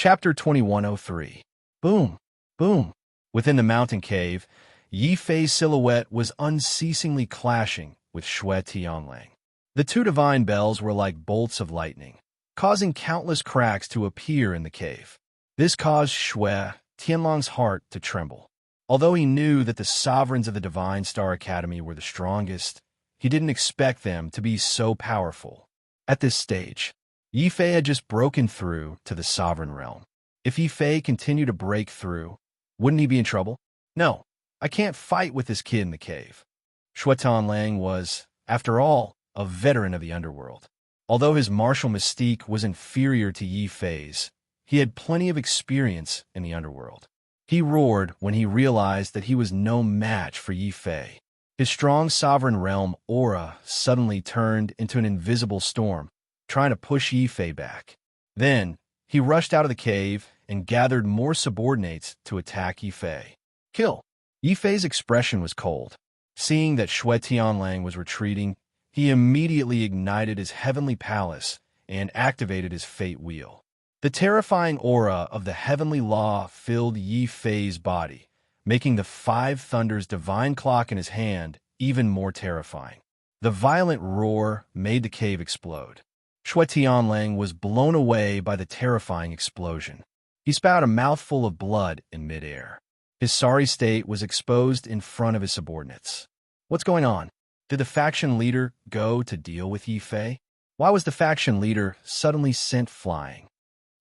Chapter 2103. Boom, boom. Within the mountain cave, Yi Fei's silhouette was unceasingly clashing with Shui Tianlang. The two divine bells were like bolts of lightning, causing countless cracks to appear in the cave. This caused Shui Tianlang's heart to tremble. Although he knew that the sovereigns of the Divine Star Academy were the strongest, he didn't expect them to be so powerful. At this stage, Yi Fei had just broken through to the sovereign realm. If Yi Fei continued to break through, wouldn't he be in trouble? No, I can't fight with this kid in the cave. Shui Tianlang was, after all, a veteran of the underworld. Although his martial mystique was inferior to Yi Fei's, he had plenty of experience in the underworld. He roared when he realized that he was no match for Yi Fei. His strong sovereign realm aura suddenly turned into an invisible storm, trying to push Yi Fei back. Then, he rushed out of the cave and gathered more subordinates to attack Yi Fei. Kill! Yi Fei's expression was cold. Seeing that Shui Tianlang was retreating, he immediately ignited his heavenly palace and activated his fate wheel. The terrifying aura of the heavenly law filled Yi Fei's body, making the five thunders divine clock in his hand even more terrifying. The violent roar made the cave explode. Shui Tianlang was blown away by the terrifying explosion. He spat a mouthful of blood in midair. His sorry state was exposed in front of his subordinates. What's going on? Did the faction leader go to deal with Yi Fei? Why was the faction leader suddenly sent flying?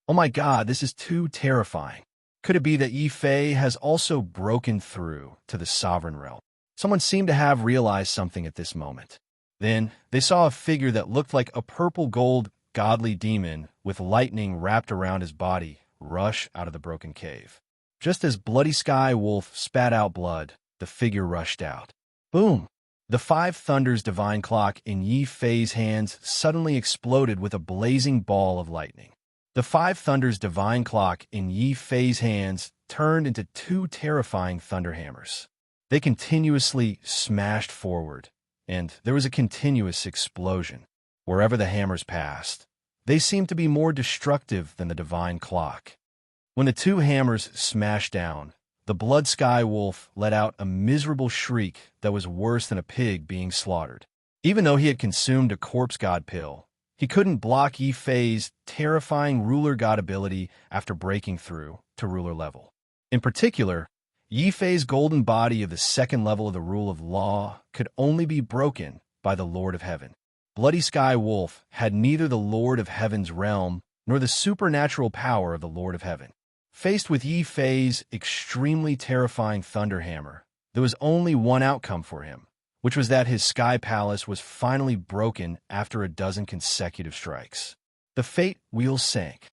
Oh my God, this is too terrifying. Could it be that Yi Fei has also broken through to the sovereign realm? Someone seemed to have realized something at this moment. Then, they saw a figure that looked like a purple-gold godly demon with lightning wrapped around his body rush out of the broken cave. Just as Bloody Sky Wolf spat out blood, the figure rushed out. Boom! The five thunders divine clock in Yi Fei's hands suddenly exploded with a blazing ball of lightning. The five thunders divine clock in Yi Fei's hands turned into two terrifying thunder hammers. They continuously smashed forward, and there was a continuous explosion. Wherever the hammers passed, they seemed to be more destructive than the divine clock. When the two hammers smashed down, the Blood Sky Wolf let out a miserable shriek that was worse than a pig being slaughtered. Even though he had consumed a corpse god pill, he couldn't block Yi Fei's terrifying ruler god ability after breaking through to ruler level. In particular, Yi Fei's golden body of the second level of the rule of law could only be broken by the Lord of Heaven. Bloody Sky Wolf had neither the Lord of Heaven's realm nor the supernatural power of the Lord of Heaven. Faced with Yi Fei's extremely terrifying thunder hammer, there was only one outcome for him, which was that his sky palace was finally broken after a dozen consecutive strikes. The fate wheel sank.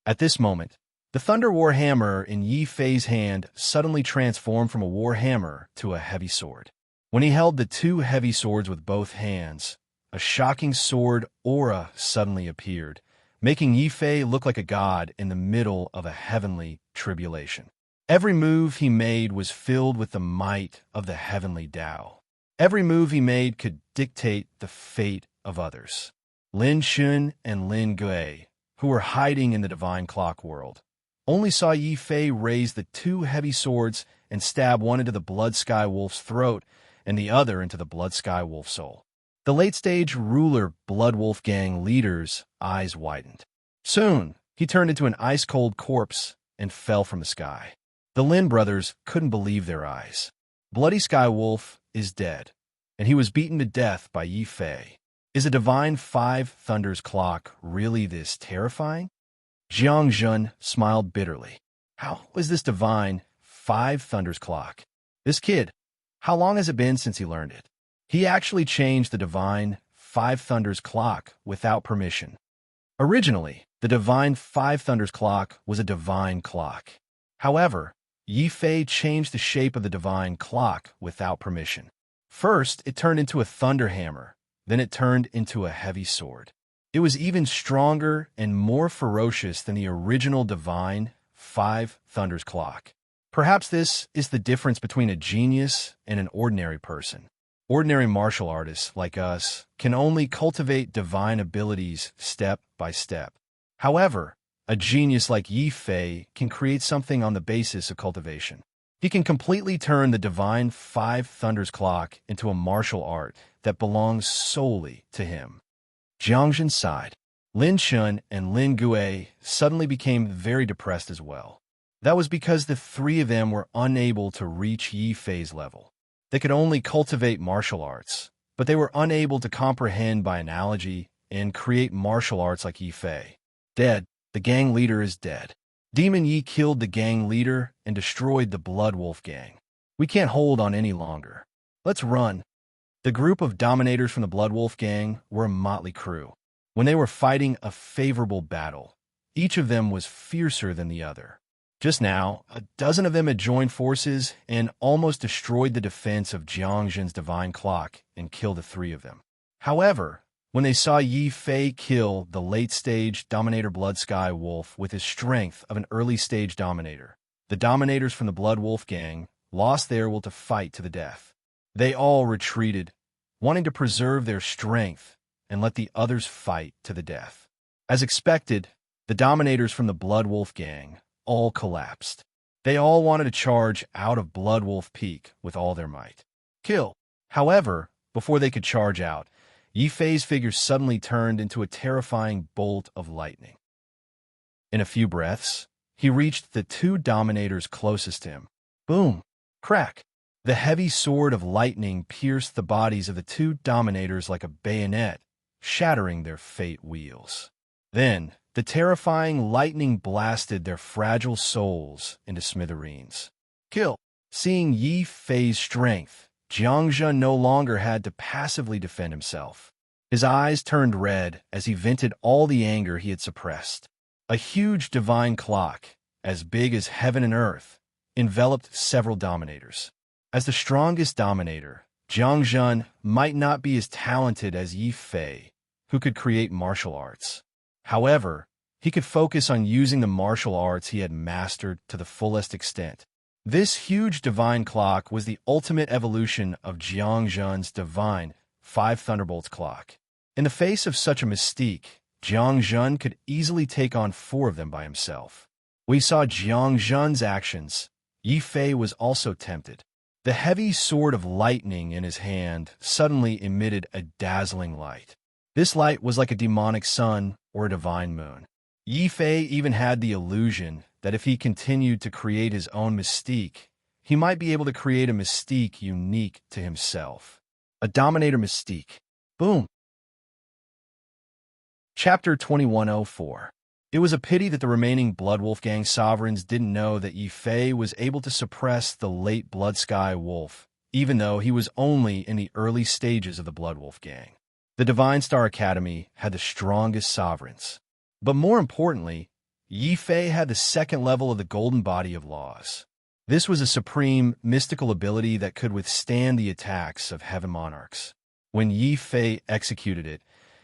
At this moment, the Thunder War Hammer in Yi Fei's hand suddenly transformed from a war hammer to a heavy sword. When he held the two heavy swords with both hands, a shocking sword aura suddenly appeared, making Yi Fei look like a god in the middle of a heavenly tribulation. Every move he made was filled with the might of the heavenly Tao. Every move he made could dictate the fate of others. Lin Shun and Lin Gui, who were hiding in the divine clock world, only saw Yi Fei raise the two heavy swords and stab one into the Blood Sky Wolf's throat and the other into the Blood Sky Wolf's soul. The late-stage ruler Blood Wolf Gang leader's eyes widened. Soon, he turned into an ice-cold corpse and fell from the sky. The Lin brothers couldn't believe their eyes. Bloody Sky Wolf is dead, and he was beaten to death by Yi Fei. Is a divine five thunders clock really this terrifying? Jiang Jun smiled bitterly. How is this divine five thunders clock? This kid, how long has it been since he learned it? He actually changed the divine five thunders clock without permission. Originally, the divine five thunders clock was a divine clock. However, Yi Fei changed the shape of the divine clock without permission. First, it turned into a thunder hammer. Then it turned into a heavy sword. It was even stronger and more ferocious than the original divine five thunders clock. Perhaps this is the difference between a genius and an ordinary person. Ordinary martial artists like us can only cultivate divine abilities step by step. However, A genius like Yi Fei can create something on the basis of cultivation. He can completely turn the divine Five Thunders clock into a martial art that belongs solely to him. Jiangzhen sighed. Lin Chun and Lin Gui suddenly became very depressed as well. That was because the three of them were unable to reach Yi Fei's level. They could only cultivate martial arts, but they were unable to comprehend by analogy and create martial arts like Yi Fei. Dead. The gang leader is dead. Demon Yi killed the gang leader and destroyed the Blood Wolf gang. We can't hold on any longer. Let's run. The group of dominators from the Blood Wolf gang were a motley crew. When they were fighting a favorable battle, each of them was fiercer than the other. Just now, a dozen of them had joined forces and almost destroyed the defense of Jiangzhen's divine clock and killed the three of them. However, when they saw Yi Fei kill the late-stage Dominator Blood Sky Wolf with his strength of an early-stage Dominator, the Dominators from the Blood Wolf gang lost their will to fight to the death. They all retreated, wanting to preserve their strength and let the others fight to the death. As expected, the Dominators from the Blood Wolf gang all collapsed. They all wanted to charge out of Blood Wolf Peak with all their might. Kill! However, before they could charge out, Yi Fei's figure suddenly turned into a terrifying bolt of lightning. In a few breaths, he reached the two dominators closest to him. Boom! Crack! The heavy sword of lightning pierced the bodies of the two dominators like a bayonet, shattering their fate wheels. Then, the terrifying lightning blasted their fragile souls into smithereens. Kill! Seeing Yi Fei's strength, Jiangzhen no longer had to passively defend himself. His eyes turned red as he vented all the anger he had suppressed. A huge divine clock, as big as heaven and earth, enveloped several dominators. As the strongest dominator, Jiangzhen might not be as talented as Yi Fei, who could create martial arts. However, he could focus on using the martial arts he had mastered to the fullest extent. This huge divine clock was the ultimate evolution of Jiangzhen's divine Five Thunderbolts clock. In the face of such a mystique, Jiangzhen could easily take on four of them by himself. We saw Jiangzhen's actions. Yi Fei was also tempted. The heavy sword of lightning in his hand suddenly emitted a dazzling light. This light was like a demonic sun or a divine moon. Yi Fei even had the illusion that if he continued to create his own mystique, he might be able to create a mystique unique to himself. A dominator mystique. Boom! Chapter 2104. It was a pity that the remaining Blood Wolf gang sovereigns didn't know that Yi Fei was able to suppress the late Blood Sky Wolf, even though he was only in the early stages of the Blood Wolf gang. The Divine Star Academy had the strongest sovereigns. But more importantly, Yi Fei had the second level of the Golden Body of Laws. This was a supreme, mystical ability that could withstand the attacks of Heaven Monarchs. When Yi Fei executed it,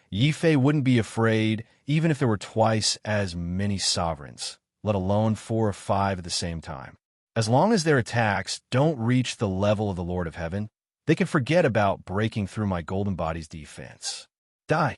Yi Fei wouldn't be afraid even if there were twice as many sovereigns, let alone 4 or 5 at the same time. As long as their attacks don't reach the level of the Lord of Heaven, they can forget about breaking through my Golden Body's defense. Die!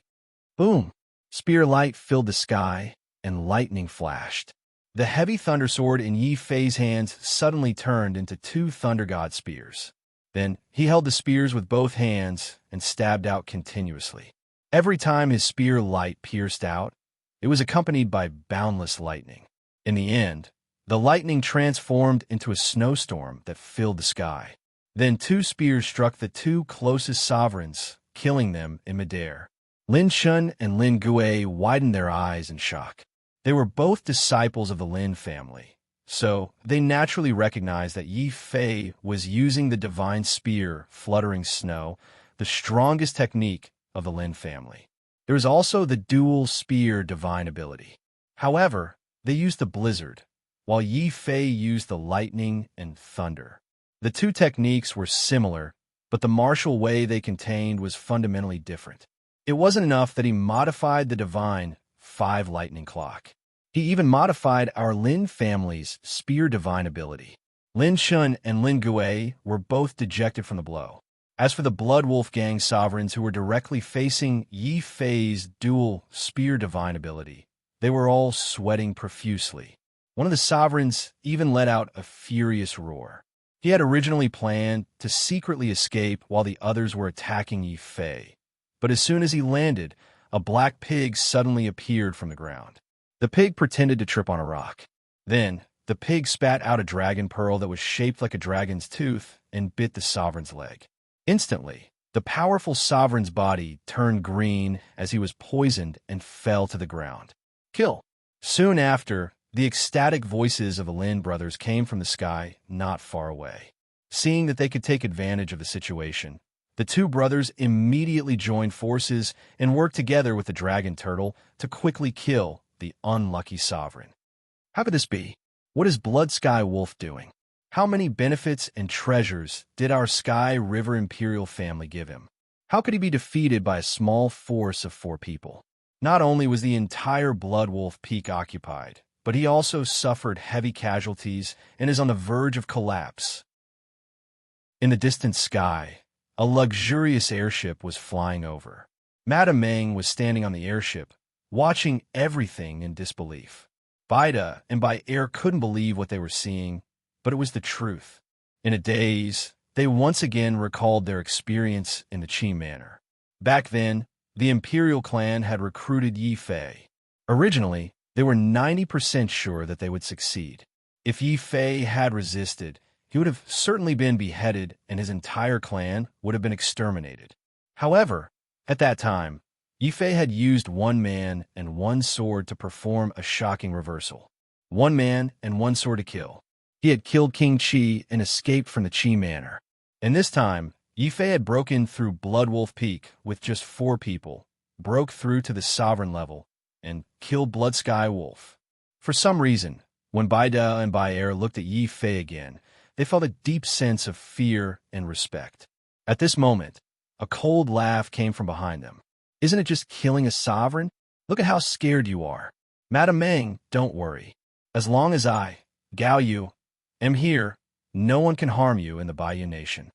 Boom! Spear light filled the sky, and lightning flashed. The heavy thunder sword in Yi Fei's hands suddenly turned into 2 Thunder God spears. Then he held the spears with both hands and stabbed out continuously. Every time his spear light pierced out, it was accompanied by boundless lightning. In the end, the lightning transformed into a snowstorm that filled the sky. Then 2 spears struck the 2 closest sovereigns, killing them in midair. Lin Chun and Lin Gui widened their eyes in shock. They were both disciples of the Lin family, so they naturally recognized that Yi Fei was using the divine spear, Fluttering Snow, the strongest technique of the Lin family. There was also the dual spear divine ability. However, they used the blizzard, while Yi Fei used the lightning and thunder. The 2 techniques were similar, but the martial way they contained was fundamentally different. It wasn't enough that he modified the divine 5 lightning clock. He even modified our Lin family's spear divine ability. Lin Chun and Lin Gui were both dejected from the blow. As for the Blood Wolf gang sovereigns who were directly facing Yi Fei's dual spear divine ability, They were all sweating profusely. One of the sovereigns even let out a furious roar. He had originally planned to secretly escape while the others were attacking Yi Fei. But as soon as he landed, a black pig suddenly appeared from the ground. The pig pretended to trip on a rock. Then, the pig spat out a dragon pearl that was shaped like a dragon's tooth and bit the sovereign's leg. Instantly, the powerful sovereign's body turned green as he was poisoned and fell to the ground. Kill! Soon after, the ecstatic voices of the Lin brothers came from the sky not far away. Seeing that they could take advantage of the situation, the two brothers immediately joined forces and worked together with the dragon turtle to quickly kill the unlucky sovereign. How could this be? What is Blood Sky Wolf doing? How many benefits and treasures did our Sky River Imperial family give him? How could he be defeated by a small force of 4 people? Not only was the entire Blood Wolf Peak occupied, but he also suffered heavy casualties and is on the verge of collapse. In the distant sky, a luxurious airship was flying over. Madame Meng was standing on the airship, watching everything in disbelief. Baida and Bai Air couldn't believe what they were seeing, but it was the truth. In a daze, they once again recalled their experience in the Qi Manor. Back then, the Imperial clan had recruited Yi Fei. Originally, they were 90% sure that they would succeed. If Yi Fei had resisted, he would have certainly been beheaded and his entire clan would have been exterminated. However, at that time, Yi Fei had used 1 man and 1 sword to perform a shocking reversal. 1 man and 1 sword to kill. He had killed King Qi and escaped from the Qi Manor. And this time, Yi Fei had broken through Blood Wolf Peak with just 4 people, broke through to the sovereign level, and killed Blood Sky Wolf. For some reason, when Baida and Bai Air looked at Yi Fei again, they felt a deep sense of fear and respect. At this moment, a cold laugh came from behind them. Isn't it just killing a sovereign? Look at how scared you are. Madame Meng, don't worry. As long as I, Gao Yu, am here, no one can harm you in the Baiyu Nation.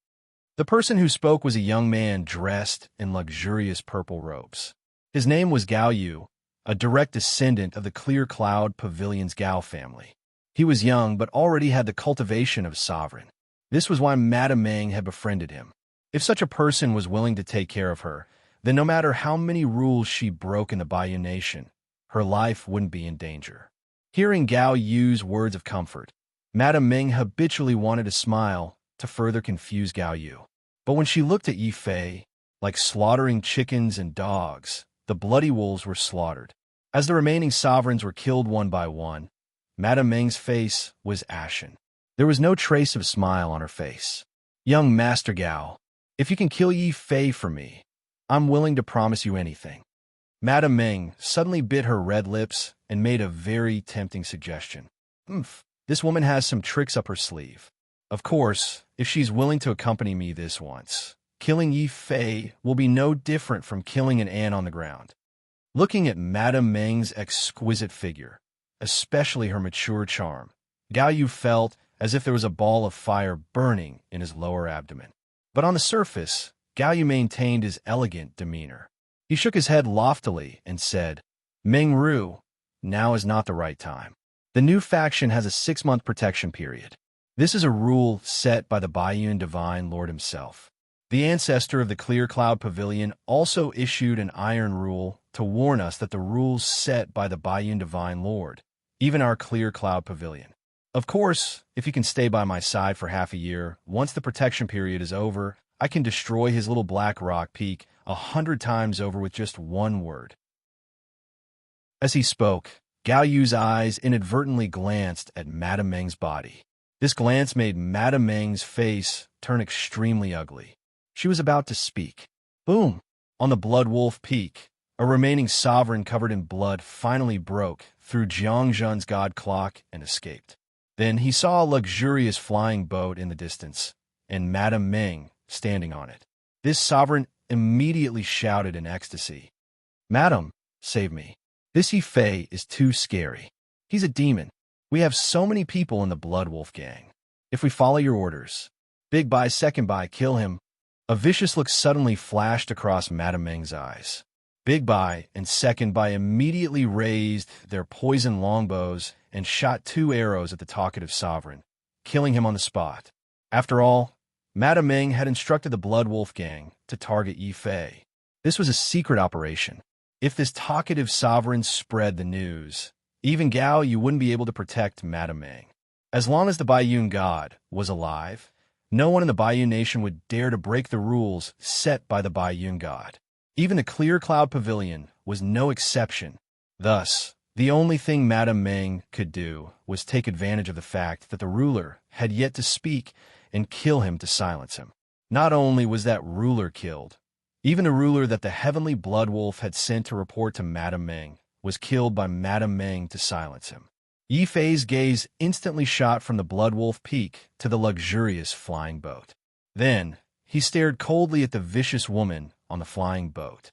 The person who spoke was a young man dressed in luxurious purple robes. His name was Gao Yu, a direct descendant of the Clear Cloud Pavilion's Gao family. He was young but already had the cultivation of a sovereign. This was why Madame Meng had befriended him. If such a person was willing to take care of her, then no matter how many rules she broke in the Baiyu Nation, her life wouldn't be in danger. Hearing Gao Yu's words of comfort, Madame Meng habitually wanted to smile to further confuse Gao Yu. But when she looked at Yi Fei, like slaughtering chickens and dogs, the bloody wolves were slaughtered. As the remaining sovereigns were killed one by one, Madame Meng's face was ashen. There was no trace of smile on her face. Young Master Gao, if you can kill Yi Fei for me, I'm willing to promise you anything. Madame Meng suddenly bit her red lips and made a very tempting suggestion. This woman has some tricks up her sleeve. Of course, if she's willing to accompany me this once, killing Yi Fei will be no different from killing an ant on the ground. Looking at Madame Meng's exquisite figure, especially her mature charm, Gao Yu felt as if there was a ball of fire burning in his lower abdomen. But on the surface, Gao Yu maintained his elegant demeanor. He shook his head loftily and said, Meng Ru, now is not the right time. The new faction has a 6-month protection period. This is a rule set by the Baiyu Divine Lord himself. The ancestor of the Clear Cloud Pavilion also issued an iron rule to warn us that the rules set by the Baiyu Divine Lord, even our Clear Cloud Pavilion. Of course, if he can stay by my side for half a year, once the protection period is over, I can destroy his little black rock peak 100 times over with just 1 word. As he spoke, Gao Yu's eyes inadvertently glanced at Madame Meng's body. This glance made Madame Meng's face turn extremely ugly. She was about to speak. Boom! On the Blood Wolf Peak, a remaining sovereign covered in blood finally broke through Jiangzhen's god clock and escaped. Then he saw a luxurious flying boat in the distance, and Madame Meng standing on it. This sovereign immediately shouted in ecstasy, Madam, save me. This Yi Fei is too scary. He's a demon. We have so many people in the Blood Wolf gang. If we follow your orders, big buy, second buy, kill him. A vicious look suddenly flashed across Madame Meng's eyes. Big Bai and Second Bai immediately raised their poisoned longbows and shot 2 arrows at the talkative sovereign, killing him on the spot. After all, Madame Ming had instructed the Blood Wolf gang to target Yi Fei. This was a secret operation. If this talkative sovereign spread the news, even Gao Yu wouldn't be able to protect Madame Ming. As long as the Baiyun god was alive, no one in the Baiyun nation would dare to break the rules set by the Baiyun god. Even the Clear Cloud Pavilion was no exception. Thus, the only thing Madame Ming could do was take advantage of the fact that the ruler had yet to speak and kill him to silence him. Not only was that ruler killed, even the ruler that the heavenly blood wolf had sent to report to Madame Ming was killed by Madame Ming to silence him. Yi Fei's gaze instantly shot from the blood wolf peak to the luxurious flying boat. Then, he stared coldly at the vicious woman on the flying boat.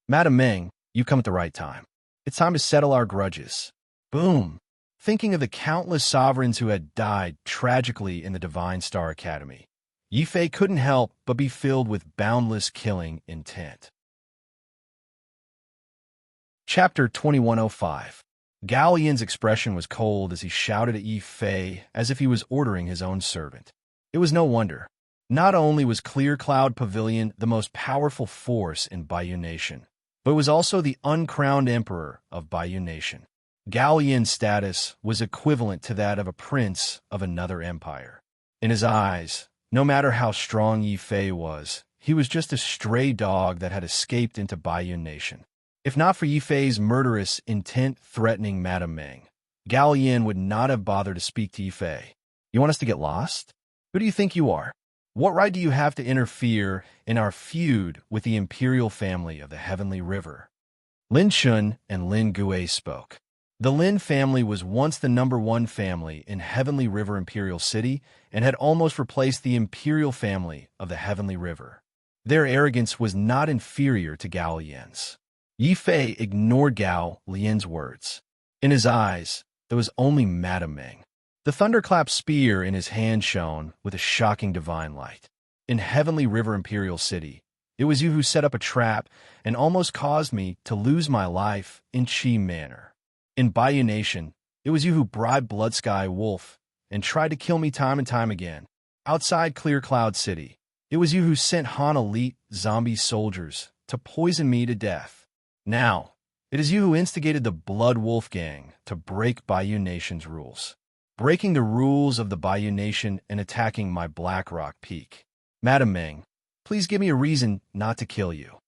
Madame Ming, you come at the right time. It's time to settle our grudges. Boom! Thinking of the countless sovereigns who had died tragically in the Divine Star Academy, Yi Fei couldn't help but be filled with boundless killing intent. Chapter 2105. Gao Yin's expression was cold as he shouted at Yi Fei as if he was ordering his own servant. It was no wonder. Not only was Clear Cloud Pavilion the most powerful force in Baiyun Nation, but it was also the uncrowned emperor of Baiyun Nation. Gao Yin's status was equivalent to that of a prince of another empire. In his eyes, no matter how strong Yi Fei was, he was just a stray dog that had escaped into Baiyun Nation. If not for Yi Fei's murderous intent threatening Madame Ming, Gao Yin would not have bothered to speak to Yi Fei. You want us to get lost? Who do you think you are? What right do you have to interfere in our feud with the imperial family of the Heavenly River? Lin Chun and Lin Gui spoke. The Lin family was once the #1 family in Heavenly River Imperial City and had almost replaced the imperial family of the Heavenly River. Their arrogance was not inferior to Gao Yin's. Yi Fei ignored Gao Lian's words. In his eyes, there was only Madame Ming. The thunderclap spear in his hand shone with a shocking divine light. In Heavenly River Imperial City, it was you who set up a trap and almost caused me to lose my life in Qi Manor. In Baiyun Nation, it was you who bribed Blood Sky Wolf and tried to kill me time and time again. Outside Clear Cloud City, it was you who sent Han elite zombie soldiers to poison me to death. Now, it is you who instigated the Blood Wolf gang to break Baiyun Nation's rules, breaking the rules of the Baiyun Nation and attacking my Black Rock Peak. Madame Ming, please give me a reason not to kill you.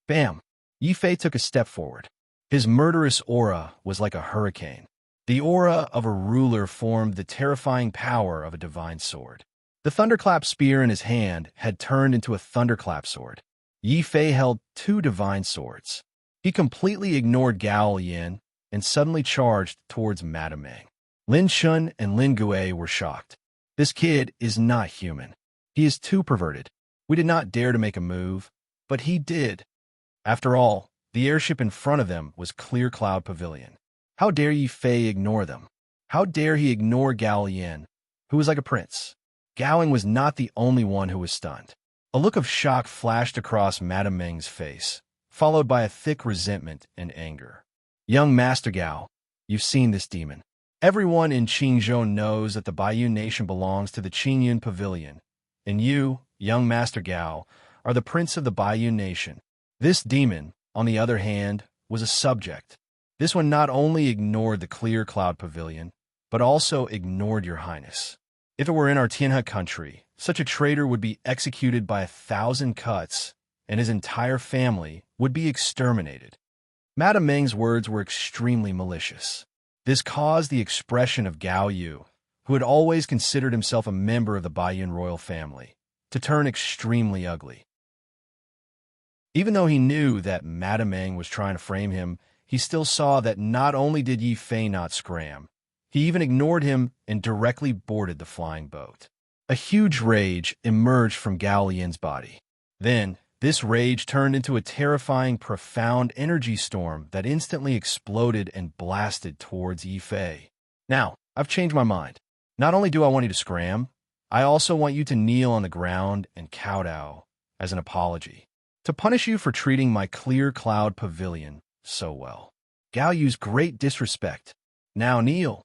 Bam! Yi Fei took a step forward. His murderous aura was like a hurricane. The aura of a ruler formed the terrifying power of a divine sword. The thunderclap spear in his hand had turned into a thunderclap sword. Yi Fei held 2 divine swords. He completely ignored Gao Yin and suddenly charged towards Madame Ming. Lin Chun and Lin Gui were shocked. This kid is not human. He is too perverted. We did not dare to make a move, but he did. After all, the airship in front of them was Clear Cloud Pavilion. How dare Yi Fei ignore them? How dare he ignore Gao Yin, who was like a prince? Gao Yin was not the only one who was stunned. A look of shock flashed across Madame Ming's face, followed by a thick resentment and anger. Young Master Gao, you've seen this demon. Everyone in Qingzhou knows that the Baiyun Nation belongs to the Qingyun Pavilion, and you, young Master Gao, are the prince of the Baiyun Nation. This demon, on the other hand, was a subject. This one not only ignored the Clear Cloud Pavilion, but also ignored your highness. If it were in our Tianhe country, such a traitor would be executed by 1,000 cuts, and his entire family would be exterminated. Madame Ming's words were extremely malicious. This caused the expression of Gao Yu, who had always considered himself a member of the Baiyun royal family, to turn extremely ugly. Even though he knew that Madame Ming was trying to frame him, he still saw that not only did Yi Fei not scram, he even ignored him and directly boarded the flying boat. A huge rage emerged from Gao Lian's body. Then, this rage turned into a terrifying, profound energy storm that instantly exploded and blasted towards Yi Fei. Now, I've changed my mind. Not only do I want you to scram, I also want you to kneel on the ground and kowtow as an apology. to punish you for treating my clear cloud pavilion so well. Gao Yu's great disrespect. Now kneel.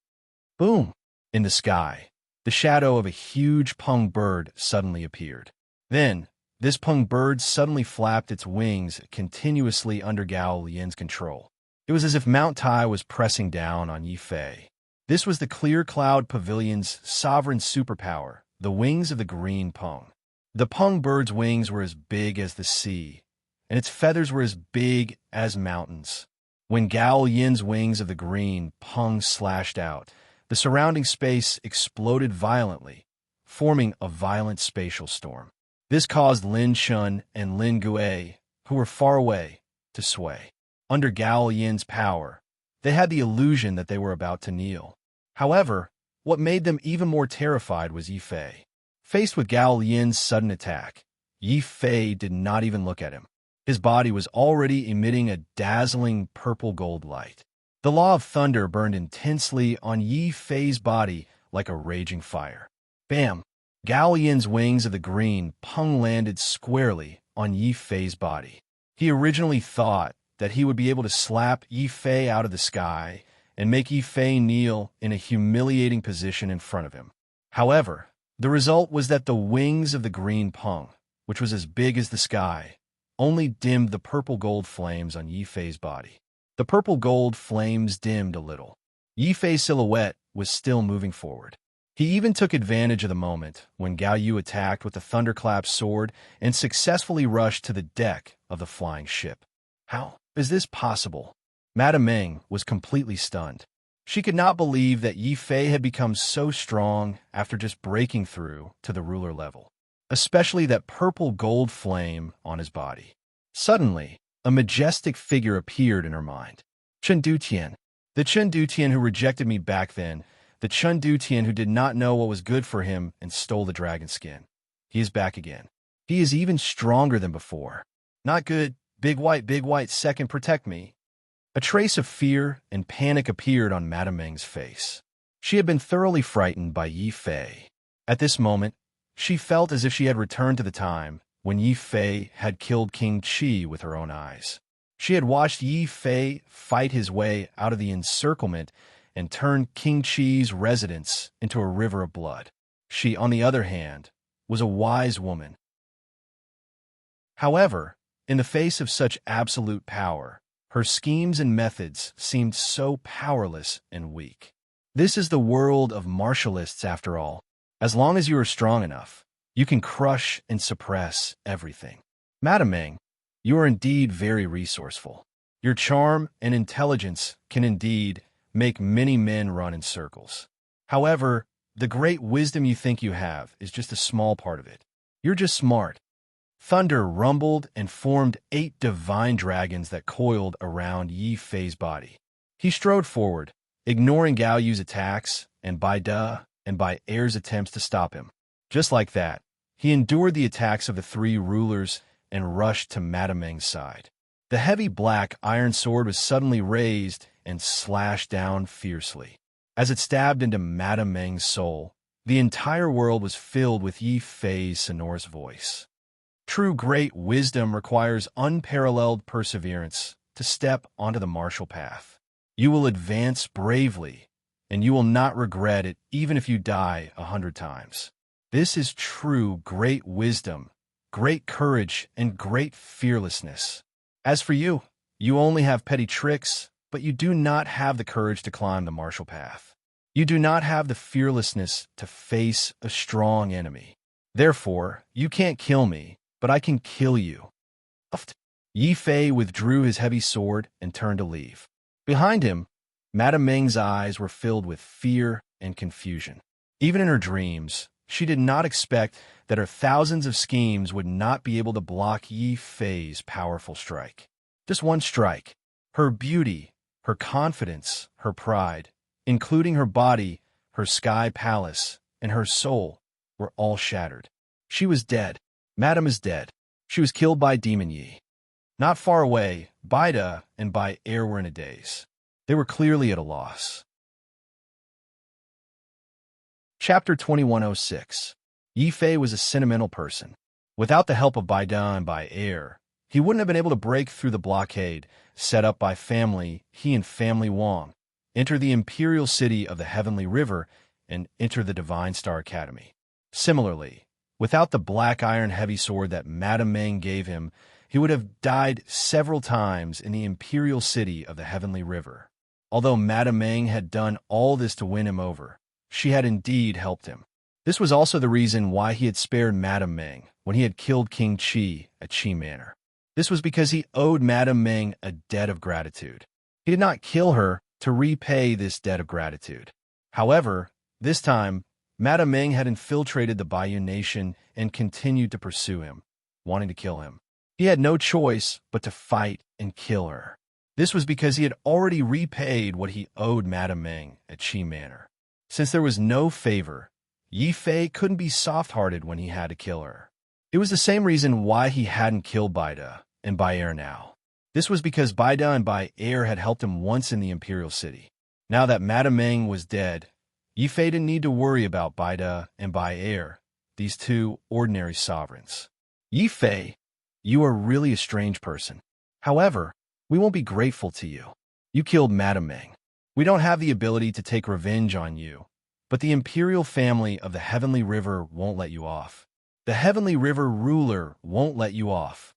Boom! In the sky, the shadow of a huge pung bird suddenly appeared. Then, this pung bird suddenly flapped its wings continuously under Gao Lian's control. It was as if Mount Tai was pressing down on Yi Fei. This was the Clear Cloud Pavilion's sovereign superpower, the wings of the green pung. The pung bird's wings were as big as the sea, and its feathers were as big as mountains. When Gao Yin's wings of the green pung slashed out, the surrounding space exploded violently, forming a violent spatial storm. This caused Lin Shun and Lin Gui, who were far away, to sway. Under Gao Yin's power, they had the illusion that they were about to kneel. However, what made them even more terrified was Yi Fei. Faced with Gao Yin's sudden attack, Yi Fei did not even look at him. His body was already emitting a dazzling purple gold light. The law of thunder burned intensely on Yi Fei's body like a raging fire. Bam! Gao Yin's wings of the green pung landed squarely on Yi Fei's body. He originally thought that he would be able to slap Yi Fei out of the sky and make Yi Fei kneel in a humiliating position in front of him. However, the result was that the wings of the green pung, which was as big as the sky, only dimmed the purple-gold flames on Yi Fei's body. The purple-gold flames dimmed a little. Yi Fei's silhouette was still moving forward. He even took advantage of the moment when Gao Yu attacked with the thunderclap sword and successfully rushed to the deck of the flying ship. How is this possible? Madame Meng was completely stunned. She could not believe that Yi Fei had become so strong after just breaking through to the ruler level, especially that purple gold flame on his body. Suddenly, a majestic figure appeared in her mind. Chen Dutian. The Chen Dutian who rejected me back then, the Chen Dutian who did not know what was good for him and stole the dragon skin. He is back again. He is even stronger than before. Not good. Big white, second, protect me. A trace of fear and panic appeared on Madame Meng's face. She had been thoroughly frightened by Yi Fei. At this moment, she felt as if she had returned to the time when Yi Fei had killed King Qi with her own eyes. She had watched Yi Fei fight his way out of the encirclement and turn King Qi's residence into a river of blood. She, on the other hand, was a wise woman. However, in the face of such absolute power, her schemes and methods seemed so powerless and weak. This is the world of martialists after all. As long as you are strong enough, you can crush and suppress everything. Madame Meng, you are indeed very resourceful. Your charm and intelligence can indeed make many men run in circles. However, the great wisdom you think you have is just a small part of it. You're just smart. Thunder rumbled and formed 8 divine dragons that coiled around Yi Fei's body. He strode forward, ignoring Gao Yu's attacks and Bai De and Bai Er's attempts to stop him. Just like that, he endured the attacks of the 3 rulers and rushed to Madame Meng's side. The heavy black iron sword was suddenly raised and slashed down fiercely. As it stabbed into Madame Meng's soul, the entire world was filled with Yi Fei's sonorous voice. True great wisdom requires unparalleled perseverance to step onto the martial path. You will advance bravely, and you will not regret it even if you die 100 times. This is true great wisdom, great courage, and great fearlessness. As for you, you only have petty tricks, but you do not have the courage to climb the martial path. You do not have the fearlessness to face a strong enemy. Therefore, you can't kill me, but I can kill you. Yi Fei withdrew his heavy sword and turned to leave. Behind him, Madame Meng's eyes were filled with fear and confusion. Even in her dreams, she did not expect that her thousands of schemes would not be able to block Yi Fei's powerful strike. Just one strike. Her beauty, her confidence, her pride, including her body, her sky palace, and her soul, were all shattered. She was dead. Madame is dead. She was killed by Demon Yi. Not far away, Bai De and Bai Er were in a daze. They were clearly at a loss. Chapter 2106. Yi Fei was a sentimental person. Without the help of Bai De and Bai Er, he wouldn't have been able to break through the blockade set up by family he and family Wang, enter the imperial city of the Heavenly River, and enter the Divine Star Academy. Similarly, without the black iron heavy sword that Madame Ming gave him, he would have died several times in the imperial city of the Heavenly River. Although Madame Ming had done all this to win him over, she had indeed helped him. This was also the reason why he had spared Madame Ming when he had killed King Qi at Qi Manor. This was because he owed Madame Ming a debt of gratitude. He did not kill her to repay this debt of gratitude. However, this time, Madame Ming had infiltrated the Baiyu nation and continued to pursue him, wanting to kill him. He had no choice but to fight and kill her. This was because he had already repaid what he owed Madame Ming at Qi Manor. Since there was no favor, Yi Fei couldn't be soft-hearted when he had to kill her. It was the same reason why he hadn't killed Baida and Baier now. This was because Baida and Baier had helped him once in the imperial city. Now that Madame Ming was dead, Yi Fei didn't need to worry about Baida and Baier, these two ordinary sovereigns. Yi Fei, you are really a strange person. However, we won't be grateful to you. You killed Madame Ming. We don't have the ability to take revenge on you, but the imperial family of the Heavenly River won't let you off. The Heavenly River ruler won't let you off.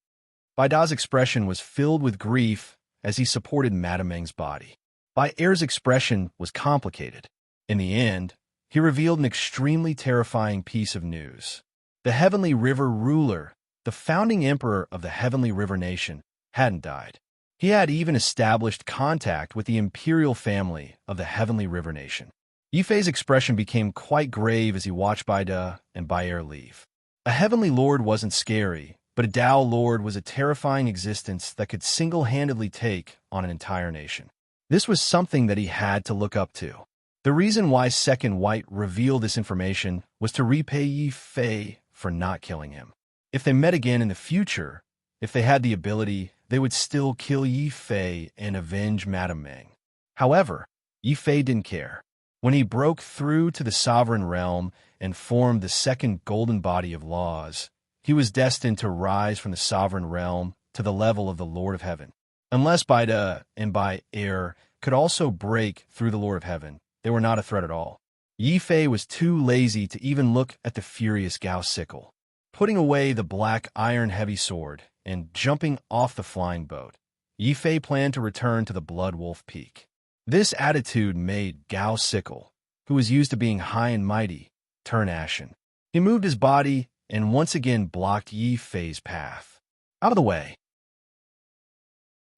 Baida's expression was filled with grief as he supported Madame Ming's body. Baier's expression was complicated. In the end, he revealed an extremely terrifying piece of news. The Heavenly River ruler, the founding emperor of the Heavenly River nation, hadn't died. He had even established contact with the imperial family of the Heavenly River nation. Yi Fei's expression became quite grave as he watched Baida and Baier leave. A Heavenly Lord wasn't scary, but a Tao Lord was a terrifying existence that could single-handedly take on an entire nation. This was something that he had to look up to. The reason why Second White revealed this information was to repay Yi Fei for not killing him. If they met again in the future, if they had the ability, they would still kill Yi Fei and avenge Madame Ming. However, Yi Fei didn't care. When he broke through to the sovereign realm and formed the second golden body of laws, he was destined to rise from the sovereign realm to the level of the Lord of Heaven. Unless Baida and Baier could also break through the Lord of Heaven, they were not a threat at all. Yi Fei was too lazy to even look at the furious Gao sickle. Putting away the black iron heavy sword and jumping off the flying boat, Yi Fei planned to return to the Blood Wolf Peak. This attitude made Gao Sickle, who was used to being high and mighty, turn ashen. He moved his body and once again blocked Yi Fei's path. Out of the way.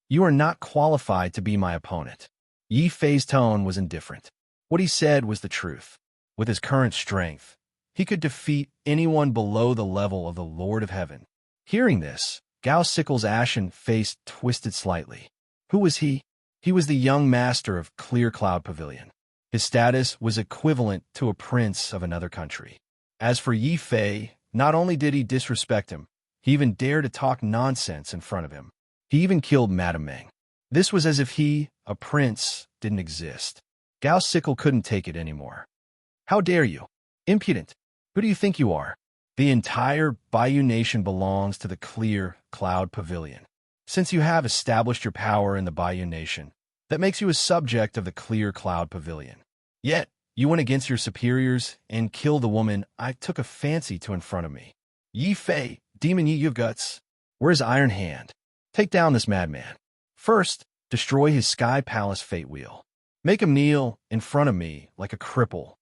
You are not qualified to be my opponent. Yi Fei's tone was indifferent. What he said was the truth. With his current strength, he could defeat anyone below the level of the Lord of Heaven. Hearing this, Gao Sickle's ashen face twisted slightly. Who was he? He was the young master of Clear Cloud Pavilion. His status was equivalent to a prince of another country. As for Yi Fei, not only did he disrespect him, he even dared to talk nonsense in front of him. He even killed Madame Ming. This was as if he, a prince, didn't exist. Gao Sickle couldn't take it anymore. How dare you? Impudent! Who do you think you are? The entire Baiyu nation belongs to the Clear Cloud Pavilion. Since you have established your power in the Baiyu nation, that makes you a subject of the Clear Cloud Pavilion. Yet, you went against your superiors and killed the woman I took a fancy to in front of me. Yi Fei, Demon Yi, you have guts. Where's Iron Hand? Take down this madman. First, destroy his Sky Palace Fate Wheel. Make him kneel in front of me like a cripple.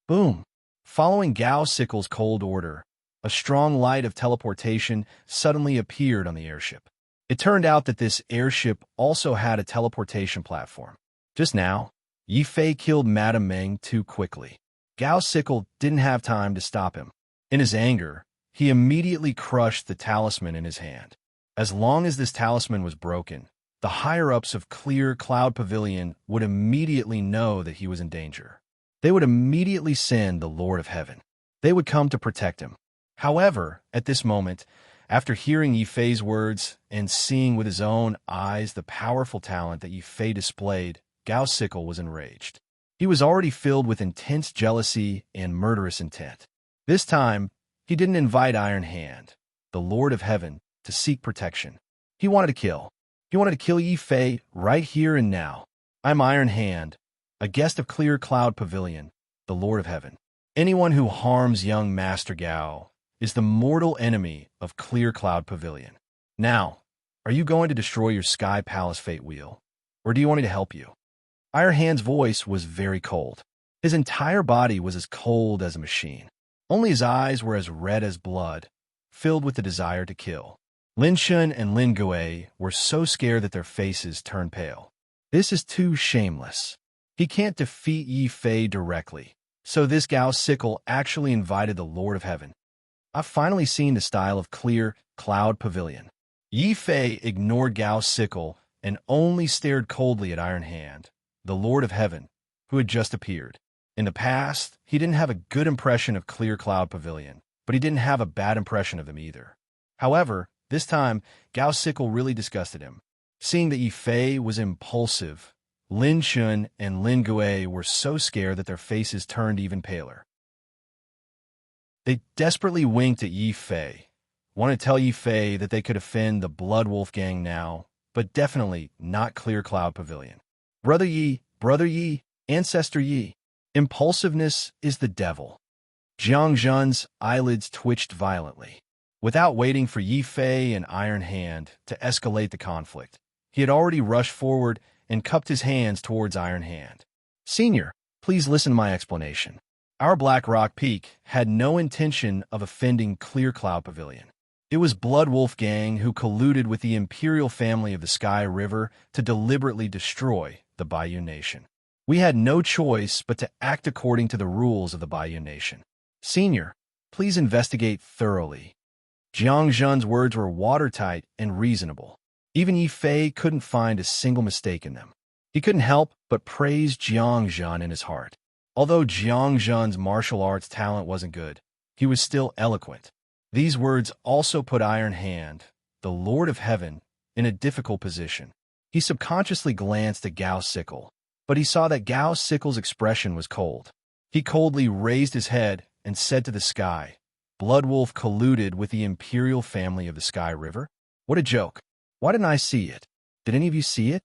Boom. Following Gao Sickle's cold order, a strong light of teleportation suddenly appeared on the airship. It turned out that this airship also had a teleportation platform. Just now, Yi Fei killed Madame Ming too quickly. Gao Sickle didn't have time to stop him. In his anger, he immediately crushed the talisman in his hand. As long as this talisman was broken, the higher-ups of Clear Cloud Pavilion would immediately know that he was in danger. They would immediately send the Lord of Heaven. They would come to protect him. However, at this moment, after hearing Yi Fei's words and seeing with his own eyes the powerful talent that Yi Fei displayed, Gao Sickle was enraged. He was already filled with intense jealousy and murderous intent. This time, he didn't invite Iron Hand, the Lord of Heaven, to seek protection. He wanted to kill. He wanted to kill Yi Fei right here and now. I'm Iron Hand, a guest of Clear Cloud Pavilion, the Lord of Heaven. Anyone who harms young Master Gao is the mortal enemy of Clear Cloud Pavilion. Now, are you going to destroy your Sky Palace Fate Wheel, or do you want me to help you? Iron Hand's voice was very cold. His entire body was as cold as a machine. Only his eyes were as red as blood, filled with the desire to kill. Lin Shun and Lin Gui were so scared that their faces turned pale. This is too shameless. He can't defeat Yi Fei directly, so this Gao Sickle actually invited the Lord of Heaven. I've finally seen the style of Clear Cloud Pavilion. Yi Fei ignored Gao Sickle and only stared coldly at Iron Hand, the Lord of Heaven, who had just appeared. In the past, he didn't have a good impression of Clear Cloud Pavilion, but he didn't have a bad impression of them either. However, this time, Gao Sickle really disgusted him. Seeing that Yi Fei was impulsive, Lin Shun and Lin Gui were so scared that their faces turned even paler. They desperately winked at Yi Fei, wanted to tell Yi Fei that they could offend the Blood Wolf Gang now, but definitely not Clear Cloud Pavilion. Brother Yi, Ancestor Yi. Impulsiveness is the devil. Jiang Zhen's eyelids twitched violently. Without waiting for Yi Fei and Iron Hand to escalate the conflict, he had already rushed forward and cupped his hands towards Iron Hand. Senior, please listen to my explanation. Our Black Rock Peak had no intention of offending Clear Cloud Pavilion. It was Blood Wolf Gang who colluded with the imperial family of the Sky River to deliberately destroy the Bayou Nation. We had no choice but to act according to the rules of the Bayou Nation. Senior, please investigate thoroughly. Jiang Zhen's words were watertight and reasonable. Even Yi Fei couldn't find a single mistake in them. He couldn't help but praise Jiang Zhen in his heart. Although Jiang Zhen's martial arts talent wasn't good, he was still eloquent. These words also put Iron Hand, the Lord of Heaven, in a difficult position. He subconsciously glanced at Gao Sickle, but he saw that Gao Sickle's expression was cold. He coldly raised his head and said to the sky, Blood Wolf colluded with the imperial family of the Sky River? What a joke. Why didn't I see it? Did any of you see it?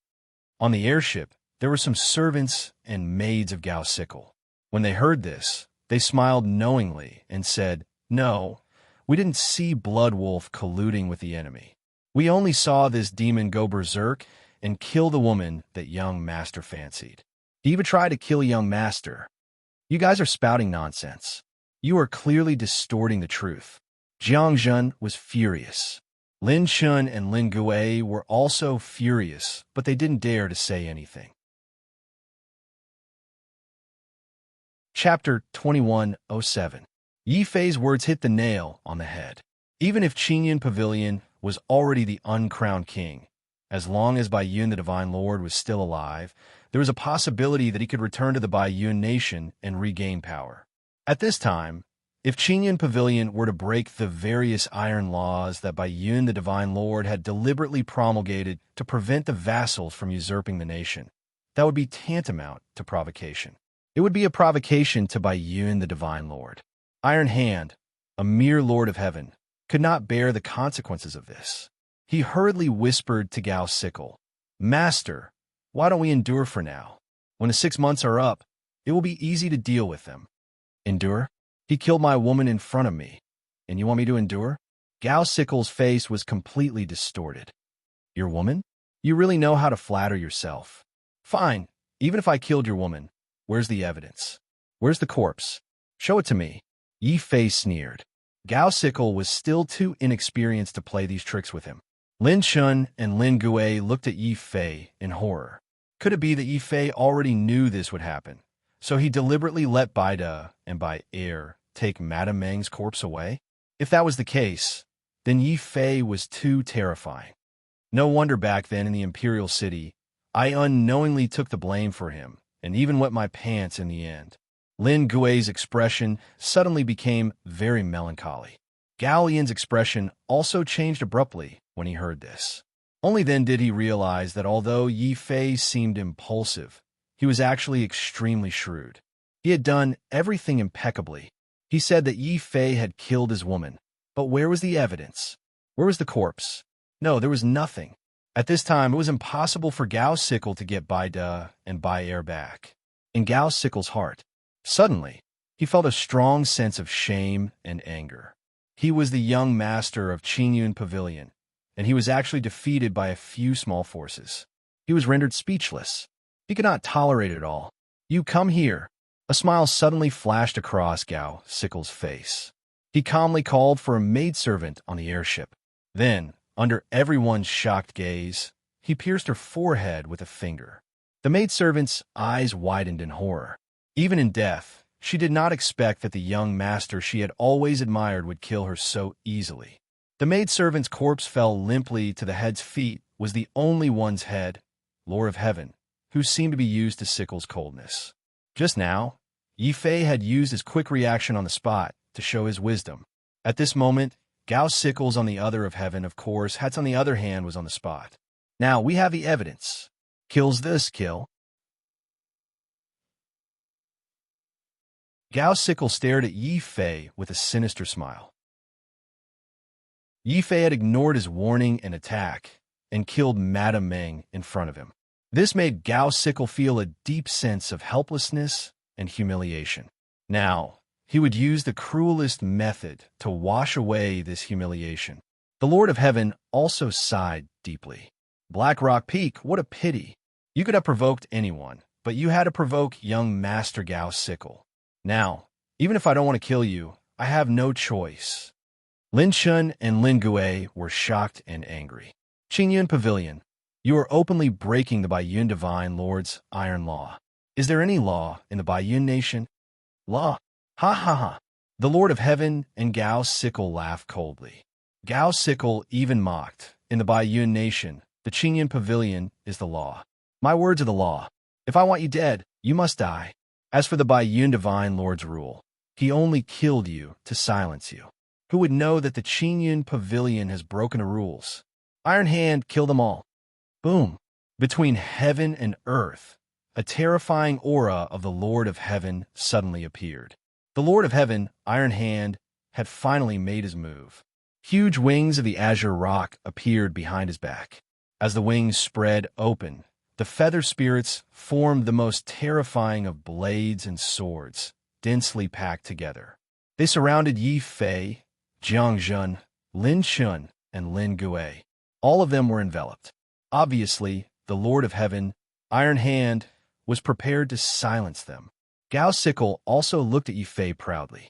On the airship, there were some servants and maids of Gao Sickle. When they heard this, they smiled knowingly and said, No, we didn't see Blood Wolf colluding with the enemy. We only saw this demon go berserk and kill the woman that young Master fancied. He even tried to kill young Master. You guys are spouting nonsense. You are clearly distorting the truth. Jiang Zhen was furious. Lin Shun and Lin Gui were also furious, but they didn't dare to say anything. Chapter 2107. Yi Fei's words hit the nail on the head. Even if Qingyun Pavilion was already the uncrowned king, as long as Baiyun the Divine Lord was still alive, there was a possibility that he could return to the Baiyun nation and regain power. At this time, if Qingyun Pavilion were to break the various iron laws that Baiyun the Divine Lord had deliberately promulgated to prevent the vassals from usurping the nation, that would be tantamount to provocation. It would be a provocation to Baiyun the Divine Lord. Iron Hand, a mere Lord of Heaven, could not bear the consequences of this. He hurriedly whispered to Gao Sickle, Master, why don't we endure for now? When the 6 months are up, it will be easy to deal with them. Endure? He killed my woman in front of me, and you want me to endure? Gao Sickle's face was completely distorted. Your woman? You really know how to flatter yourself. Fine, even if I killed your woman, where's the evidence? Where's the corpse? Show it to me. Yi Fei sneered. Gao Sickle was still too inexperienced to play these tricks with him. Lin Shun and Lin Gui looked at Yi Fei in horror. Could it be that Yi Fei already knew this would happen, so he deliberately let Baida and by air take Madame Meng's corpse away? If that was the case, then Yi Fei was too terrifying. No wonder back then in the Imperial City, I unknowingly took the blame for him, and even wet my pants in the end. Lin Gui's expression suddenly became very melancholy. Gao Lian's expression also changed abruptly when he heard this. Only then did he realize that although Yi Fei seemed impulsive, he was actually extremely shrewd. He had done everything impeccably. He said that Yi Fei had killed his woman, but where was the evidence? Where was the corpse? No, there was nothing. At this time, it was impossible for Gao's sickle to get and by air back. In Gao's sickle's heart, suddenly, he felt a strong sense of shame and anger. He was the young master of Qingyun Pavilion, and he was actually defeated by a few small forces. He was rendered speechless. He could not tolerate it all. "You come here." A smile suddenly flashed across Gao Sickle's face. He calmly called for a maidservant on the airship. Then, under everyone's shocked gaze, he pierced her forehead with a finger. The maidservant's eyes widened in horror. Even in death, she did not expect that the young master she had always admired would kill her so easily. The maidservant's corpse fell limply to the head's feet, was the only one's head, Lord of Heaven, who seemed to be used to Sickle's coldness. Just now, Yi Fei had used his quick reaction on the spot to show his wisdom. At this moment, Gao Sickles on the other of Heaven, of course, Hats on the other hand was on the spot. Now, we have the evidence. Kills this kill. Gao Sickle stared at Yi Fei with a sinister smile. Yi Fei had ignored his warning and attack, and killed Madame Meng in front of him. This made Gao Sickle feel a deep sense of helplessness and humiliation. Now, he would use the cruelest method to wash away this humiliation. The Lord of Heaven also sighed deeply. Black Rock Peak, what a pity. You could have provoked anyone, but you had to provoke young Master Gao Sickle. Now, even if I don't want to kill you, I have no choice. Lin Chun and Lin Gui were shocked and angry. Qingyun Pavilion, you are openly breaking the Baiyun Divine Lord's iron law. Is there any law in the Baiyun nation? Law? Ha ha ha. The Lord of Heaven and Gao Sickle laughed coldly. Gao Sickle even mocked. In the Baiyun nation, the Qingyun Pavilion is the law. My words are the law. If I want you dead, you must die. As for the Baiyun Divine Lord's rule, he only killed you to silence you. Who would know that the Qingyun Pavilion has broken the rules? Iron Hand, kill them all. Boom. Between heaven and earth, a terrifying aura of the Lord of Heaven suddenly appeared. The Lord of Heaven, Iron Hand, had finally made his move. Huge wings of the azure rock appeared behind his back. As the wings spread open, the feather spirits formed the most terrifying of blades and swords, densely packed together. They surrounded Yi Fei, Jiang Zhen, Lin Chun, and Lin Gui. All of them were enveloped. Obviously, the Lord of Heaven, Iron Hand, was prepared to silence them. Gao Sickle also looked at Yi Fei proudly.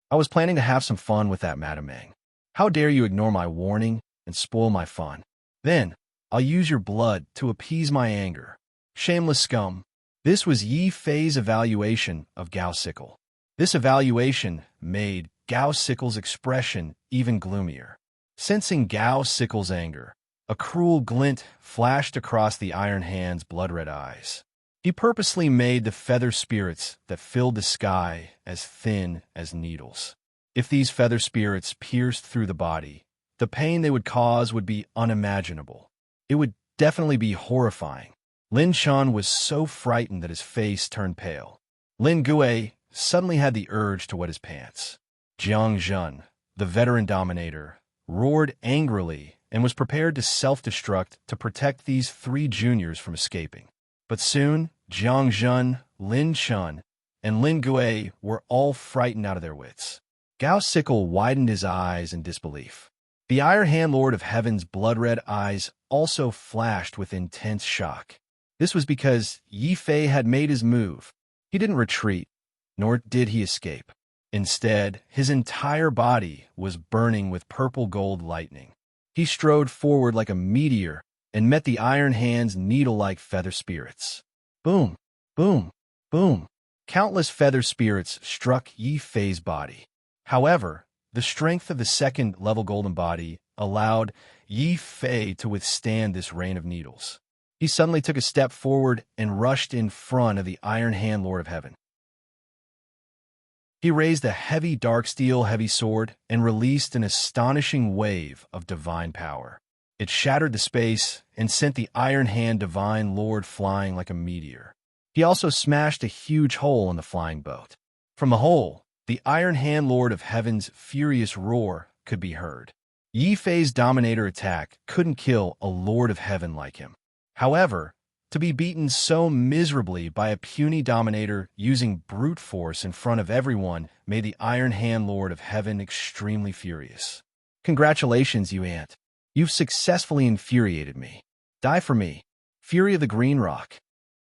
I was planning to have some fun with that, Madame Meng. How dare you ignore my warning and spoil my fun? Then, I'll use your blood to appease my anger. Shameless scum. This was Yi Fei's evaluation of Gao Sickle. This evaluation made Gao Sickle's expression even gloomier. Sensing Gao Sickle's anger, a cruel glint flashed across the Iron Hand's blood-red eyes. He purposely made the feather spirits that filled the sky as thin as needles. If these feather spirits pierced through the body, the pain they would cause would be unimaginable. It would definitely be horrifying. Lin Chun was so frightened that his face turned pale. Lin Gui suddenly had the urge to wet his pants. Jiang Zhen, the veteran dominator, roared angrily and was prepared to self-destruct to protect these three juniors from escaping. But soon, Jiang Zhen, Lin Chun, and Lin Gui were all frightened out of their wits. Gao Sickle widened his eyes in disbelief. The Iron Hand Lord of Heaven's blood-red eyes also flashed with intense shock. This was because Yi Fei had made his move. He didn't retreat, nor did he escape. Instead, his entire body was burning with purple-gold lightning. He strode forward like a meteor and met the Iron Hand's needle-like feather spirits. Boom, boom, boom. Countless feather spirits struck Yi Fei's body. However, the strength of the second-level golden body allowed Yi Fei to withstand this rain of needles. He suddenly took a step forward and rushed in front of the Iron Hand Lord of Heaven. He raised a heavy dark steel heavy sword and released an astonishing wave of divine power. It shattered the space and sent the Iron Hand Divine Lord flying like a meteor. He also smashed a huge hole in the flying boat. From the hole, the Iron Hand Lord of Heaven's furious roar could be heard. Yi Fei's Dominator attack couldn't kill a Lord of Heaven like him. However, to be beaten so miserably by a puny Dominator using brute force in front of everyone made the Iron Hand Lord of Heaven extremely furious. Congratulations, you ant. You've successfully infuriated me. Die for me. Fury of the Green Rock.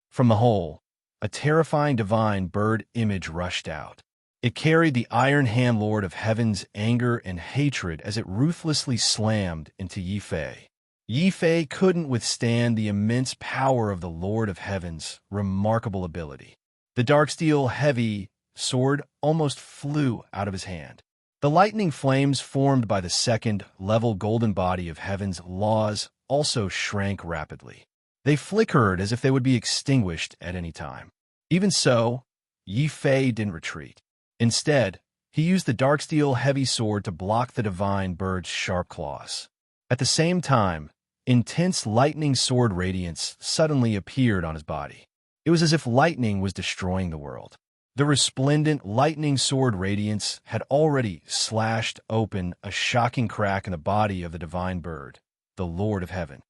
From the hole, a terrifying divine bird image rushed out. It carried the Iron Hand Lord of Heaven's anger and hatred as it ruthlessly slammed into Yi Fei. Yi Fei couldn't withstand the immense power of the Lord of Heaven's remarkable ability. The Darksteel heavy sword almost flew out of his hand. The lightning flames formed by the second-level golden body of Heaven's laws also shrank rapidly. They flickered as if they would be extinguished at any time. Even so, Yi Fei didn't retreat. Instead, he used the Darksteel heavy sword to block the divine bird's sharp claws. At the same time, intense lightning sword radiance suddenly appeared on his body. It was as if lightning was destroying the world. The resplendent lightning sword radiance had already slashed open a shocking crack in the body of the divine bird, the Lord of Heaven.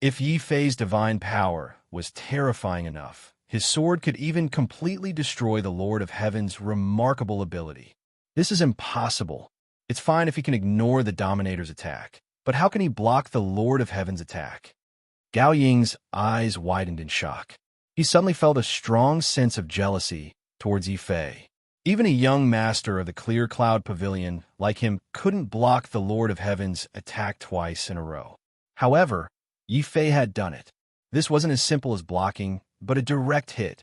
If Yi Fei's divine power was terrifying enough, his sword could even completely destroy the Lord of Heaven's remarkable ability. This is impossible. It's fine if he can ignore the Dominator's attack, but how can he block the Lord of Heaven's attack? Gao Ying's eyes widened in shock. He suddenly felt a strong sense of jealousy towards Yi Fei. Even a young master of the Clear Cloud Pavilion like him couldn't block the Lord of Heaven's attack twice in a row. However, Yi Fei had done it. This wasn't as simple as blocking, but a direct hit.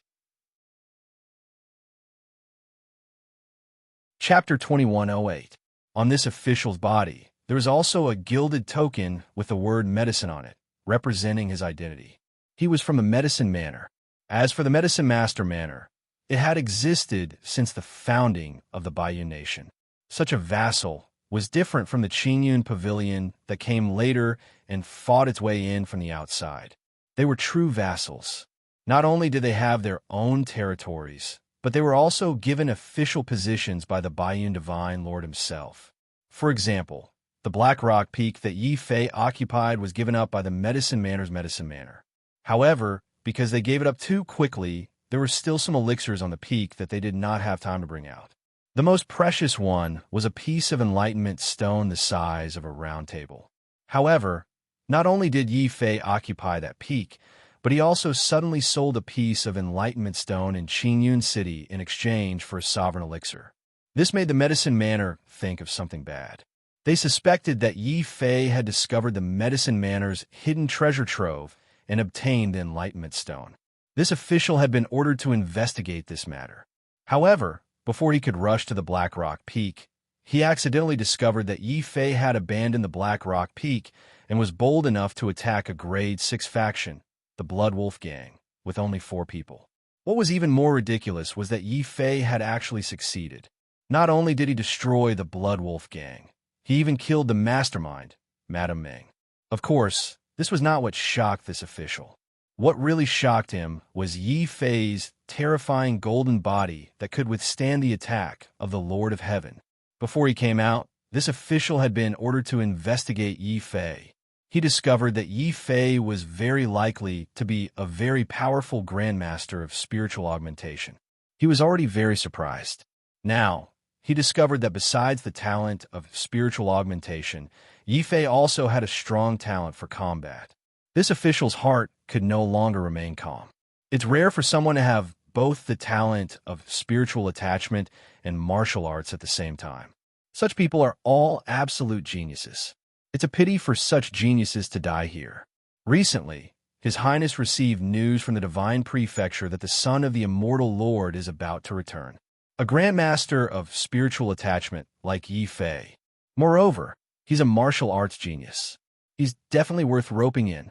Chapter 2108. On this official's body, there was also a gilded token with the word medicine on it, representing his identity. He was from the Medicine Manor. As for the Medicine Master Manor, it had existed since the founding of the Baiyun Nation. Such a vassal was different from the Qingyun Pavilion that came later and fought its way in from the outside. They were true vassals. Not only did they have their own territories, but they were also given official positions by the Baiyun Divine Lord himself. For example, the Black Rock Peak that Yi Fei occupied was given up by the Medicine Manor's Medicine Manor. However, because they gave it up too quickly, there were still some elixirs on the peak that they did not have time to bring out. The most precious one was a piece of enlightenment stone the size of a round table. However, not only did Yi Fei occupy that peak, but he also suddenly sold a piece of enlightenment stone in Qingyun City in exchange for a sovereign elixir. This made the Medicine Manor think of something bad. They suspected that Yi Fei had discovered the Medicine Manor's hidden treasure trove and obtained the enlightenment stone. This official had been ordered to investigate this matter. However, before he could rush to the Black Rock Peak, he accidentally discovered that Yi Fei had abandoned the Black Rock Peak and was bold enough to attack a Grade 6 faction, the Blood Wolf Gang, with only 4 people. What was even more ridiculous was that Yi Fei had actually succeeded. Not only did he destroy the Blood Wolf Gang, he even killed the mastermind, Madame Meng. Of course, this was not what shocked this official. What really shocked him was Yi Fei's terrifying golden body that could withstand the attack of the Lord of Heaven. Before he came out, this official had been ordered to investigate Yi Fei. He discovered that Yi Fei was very likely to be a very powerful grandmaster of spiritual augmentation. He was already very surprised. Now, he discovered that besides the talent of spiritual augmentation, Yi Fei also had a strong talent for combat. This official's heart could no longer remain calm. It's rare for someone to have both the talent of spiritual attachment and martial arts at the same time. Such people are all absolute geniuses. It's a pity for such geniuses to die here. Recently, His Highness received news from the Divine Prefecture that the son of the Immortal Lord is about to return. A Grandmaster of spiritual attachment like Yi Fei. Moreover, he's a martial arts genius. He's definitely worth roping in.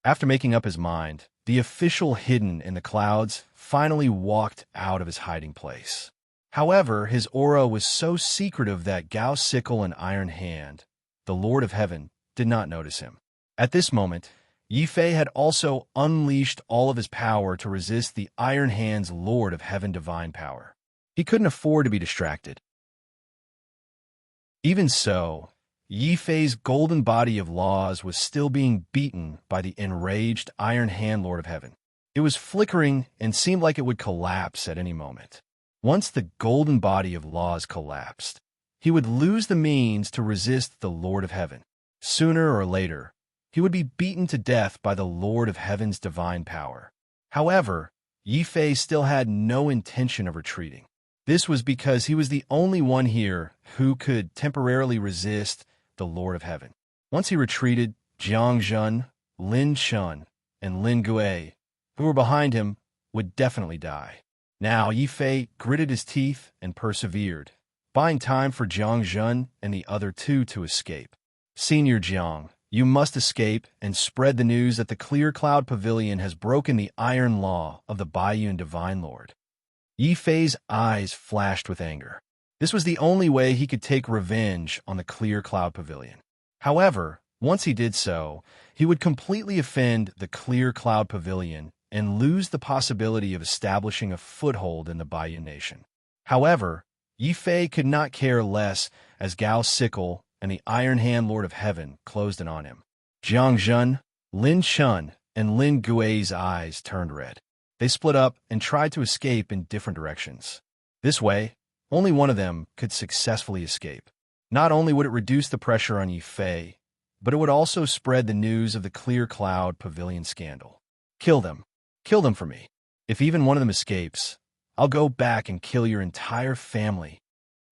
After making up his mind, the official hidden in the clouds finally walked out of his hiding place. However, his aura was so secretive that Gao Sickle and Iron Hand, the Lord of Heaven, did not notice him. At this moment, Yi Fei had also unleashed all of his power to resist the Iron Hand's Lord of Heaven divine power. He couldn't afford to be distracted. Even so, Yi Fei's golden body of laws was still being beaten by the enraged Iron Hand Lord of Heaven. It was flickering and seemed like it would collapse at any moment. Once the golden body of laws collapsed, he would lose the means to resist the Lord of Heaven. Sooner or later, he would be beaten to death by the Lord of Heaven's divine power. However, Yi Fei still had no intention of retreating. This was because he was the only one here who could temporarily resist the Lord of Heaven. Once he retreated, Jiang Zhen, Lin Shun, and Lin Gui, who were behind him, would definitely die. Now Yi Fei gritted his teeth and persevered, buying time for Jiang Zhen and the other two to escape. Senior Jiang, you must escape and spread the news that the Clear Cloud Pavilion has broken the iron law of the Baiyun Divine Lord. Yi Fei's eyes flashed with anger. This was the only way he could take revenge on the Clear Cloud Pavilion. However, once he did so, he would completely offend the Clear Cloud Pavilion and lose the possibility of establishing a foothold in the Baiyun Nation. However, Yi Fei could not care less as Gao Sickle and the Iron Hand Lord of Heaven closed in on him. Jiang Zhen, Lin Shun, and Lin Gui's eyes turned red. They split up and tried to escape in different directions. This way, only one of them could successfully escape. Not only would it reduce the pressure on Yi Fei, but it would also spread the news of the Clear Cloud Pavilion scandal. Kill them. Kill them for me. If even one of them escapes, I'll go back and kill your entire family.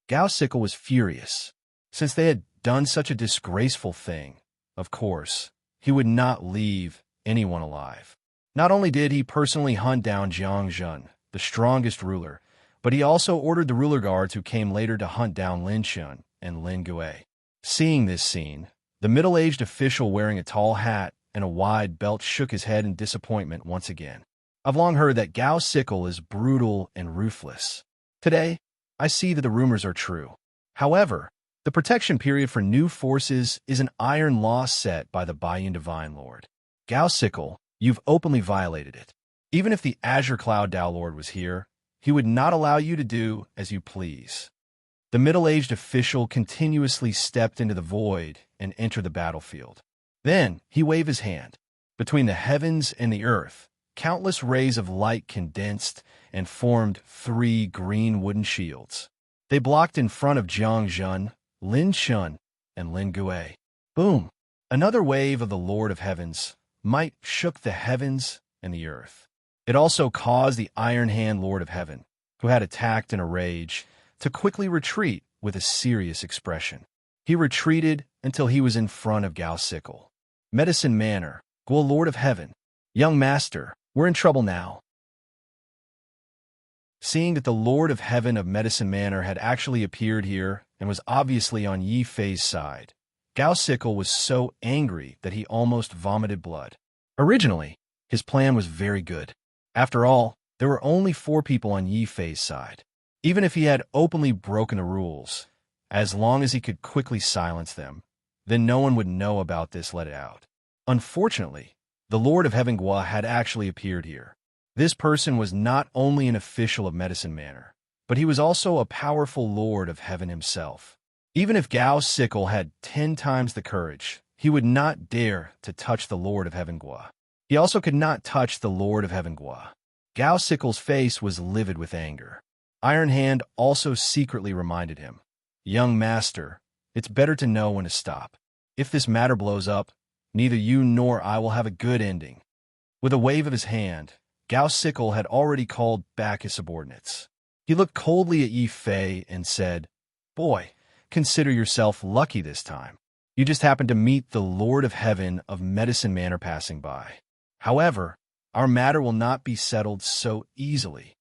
Gao Sickle was furious. Since they had done such a disgraceful thing, of course, he would not leave anyone alive. Not only did he personally hunt down Jiang Zhen, the strongest ruler, but he also ordered the ruler guards who came later to hunt down Lin Shun and Lin Gui. Seeing this scene, the middle-aged official wearing a tall hat and a wide belt shook his head in disappointment once again. I've long heard that Gao Sickle is brutal and ruthless. Today, I see that the rumors are true. However, the protection period for new forces is an iron law set by the Baiyun Divine Lord. Gao Sickle, you've openly violated it. Even if the Azure Cloud Dao Lord was here, he would not allow you to do as you please. The middle-aged official continuously stepped into the void and entered the battlefield. Then he waved his hand. Between the heavens and the earth, countless rays of light condensed and formed 3 green wooden shields. They blocked in front of Jiang Zhen, Lin Shun, and Lin Gui. Boom! Another wave of the Lord of Heavens might shook the heavens and the earth. It also caused the Iron Hand Lord of Heaven, who had attacked in a rage, to quickly retreat with a serious expression. He retreated until he was in front of Gao Sickle. Medicine Manor, Guo Lord of Heaven, young master, we're in trouble now. Seeing that the Lord of Heaven of Medicine Manor had actually appeared here and was obviously on Yi Fei's side, Gao Sickle was so angry that he almost vomited blood. Originally, his plan was very good. After all, there were only 4 people on Yi Fei's side. Even if he had openly broken the rules, as long as he could quickly silence them, then no one would know about this let it out. Unfortunately, the Lord of Heaven Gua had actually appeared here. This person was not only an official of Medicine Manor, but he was also a powerful Lord of Heaven himself. Even if Gao Sickle had 10 times the courage, he would not dare to touch the Lord of Heaven Gua. He also could not touch the Lord of Heaven Gua. Gao Sickle's face was livid with anger. Iron Hand also secretly reminded him, "Young master, it's better to know when to stop. If this matter blows up, neither you nor I will have a good ending." With a wave of his hand, Gao Sickle had already called back his subordinates. He looked coldly at Yi Fei and said, "Boy, consider yourself lucky this time. You just happened to meet the Lord of Heaven of Medicine Manor passing by. However, our matter will not be settled so easily."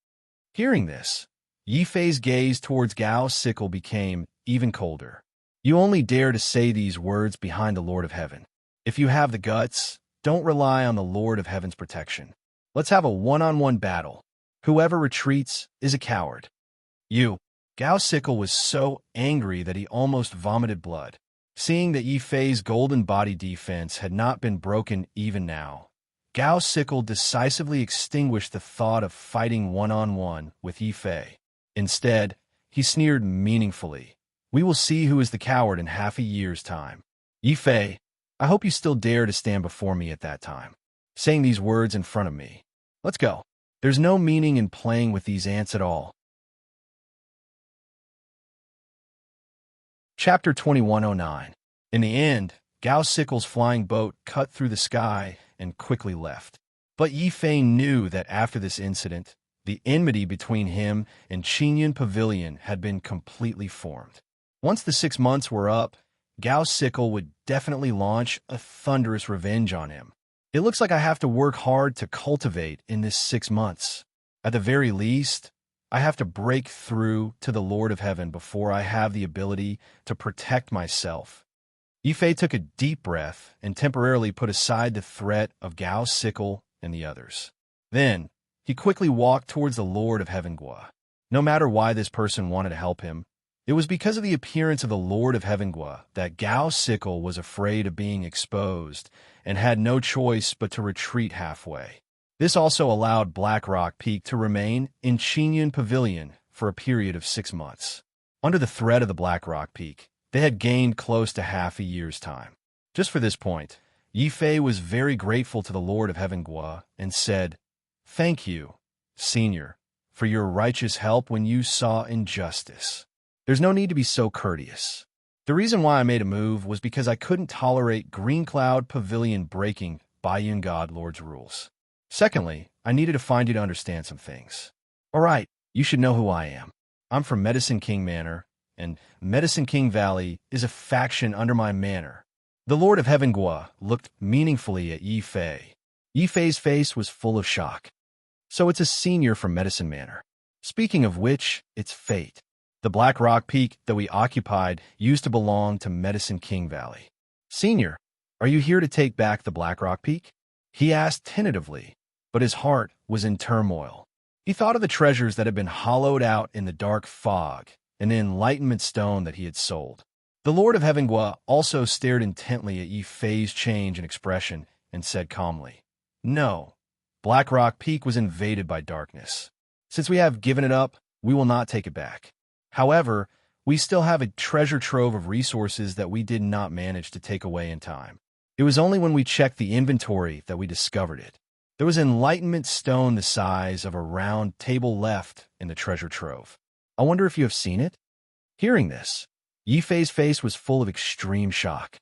Hearing this, Yi Fei's gaze towards Gao Sickle became even colder. "You only dare to say these words behind the Lord of Heaven. If you have the guts, don't rely on the Lord of Heaven's protection. Let's have a one-on-one battle. Whoever retreats is a coward." Gao Sickle was so angry that he almost vomited blood. Seeing that Yi Fei's golden body defense had not been broken even now, Gao Sickle decisively extinguished the thought of fighting one-on-one with Yi Fei. Instead, he sneered meaningfully, We will see who is the coward in half a year's time. Yi Fei, I hope you still dare to stand before me at that time, saying these words in front of me. Let's go. There's no meaning in playing with these ants at all. Chapter 2109. In the end, Gao Sickle's flying boat cut through the sky and quickly left. But Yi Fei knew that after this incident, the enmity between him and Qingyun Pavilion had been completely formed. Once the 6 months were up, Gao Sickle would definitely launch a thunderous revenge on him. It looks like I have to work hard to cultivate in this 6 months. At the very least, I have to break through to the Lord of Heaven before I have the ability to protect myself. Yi Fei took a deep breath and temporarily put aside the threat of Gao Sickle and the others. Then, he quickly walked towards the Lord of Heaven Gua. No matter why this person wanted to help him, it was because of the appearance of the Lord of Heaven Gua that Gao Sickle was afraid of being exposed and had no choice but to retreat halfway. This also allowed Black Rock Peak to remain in Qingyun Pavilion for a period of 6 months. Under the threat of the Black Rock Peak, they had gained close to half a year's time. Just for this point, Yi Fei was very grateful to the Lord of Heaven Gua and said, "Thank you, Senior, for your righteous help when you saw injustice. There's no need to be so courteous. The reason why I made a move was because I couldn't tolerate Green Cloud Pavilion breaking Baiyun God Lord's rules. Secondly, I needed to find you to understand some things. All right, you should know who I am. I'm from Medicine King Manor, and Medicine King Valley is a faction under my manor." The Lord of Heaven Gua looked meaningfully at Yi Fei. Yi Fei's face was full of shock. So it's a senior from Medicine Manor. Speaking of which, it's fate. The Black Rock Peak that we occupied used to belong to Medicine King Valley. "Senior, are you here to take back the Black Rock Peak?" He asked tentatively, but his heart was in turmoil. He thought of the treasures that had been hollowed out in the dark fog and the enlightenment stone that he had sold. The Lord of Heaven Gua also stared intently at Yi Fei's change in expression and said calmly, "No, Black Rock Peak was invaded by darkness. Since we have given it up, we will not take it back. However, we still have a treasure trove of resources that we did not manage to take away in time. It was only when we checked the inventory that we discovered it. There was enlightenment stone the size of a round table left in the treasure trove. I wonder if you have seen it?" Hearing this, Yi Fei's face was full of extreme shock.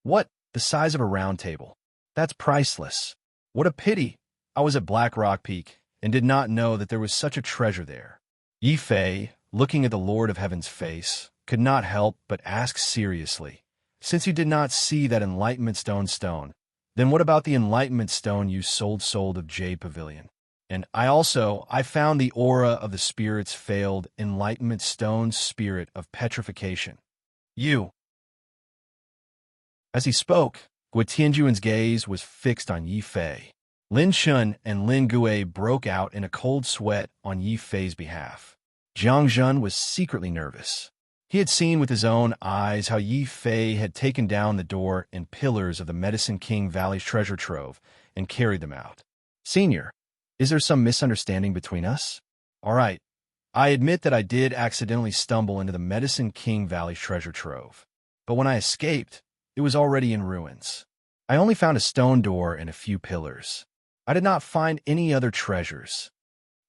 "What? The size of a round table? That's priceless. What a pity. I was at Black Rock Peak and did not know that there was such a treasure there." Yi Fei, looking at the Lord of Heaven's face, could not help but ask seriously, "Since you did not see that enlightenment stone, then what about the enlightenment stone you sold of Jade Pavilion? And I found the aura of the spirit's failed enlightenment stone's spirit of petrification. You." As he spoke, Gua Tianjuan's gaze was fixed on Yi Fei. Lin Shun and Lin Gui broke out in a cold sweat on Yi Fei's behalf. Jiang Zhen was secretly nervous. He had seen with his own eyes how Yi Fei had taken down the door and pillars of the Medicine King Valley's treasure trove and carried them out. "Senior, is there some misunderstanding between us? All right, I admit that I did accidentally stumble into the Medicine King Valley's treasure trove, but when I escaped, it was already in ruins. I only found a stone door and a few pillars. I did not find any other treasures,"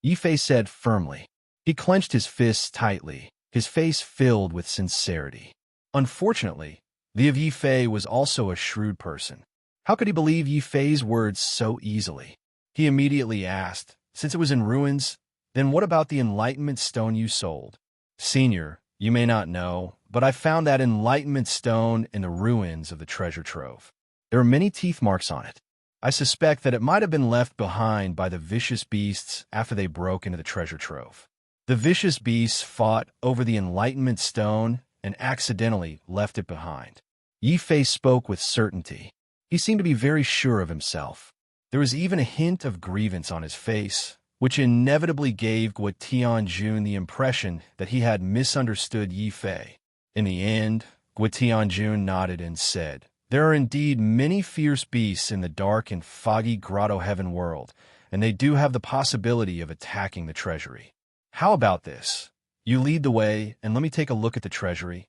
Yi Fei said firmly. He clenched his fists tightly, his face filled with sincerity. Unfortunately, the of Yi Fei was also a shrewd person. How could he believe Yi Fei's words so easily? He immediately asked, "Since it was in ruins, then what about the enlightenment stone you sold?" "Senior, you may not know, but I found that enlightenment stone in the ruins of the treasure trove. There are many teeth marks on it. I suspect that it might have been left behind by the vicious beasts after they broke into the treasure trove. The vicious beasts fought over the enlightenment stone and accidentally left it behind." Yi Fei spoke with certainty. He seemed to be very sure of himself. There was even a hint of grievance on his face, which inevitably gave Gua Tianjun the impression that he had misunderstood Yi Fei. In the end, Gua Tianjun nodded and said, "There are indeed many fierce beasts in the dark and foggy grotto heaven world, and they do have the possibility of attacking the treasury. How about this? You lead the way, and let me take a look at the treasury.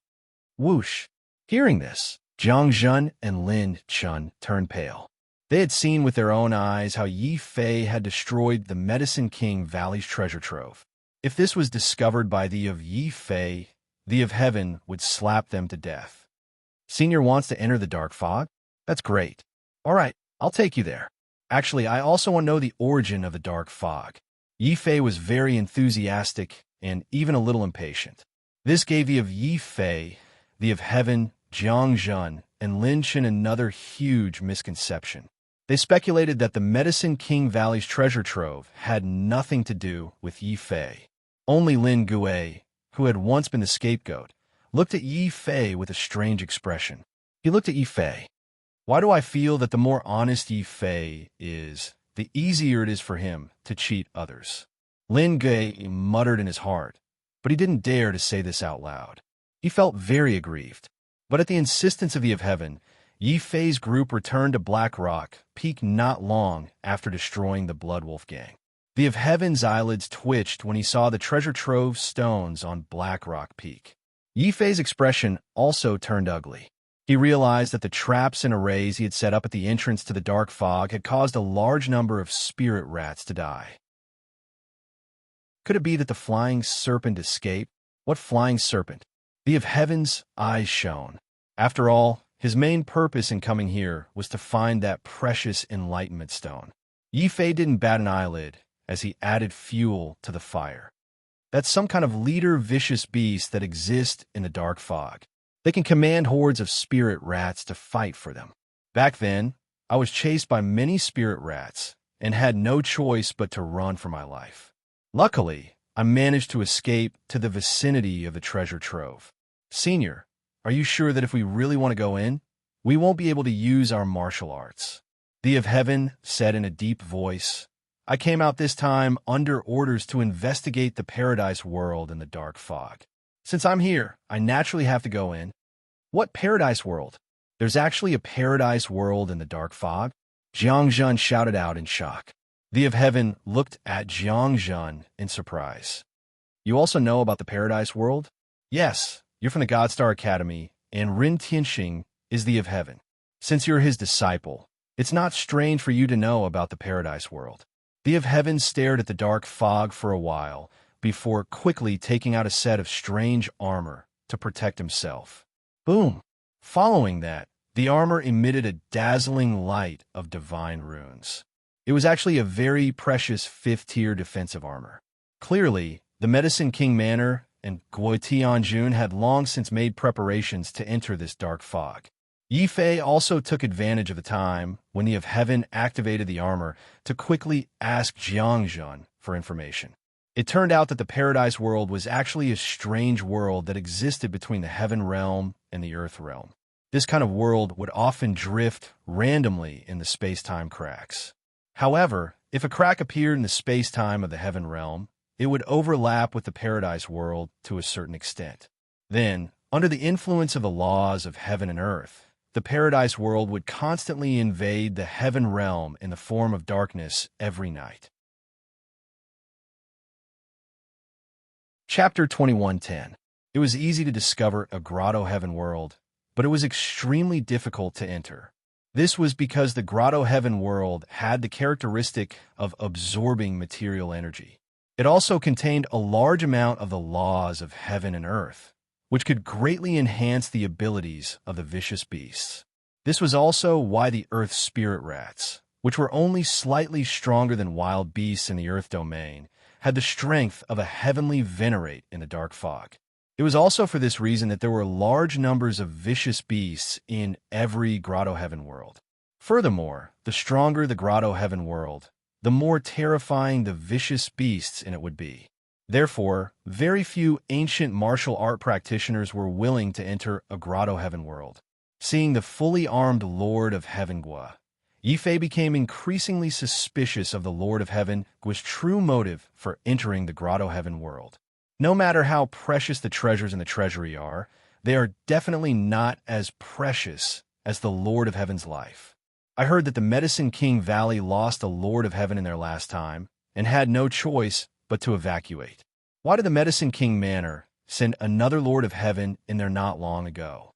Whoosh! Hearing this, Jiang Zhen and Lin Chun turned pale. They had seen with their own eyes how Yi Fei had destroyed the Medicine King Valley's treasure trove. If this was discovered by the of Yi Fei, the of Heaven would slap them to death. Senior wants to enter the dark fog? That's great. All right, I'll take you there. Actually, I also want to know the origin of the dark fog. Yi Fei was very enthusiastic and even a little impatient. This gave the of Yi Fei, the of Heaven, Jiang Zhen, and Lin Chen another huge misconception. They speculated that the Medicine King Valley's treasure trove had nothing to do with Yi Fei. Only Lin Gui, who had once been the scapegoat, looked at Yi Fei with a strange expression. He looked at Yi Fei. Why do I feel that the more honest Yi Fei is, the easier it is for him to cheat others? Lin Gui muttered in his heart, but he didn't dare to say this out loud. He felt very aggrieved. But at the insistence of the of Heaven, Yi Fei's group returned to Black Rock Peak not long after destroying the Blood Wolf gang. The of Heaven's eyelids twitched when he saw the treasure trove stones on Black Rock Peak. Yi Fei's expression also turned ugly. He realized that the traps and arrays he had set up at the entrance to the dark fog had caused a large number of spirit rats to die. Could it be that the flying serpent escaped? What flying serpent? The of Heaven's eyes shone. After all, his main purpose in coming here was to find that precious enlightenment stone. Yi Fei didn't bat an eyelid as he added fuel to the fire. That's some kind of leader vicious beast that exists in the dark fog. They can command hordes of spirit rats to fight for them. Back then, I was chased by many spirit rats and had no choice but to run for my life. Luckily, I managed to escape to the vicinity of the treasure trove. Senior, are you sure that if we really want to go in, we won't be able to use our martial arts? The of Heaven said in a deep voice, I came out this time under orders to investigate the paradise world in the dark fog. Since I'm here, I naturally have to go in. What paradise world? There's actually a paradise world in the dark fog? Jiang Zhen shouted out in shock. The of Heaven looked at Jiang Zhen in surprise. You also know about the paradise world? Yes, you're from the Godstar Academy, and Rin Tianxing is the of Heaven. Since you're his disciple, it's not strange for you to know about the paradise world. The of Heaven stared at the dark fog for a while, before quickly taking out a set of strange armor to protect himself. Boom! Following that, the armor emitted a dazzling light of divine runes. It was actually a very precious 5th-tier defensive armor. Clearly, the Medicine King Manor and Guo Tianjun had long since made preparations to enter this dark fog. Yi Fei also took advantage of the time when the of Heaven activated the armor to quickly ask Jiang Zhen for information. It turned out that the paradise world was actually a strange world that existed between the heaven realm and the earth realm. This kind of world would often drift randomly in the space-time cracks. However, if a crack appeared in the space-time of the heaven realm, it would overlap with the paradise world to a certain extent. Then, under the influence of the laws of heaven and earth, the paradise world would constantly invade the heaven realm in the form of darkness every night. Chapter 2110. It was easy to discover a grotto heaven world, but it was extremely difficult to enter. This was because the grotto heaven world had the characteristic of absorbing material energy. It also contained a large amount of the laws of heaven and earth, which could greatly enhance the abilities of the vicious beasts. This was also why the earth spirit rats, which were only slightly stronger than wild beasts in the earth domain, had the strength of a heavenly venerate in the dark fog. It was also for this reason that there were large numbers of vicious beasts in every grotto heaven world. Furthermore, the stronger the grotto heaven world, the more terrifying the vicious beasts in it would be. Therefore, very few ancient martial art practitioners were willing to enter a grotto heaven world. Seeing the fully armed Lord of Heaven Gua, Yi Fei became increasingly suspicious of the Lord of Heaven Gua's true motive for entering the grotto heaven world. No matter how precious the treasures in the treasury are, they are definitely not as precious as the Lord of Heaven's life. I heard that the Medicine King Valley lost a Lord of Heaven in their last time and had no choice but to evacuate. Why did the Medicine King Manor send another Lord of Heaven in there not long ago?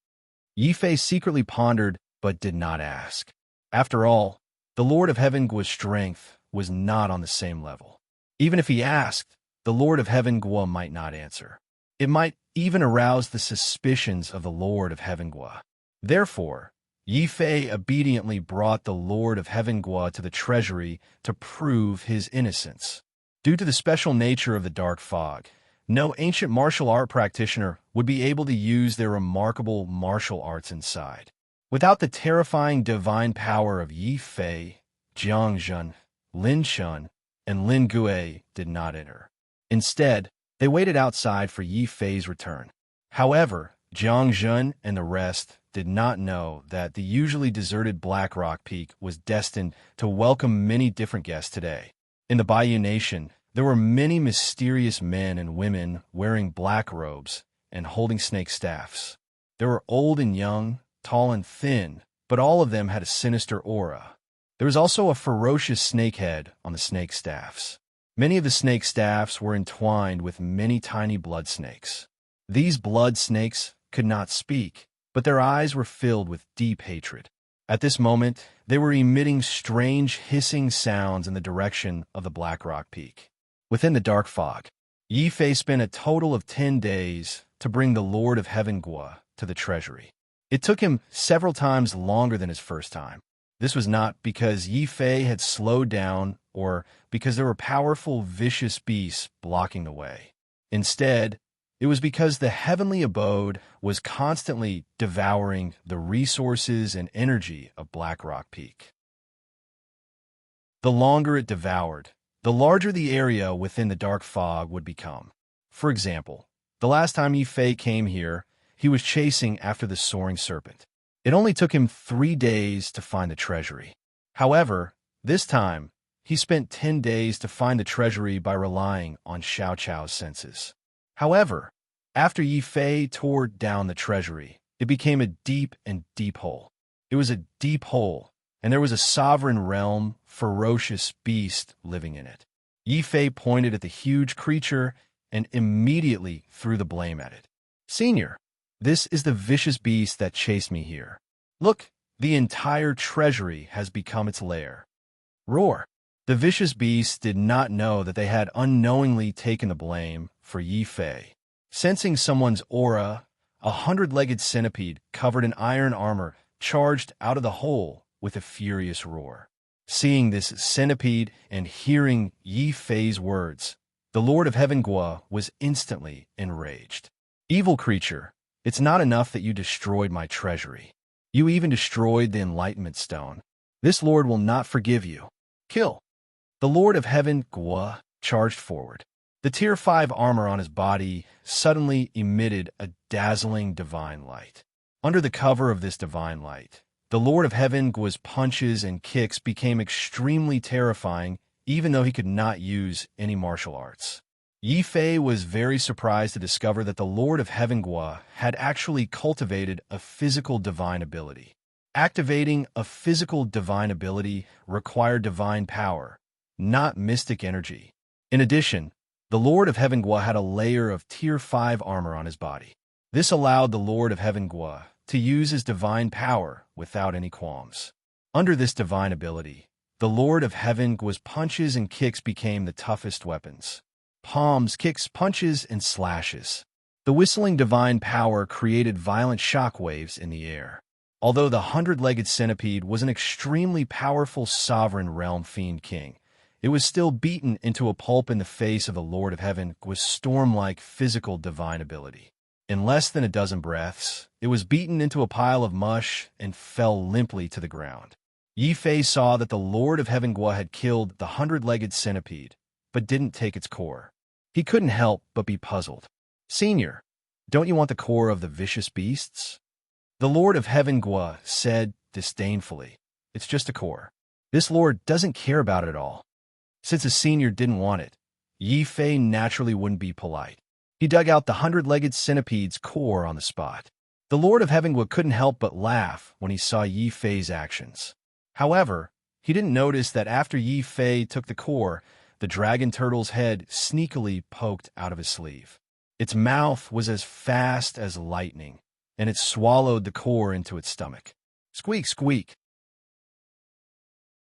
Yi Fei secretly pondered, but did not ask. After all, the Lord of Heaven Guo's strength was not on the same level. Even if he asked, the Lord of Heaven Guo might not answer. It might even arouse the suspicions of the Lord of Heaven Guo. Therefore, Yi Fei obediently brought the Lord of Heaven Guo to the treasury to prove his innocence. Due to the special nature of the dark fog, no ancient martial art practitioner would be able to use their remarkable martial arts inside. Without the terrifying divine power of Yi Fei, Jiang Zhen, Lin Shun, and Lin Gui did not enter. Instead, they waited outside for Yi Fei's return. However, Jiang Zhen and the rest did not know that the usually deserted Black Rock Peak was destined to welcome many different guests today. In the Bayou Nation, there were many mysterious men and women wearing black robes and holding snake staffs. They were old and young, tall and thin, but all of them had a sinister aura. There was also a ferocious snake head on the snake staffs. Many of the snake staffs were entwined with many tiny blood snakes. These blood snakes could not speak, but their eyes were filled with deep hatred. At this moment, they were emitting strange hissing sounds in the direction of the Black Rock Peak. Within the dark fog, Yi Fei spent a total of 10 days to bring the Lord of Heaven Guo to the treasury. It took him several times longer than his first time. This was not because Yi Fei had slowed down or because there were powerful, vicious beasts blocking the way. Instead, it was because the heavenly abode was constantly devouring the resources and energy of Black Rock Peak. The longer it devoured, the larger the area within the dark fog would become. For example, the last time Yi Fei came here, he was chasing after the soaring serpent. It only took him 3 days to find the treasury. However, this time, he spent 10 days to find the treasury by relying on Xiao Chao's senses. However, after Yi Fei tore down the treasury, it became a deep and deep hole. It was a deep hole, and there was a sovereign realm, ferocious beast living in it. Yi Fei pointed at the huge creature and immediately threw the blame at it. "Senior, this is the vicious beast that chased me here. Look, the entire treasury has become its lair." Roar. The vicious beasts did not know that they had unknowingly taken the blame for Yi Fei. Sensing someone's aura, a 100-legged centipede covered in iron armor charged out of the hole with a furious roar. Seeing this centipede and hearing Yi Fei's words, the Lord of Heaven Guo was instantly enraged. "Evil creature, it's not enough that you destroyed my treasury. You even destroyed the Enlightenment Stone. This Lord will not forgive you. Kill." The Lord of Heaven Guo charged forward. The Tier 5 armor on his body suddenly emitted a dazzling divine light. Under the cover of this divine light, the Lord of Heaven Guo's punches and kicks became extremely terrifying, even though he could not use any martial arts. Yi Fei was very surprised to discover that the Lord of Heaven Guo had actually cultivated a physical divine ability. Activating a physical divine ability required divine power, not mystic energy. In addition, the Lord of Heaven Guo had a layer of Tier 5 armor on his body. This allowed the Lord of Heaven Guo to use his divine power without any qualms. Under this divine ability, the Lord of Heaven Guo's punches and kicks became the toughest weapons. Palms, kicks, punches, and slashes. The whistling divine power created violent shock waves in the air. Although the 100-legged centipede was an extremely powerful sovereign realm fiend king, it was still beaten into a pulp in the face of the Lord of Heaven with storm-like physical divine ability. In less than a dozen breaths, it was beaten into a pile of mush and fell limply to the ground. Yi Fei saw that the Lord of Heaven Guo had killed the 100-legged centipede, but didn't take its core. He couldn't help but be puzzled. "Senior, don't you want the core of the vicious beasts?" The Lord of Heaven Guo said disdainfully, "It's just a core. This Lord doesn't care about it at all." Since the senior didn't want it, Yi Fei naturally wouldn't be polite. He dug out the 100-legged centipede's core on the spot. The Lord of Heaven Guo couldn't help but laugh when he saw Yi Fei's actions. However, he didn't notice that after Yi Fei took the core, the dragon turtle's head sneakily poked out of his sleeve. Its mouth was as fast as lightning, and it swallowed the core into its stomach. Squeak, squeak.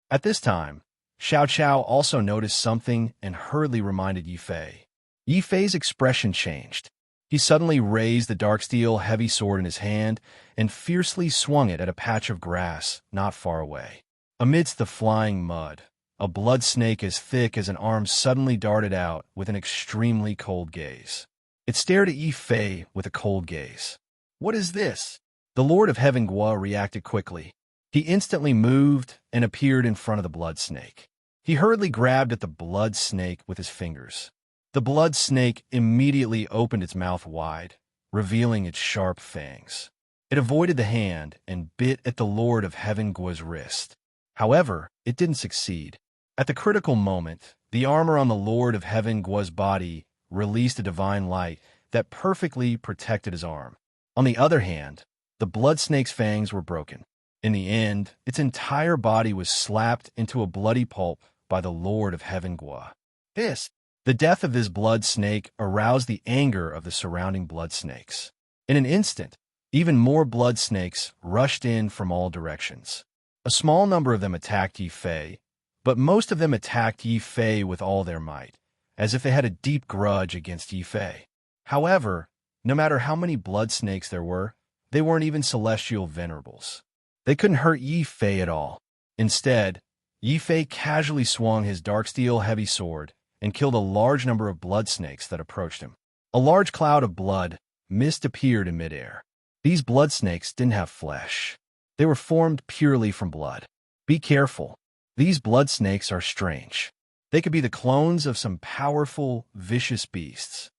At this time, Xiao Qiao also noticed something and hurriedly reminded Yi Fei. Yi Fei's expression changed. He suddenly raised the dark steel heavy sword in his hand and fiercely swung it at a patch of grass not far away. Amidst the flying mud, a blood snake as thick as an arm suddenly darted out with an extremely cold gaze. It stared at Yi Fei with a cold gaze. What is this? The Lord of Heaven Gua reacted quickly. He instantly moved and appeared in front of the blood snake. He hurriedly grabbed at the blood snake with his fingers. The blood snake immediately opened its mouth wide, revealing its sharp fangs. It avoided the hand and bit at the Lord of Heaven Gua's wrist. However, it didn't succeed. At the critical moment, the armor on the Lord of Heaven Gua's body released a divine light that perfectly protected his arm. On the other hand, the blood snake's fangs were broken. In the end, its entire body was slapped into a bloody pulp by the Lord of Heaven Gua. The death of this blood snake aroused the anger of the surrounding blood snakes. In an instant, even more blood snakes rushed in from all directions. A small number of them attacked Yi Fei, but most of them attacked Yi Fei with all their might, as if they had a deep grudge against Yi Fei. However, no matter how many blood snakes there were, they weren't even celestial venerables. They couldn't hurt Yi Fei at all. Instead, Yi Fei casually swung his dark steel heavy sword and killed a large number of blood snakes that approached him. A large cloud of blood mist appeared in midair. These blood snakes didn't have flesh. They were formed purely from blood. Be careful. These blood snakes are strange. They could be the clones of some powerful, vicious beasts.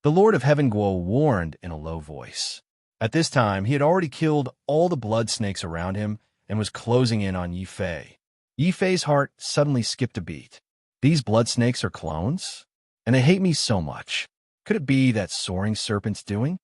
The Lord of Heaven Guo warned in a low voice. At this time, he had already killed all the blood snakes around him and was closing in on Yi Fei. Yi Fei's heart suddenly skipped a beat. These blood snakes are clones? And they hate me so much. Could it be that soaring serpent's doing?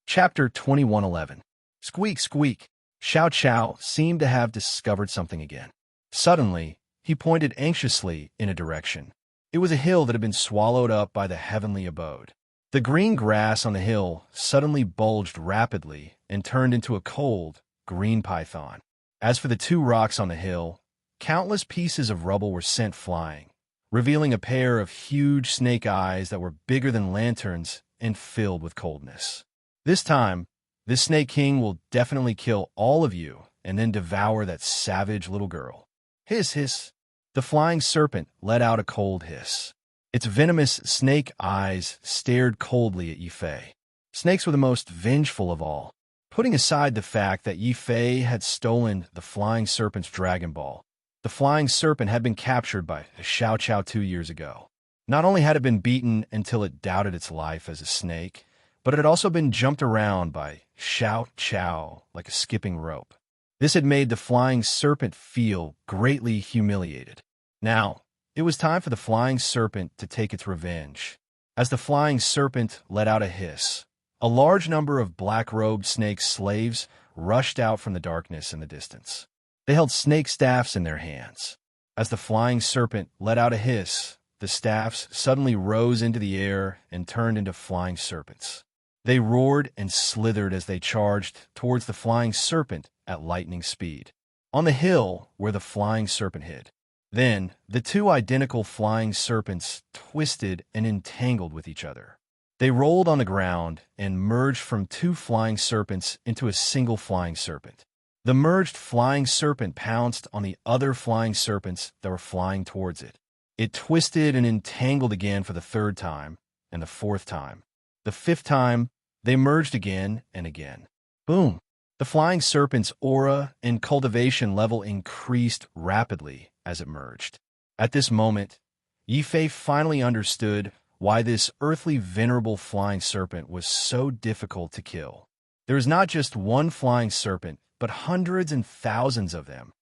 Chapter 21:11. Squeak, squeak. Xiao Qiao seemed to have discovered something again. Suddenly, he pointed anxiously in a direction. It was a hill that had been swallowed up by the heavenly abode. The green grass on the hill suddenly bulged rapidly and turned into a cold, green python. As for the two rocks on the hill, countless pieces of rubble were sent flying, revealing a pair of huge snake eyes that were bigger than lanterns and filled with coldness. This time, this Snake King will definitely kill all of you and then devour that savage little girl. Hiss, hiss. The flying serpent let out a cold hiss. Its venomous snake eyes stared coldly at Yi Fei. Snakes were the most vengeful of all. Putting aside the fact that Yi Fei had stolen the flying serpent's Dragon Ball, the flying serpent had been captured by Xiao Qiao 2 years ago. Not only had it been beaten until it doubted its life as a snake, but it had also been jumped around by Xiao Qiao like a skipping rope. This had made the flying serpent feel greatly humiliated. Now, it was time for the flying serpent to take its revenge. As the flying serpent let out a hiss, a large number of black-robed snake slaves rushed out from the darkness in the distance. They held snake staffs in their hands. As the flying serpent let out a hiss, the staffs suddenly rose into the air and turned into flying serpents. They roared and slithered as they charged towards the flying serpent at lightning speed. On the hill where the flying serpent hid. Then, the two identical flying serpents twisted and entangled with each other. They rolled on the ground and merged from two flying serpents into a single flying serpent. The merged flying serpent pounced on the other flying serpents that were flying towards it. It twisted and entangled again for the third time, and the fourth time. The fifth time, they merged again and again. Boom! The flying serpent's aura and cultivation level increased rapidly as it merged. At this moment, Yi Fei finally understood why this earthly venerable flying serpent was so difficult to kill. There is not just one flying serpent, but hundreds and thousands of them.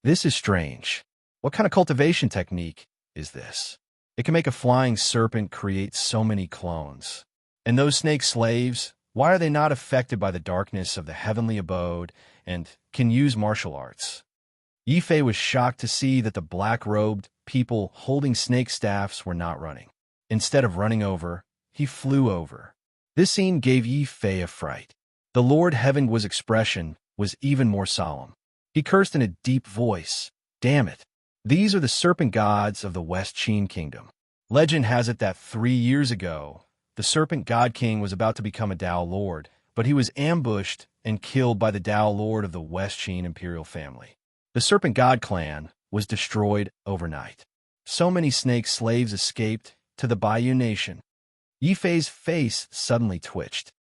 This is strange. What kind of cultivation technique is this? It can make a flying serpent create so many clones. And those snake slaves, why are they not affected by the darkness of the heavenly abode and can use martial arts? Yi Fei was shocked to see that the black-robed, people holding snake staffs were not running. Instead of running over, he flew over. This scene gave Yi Fei a fright. The Lord Heaven's expression was even more solemn. He cursed in a deep voice. Damn it. These are the serpent gods of the West Qin Kingdom. Legend has it that 3 years ago, the serpent god king was about to become a Tao lord, but he was ambushed and killed by the Tao lord of the West Qin imperial family. The serpent god clan was destroyed overnight. So many snake slaves escaped to the Bayou Nation. Yi Fei's face suddenly twitched.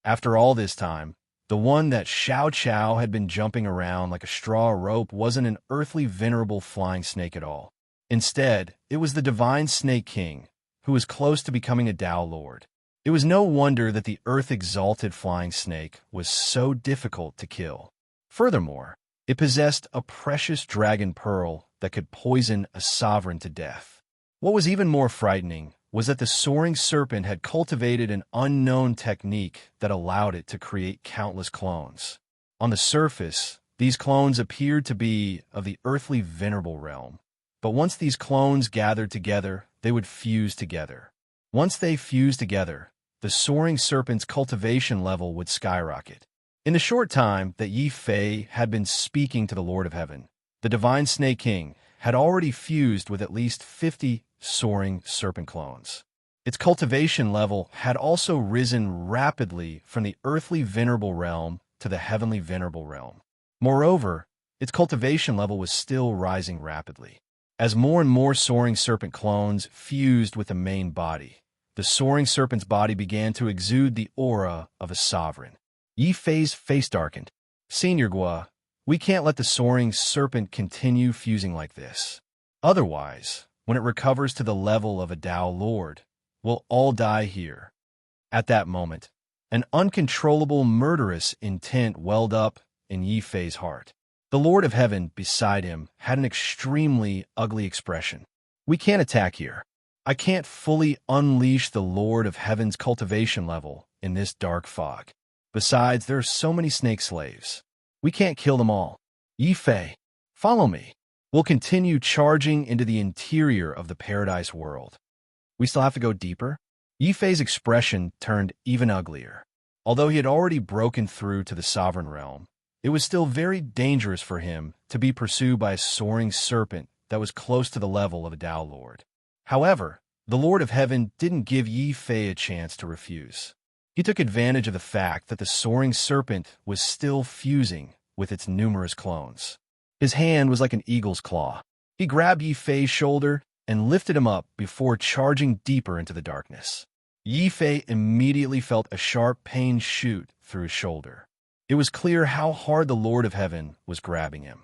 After all this time, the one that Xiao Chao had been jumping around like a straw rope wasn't an earthly venerable flying snake at all. Instead, it was the divine Snake King, who was close to becoming a Tao Lord. It was no wonder that the earth-exalted flying snake was so difficult to kill. Furthermore, it possessed a precious dragon pearl that could poison a sovereign to death. What was even more frightening was that the soaring serpent had cultivated an unknown technique that allowed it to create countless clones. On the surface, these clones appeared to be of the earthly venerable realm. But once these clones gathered together, they would fuse together. Once they fused together, the soaring serpent's cultivation level would skyrocket. In the short time that Yi Fei had been speaking to the Lord of Heaven, the divine Snake King had already fused with at least 50 soaring serpent clones. Its cultivation level had also risen rapidly from the earthly venerable realm to the heavenly venerable realm. Moreover, its cultivation level was still rising rapidly. As more and more soaring serpent clones fused with the main body, the soaring serpent's body began to exude the aura of a sovereign. Yi Fei's face darkened. Senior Gua, we can't let the soaring serpent continue fusing like this. Otherwise, when it recovers to the level of a Tao Lord, we'll all die here. At that moment, an uncontrollable murderous intent welled up in Yi Fei's heart. The Lord of Heaven beside him had an extremely ugly expression. We can't attack here. I can't fully unleash the Lord of Heaven's cultivation level in this dark fog. Besides, there are so many snake slaves. We can't kill them all. Yi Fei, follow me. We'll continue charging into the interior of the paradise world. We still have to go deeper? Yi Fei's expression turned even uglier. Although he had already broken through to the sovereign realm, it was still very dangerous for him to be pursued by a soaring serpent that was close to the level of a Tao Lord. However, the Lord of Heaven didn't give Yi Fei a chance to refuse. He took advantage of the fact that the soaring serpent was still fusing with its numerous clones. His hand was like an eagle's claw. He grabbed Yi Fei's shoulder and lifted him up before charging deeper into the darkness. Yi Fei immediately felt a sharp pain shoot through his shoulder. It was clear how hard the Lord of Heaven was grabbing him.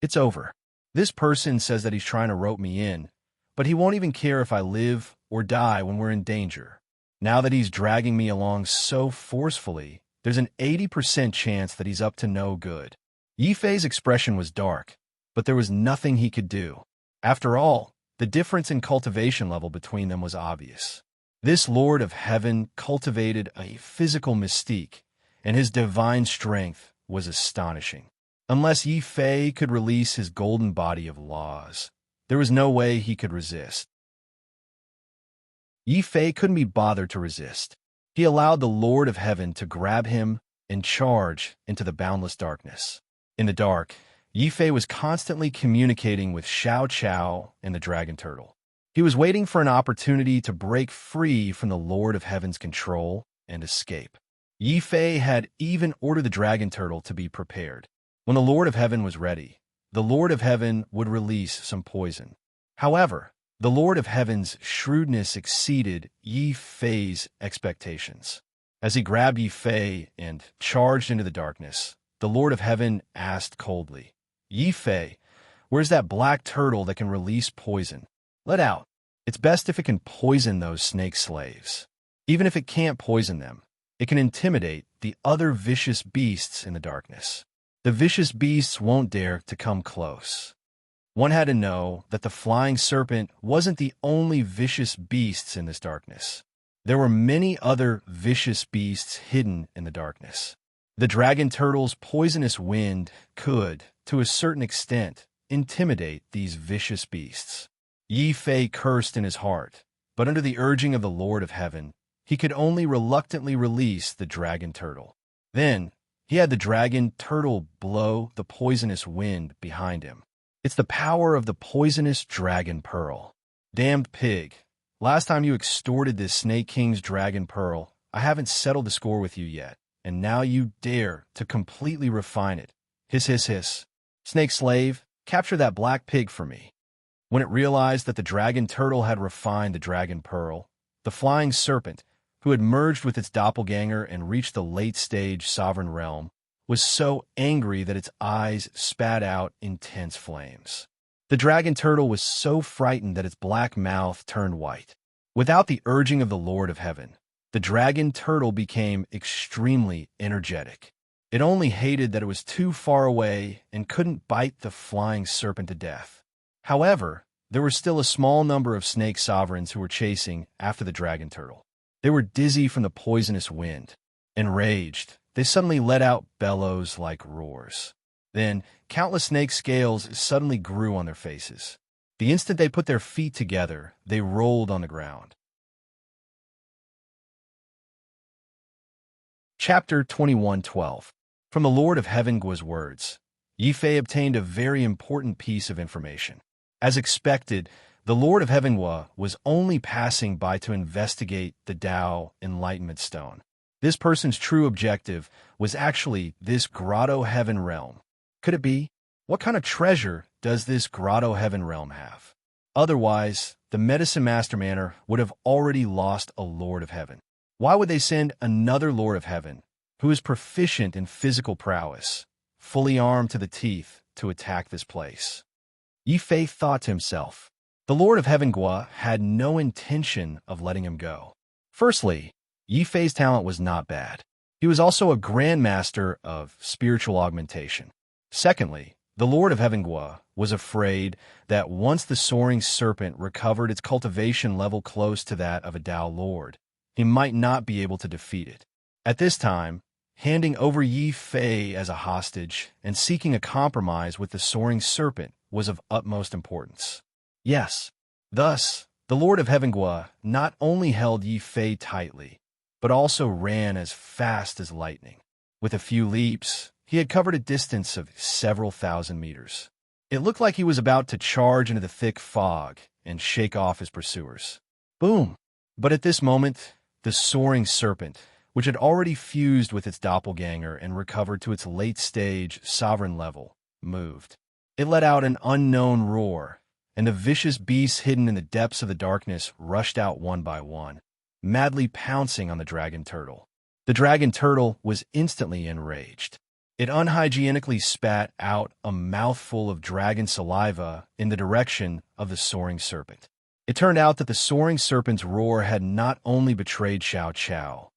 It's over. This person says that he's trying to rope me in, but he won't even care if I live or die when we're in danger. Now that he's dragging me along so forcefully, there's an 80% chance that he's up to no good. Yi Fei's expression was dark, but there was nothing he could do. After all, the difference in cultivation level between them was obvious. This Lord of Heaven cultivated a physical mystique, and his divine strength was astonishing. Unless Yi Fei could release his golden body of laws, there was no way he could resist. Yi Fei couldn't be bothered to resist. He allowed the Lord of Heaven to grab him and charge into the boundless darkness. In the dark, Yi Fei was constantly communicating with Xiao Chao and the dragon turtle. He was waiting for an opportunity to break free from the Lord of Heaven's control and escape. Yi Fei had even ordered the dragon turtle to be prepared. When the Lord of Heaven was ready, the Lord of Heaven would release some poison. However, the Lord of Heaven's shrewdness exceeded Yi Fei's expectations. As he grabbed Yi Fei and charged into the darkness, the Lord of Heaven asked coldly, Yi Fei, where's that black turtle that can release poison? Let out. It's best if it can poison those snake slaves. Even if it can't poison them, it can intimidate the other vicious beasts in the darkness. The vicious beasts won't dare to come close. One had to know that the flying serpent wasn't the only vicious beasts in this darkness. There were many other vicious beasts hidden in the darkness. The dragon turtle's poisonous wind could, to a certain extent, intimidate these vicious beasts. Yi Fei cursed in his heart, but under the urging of the Lord of Heaven, he could only reluctantly release the dragon turtle. Then, he had the dragon turtle blow the poisonous wind behind him. It's the power of the poisonous dragon pearl. Damned pig. Last time you extorted this Snake King's dragon pearl, I haven't settled the score with you yet, and now you dare to completely refine it. Hiss, hiss, hiss. Snake slave, capture that black pig for me. When it realized that the dragon turtle had refined the dragon pearl, the flying serpent, who had merged with its doppelganger and reached the late-stage sovereign realm, was so angry that its eyes spat out intense flames. The dragon turtle was so frightened that its black mouth turned white. Without the urging of the Lord of Heaven, the dragon turtle became extremely energetic. It only hated that it was too far away and couldn't bite the flying serpent to death. However, there were still a small number of snake sovereigns who were chasing after the dragon turtle. They were dizzy from the poisonous wind. Enraged, they suddenly let out bellows like roars. Then, countless snake scales suddenly grew on their faces. The instant they put their feet together, they rolled on the ground. Chapter 21:12. From the Lord of Heaven Gua's words, Yi Fei obtained a very important piece of information. As expected, the Lord of Heaven Gua was only passing by to investigate the Tao Enlightenment Stone. This person's true objective was actually this Grotto Heaven realm. Could it be? What kind of treasure does this Grotto Heaven realm have? Otherwise, the Medicine Master Manor would have already lost a Lord of Heaven. Why would they send another Lord of Heaven, who is proficient in physical prowess, fully armed to the teeth, to attack this place? Yi Fei thought to himself. The Lord of Heaven Gua had no intention of letting him go. Firstly, Yi Fei's talent was not bad. He was also a grandmaster of spiritual augmentation. Secondly, the Lord of Heaven Gua was afraid that once the soaring serpent recovered its cultivation level close to that of a Tao Lord, he might not be able to defeat it. At this time, handing over Yi Fei as a hostage and seeking a compromise with the soaring serpent was of utmost importance. Yes, thus, the Lord of Heaven Gua not only held Yi Fei tightly, but also ran as fast as lightning. With a few leaps, he had covered a distance of several thousand meters. It looked like he was about to charge into the thick fog and shake off his pursuers. Boom! But at this moment, the soaring serpent, which had already fused with its doppelganger and recovered to its late-stage sovereign level, moved. It let out an unknown roar, and the vicious beasts hidden in the depths of the darkness rushed out one by one, madly pouncing on the dragon turtle. The dragon turtle was instantly enraged. It unhygienically spat out a mouthful of dragon saliva in the direction of the soaring serpent. It turned out that the soaring serpent's roar had not only betrayed Xiao Qiao,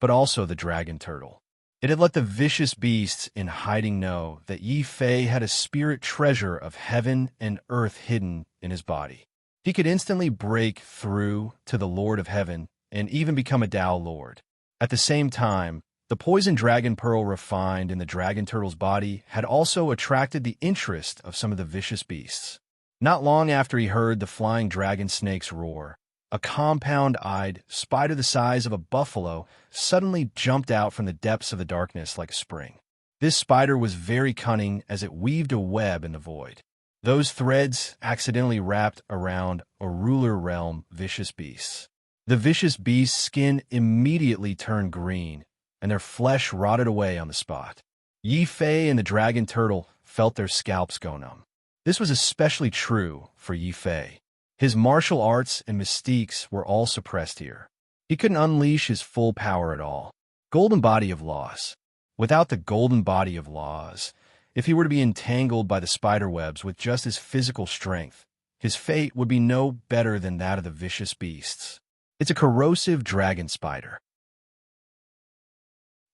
but also the dragon turtle. It had let the vicious beasts in hiding know that Yi Fei had a spirit treasure of heaven and earth hidden in his body. He could instantly break through to the Lord of Heaven and even become a Tao Lord. At the same time, the poison dragon pearl refined in the dragon turtle's body had also attracted the interest of some of the vicious beasts. Not long after he heard the flying dragon snake's roar, a compound-eyed spider the size of a buffalo suddenly jumped out from the depths of the darkness like a spring. This spider was very cunning as it weaved a web in the void. Those threads accidentally wrapped around a ruler realm vicious beasts. The vicious beasts' skin immediately turned green, and their flesh rotted away on the spot. Yi Fei and the dragon turtle felt their scalps go numb. This was especially true for Yi Fei. His martial arts and mystiques were all suppressed here. He couldn't unleash his full power at all. Golden body of laws. Without the golden body of laws, if he were to be entangled by the spider webs with just his physical strength, his fate would be no better than that of the vicious beasts. It's a corrosive dragon spider.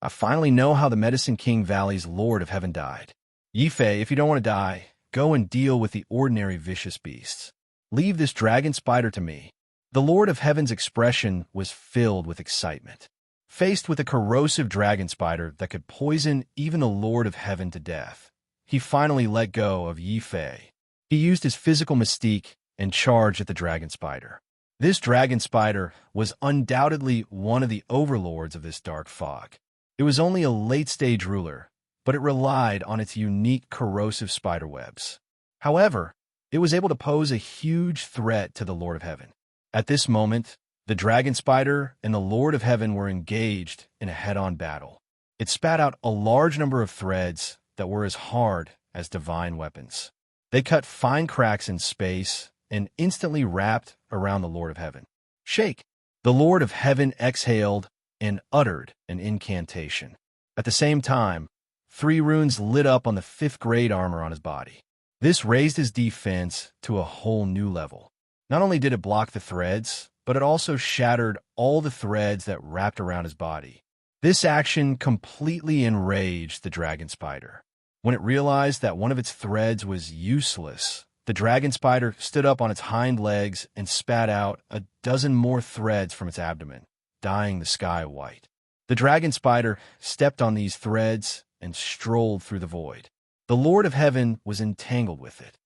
I finally know how the Medicine King Valley's Lord of Heaven died. Yi Fei, if you don't want to die, go and deal with the ordinary vicious beasts. Leave this dragon spider to me. The Lord of Heaven's expression was filled with excitement. Faced with a corrosive dragon spider that could poison even the Lord of Heaven to death, he finally let go of Yi Fei He used his physical mystique and charged at the dragon spider. This dragon spider was undoubtedly one of the overlords of this dark fog. It was only a late-stage ruler, but it relied on its unique corrosive spiderwebs. However, it was able to pose a huge threat to the Lord of Heaven. At this moment, the dragon spider and the Lord of Heaven were engaged in a head-on battle. It spat out a large number of threads that were as hard as divine weapons. They cut fine cracks in space and instantly wrapped around the Lord of Heaven. Shake! The Lord of Heaven exhaled and uttered an incantation. At the same time, 3 runes lit up on the 5th grade armor on his body. This raised his defense to a whole new level. Not only did it block the threads, but it also shattered all the threads that wrapped around his body. This action completely enraged the dragon spider. When it realized that one of its threads was useless, the dragon spider stood up on its hind legs and spat out a dozen more threads from its abdomen, dyeing the sky white. The dragon spider stepped on these threads and strolled through the void. The Lord of Heaven was entangled with it.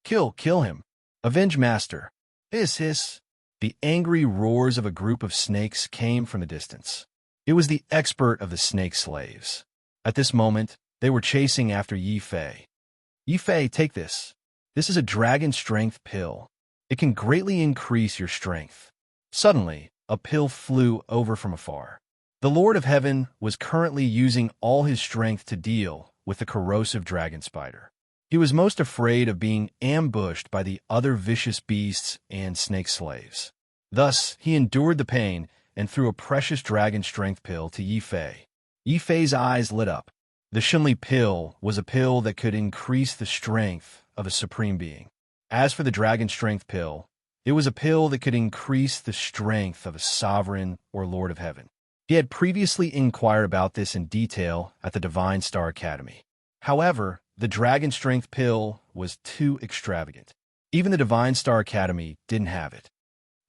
Kill him! Avenge master! Hiss! The angry roars of a group of snakes came from the distance. It was the expert of the snake slaves. At this moment, they were chasing after Yi Fei. Yi Fei, take this. This is a dragon strength pill. It can greatly increase your strength. Suddenly, a pill flew over from afar. The Lord of Heaven was currently using all his strength to deal with the corrosive dragon spider. He was most afraid of being ambushed by the other vicious beasts and snake slaves. Thus, he endured the pain and threw a precious dragon strength pill to Yi Fei. Yi Fei's eyes lit up. The Xinli pill was a pill that could increase the strength of a supreme being. As for the dragon strength pill, it was a pill that could increase the strength of a sovereign or Lord of Heaven. He had previously inquired about this in detail at the Divine Star Academy. However, the dragon strength pill was too extravagant. Even the Divine Star Academy didn't have it.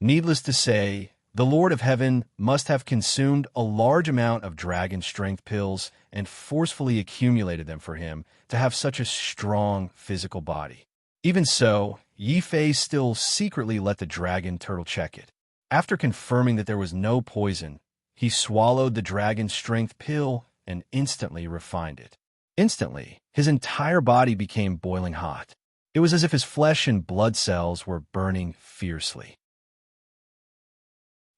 Needless to say, the Lord of Heaven must have consumed a large amount of dragon strength pills and forcefully accumulated them for him to have such a strong physical body. Even so, Yi Fei still secretly let the dragon turtle check it. After confirming that there was no poison, he swallowed the dragon strength pill and instantly refined it. Instantly, his entire body became boiling hot. It was as if his flesh and blood cells were burning fiercely.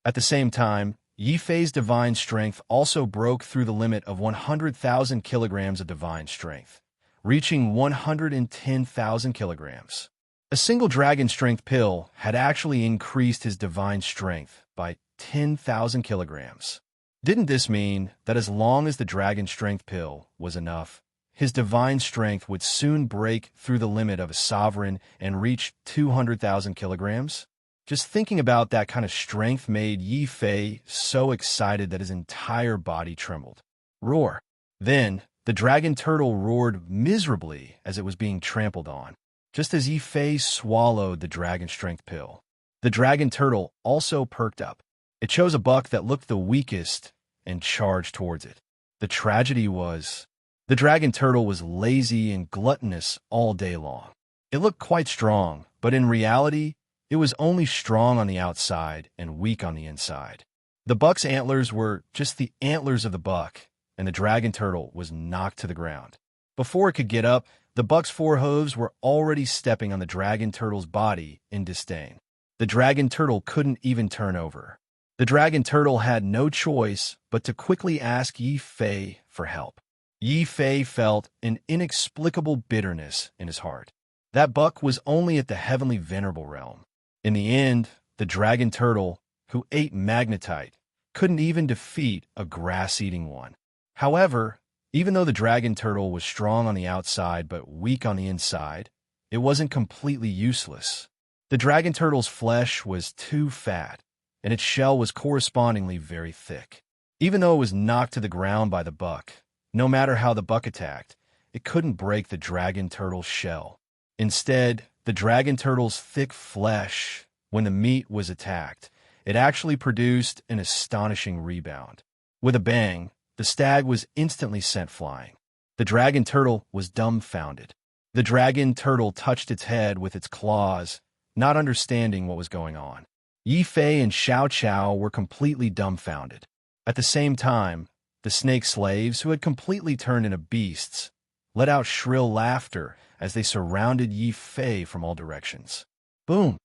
At the same time, Yi Fei's divine strength also broke through the limit of 100,000 kilograms of divine strength, reaching 110,000 kilograms. A single dragon strength pill had actually increased his divine strength by 10,000 kilograms. Didn't this mean that as long as the dragon strength pill was enough, his divine strength would soon break through the limit of a sovereign and reach 200,000 kilograms? Just thinking about that kind of strength made Yi Fei so excited that his entire body trembled. Roar! Then, the dragon turtle roared miserably as it was being trampled on, just as Yi Fei swallowed the dragon strength pill. The dragon turtle also perked up. It chose a buck that looked the weakest and charged towards it. The tragedy was, the dragon turtle was lazy and gluttonous all day long. It looked quite strong, but in reality, it was only strong on the outside and weak on the inside. The buck's antlers were just the antlers of the buck, and the dragon turtle was knocked to the ground. Before it could get up, the buck's 4 hooves were already stepping on the dragon turtle's body in disdain. The dragon turtle couldn't even turn over. The dragon turtle had no choice but to quickly ask Yi Fei for help. Yi Fei felt an inexplicable bitterness in his heart. That buck was only at the heavenly venerable realm. In the end, the dragon turtle, who ate magnetite, couldn't even defeat a grass-eating one. However, even though the dragon turtle was strong on the outside but weak on the inside, it wasn't completely useless. The dragon turtle's flesh was too fat, and its shell was correspondingly very thick. Even though it was knocked to the ground by the buck, no matter how the buck attacked, it couldn't break the dragon turtle's shell. Instead, the dragon turtle's thick flesh, when the meat was attacked, it actually produced an astonishing rebound. With a bang, the stag was instantly sent flying. The dragon turtle was dumbfounded. The dragon turtle touched its head with its claws, not understanding what was going on. Yi Fei and Xiao Qiao were completely dumbfounded. At the same time, the snake slaves, who had completely turned into beasts, let out shrill laughter as they surrounded Yi Fei from all directions. Boom!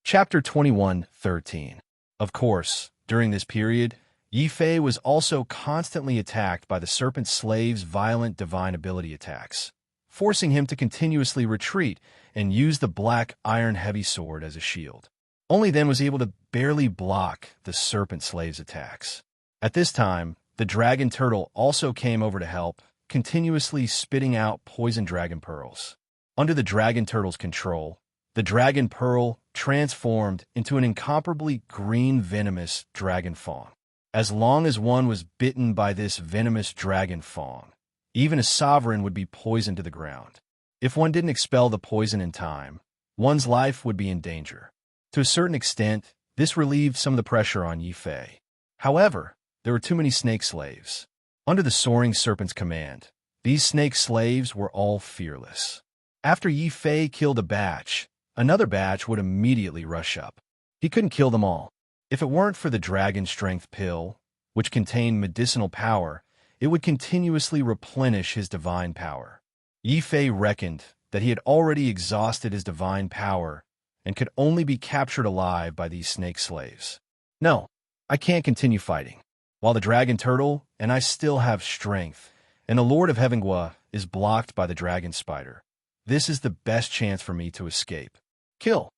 Chapter 21:13. Of course, during this period, Yi Fei was also constantly attacked by the serpent slave's violent divine ability attacks, forcing him to continuously retreat and use the black iron heavy sword as a shield. Only then was he able to barely block the serpent slave's attacks. At this time, the dragon turtle also came over to help, continuously spitting out poison dragon pearls. Under the dragon turtle's control, the dragon pearl transformed into an incomparably green venomous dragon fawn. As long as one was bitten by this venomous dragon fawn, even a sovereign would be poisoned to the ground. If one didn't expel the poison in time, one's life would be in danger. To a certain extent, this relieved some of the pressure on Yi Fei. However, there were too many snake slaves. Under the soaring serpent's command, these snake slaves were all fearless. After Yi Fei killed a batch, another batch would immediately rush up. He couldn't kill them all. If it weren't for the dragon strength pill, which contained medicinal power, it would continuously replenish his divine power. Yi Fei reckoned that he had already exhausted his divine power and could only be captured alive by these snake slaves. No, I can't continue fighting. While the dragon turtle and I still have strength, and the Lord of Heaven Gua is blocked by the dragon spider, this is the best chance for me to escape. Kill!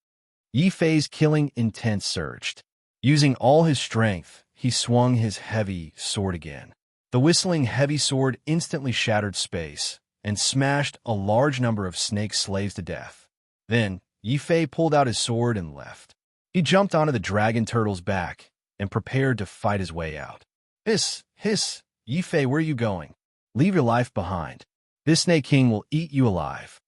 Yi Fei's killing intent surged. Using all his strength, he swung his heavy sword again. The whistling heavy sword instantly shattered space and smashed a large number of snake slaves to death. Then, Yi Fei pulled out his sword and left. He jumped onto the dragon turtle's back and prepared to fight his way out. Hiss! Hiss! Yi Fei, where are you going? Leave your life behind. This Snake King will eat you alive.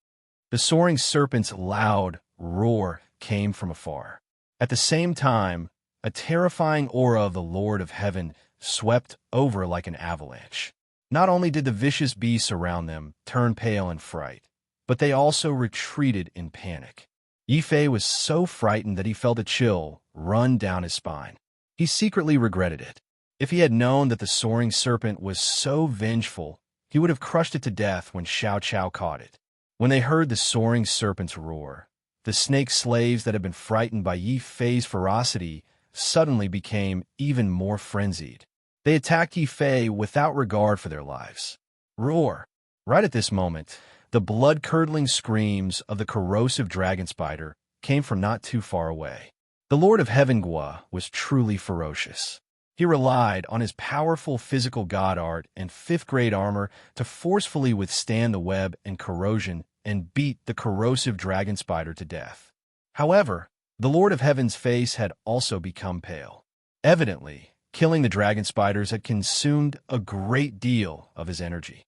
The soaring serpent's loud roar came from afar. At the same time, a terrifying aura of the Lord of Heaven swept over like an avalanche. Not only did the vicious beasts around them turn pale in fright, but they also retreated in panic. Yi Fei was so frightened that he felt a chill run down his spine. He secretly regretted it. If he had known that the soaring serpent was so vengeful, he would have crushed it to death when Xiao Qiao caught it. When they heard the soaring serpent's roar, the snake slaves that had been frightened by Yi Fei's ferocity suddenly became even more frenzied. They attacked Yi Fei without regard for their lives. Roar! Right at this moment, the blood-curdling screams of the corrosive dragon spider came from not too far away. The Lord of Heaven Gua was truly ferocious. He relied on his powerful physical god art and fifth-grade armor to forcefully withstand the web and corrosion and beat the corrosive dragon spider to death. However, the Lord of Heaven's face had also become pale. Evidently, killing the dragon spiders had consumed a great deal of his energy.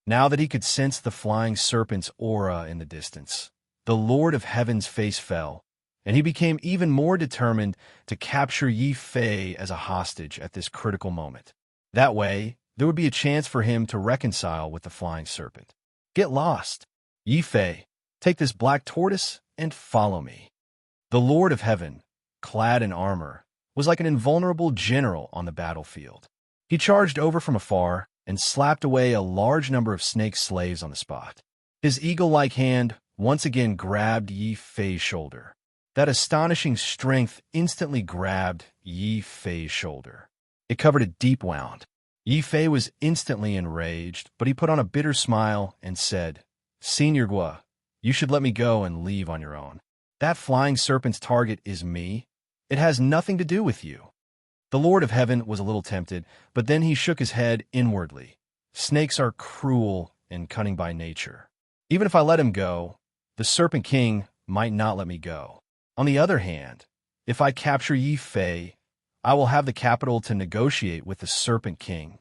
Now that he could sense the flying serpent's aura in the distance, the Lord of Heaven's face fell, and he became even more determined to capture Yi Fei as a hostage at this critical moment. That way, there would be a chance for him to reconcile with the flying serpent. Get lost. Yi Fei, take this black tortoise and follow me. The Lord of Heaven, clad in armor, was like an invulnerable general on the battlefield. He charged over from afar and slapped away a large number of snake slaves on the spot. His eagle-like hand once again grabbed Yi Fei's shoulder. That astonishing strength instantly grabbed Yi Fei's shoulder. It covered a deep wound. Yi Fei was instantly enraged, but he put on a bitter smile and said, "Senior Gua, you should let me go and leave on your own. That flying serpent's target is me. It has nothing to do with you." The Lord of Heaven was a little tempted, but then he shook his head inwardly. Snakes are cruel and cunning by nature. Even if I let him go, the Serpent King might not let me go. On the other hand, if I capture Yi Fei, I will have the capital to negotiate with the Serpent King.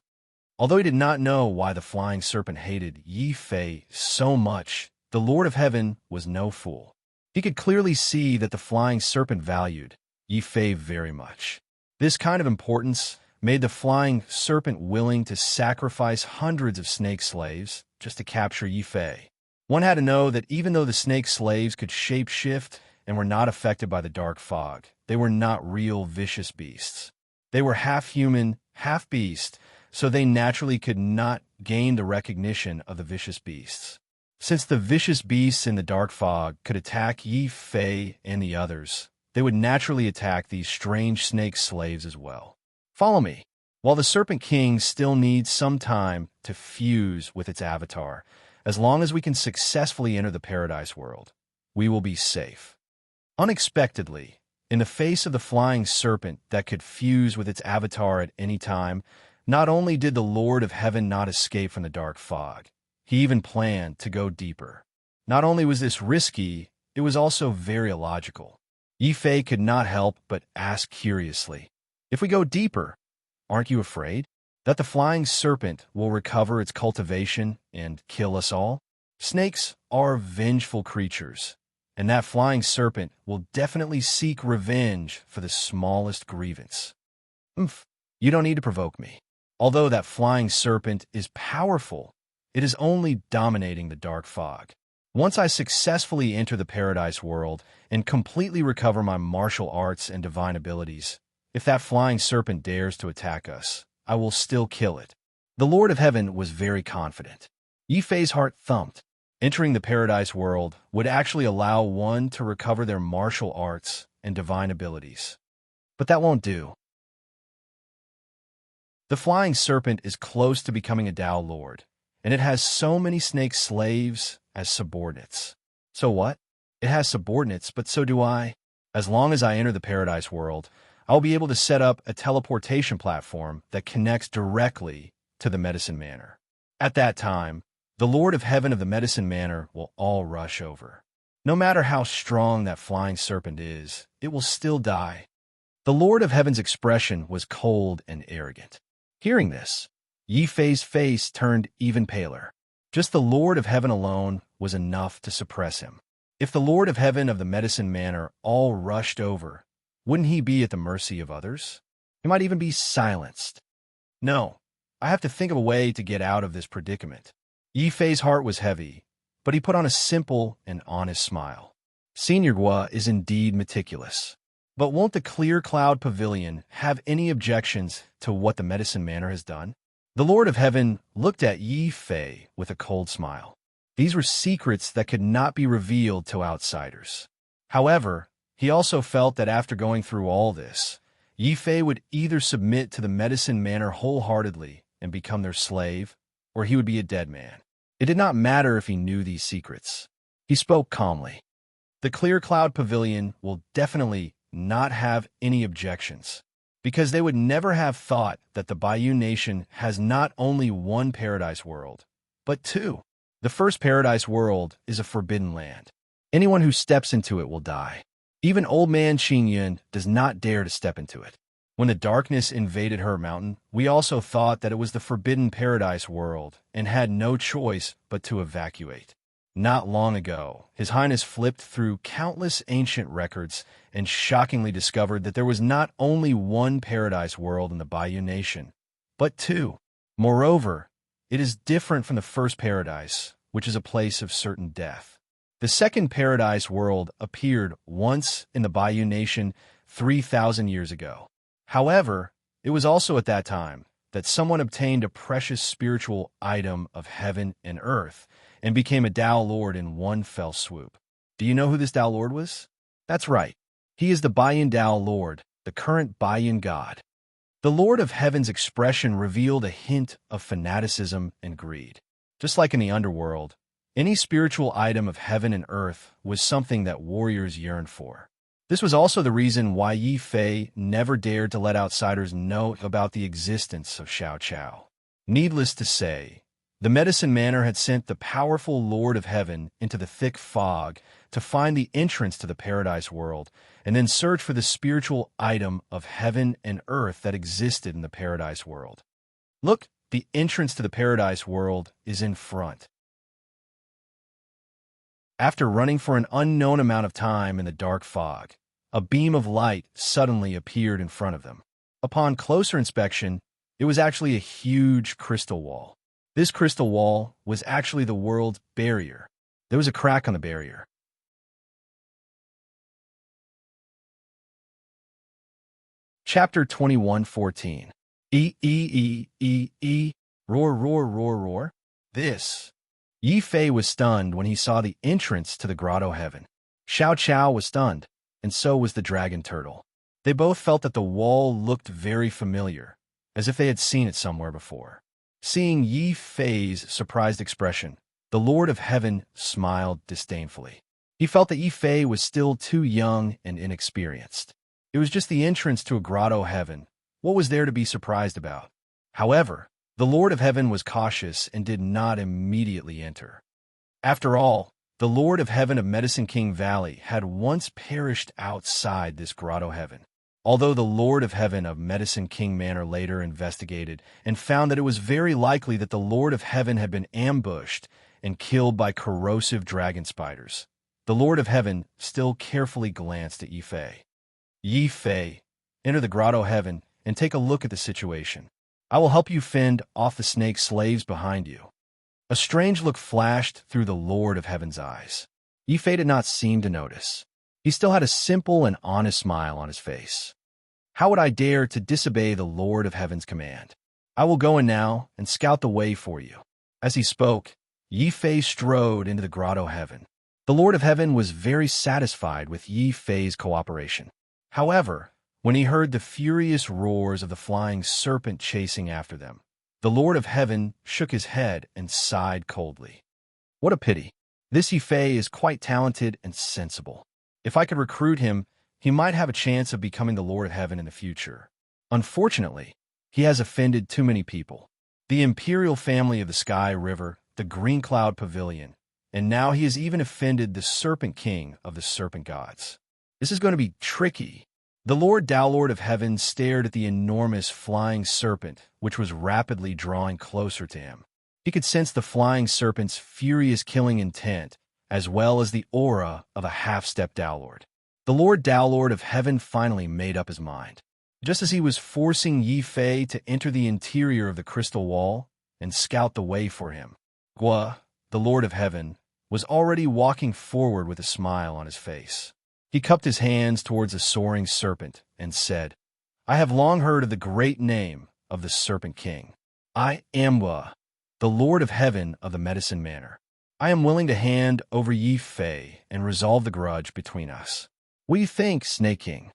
Although he did not know why the flying serpent hated Yi Fei so much, the Lord of Heaven was no fool. He could clearly see that the flying serpent valued Yi Fei very much. This kind of importance made the flying serpent willing to sacrifice hundreds of snake slaves just to capture Yi Fei. One had to know that even though the snake slaves could shape-shift and were not affected by the dark fog, they were not real vicious beasts. They were half human, half beast, so they naturally could not gain the recognition of the vicious beasts. Since the vicious beasts in the dark fog could attack Yi Fei and the others, they would naturally attack these strange snake slaves as well. Follow me. While the Serpent King still needs some time to fuse with its avatar, as long as we can successfully enter the paradise world, we will be safe. Unexpectedly, in the face of the flying serpent that could fuse with its avatar at any time, not only did the Lord of Heaven not escape from the dark fog, he even planned to go deeper. Not only was this risky, it was also very illogical. Yi Fei could not help but ask curiously, "If we go deeper, aren't you afraid that the flying serpent will recover its cultivation and kill us all? Snakes are vengeful creatures, and that flying serpent will definitely seek revenge for the smallest grievance." You don't need to provoke me. Although that flying serpent is powerful, it is only dominating the dark fog. Once I successfully enter the paradise world and completely recover my martial arts and divine abilities, if that flying serpent dares to attack us, I will still kill it. The Lord of Heaven was very confident. Yi Fei's heart thumped. Entering the paradise world would actually allow one to recover their martial arts and divine abilities. But that won't do. The flying serpent is close to becoming a Tao Lord, and it has so many snake slaves as subordinates. So what? It has subordinates, but so do I. As long as I enter the paradise world, I'll be able to set up a teleportation platform that connects directly to the Medicine Manor. At that time, the Lord of Heaven of the Medicine Manor will all rush over. No matter how strong that flying serpent is, it will still die. The Lord of Heaven's expression was cold and arrogant. Hearing this, Yi Fei's face turned even paler. Just the Lord of Heaven alone was enough to suppress him. If the Lord of Heaven of the Medicine Manor all rushed over, wouldn't he be at the mercy of others? He might even be silenced. No, I have to think of a way to get out of this predicament. Yi Fei's heart was heavy, but he put on a simple and honest smile. Senior Gua is indeed meticulous. But won't the Clear Cloud Pavilion have any objections to what the Medicine Manor has done? The Lord of Heaven looked at Yi Fei with a cold smile. These were secrets that could not be revealed to outsiders. However, he also felt that after going through all this, Yi Fei would either submit to the Medicine Manor wholeheartedly and become their slave, or he would be a dead man. It did not matter if he knew these secrets. He spoke calmly. The Clear Cloud Pavilion will definitely not have any objections, because they would never have thought that the Bayou Nation has not only one paradise world, but two. The first paradise world is a forbidden land. Anyone who steps into it will die. Even old man Qin Yun does not dare to step into it. When the darkness invaded her mountain, we also thought that it was the forbidden paradise world and had no choice but to evacuate. Not long ago, His Highness flipped through countless ancient records and shockingly discovered that there was not only one paradise world in the Bayou Nation, but two. Moreover, it is different from the first paradise, which is a place of certain death. The second paradise world appeared once in the Bayou Nation 3,000 years ago. However, it was also at that time that someone obtained a precious spiritual item of heaven and earth and became a Tao Lord in one fell swoop. Do you know who this Tao Lord was? That's right. He is the Bayan Tao Lord, the current Bayan God. The Lord of Heaven's expression revealed a hint of fanaticism and greed. Just like in the underworld, any spiritual item of heaven and earth was something that warriors yearned for. This was also the reason why Yi Fei never dared to let outsiders know about the existence of Xiao Chao. Needless to say, the Medicine Manor had sent the powerful Lord of Heaven into the thick fog to find the entrance to the paradise world and then search for the spiritual item of heaven and earth that existed in the paradise world. Look, the entrance to the paradise world is in front. After running for an unknown amount of time in the dark fog, a beam of light suddenly appeared in front of them. Upon closer inspection, it was actually a huge crystal wall. This crystal wall was actually the world's barrier. There was a crack on the barrier. Chapter 21:14. Roar, roar, roar, roar. This. Yi Fei was stunned when he saw the entrance to the grotto heaven. Xiao Qiao was stunned, and so was the dragon turtle. They both felt that the wall looked very familiar, as if they had seen it somewhere before. Seeing Yi Fei's surprised expression, the Lord of Heaven smiled disdainfully. He felt that Yi Fei was still too young and inexperienced. It was just the entrance to a grotto heaven. What was there to be surprised about? However, the Lord of Heaven was cautious and did not immediately enter. After all, the Lord of Heaven of Medicine King Valley had once perished outside this grotto heaven. Although the Lord of Heaven of Medicine King Manor later investigated and found that it was very likely that the Lord of Heaven had been ambushed and killed by corrosive dragon spiders, the Lord of Heaven still carefully glanced at Yi Fei. Yi Fei, enter the grotto heaven and take a look at the situation. I will help you fend off the snake slaves behind you. A strange look flashed through the Lord of Heaven's eyes. Yi Fei did not seem to notice. He still had a simple and honest smile on his face. How would I dare to disobey the Lord of Heaven's command? I will go in now and scout the way for you. As he spoke, Yi Fei strode into the grotto heaven. The Lord of Heaven was very satisfied with Yi Fei's cooperation. However, when he heard the furious roars of the flying serpent chasing after them, the Lord of Heaven shook his head and sighed coldly. What a pity. This Yi Fei is quite talented and sensible. If I could recruit him, he might have a chance of becoming the Lord of Heaven in the future. Unfortunately, he has offended too many people. The imperial family of the Sky River, the Green Cloud Pavilion, and now he has even offended the Serpent King of the Serpent Gods. This is going to be tricky. The Lord Downlord of Heaven stared at the enormous flying serpent, which was rapidly drawing closer to him. He could sense the flying serpent's furious killing intent, as well as the aura of a half-step Downlord. The Lord Downlord of Heaven finally made up his mind. Just as he was forcing Yi Fei to enter the interior of the crystal wall and scout the way for him, Gua, the Lord of Heaven, was already walking forward with a smile on his face. He cupped his hands towards the soaring serpent and said, I have long heard of the great name of the Serpent King. I am Gua, the Lord of Heaven of the Medicine Manor. I am willing to hand over Yi Fei and resolve the grudge between us. What do you think, Snake King?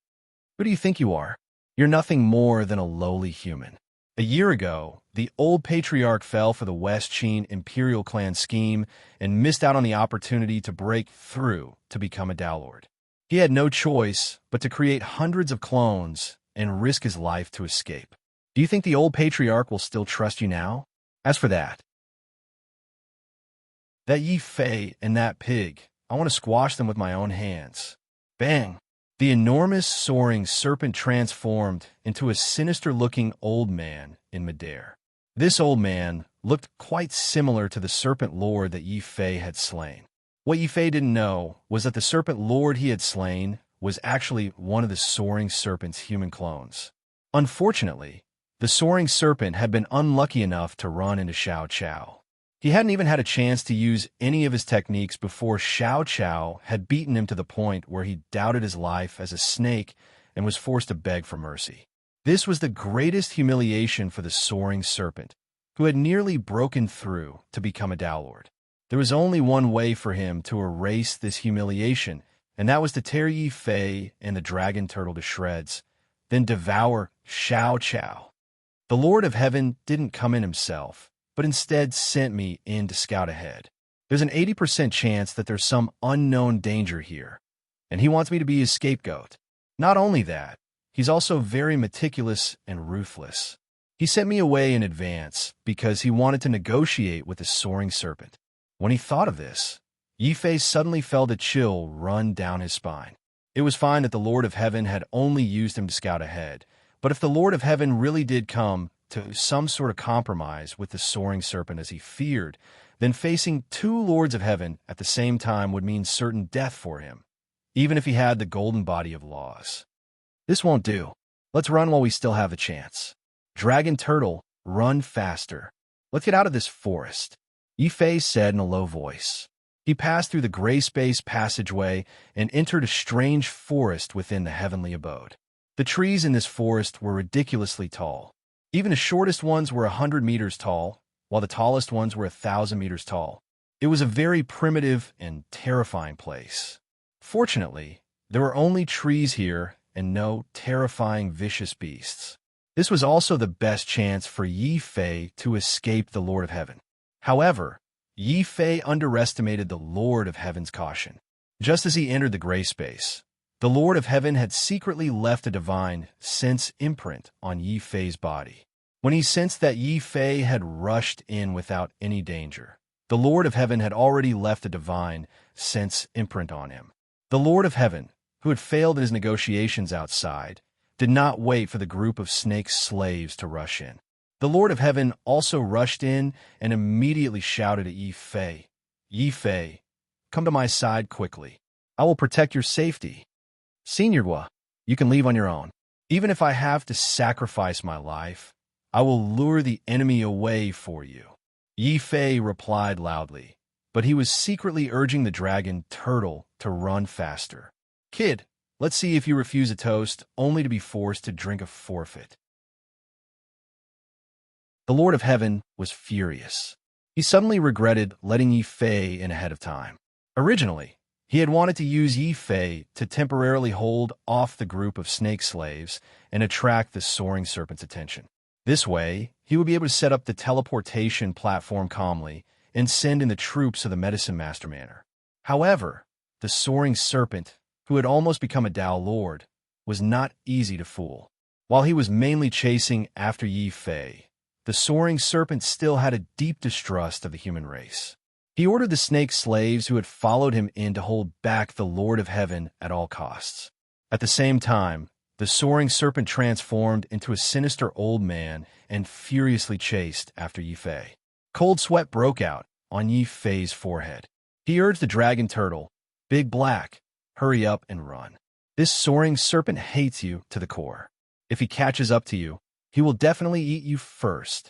Who do you think you are? You're nothing more than a lowly human. A year ago, the old patriarch fell for the West Qin Imperial clan scheme and missed out on the opportunity to break through to become a Downlord. He had no choice but to create hundreds of clones and risk his life to escape. Do you think the old patriarch will still trust you now? As for that Yi Fei and that pig, I want to squash them with my own hands. Bang! The enormous soaring serpent transformed into a sinister-looking old man in midair. This old man looked quite similar to the serpent lord that Yi Fei had slain. What Yi Fei didn't know was that the serpent lord he had slain was actually one of the soaring serpent's human clones. Unfortunately, the soaring serpent had been unlucky enough to run into Xiao Qiao. He hadn't even had a chance to use any of his techniques before Xiao Qiao had beaten him to the point where he doubted his life as a snake and was forced to beg for mercy. This was the greatest humiliation for the soaring serpent, who had nearly broken through to become a Downlord. There was only one way for him to erase this humiliation, and that was to tear Yi Fei and the dragon turtle to shreds, then devour Xiao Qiao. The Lord of Heaven didn't come in himself, but instead sent me in to scout ahead. There's an 80% chance that there's some unknown danger here, and he wants me to be his scapegoat. Not only that, he's also very meticulous and ruthless. He sent me away in advance because he wanted to negotiate with the soaring serpent. When he thought of this, Yi Fei suddenly felt a chill run down his spine. It was fine that the Lord of Heaven had only used him to scout ahead, but if the Lord of Heaven really did come to some sort of compromise with the soaring serpent as he feared, then facing two Lords of Heaven at the same time would mean certain death for him, even if he had the golden body of laws. This won't do. Let's run while we still have a chance. Dragon Turtle, run faster. Let's get out of this forest, Yifei said in a low voice. He passed through the gray space passageway and entered a strange forest within the heavenly abode. The trees in this forest were ridiculously tall. Even the shortest ones were 100 meters tall, while the tallest ones were 1,000 meters tall. It was a very primitive and terrifying place. Fortunately, there were only trees here and no terrifying vicious beasts. This was also the best chance for Yifei to escape the Lord of Heaven. However, Yifei underestimated the Lord of Heaven's caution. Just as he entered the gray space, the Lord of Heaven had secretly left a divine sense imprint on Yifei's body. When he sensed that Yifei had rushed in without any danger, the Lord of Heaven had already left a divine sense imprint on him. The Lord of Heaven, who had failed in his negotiations outside, did not wait for the group of snake slaves to rush in. The Lord of Heaven also rushed in and immediately shouted at Yifei, "Yifei, come to my side quickly. I will protect your safety. Señorwa, you can leave on your own. Even if I have to sacrifice my life, I will lure the enemy away for you." Yifei replied loudly, but he was secretly urging the dragon turtle to run faster. "Kid, let's see if you refuse a toast only to be forced to drink a forfeit." The Lord of Heaven was furious. He suddenly regretted letting Yifei in ahead of time. Originally, he had wanted to use Yifei to temporarily hold off the group of snake slaves and attract the soaring serpent's attention. This way, he would be able to set up the teleportation platform calmly and send in the troops of the Medicine Master manner. However, the soaring serpent, who had almost become a Tao Lord, was not easy to fool. While he was mainly chasing after Yifei, the soaring serpent still had a deep distrust of the human race. He ordered the snake slaves who had followed him in to hold back the Lord of Heaven at all costs. At the same time, the soaring serpent transformed into a sinister old man and furiously chased after Yifei. Cold sweat broke out on Yifei's forehead. He urged the dragon turtle, "Big Black, hurry up and run. This soaring serpent hates you to the core. If he catches up to you, he will definitely eat you first."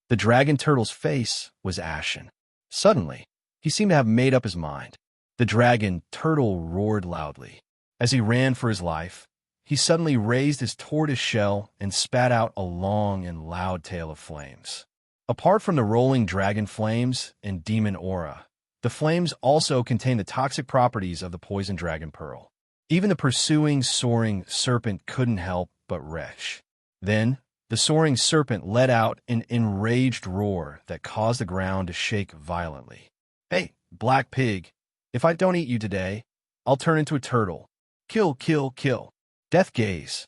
The dragon turtle's face was ashen. Suddenly, he seemed to have made up his mind. The dragon turtle roared loudly. As he ran for his life, he suddenly raised his tortoise shell and spat out a long and loud tail of flames. Apart from the rolling dragon flames and demon aura, the flames also contain the toxic properties of the poison dragon pearl. Even the pursuing soaring serpent couldn't help but retch. Then, the soaring serpent let out an enraged roar that caused the ground to shake violently. "Hey, black pig, if I don't eat you today, I'll turn into a turtle. Kill, kill, kill. Death gaze."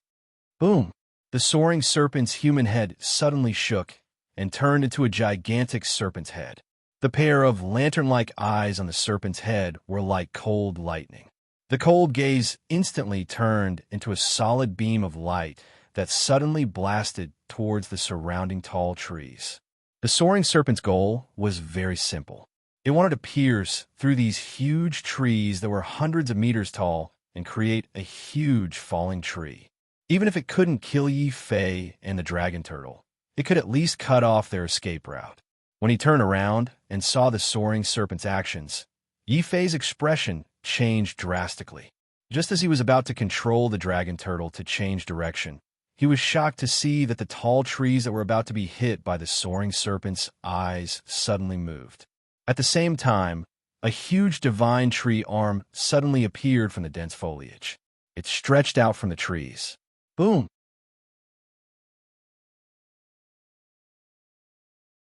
Boom! The soaring serpent's human head suddenly shook and turned into a gigantic serpent's head. The pair of lantern-like eyes on the serpent's head were like cold lightning. The cold gaze instantly turned into a solid beam of light that suddenly blasted towards the surrounding tall trees. The soaring serpent's goal was very simple. It wanted to pierce through these huge trees that were hundreds of meters tall and create a huge falling tree. Even if it couldn't kill Yifei and the dragon turtle, it could at least cut off their escape route. When he turned around and saw the soaring serpent's actions, Yifei's expression changed drastically. Just as he was about to control the dragon turtle to change direction, he was shocked to see that the tall trees that were about to be hit by the soaring serpent's eyes suddenly moved. At the same time, a huge divine tree arm suddenly appeared from the dense foliage. It stretched out from the trees. Boom!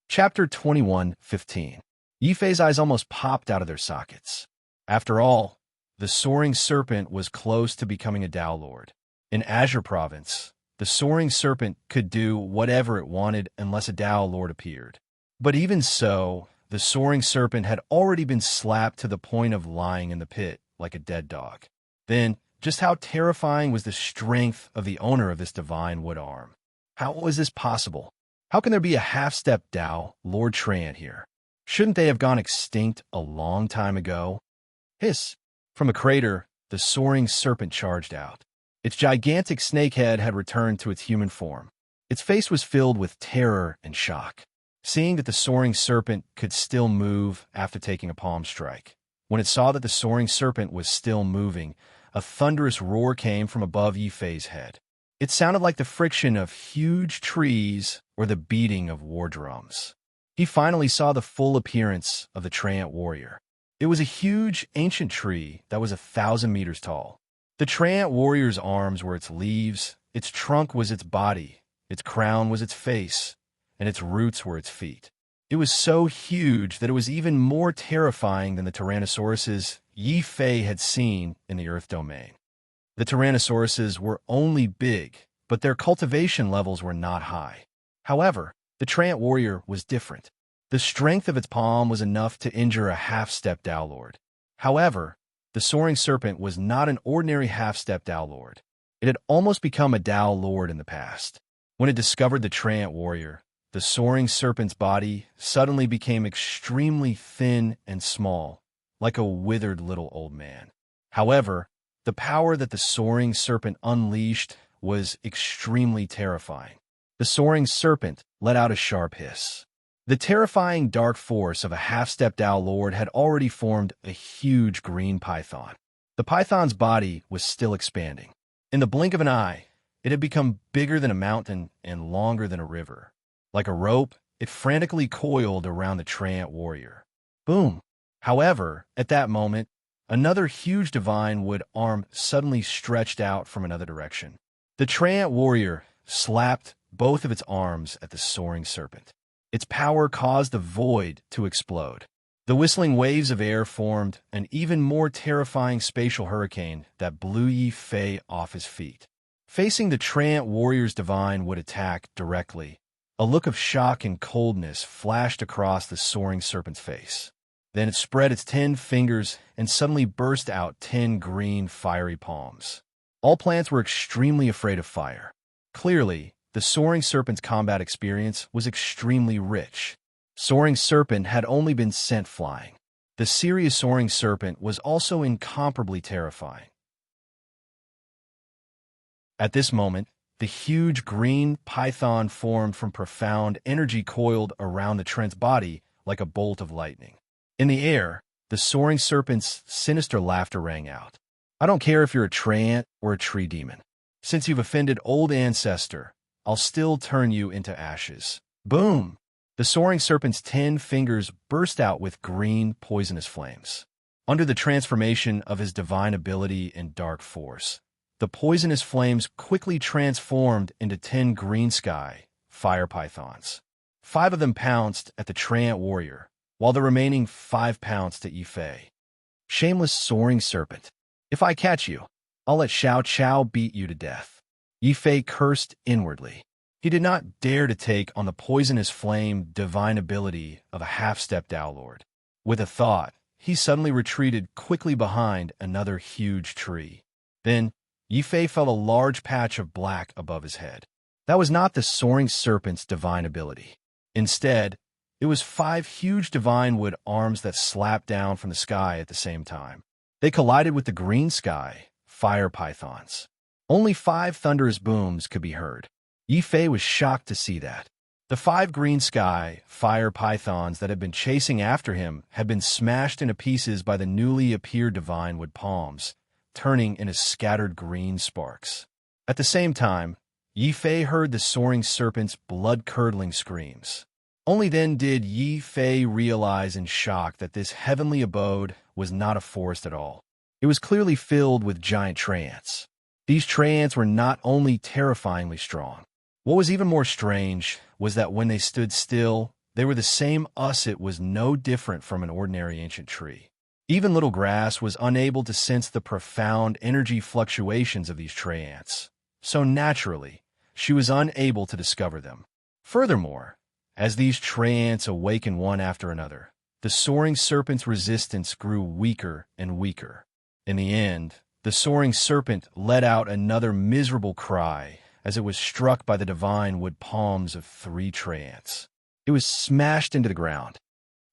Chapter 21:15. Yifei's eyes almost popped out of their sockets. After all, the soaring serpent was close to becoming a Tao Lord. In Azure Province, the soaring serpent could do whatever it wanted unless a Tao Lord appeared. But even so, the soaring serpent had already been slapped to the point of lying in the pit like a dead dog. Then, just how terrifying was the strength of the owner of this divine wood arm? How was this possible? How can there be a half-step Tao Lord Tran here? Shouldn't they have gone extinct a long time ago? Hiss! From a crater, the soaring serpent charged out. Its gigantic snake head had returned to its human form. Its face was filled with terror and shock, seeing that the soaring serpent could still move after taking a palm strike. When it saw that the soaring serpent was still moving, a thunderous roar came from above Yifei's head. It sounded like the friction of huge trees or the beating of war drums. He finally saw the full appearance of the Treant warrior. It was a huge, ancient tree that was 1,000 meters tall. The Treant warrior's arms were its leaves, its trunk was its body, its crown was its face, and its roots were its feet. It was so huge that it was even more terrifying than the Tyrannosauruses Yifei had seen in the Earth domain. The Tyrannosauruses were only big, but their cultivation levels were not high. However, the Treant warrior was different. The strength of its palm was enough to injure a half-step Dowlord. However, the soaring serpent was not an ordinary half-step Dowlord. It had almost become a Dowlord in the past. When it discovered the Treant warrior, the soaring serpent's body suddenly became extremely thin and small, like a withered little old man. However, the power that the soaring serpent unleashed was extremely terrifying. The soaring serpent let out a sharp hiss. The terrifying dark force of a half-stepped Dowlord had already formed a huge green python. The python's body was still expanding. In the blink of an eye, it had become bigger than a mountain and longer than a river. Like a rope, it frantically coiled around the Treant warrior. Boom! However, at that moment, another huge divine wood arm suddenly stretched out from another direction. The Treant warrior slapped both of its arms at the soaring serpent. Its power caused the void to explode. The whistling waves of air formed an even more terrifying spatial hurricane that blew Yifei off his feet. Facing the Treant warrior's divine wood attack directly, a look of shock and coldness flashed across the soaring serpent's face. Then it spread its 10 fingers and suddenly burst out 10 green, fiery palms. All plants were extremely afraid of fire. Clearly, the soaring serpent's combat experience was extremely rich. Soaring serpent had only been sent flying. The serious soaring serpent was also incomparably terrifying. At this moment, the huge green python formed from profound energy coiled around the Trent's body like a bolt of lightning. In the air, the soaring serpent's sinister laughter rang out. I don't care if you're a Treant or a tree demon. Since you've offended old ancestor, I'll still turn you into ashes. Boom! The soaring serpent's 10 fingers burst out with green, poisonous flames. Under the transformation of his divine ability and dark force, the poisonous flames quickly transformed into 10 green sky fire pythons. 5 of them pounced at the Treant warrior, while the remaining 5 pounced at Yifei. Shameless soaring serpent. If I catch you, I'll let Xiao Chao beat you to death. Yifei cursed inwardly. He did not dare to take on the poisonous flame divine ability of a half-stepped Dowlord. With a thought, he suddenly retreated quickly behind another huge tree. Then, Yifei felt a large patch of black above his head. That was not the soaring serpent's divine ability. Instead, it was 5 huge divine wood arms that slapped down from the sky at the same time. They collided with the green sky fire pythons. Only 5 thunderous booms could be heard. Yifei was shocked to see that. The 5 green sky fire pythons that had been chasing after him had been smashed into pieces by the newly appeared divine wood palms, turning into scattered green sparks. At the same time, Yifei heard the soaring serpent's blood-curdling screams. Only then did Yifei realize in shock that this heavenly abode was not a forest at all. It was clearly filled with giant treants. These treants were not only terrifyingly strong. What was even more strange was that when they stood still, they were the same us. It was no different from an ordinary ancient tree. Even little grass was unable to sense the profound energy fluctuations of these treants, so naturally, she was unable to discover them. Furthermore, as these treants awakened one after another, the soaring serpent's resistance grew weaker and weaker. In the end, the soaring serpent let out another miserable cry as it was struck by the divine wood palms of 3 treants. It was smashed into the ground.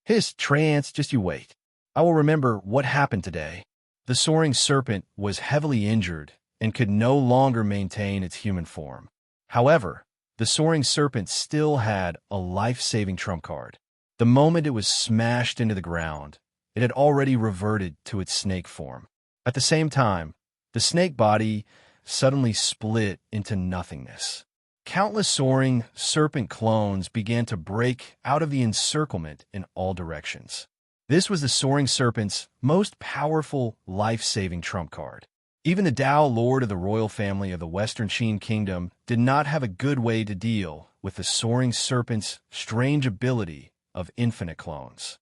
Hiss, treants, just you wait. I will remember what happened today. The soaring serpent was heavily injured, and could no longer maintain its human form. However, the soaring serpent still had a life-saving trump card. The moment it was smashed into the ground, it had already reverted to its snake form. At the same time, the snake body suddenly split into nothingness. Countless soaring serpent clones began to break out of the encirclement in all directions. This was the soaring serpent's most powerful, life-saving trump card. Even the Tao Lord of the royal family of the Western Qin Kingdom did not have a good way to deal with the soaring serpent's strange ability of infinite clones.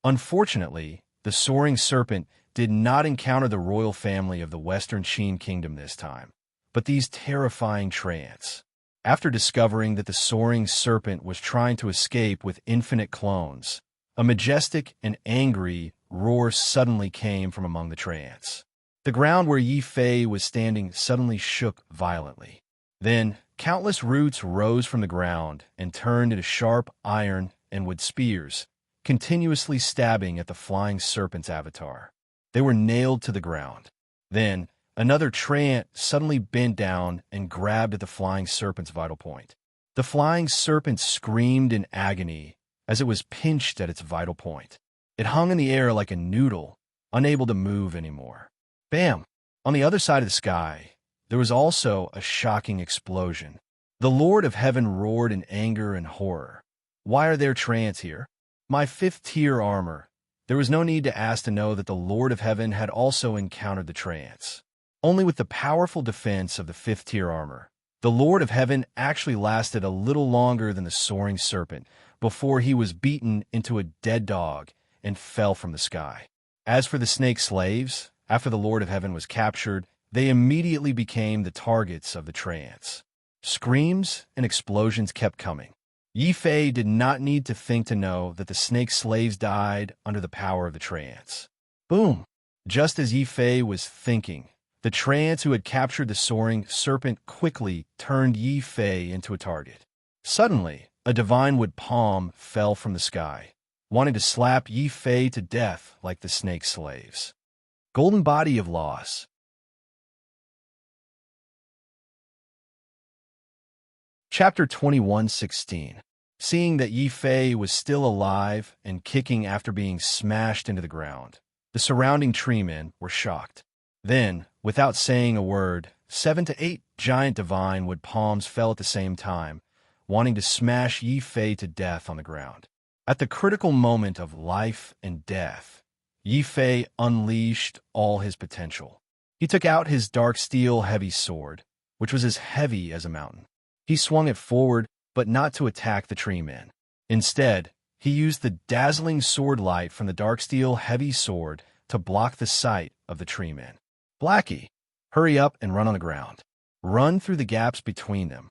Unfortunately, the soaring serpent did not encounter the royal family of the Western Qin Kingdom this time, but these terrifying treants. After discovering that the soaring serpent was trying to escape with infinite clones, a majestic and angry roar suddenly came from among the treants. The ground where Yi Fei was standing suddenly shook violently. Then, countless roots rose from the ground and turned into sharp iron and wood spears, continuously stabbing at the flying serpent's avatar. They were nailed to the ground. Then, another treant suddenly bent down and grabbed at the flying serpent's vital point. The flying serpent screamed in agony as it was pinched at its vital point. It hung in the air like a noodle, unable to move anymore. Bam! On the other side of the sky, there was also a shocking explosion. The Lord of Heaven roared in anger and horror. Why are there treants here? My 5th-tier armor. There was no need to ask to know that the Lord of Heaven had also encountered the treants. Only with the powerful defense of the 5th-tier armor, the Lord of Heaven actually lasted a little longer than the soaring serpent before he was beaten into a dead dog and fell from the sky. As for the snake slaves, after the Lord of Heaven was captured, they immediately became the targets of the treants. Screams and explosions kept coming. Yi Fei did not need to think to know that the snake slaves died under the power of the treants. Boom! Just as Yi Fei was thinking, the treants who had captured the soaring serpent quickly turned Yi Fei into a target. Suddenly, a divine wood palm fell from the sky, wanting to slap Yi Fei to death like the snake slaves. Golden Body of Loss. Chapter 21:16. Seeing that Yi Fei was still alive and kicking after being smashed into the ground, the surrounding treemen were shocked. Then, without saying a word, 7 to 8 giant divine wood palms fell at the same time, wanting to smash Yi Fei to death on the ground. At the critical moment of life and death, Yi Fei unleashed all his potential. He took out his dark steel heavy sword, which was as heavy as a mountain. He swung it forward, but not to attack the treemen. Instead, he used the dazzling sword light from the dark steel heavy sword to block the sight of the treemen. Blackie, hurry up and run on the ground. Run through the gaps between them.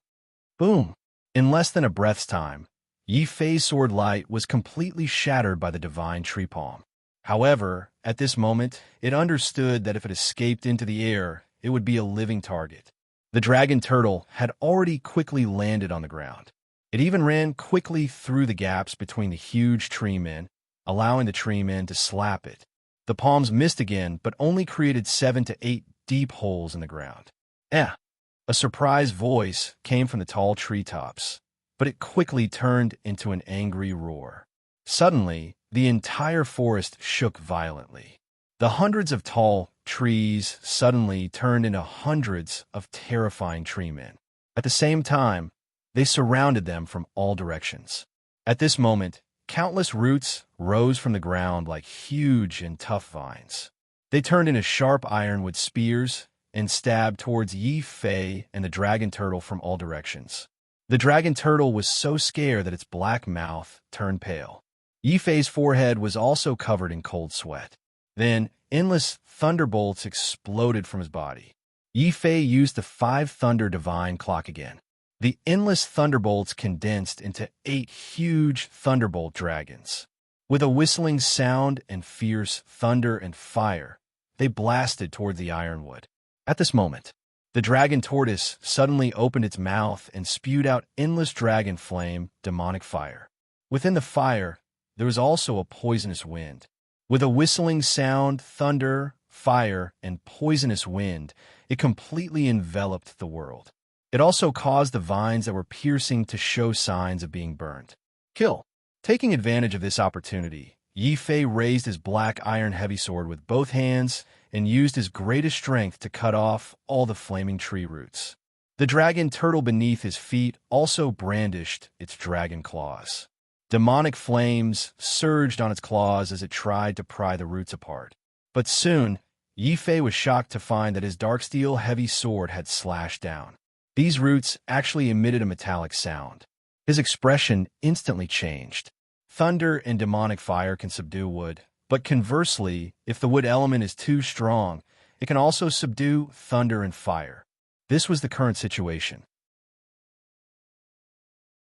Boom! In less than a breath's time, Yi Fei's sword light was completely shattered by the divine tree palm. However, at this moment, it understood that if it escaped into the air, it would be a living target. The dragon turtle had already quickly landed on the ground. It even ran quickly through the gaps between the huge treemen, allowing the treemen to slap it. The palms missed again, but only created 7 to 8 deep holes in the ground. A surprised voice came from the tall treetops, but it quickly turned into an angry roar. Suddenly, the entire forest shook violently. The hundreds of tall trees suddenly turned into hundreds of terrifying treemen. At the same time, they surrounded them from all directions. At this moment, countless roots rose from the ground like huge and tough vines. They turned into sharp ironwood spears and stabbed towards Yi Fei and the dragon turtle from all directions. The dragon turtle was so scared that its black mouth turned pale. Yi Fei's forehead was also covered in cold sweat. Then, endless thunderbolts exploded from his body. Yi Fei used the 5-thunder divine clock again. The endless thunderbolts condensed into 8 huge thunderbolt dragons. With a whistling sound and fierce thunder and fire, they blasted toward the ironwood. At this moment, the dragon tortoise suddenly opened its mouth and spewed out endless dragon flame, demonic fire. Within the fire, there was also a poisonous wind. With a whistling sound, thunder, fire, and poisonous wind, it completely enveloped the world. It also caused the vines that were piercing to show signs of being burned. Kill. Taking advantage of this opportunity, Yi Fei raised his black iron heavy sword with both hands and used his greatest strength to cut off all the flaming tree roots. The dragon turtle beneath his feet also brandished its dragon claws. Demonic flames surged on its claws as it tried to pry the roots apart. But soon, Yi Fei was shocked to find that his dark steel heavy sword had slashed down. These roots actually emitted a metallic sound. His expression instantly changed. Thunder and demonic fire can subdue wood, but conversely, if the wood element is too strong, it can also subdue thunder and fire. This was the current situation.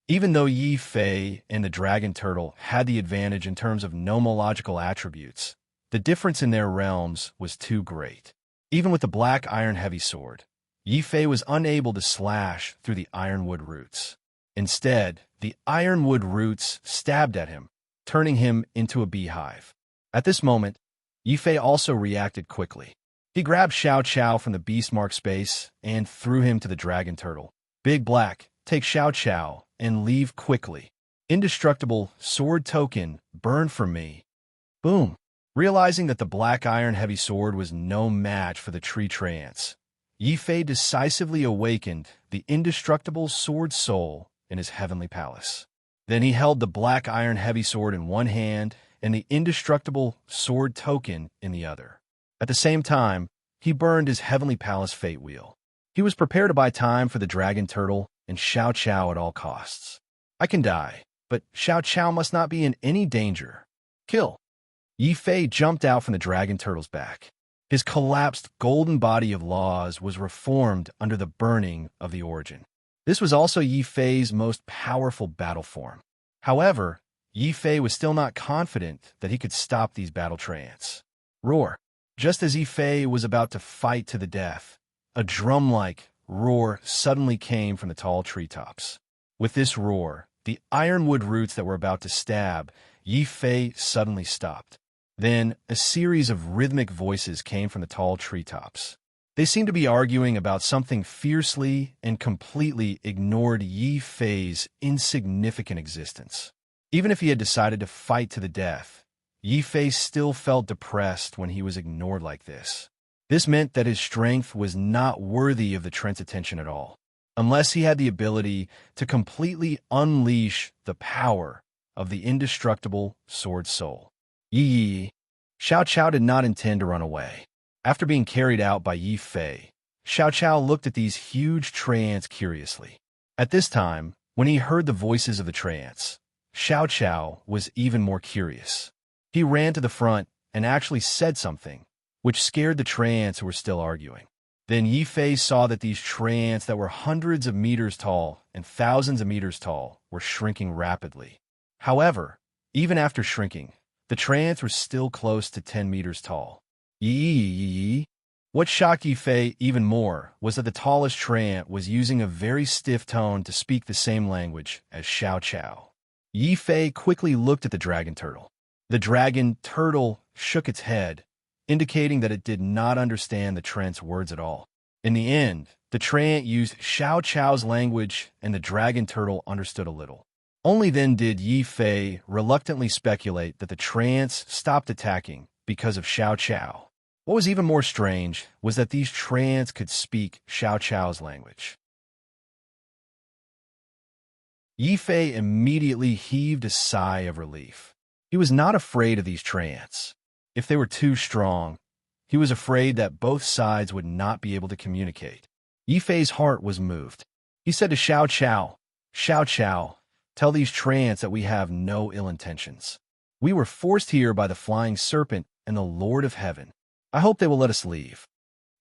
Even though Yi Fei and the dragon turtle had the advantage in terms of nomological attributes, the difference in their realms was too great. Even with the black iron heavy sword, Yi Fei was unable to slash through the ironwood roots. Instead, the ironwood roots stabbed at him, turning him into a beehive. At this moment, Yi Fei also reacted quickly. He grabbed Xiao Qiao from the beast-marked space and threw him to the dragon turtle. Big Black, take Xiao Qiao and leave quickly. Indestructible sword token, burn for me. Boom. Realizing that the black iron heavy sword was no match for the tree trance, Yi Fei decisively awakened the indestructible sword soul in his heavenly palace. Then he held the black iron heavy sword in one hand and the indestructible sword token in the other. At the same time, he burned his heavenly palace fate wheel. He was prepared to buy time for the dragon turtle and Xiao Qiao at all costs. I can die, but Xiao Qiao must not be in any danger. Kill. Yi Fei jumped out from the dragon turtle's back. His collapsed golden body of laws was reformed under the burning of the origin. This was also Yi Fei's most powerful battle form. However, Yi Fei was still not confident that he could stop these battle trance. Roar. Just as Yi Fei was about to fight to the death, a drum-like roar suddenly came from the tall treetops. With this roar, the ironwood roots that were about to stab, Yi Fei suddenly stopped. Then, a series of rhythmic voices came from the tall treetops. They seemed to be arguing about something fiercely and completely ignored Yi Fei's insignificant existence. Even if he had decided to fight to the death, Yi Fei still felt depressed when he was ignored like this. This meant that his strength was not worthy of the Trent's attention at all, unless he had the ability to completely unleash the power of the indestructible sword soul. Yi. Xiao Qiao did not intend to run away. After being carried out by Yi Fei, Xiao Qiao looked at these huge trance curiously. At this time, when he heard the voices of the trance, Xiao Qiao was even more curious. He ran to the front and actually said something, which scared the trance who were still arguing. Then Yi Fei saw that these trance that were hundreds of meters tall and thousands of meters tall were shrinking rapidly. However, even after shrinking, the trance were still close to 10 meters tall. Yi. What shocked Yi Fei even more was that the tallest trance was using a very stiff tone to speak the same language as Xiao Qiao. Yi Fei quickly looked at the dragon turtle. The dragon turtle shook its head, indicating that it did not understand the trance words at all. In the end, the trance used Xiao Qiao's language and the dragon turtle understood a little. Only then did Yi Fei reluctantly speculate that the trance stopped attacking because of Xiao Qiao. What was even more strange was that these trance could speak Xiao Qiao's language. Yi Fei immediately heaved a sigh of relief. He was not afraid of these trance. If they were too strong, he was afraid that both sides would not be able to communicate. Yi Fei's heart was moved. He said to Xiao Qiao, tell these trance that we have no ill intentions. We were forced here by the flying serpent and the Lord of Heaven. I hope they will let us leave.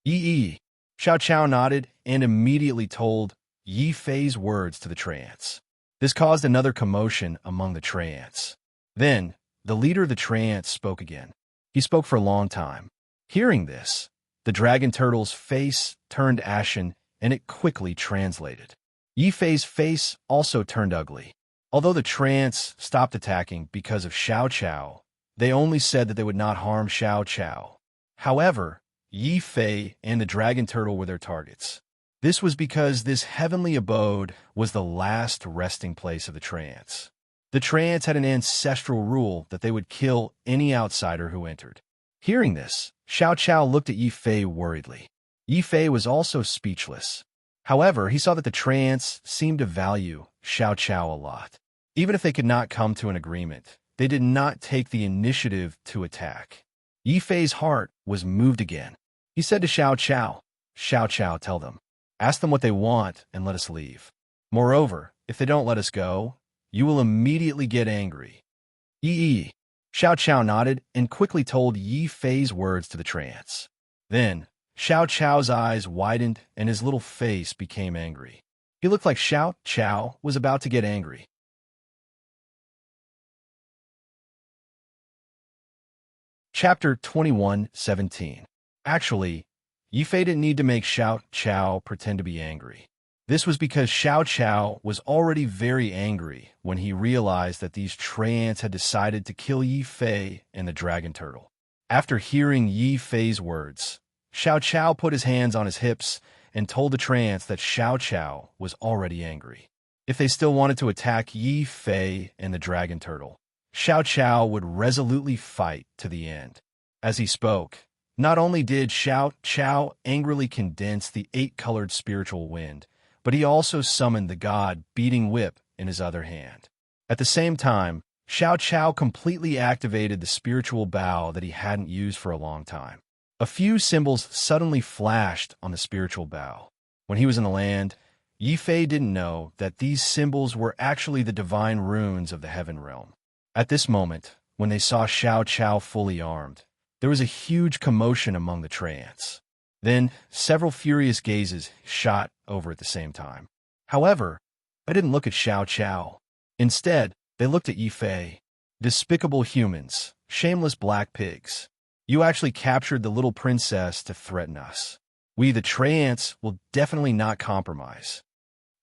Yi. Xiao Qiao nodded and immediately told Yi Fei's words to the trance. This caused another commotion among the trance. Then, the leader of the trance spoke again. He spoke for a long time. Hearing this, the dragon turtle's face turned ashen and it quickly translated. Yi Fei's face also turned ugly. Although the trance stopped attacking because of Xiao Qiao, they only said that they would not harm Xiao Qiao. However, Yi Fei and the dragon turtle were their targets. This was because this heavenly abode was the last resting place of the Treants. The Treants had an ancestral rule that they would kill any outsider who entered. Hearing this, Xiao Chao looked at Yi Fei worriedly. Yi Fei was also speechless. However, he saw that the Treants seemed to value Xiao Chao a lot. Even if they could not come to an agreement, they did not take the initiative to attack. Yi Fei's heart was moved again. He said to Xiao Chao, tell them. Ask them what they want and let us leave. Moreover, if they don't let us go, you will immediately get angry. Yi. Xiao Chao nodded and quickly told Yi Fei's words to the Treants. Then, Xiao Chao's eyes widened and his little face became angry. He looked like Xiao Chao was about to get angry. Chapter 21:17. Actually, Yi Fei didn't need to make Xiao Chao pretend to be angry. This was because Xiao Chao was already very angry when he realized that these Treants had decided to kill Yi Fei and the dragon turtle. After hearing Yi Fei's words, Xiao Chao put his hands on his hips and told the Treants that Xiao Chao was already angry. If they still wanted to attack Yi Fei and the dragon turtle, Xiao Chao would resolutely fight to the end. As he spoke, not only did Xiao Chao angrily condense the 8-colored spiritual wind, but he also summoned the god beating whip in his other hand. At the same time, Xiao Chao completely activated the spiritual bow that he hadn't used for a long time. A few symbols suddenly flashed on the spiritual bow. When he was in the land, Yi Fei didn't know that these symbols were actually the divine runes of the heaven realm. At this moment, when they saw Xiao Chao fully armed, there was a huge commotion among the Treants. Then, several furious gazes shot over at the same time. However, I didn't look at Xiao Chao. Instead, they looked at Yi Fei. Despicable humans, shameless black pigs. You actually captured the little princess to threaten us. We, the Treants, will definitely not compromise.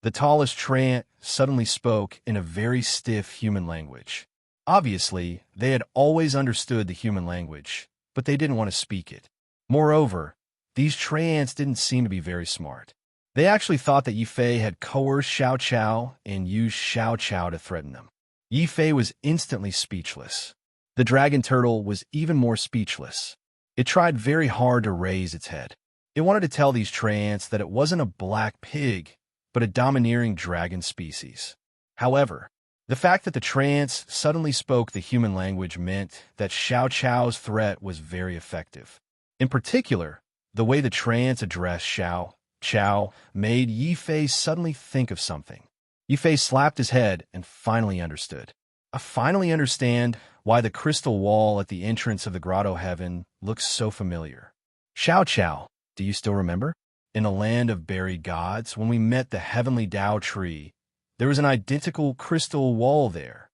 The tallest Treant suddenly spoke in a very stiff human language. Obviously, they had always understood the human language, but they didn't want to speak it. Moreover, these Treants didn't seem to be very smart. They actually thought that Yi Fei had coerced Xiao Chao and used Xiao Chao to threaten them. Yi Fei was instantly speechless. The dragon turtle was even more speechless. It tried very hard to raise its head. It wanted to tell these Treants that it wasn't a black pig, but a domineering dragon species. However, the fact that the Treants suddenly spoke the human language meant that Xiao Chao's threat was very effective. In particular, the way the Treants addressed Xiao Chao made Yi Fei suddenly think of something. Yi Fei slapped his head and finally understood. I finally understand why the crystal wall at the entrance of the grotto heaven looks so familiar. Xiao Chao, do you still remember? In the land of buried gods, when we met the heavenly Tao tree, there was an identical crystal wall there.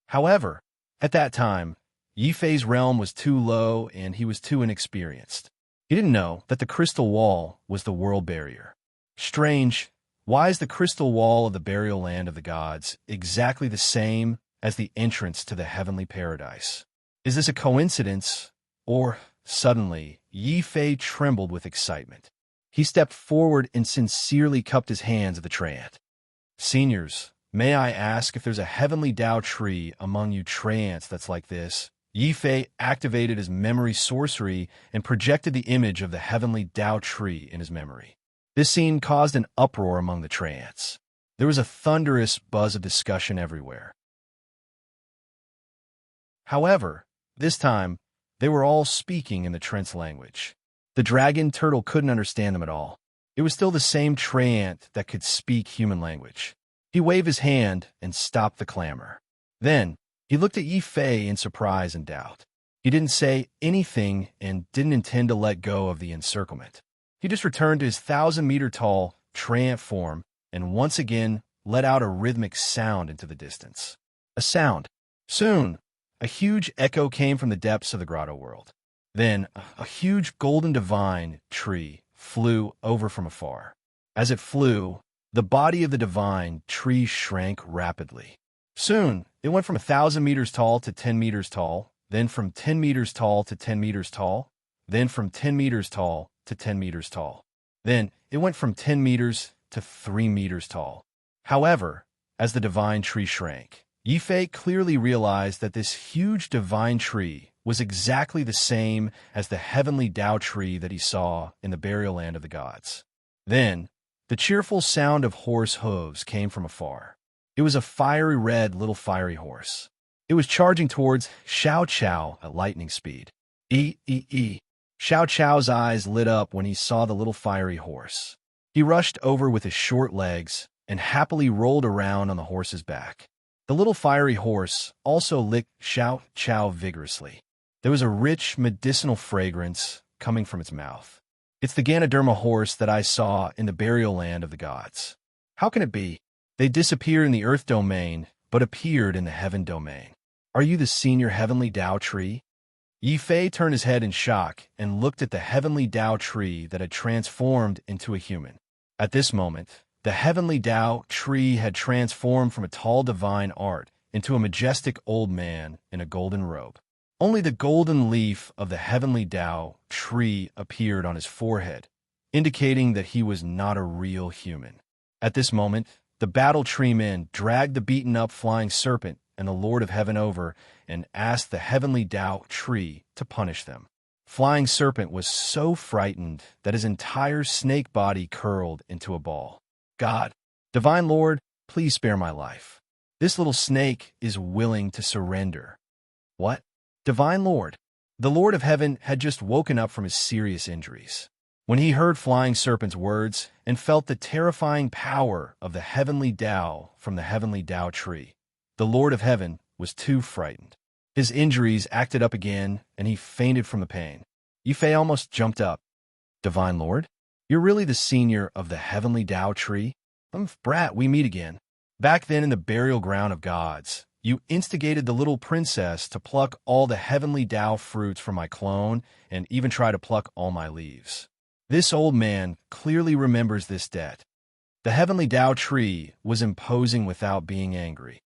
However, at that time, Yi Fei's realm was too low and he was too inexperienced. He didn't know that the crystal wall was the world barrier. Strange, why is the crystal wall of the burial land of the gods exactly the same as the entrance to the heavenly paradise? Is this a coincidence? Or, suddenly, Yi Fei trembled with excitement. He stepped forward and sincerely cupped his hands at the Treant. Seniors, may I ask if there's a heavenly Tao tree among you Treants that's like this? Yi Fei activated his memory sorcery and projected the image of the heavenly Tao tree in his memory. This scene caused an uproar among the Treants. There was a thunderous buzz of discussion everywhere. However, this time, they were all speaking in the Trent's language. The dragon turtle couldn't understand them at all. It was still the same Treant that could speak human language. He waved his hand and stopped the clamor. Then, he looked at Yi Fei in surprise and doubt. He didn't say anything and didn't intend to let go of the encirclement. He just returned to his 1,000-meter-tall Treant form and once again let out a rhythmic sound into the distance. A sound. Soon, a huge echo came from the depths of the grotto world. Then, a huge golden divine tree flew over from afar. As it flew, the body of the divine tree shrank rapidly. Soon, it went from 1,000 meters tall to 10 meters tall, then from 10 meters tall to 10 meters tall, then from 10 meters tall to 10 meters tall. Then it went from 10 meters to 3 meters tall. However, as the divine tree shrank, Yifei clearly realized that this huge divine tree was exactly the same as the heavenly Tao tree that he saw in the burial land of the gods. Then, the cheerful sound of horse hooves came from afar. It was a fiery red little fiery horse. It was charging towards Xiao Qiao at lightning speed. Xiao Qiao's eyes lit up when he saw the little fiery horse. He rushed over with his short legs and happily rolled around on the horse's back. The little fiery horse also licked Xiao Qiao vigorously. There was a rich medicinal fragrance coming from its mouth. It's the Ganoderma horse that I saw in the burial land of the gods. How can it be? They disappeared in the earth domain, but appeared in the heaven domain. Are you the senior heavenly Tao tree? Yifei turned his head in shock and looked at the heavenly Tao tree that had transformed into a human. At this moment, the heavenly Tao tree had transformed from a tall divine art into a majestic old man in a golden robe. Only the golden leaf of the heavenly Tao tree appeared on his forehead, indicating that he was not a real human. At this moment, the battle tree men dragged the beaten-up flying serpent and the Lord of Heaven over and asked the heavenly Tao tree to punish them. Flying serpent was so frightened that his entire snake body curled into a ball. God, Divine Lord, please spare my life. This little snake is willing to surrender. What? Divine Lord. The Lord of Heaven had just woken up from his serious injuries. When he heard Flying Serpent's words and felt the terrifying power of the heavenly Tao from the heavenly Tao tree, the Lord of Heaven was too frightened. His injuries acted up again, and he fainted from the pain. Yifei almost jumped up. Divine Lord, you're really the senior of the heavenly Tao tree? Brat, we meet again. Back then in the burial ground of gods, you instigated the little princess to pluck all the heavenly Tao fruits from my clone and even try to pluck all my leaves. This old man clearly remembers this debt. The heavenly Tao tree was imposing without being angry.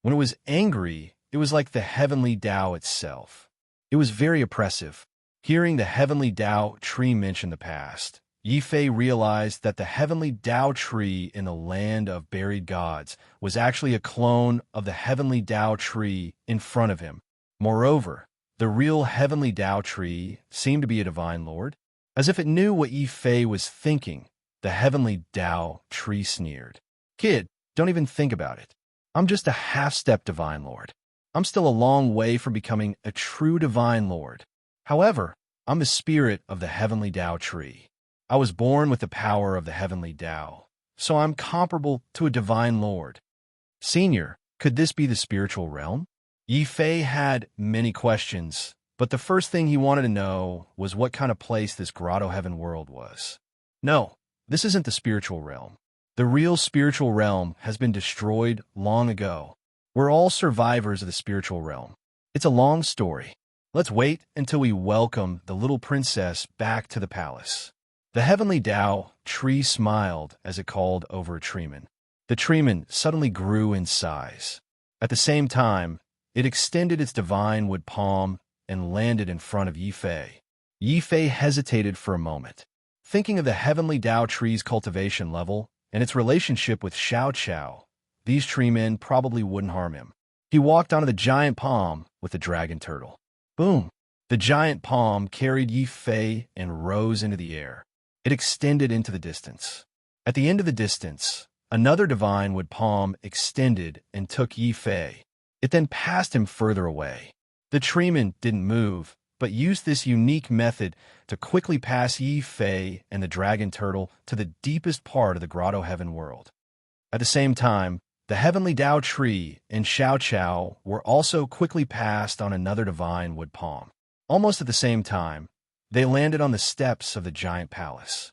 When it was angry, it was like the heavenly Tao itself. It was very oppressive. Hearing the heavenly Tao tree mention the past, Yifei realized that the heavenly Tao tree in the land of buried gods was actually a clone of the heavenly Tao tree in front of him. Moreover, the real heavenly Tao tree seemed to be a divine lord. As if it knew what Yifei was thinking, the heavenly Tao tree sneered. Kid, don't even think about it. I'm just a half-step divine lord. I'm still a long way from becoming a true divine lord. However, I'm the spirit of the heavenly Tao tree. I was born with the power of the heavenly Tao, so I'm comparable to a divine lord. Senior, could this be the spiritual realm? Yifei had many questions, but the first thing he wanted to know was what kind of place this grotto heaven world was. No, this isn't the spiritual realm. The real spiritual realm has been destroyed long ago. We're all survivors of the spiritual realm. It's a long story. Let's wait until we welcome the little princess back to the palace. The heavenly Tao tree smiled as it called over a treeman. The treeman suddenly grew in size. At the same time, it extended its divine wood palm and landed in front of Yifei. Yifei hesitated for a moment. Thinking of the heavenly Tao tree's cultivation level and its relationship with Xiao Qiao, these treemen probably wouldn't harm him. He walked onto the giant palm with the dragon turtle. Boom! The giant palm carried Yifei and rose into the air. It extended into the distance. At the end of the distance, another divine wood palm extended and took Yifei. It then passed him further away. The treeman didn't move, but used this unique method to quickly pass Yifei and the dragon turtle to the deepest part of the grotto heaven world. At the same time, the heavenly Tao tree and Xiao Qiao were also quickly passed on another divine wood palm. Almost at the same time, they landed on the steps of the giant palace.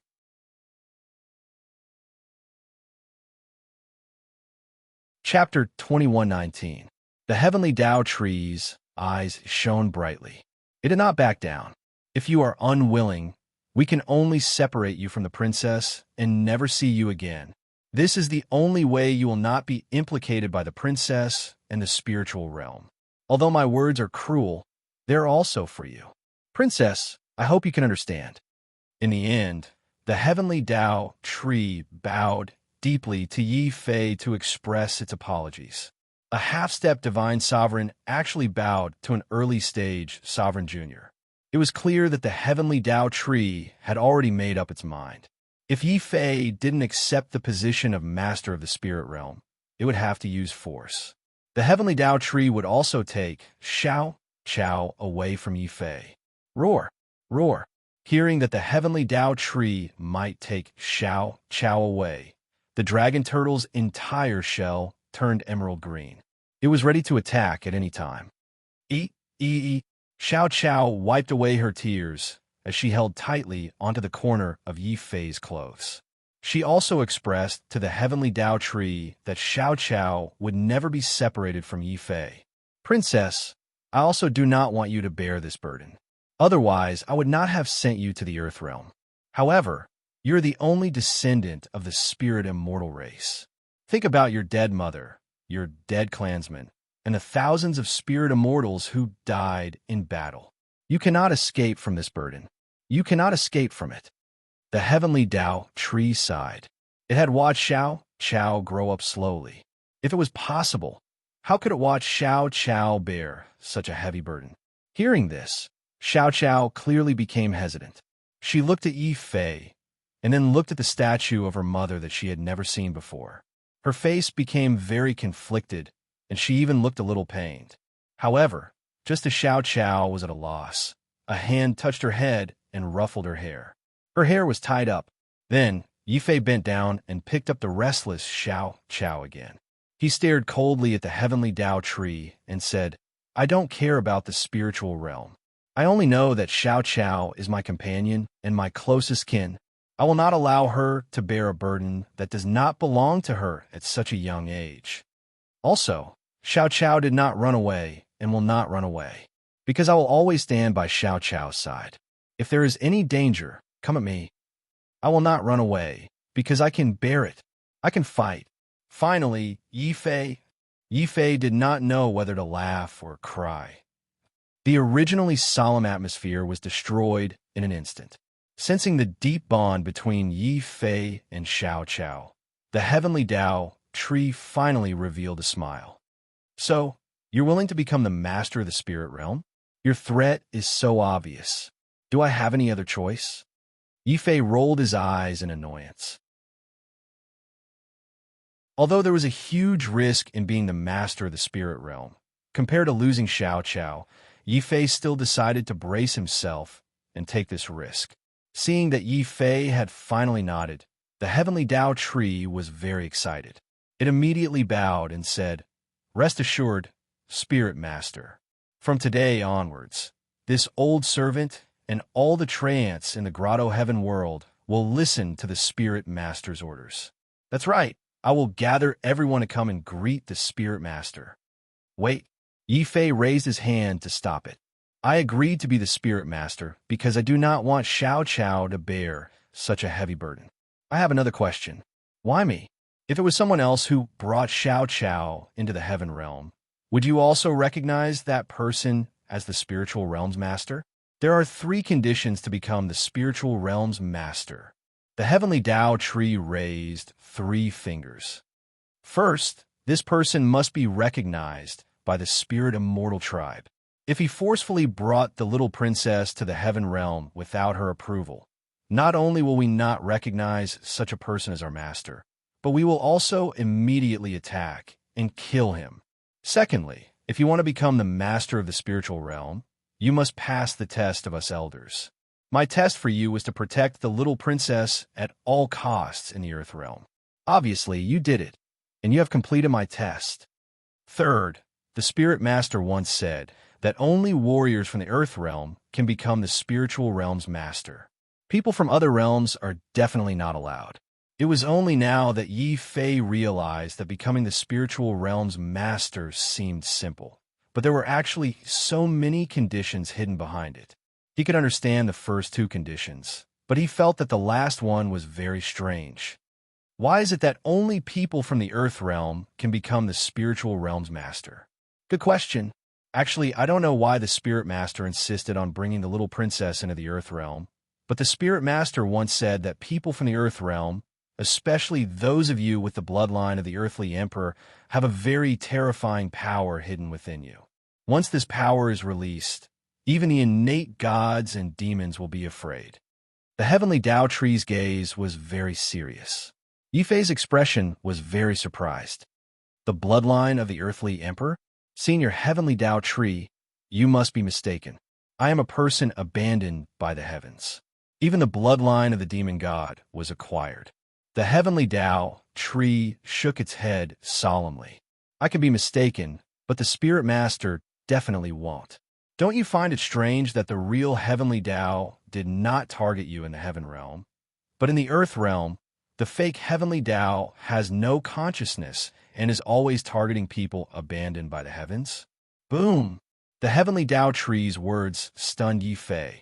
Chapter 21:19. The heavenly Tao tree's eyes shone brightly. It did not back down. If you are unwilling, we can only separate you from the princess and never see you again. This is the only way you will not be implicated by the princess and the spiritual realm. Although my words are cruel, They're also for you. Princess, I hope you can understand. In the end, the heavenly Tao tree bowed deeply to Yi Fei to express its apologies. A half-step divine sovereign actually bowed to an early-stage sovereign junior. It was clear that the heavenly Tao tree had already made up its mind. If Yi Fei didn't accept the position of master of the spirit realm, it would have to use force. The heavenly Tao tree would also take Xiao Chao away from Yi Fei. Roar! Roar! Hearing that the heavenly Tao tree might take Xiao Chao away, the dragon turtle's entire shell turned emerald green. It was ready to attack at any time. Xiao Chao wiped away her tears as she held tightly onto the corner of Yi Fei's clothes. She also expressed to the heavenly Tao tree that Xiao Chao would never be separated from Yi Fei. Princess, I also do not want you to bear this burden. Otherwise, I would not have sent you to the earth realm. However, you're the only descendant of the spirit immortal race. Think about your dead mother, your dead clansmen, and the thousands of spirit immortals who died in battle. You cannot escape from this burden. You cannot escape from it. The heavenly Tao tree sighed. It had watched Xiao Chao grow up slowly. If it was possible, how could it watch Xiao Chao bear such a heavy burden? Hearing this, Xiao Chao clearly became hesitant. She looked at Yi Fei, and then looked at the statue of her mother that she had never seen before. Her face became very conflicted, and she even looked a little pained. However, just as Xiao Chao was at a loss, a hand touched her head and ruffled her hair. Her hair was tied up. Then, Yi Fei bent down and picked up the restless Xiao Chao again. He stared coldly at the heavenly Tao tree and said, I don't care about the spiritual realm. I only know that Xiao Chao is my companion and my closest kin. I will not allow her to bear a burden that does not belong to her at such a young age. Also, Xiao Chao did not run away and will not run away, because I will always stand by Xiao Chao's side. If there is any danger, come at me. I will not run away, because I can bear it. I can fight. Finally, Yi Fei did not know whether to laugh or cry. The originally solemn atmosphere was destroyed in an instant. Sensing the deep bond between Yi Fei and Xiao Chao, the heavenly Tao tree finally revealed a smile. So, you're willing to become the master of the spirit realm? Your threat is so obvious. Do I have any other choice? Yi Fei rolled his eyes in annoyance. Although there was a huge risk in being the master of the spirit realm, compared to losing Xiao Chao, Yi Fei still decided to brace himself and take this risk. Seeing that Yi Fei had finally nodded, the heavenly Tao tree was very excited. It immediately bowed and said, Rest assured, Spirit Master. From today onwards, this old servant and all the treants in the Grotto Heaven world will listen to the Spirit Master's orders. That's right, I will gather everyone to come and greet the Spirit Master. Wait, Yi Fei raised his hand to stop it. I agreed to be the Spirit Master because I do not want Xiao Chao to bear such a heavy burden. I have another question. Why me? If it was someone else who brought Xiao Chao into the heaven realm, would you also recognize that person as the spiritual realm's master? There are 3 conditions to become the spiritual realm's master. The heavenly Tao tree raised 3 fingers. First, this person must be recognized by the spirit immortal tribe. If he forcefully brought the little princess to the heaven realm without her approval, not only will we not recognize such a person as our master, but we will also immediately attack and kill him. Secondly, if you want to become the master of the spiritual realm, you must pass the test of us elders. My test for you was to protect the little princess at all costs in the earth realm. Obviously, you did it, and you have completed my test. Third, the spirit master once said that only warriors from the earth realm can become the spiritual realm's master. People from other realms are definitely not allowed. It was only now that Yi Fei realized that becoming the spiritual realm's master seemed simple, but there were actually so many conditions hidden behind it. He could understand the first 2 conditions, but he felt that the last one was very strange. Why is it that only people from the earth realm can become the spiritual realm's master? Good question. Actually, I don't know why the Spirit Master insisted on bringing the little princess into the Earth realm, but the Spirit Master once said that people from the Earth realm, especially those of you with the bloodline of the earthly emperor, have a very terrifying power hidden within you. Once this power is released, even the innate gods and demons will be afraid. The heavenly Tao tree's gaze was very serious. Yifei's expression was very surprised. The bloodline of the earthly emperor? Seeing your heavenly Tao tree, you must be mistaken. I am a person abandoned by the heavens. Even the bloodline of the demon god was acquired. The heavenly Tao tree shook its head solemnly. I can be mistaken, but the Spirit Master definitely won't. Don't you find it strange that the real heavenly Tao did not target you in the heaven realm, but in the earth realm, the fake heavenly Tao has no consciousness and is always targeting people abandoned by the heavens? Boom! The heavenly Tao tree's words stunned Yifei.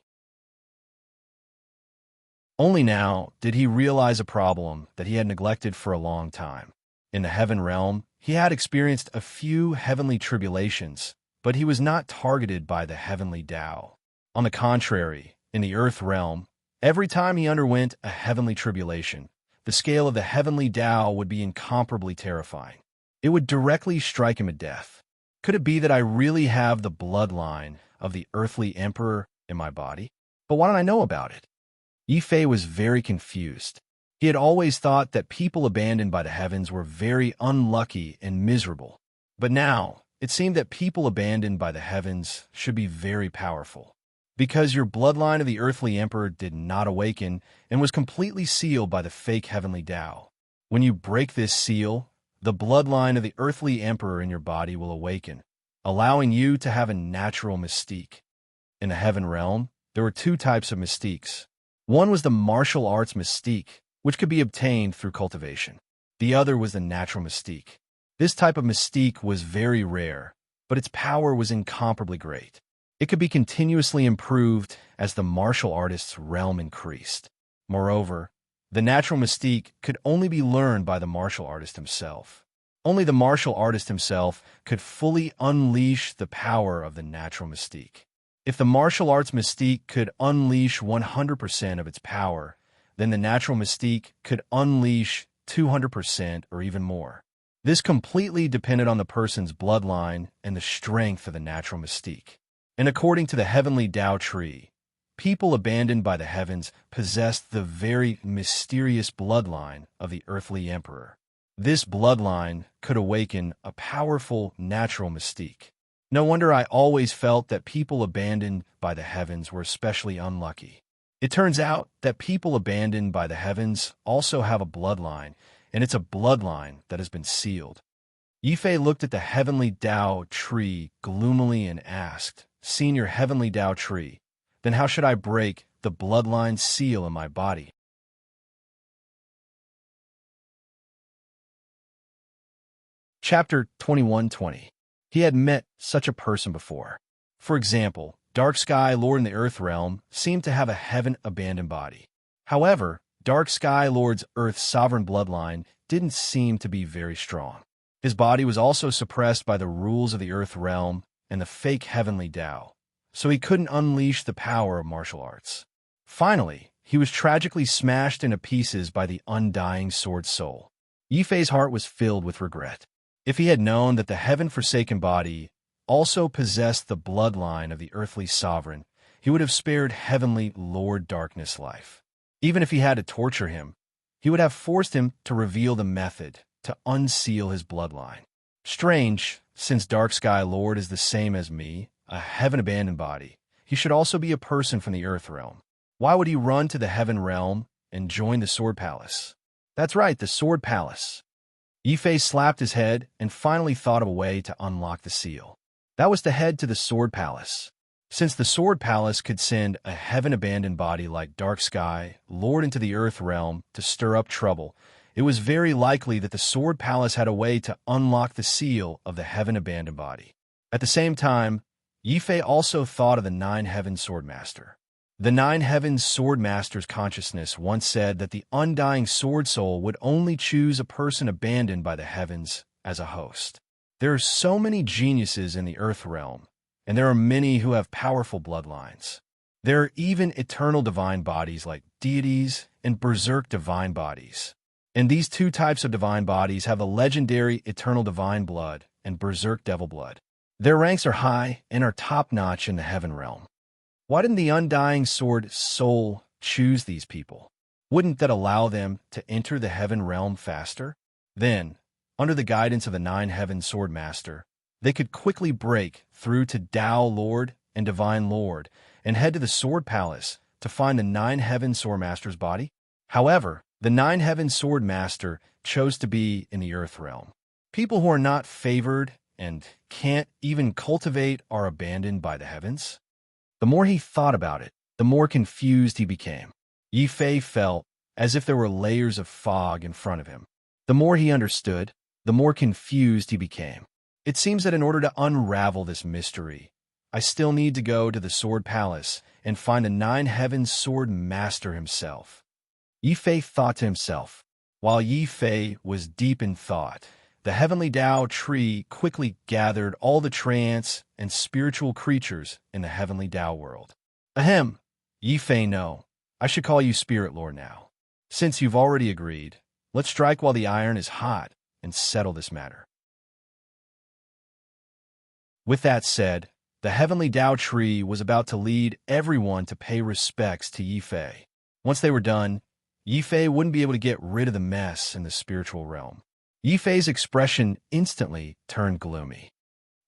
Only now did he realize a problem that he had neglected for a long time. In the heaven realm, he had experienced a few heavenly tribulations, but he was not targeted by the heavenly Tao. On the contrary, in the earth realm, every time he underwent a heavenly tribulation, the scale of the heavenly Tao would be incomparably terrifying. It would directly strike him at death. Could it be that I really have the bloodline of the earthly emperor in my body? But why don't I know about it? Yifei was very confused. He had always thought that people abandoned by the heavens were very unlucky and miserable. But now, it seemed that people abandoned by the heavens should be very powerful. Because your bloodline of the earthly emperor did not awaken and was completely sealed by the fake heavenly Tao. When you break this seal, the bloodline of the earthly emperor in your body will awaken, allowing you to have a natural mystique. In the heaven realm, there were two types of mystiques. One was the martial arts mystique, which could be obtained through cultivation. The other was the natural mystique. This type of mystique was very rare, but its power was incomparably great. It could be continuously improved as the martial artist's realm increased. Moreover, the natural mystique could only be learned by the martial artist himself. Only the martial artist himself could fully unleash the power of the natural mystique. If the martial arts mystique could unleash 100% of its power, then the natural mystique could unleash 200% or even more. This completely depended on the person's bloodline and the strength of the natural mystique. And according to the heavenly Tao tree, people abandoned by the heavens possessed the very mysterious bloodline of the earthly emperor. This bloodline could awaken a powerful natural mystique. No wonder I always felt that people abandoned by the heavens were especially unlucky. It turns out that people abandoned by the heavens also have a bloodline, and it's a bloodline that has been sealed. Yifei looked at the heavenly Tao tree gloomily and asked, "Seeing your heavenly Tao tree, then how should I break the bloodline seal in my body?" Chapter 21:20. He had met such a person before. For example, Dark Sky Lord in the Earth realm seemed to have a heaven-abandoned body. However, Dark Sky Lord's Earth sovereign bloodline didn't seem to be very strong. His body was also suppressed by the rules of the Earth realm and the fake heavenly Tao, so he couldn't unleash the power of martial arts. Finally, he was tragically smashed into pieces by the undying sword soul. Yifei's heart was filled with regret. If he had known that the heaven-forsaken body also possessed the bloodline of the earthly sovereign, he would have spared heavenly Lord Darkness life. Even if he had to torture him, he would have forced him to reveal the method to unseal his bloodline. Strange, since Dark Sky Lord is the same as me, a heaven-abandoned body, he should also be a person from the earth realm. Why would he run to the heaven realm and join the Sword Palace? That's right, the Sword Palace. Yifei slapped his head and finally thought of a way to unlock the seal. That was to head to the Sword Palace. Since the Sword Palace could send a heaven-abandoned body like Dark Sky Lord into the Earth realm to stir up trouble, it was very likely that the Sword Palace had a way to unlock the seal of the heaven-abandoned body. At the same time, Yifei also thought of the Nine Heavens Swordmaster. The Nine Heavens Swordmaster's consciousness once said that the undying sword soul would only choose a person abandoned by the heavens as a host. There are so many geniuses in the Earth realm, and there are many who have powerful bloodlines. There are even eternal divine bodies like deities and berserk divine bodies. And these two types of divine bodies have the legendary eternal divine blood and berserk devil blood. Their ranks are high and are top-notch in the heaven realm. Why didn't the undying sword soul choose these people? Wouldn't that allow them to enter the heaven realm faster? Then, under the guidance of the nine heaven sword master, they could quickly break through to Tao Lord and Divine Lord and head to the Sword Palace to find the nine heaven sword master's body. However, the nine heaven sword master chose to be in the earth realm. People who are not favored and can't even cultivate are abandoned by the heavens. The more he thought about it, the more confused he became. Yi Fei felt as if there were layers of fog in front of him. The more he understood, the more confused he became. It seems that in order to unravel this mystery, I still need to go to the Sword Palace and find the nine heaven sword master himself. Yi Fei thought to himself. While Yi Fei was deep in thought, the heavenly Tao tree quickly gathered all the trance and spiritual creatures in the heavenly Tao world. Ahem, Yi Fei, no. I should call you Spirit Lord now. Since you've already agreed, let's strike while the iron is hot and settle this matter. With that said, the heavenly Tao tree was about to lead everyone to pay respects to Yi Fei. Once they were done, Yi Fei wouldn't be able to get rid of the mess in the spiritual realm. Yi Fei's expression instantly turned gloomy.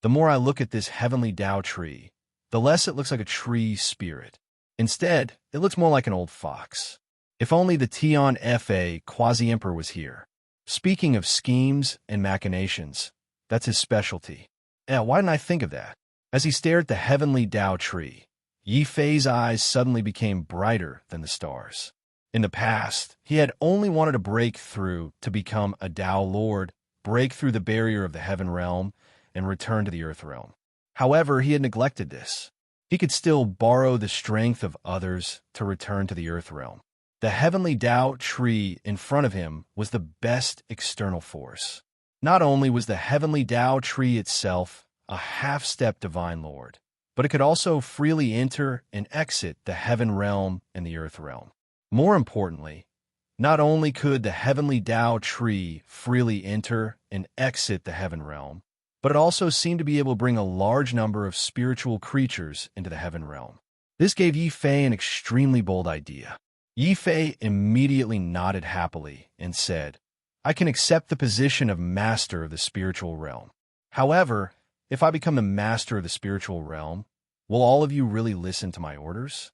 The more I look at this heavenly Tao tree, the less it looks like a tree spirit. Instead, it looks more like an old fox. If only the Tian Fa Quasi-Emperor was here. Speaking of schemes and machinations, that's his specialty. Why didn't I think of that? As he stared at the heavenly Tao tree, Yi Fei's eyes suddenly became brighter than the stars. In the past, he had only wanted to break through to become a Tao Lord, break through the barrier of the heaven realm, and return to the earth realm. However, he had neglected this. He could still borrow the strength of others to return to the earth realm. The heavenly Tao tree in front of him was the best external force. Not only was the heavenly Tao tree itself a half-step divine lord, but it could also freely enter and exit the heaven realm and the earth realm. More importantly, not only could the heavenly Tao tree freely enter and exit the heaven realm, but it also seemed to be able to bring a large number of spiritual creatures into the heaven realm. This gave Yi Fei an extremely bold idea. Yi Fei immediately nodded happily and said, I can accept the position of master of the spiritual realm. However, if I become the master of the spiritual realm, will all of you really listen to my orders?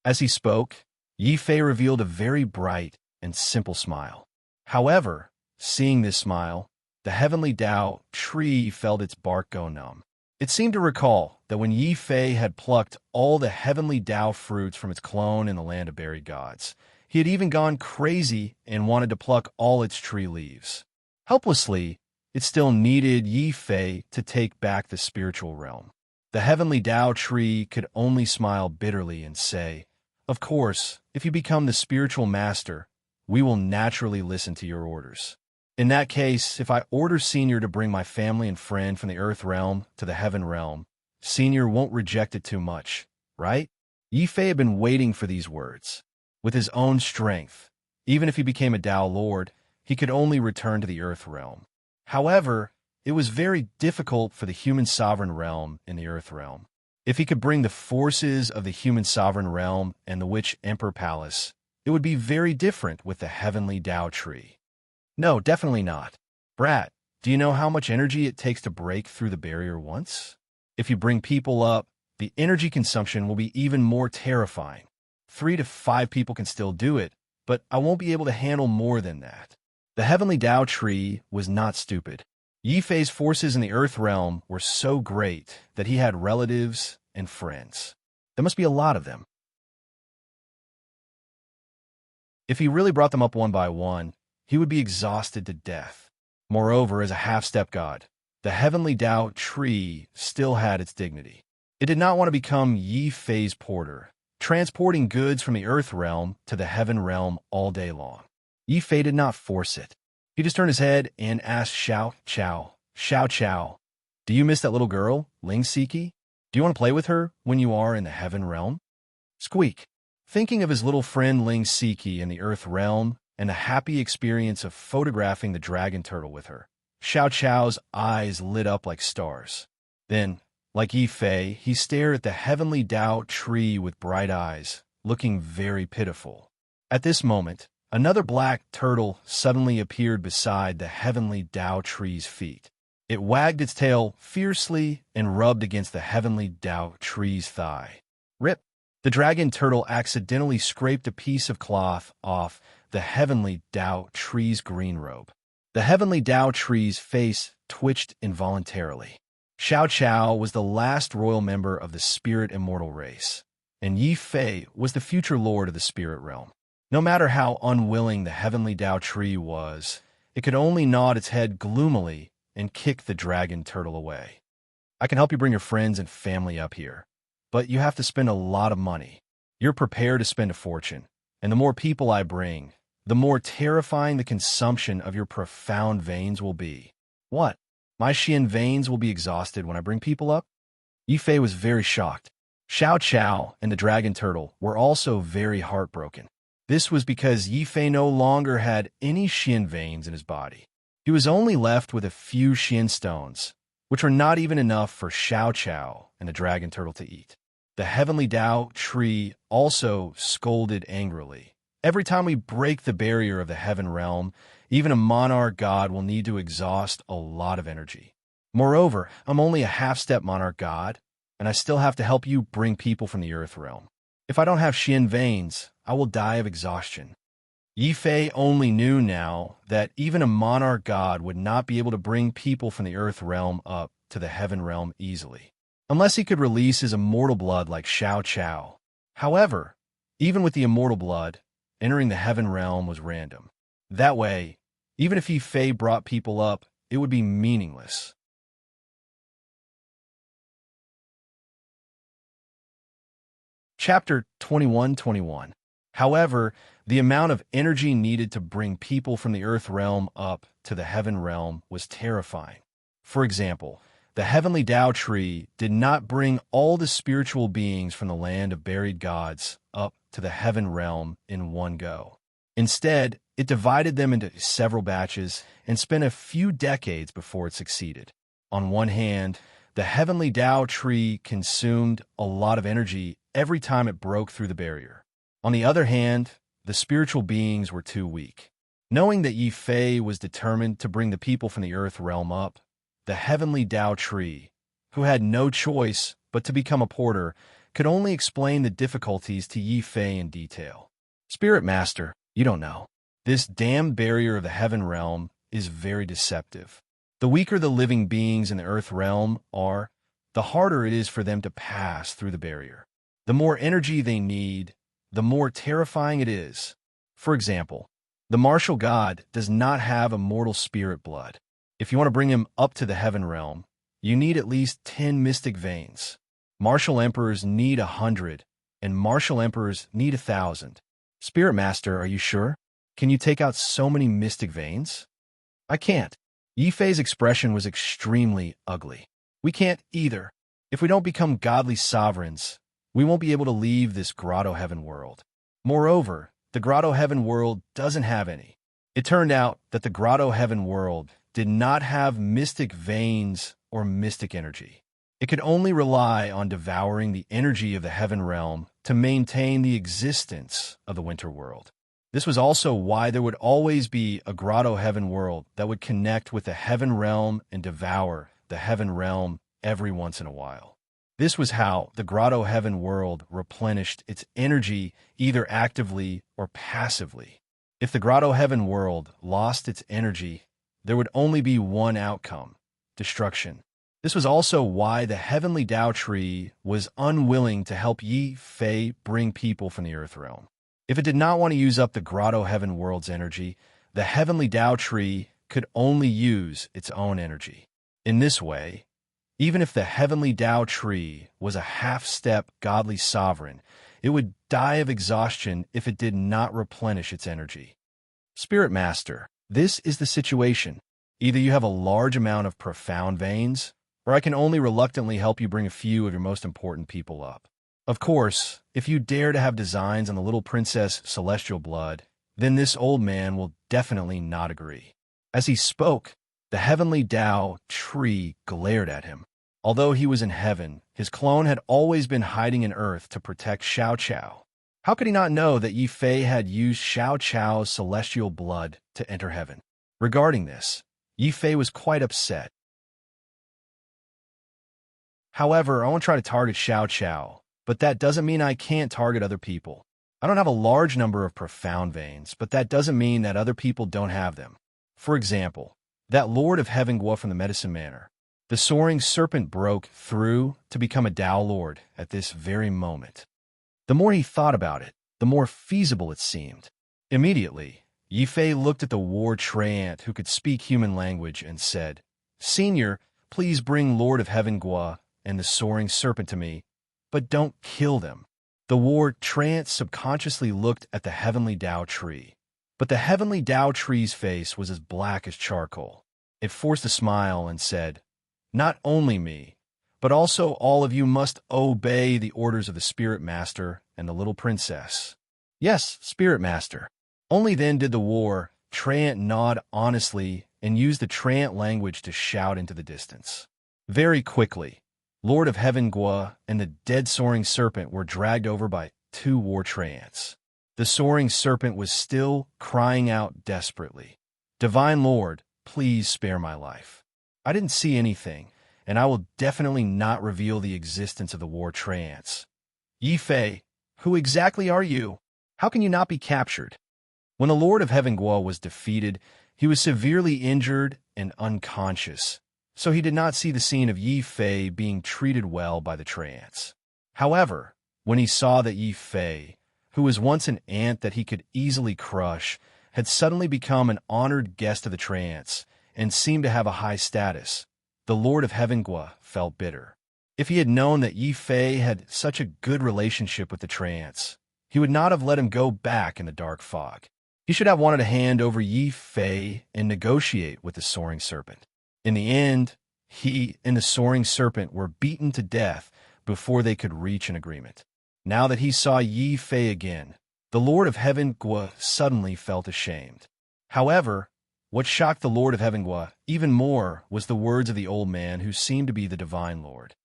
As he spoke, Yi Fei revealed a very bright and simple smile. However, seeing this smile, the heavenly Tao tree felt its bark go numb. It seemed to recall that when Yi Fei had plucked all the heavenly Tao fruits from its clone in the land of buried gods, he had even gone crazy and wanted to pluck all its tree leaves. Helplessly, it still needed Yi Fei to take back the spiritual realm. The heavenly Tao tree could only smile bitterly and say, Of course, if you become the spiritual master, we will naturally listen to your orders. In that case, if I order Senior to bring my family and friend from the earth realm to the heaven realm, Senior won't reject it too much, right? Yi Fei had been waiting for these words. With his own strength, even if he became a Tao Lord, he could only return to the earth realm. However, it was very difficult for the human sovereign realm in the earth realm. If he could bring the forces of the human sovereign realm and the Witch Emperor Palace, it would be very different with the heavenly Tao tree. No, definitely not. Brat, do you know how much energy it takes to break through the barrier once? If you bring people up, the energy consumption will be even more terrifying. 3 to 5 people can still do it, but I won't be able to handle more than that. The heavenly Tao tree was not stupid. Yi Fei's forces in the earth realm were so great that he had relatives and friends. There must be a lot of them. If he really brought them up one by one, he would be exhausted to death. Moreover, as a half-step god, the heavenly Tao tree still had its dignity. It did not want to become Yi Fei's porter, transporting goods from the earth realm to the heaven realm all day long. Yi Fei did not force it. He just turned his head and asked Xiao Qiao, do you miss that little girl, Ling Siki? Do you want to play with her when you are in the heaven realm? Squeak. Thinking of his little friend Ling Siki in the earth realm and the happy experience of photographing the dragon turtle with her, Xiao Chao's eyes lit up like stars. Then, like Yi Fei, he stared at the heavenly Dao tree with bright eyes, looking very pitiful. At this moment, another black turtle suddenly appeared beside the heavenly Dao tree's feet. It wagged its tail fiercely and rubbed against the heavenly Dao tree's thigh. Rip! The dragon turtle accidentally scraped a piece of cloth off the heavenly Dao tree's green robe. The heavenly Dao tree's face twitched involuntarily. Xiao Chao was the last royal member of the spirit immortal race, and Yi Fei was the future lord of the spirit realm. No matter how unwilling the heavenly Dao tree was, it could only nod its head gloomily and kick the dragon turtle away. I can help you bring your friends and family up here, but you have to spend a lot of money. You're prepared to spend a fortune, and the more people I bring, the more terrifying the consumption of your profound veins will be. What? My Xian veins will be exhausted when I bring people up? Yi Fei was very shocked. Xiao Chao and the dragon turtle were also very heartbroken. This was because Yi Fei no longer had any Xian veins in his body. He was only left with a few Xian stones, which were not even enough for Xiao Chao and the dragon turtle to eat. The heavenly Dao tree also scolded angrily. Every time we break the barrier of the heaven realm, even a monarch god will need to exhaust a lot of energy. Moreover, I'm only a half-step monarch god, and I still have to help you bring people from the earth realm. If I don't have Xian veins, I will die of exhaustion. Yi Fei only knew now that even a monarch god would not be able to bring people from the earth realm up to the heaven realm easily, unless he could release his immortal blood like Xiao Chao. However, even with the immortal blood, entering the heaven realm was random. That way, even if Yi Fei brought people up, it would be meaningless. Chapter 21-21. However, the amount of energy needed to bring people from the earth realm up to the heaven realm was terrifying. For example, the heavenly Dao tree did not bring all the spiritual beings from the land of buried gods up to the heaven realm in one go. Instead, it divided them into several batches and spent a few decades before it succeeded. On one hand, the heavenly Dao tree consumed a lot of energy every time it broke through the barrier. On the other hand, the spiritual beings were too weak. Knowing that Yi Fei was determined to bring the people from the earth realm up, the heavenly Dao tree, who had no choice but to become a porter, could only explain the difficulties to Yi Fei in detail. Spirit Master, you don't know. This damned barrier of the heaven realm is very deceptive. The weaker the living beings in the earth realm are, the harder it is for them to pass through the barrier. The more energy they need, the more terrifying it is. For example, the martial god does not have immortal spirit blood. If you want to bring him up to the heaven realm, you need at least 10 mystic veins. Martial emperors need 100, and martial emperors need 1,000. Spirit Master, are you sure? Can you take out so many mystic veins? I can't. Yi Fei's expression was extremely ugly. We can't either. If we don't become godly sovereigns, we won't be able to leave this grotto heaven world. Moreover, the grotto heaven world doesn't have any. It turned out that the grotto heaven world did not have mystic veins or mystic energy. It could only rely on devouring the energy of the heaven realm to maintain the existence of the winter world. This was also why there would always be a grotto heaven world that would connect with the heaven realm and devour the heaven realm every once in a while. This was how the grotto heaven world replenished its energy either actively or passively. If the grotto heaven world lost its energy, there would only be one outcome: destruction. This was also why the heavenly Dao tree was unwilling to help Yi Fei bring people from the earth realm. If it did not want to use up the grotto heaven world's energy, the heavenly Dao tree could only use its own energy. In this way, even if the heavenly Dao tree was a half-step godly sovereign, it would die of exhaustion if it did not replenish its energy. Spirit Master, this is the situation. Either you have a large amount of profound veins, or I can only reluctantly help you bring a few of your most important people up. Of course, if you dare to have designs on the little princess celestial blood, then this old man will definitely not agree." As he spoke, the heavenly Tao tree glared at him. Although he was in heaven, his clone had always been hiding in earth to protect Xiao Qiao. How could he not know that Yi Fei had used Xiao Qiao's celestial blood to enter heaven? Regarding this, Yi Fei was quite upset. "However, I won't try to target Xiao Qiao, but that doesn't mean I can't target other people. I don't have a large number of profound veins, but that doesn't mean that other people don't have them. For example, that Lord of Heaven Guo from the Medicine Manor. The soaring serpent broke through to become a Tao Lord at this very moment." The more he thought about it, the more feasible it seemed. Immediately, Yi Fei looked at the war treant who could speak human language and said, "Senior, please bring Lord of Heaven Guo and the soaring serpent to me, but don't kill them." The war treant subconsciously looked at the heavenly Tao tree, but the heavenly Tao tree's face was as black as charcoal. It forced a smile and said, "Not only me, but also all of you must obey the orders of the Spirit Master and the little princess." "Yes, Spirit Master." Only then did the war treant nod honestly and use the treant language to shout into the distance. Very quickly, Lord of Heaven Guo and the dead soaring serpent were dragged over by two war treants. The soaring serpent was still crying out desperately, "Divine Lord, please spare my life. I didn't see anything, and I will definitely not reveal the existence of the war treants." "Yi Fei, who exactly are you? How can you not be captured?" When the Lord of Heaven Guo was defeated, he was severely injured and unconscious, so he did not see the scene of Yi Fei being treated well by the treants. However, when he saw that Yi Fei, who was once an ant that he could easily crush, had suddenly become an honored guest of the treants and seemed to have a high status, the Lord of Heaven Guo felt bitter. If he had known that Yi Fei had such a good relationship with the treants, he would not have let him go back in the dark fog. He should have wanted to hand over Yi Fei and negotiate with the soaring serpent. In the end, he and the soaring serpent were beaten to death before they could reach an agreement. Now that he saw Yi Fei again, the Lord of Heaven Guo suddenly felt ashamed. However, what shocked the Lord of Heaven Guo even more was the words of the old man who seemed to be the Divine Lord.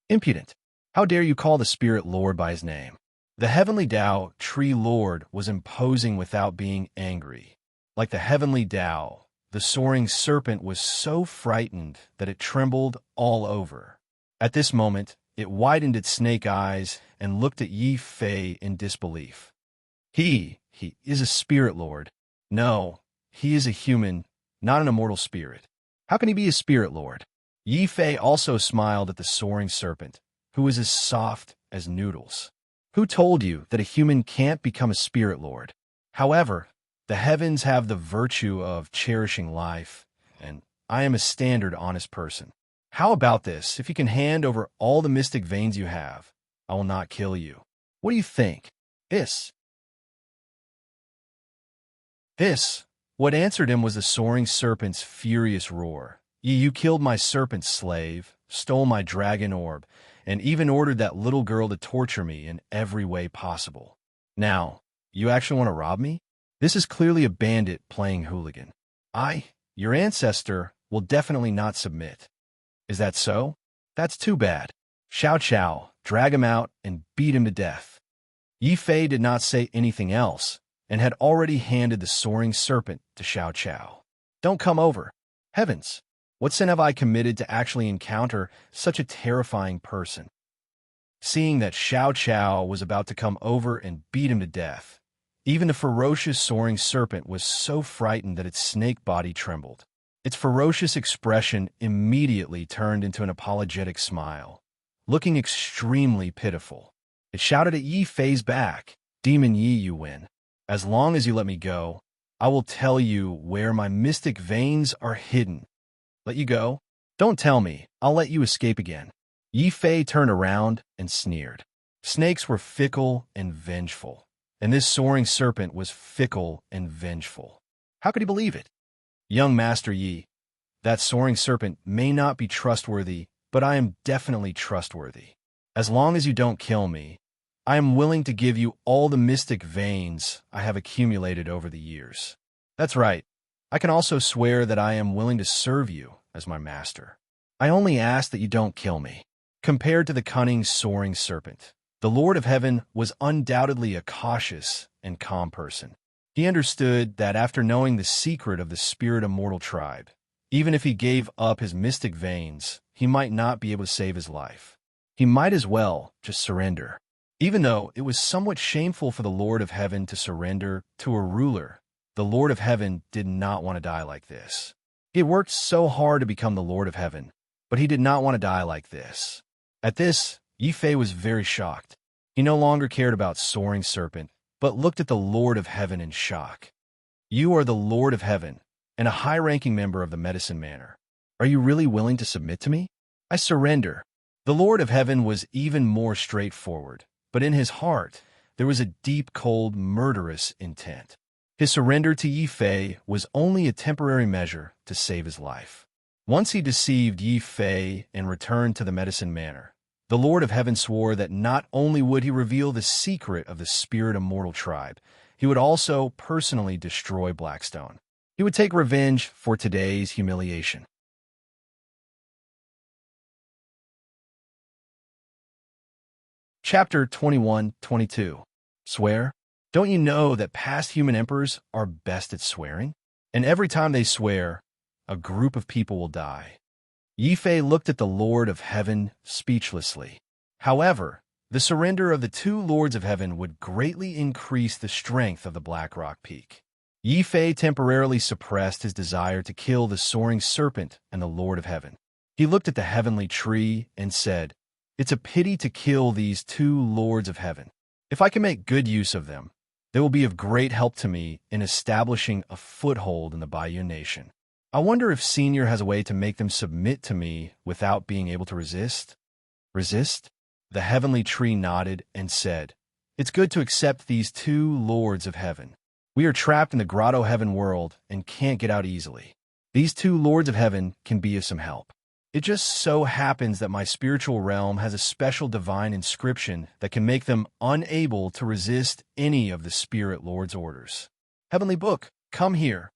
"Impudent! How dare you call the Spirit Lord by his name?" The heavenly Tao Tree Lord was imposing without being angry. Like the heavenly Tao, the soaring serpent was so frightened that it trembled all over. At this moment, it widened its snake eyes and looked at Yi Fei in disbelief. He is a spirit lord. No, he is a human, not an immortal spirit. How can he be a spirit lord?" Yi Fei also smiled at the soaring serpent, who was as soft as noodles. "Who told you that a human can't become a spirit lord? However, the heavens have the virtue of cherishing life, and I am a standard honest person. How about this? If you can hand over all the mystic veins you have, I will not kill you. What do you think?" This. What answered him was the soaring serpent's furious roar. You killed my serpent slave, stole my dragon orb, and even ordered that little girl to torture me in every way possible. Now, you actually want to rob me? This is clearly a bandit playing hooligan. Your ancestor, will definitely not submit. Is that so? That's too bad. Xiao Qiao, drag him out and beat him to death. Yi Fei did not say anything else, and had already handed the soaring serpent to Xiao Qiao. "Don't come over. Heavens! What sin have I committed to actually encounter such a terrifying person?" Seeing that Xiao Qiao was about to come over and beat him to death, even the ferocious soaring serpent was so frightened that its snake body trembled. Its ferocious expression immediately turned into an apologetic smile, looking extremely pitiful. It shouted at Yi Fei's back, "Demon Yi, you win. As long as you let me go, I will tell you where my mystic veins are hidden." "Let you go? Don't tell me. I'll let you escape again." Yi Fei turned around and sneered. Snakes were fickle and vengeful, and this soaring serpent was fickle and vengeful. How could he believe it? "Young Master Yi, that soaring serpent may not be trustworthy but I am definitely trustworthy. As long as you don't kill me, I am willing to give you all the mystic veins I have accumulated over the years. That's right. I can also swear that I am willing to serve you as my master. I only ask that you don't kill me. Compared to the cunning, soaring serpent, the Lord of Heaven was undoubtedly a cautious and calm person. He understood that after knowing the secret of the spirit immortal tribe, even if he gave up his mystic veins, he might not be able to save his life. He might as well just surrender. Even though it was somewhat shameful for the Lord of Heaven to surrender to a ruler, the Lord of Heaven did not want to die like this. He had worked so hard to become the Lord of Heaven, but he did not want to die like this. At this, Yi Fei was very shocked. He no longer cared about soaring serpent, but looked at the Lord of Heaven in shock. You are the Lord of Heaven, and a high-ranking member of the Medicine Manor. Are you really willing to submit to me? I surrender. The Lord of Heaven was even more straightforward, but in his heart, there was a deep, cold, murderous intent. His surrender to Yi Fei was only a temporary measure to save his life. Once he deceived Yi Fei and returned to the Medicine Manor, the Lord of Heaven swore that not only would he reveal the secret of the spirit immortal tribe, he would also personally destroy Blackstone. He would take revenge for today's humiliation. Chapter 21-22. Swear? Don't you know that past human emperors are best at swearing? And every time they swear, a group of people will die. Yi Fei looked at the Lord of Heaven speechlessly. However, the surrender of the two Lords of Heaven would greatly increase the strength of the Black Rock Peak. Yi Fei temporarily suppressed his desire to kill the soaring serpent and the Lord of Heaven. He looked at the heavenly tree and said, "It's a pity to kill these two Lords of Heaven. If I can make good use of them, they will be of great help to me in establishing a foothold in the Bayou Nation. I wonder if Senior has a way to make them submit to me without being able to resist?" Resist? The heavenly tree nodded and said, "It's good to accept these two Lords of Heaven. We are trapped in the Grotto Heaven world and can't get out easily. These two Lords of Heaven can be of some help. It just so happens that my spiritual realm has a special divine inscription that can make them unable to resist any of the Spirit Lord's orders. Heavenly Book, come here."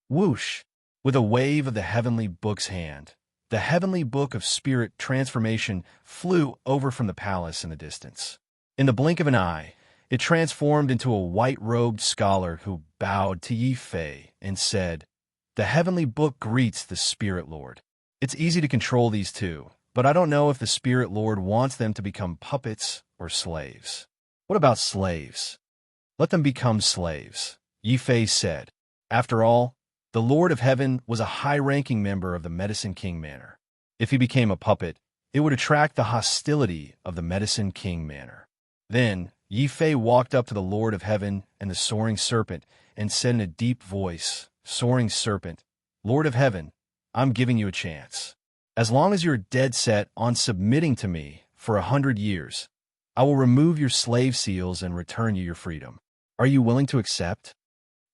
Whoosh! With a wave of the Heavenly Book's hand, the Heavenly Book of Spirit Transformation flew over from the palace in the distance. In the blink of an eye, it transformed into a white-robed scholar who bowed to Yi Fei and said, "The Heavenly Book greets the Spirit Lord. It's easy to control these two, but I don't know if the Spirit Lord wants them to become puppets or slaves." "What about slaves?" "Let them become slaves," Yi Fei said. After all, the Lord of Heaven was a high-ranking member of the Medicine King Manor. If he became a puppet, it would attract the hostility of the Medicine King Manor. Then, Yi Fei walked up to the Lord of Heaven and the soaring serpent and said in a deep voice, "Soaring serpent, Lord of Heaven, I'm giving you a chance. As long as you're dead set on submitting to me for 100 years, I will remove your slave seals and return you your freedom. Are you willing to accept?"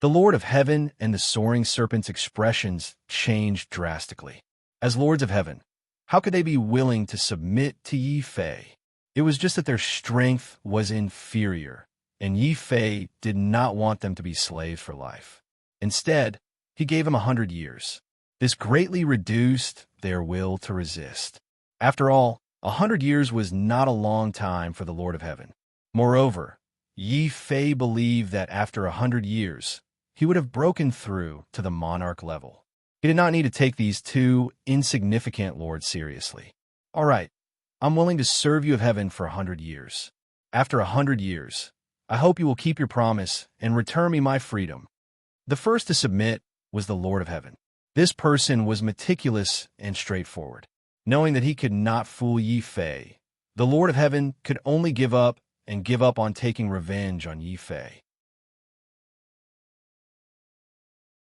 The Lord of Heaven and the soaring serpent's expressions changed drastically. As Lords of Heaven, how could they be willing to submit to Yi Fei? It was just that their strength was inferior, and Yi Fei did not want them to be slaves for life. Instead, he gave them 100 years. This greatly reduced their will to resist. After all, 100 years was not a long time for the Lord of Heaven. Moreover, Yi Fei believed that after 100 years, he would have broken through to the monarch level. He did not need to take these two insignificant lords seriously. "All right, I'm willing to serve you of heaven for 100 years. After 100 years, I hope you will keep your promise and return me my freedom." The first to submit was the Lord of Heaven. This person was meticulous and straightforward. Knowing that he could not fool Yi Fei, the Lord of Heaven could only give up on taking revenge on Yi Fei.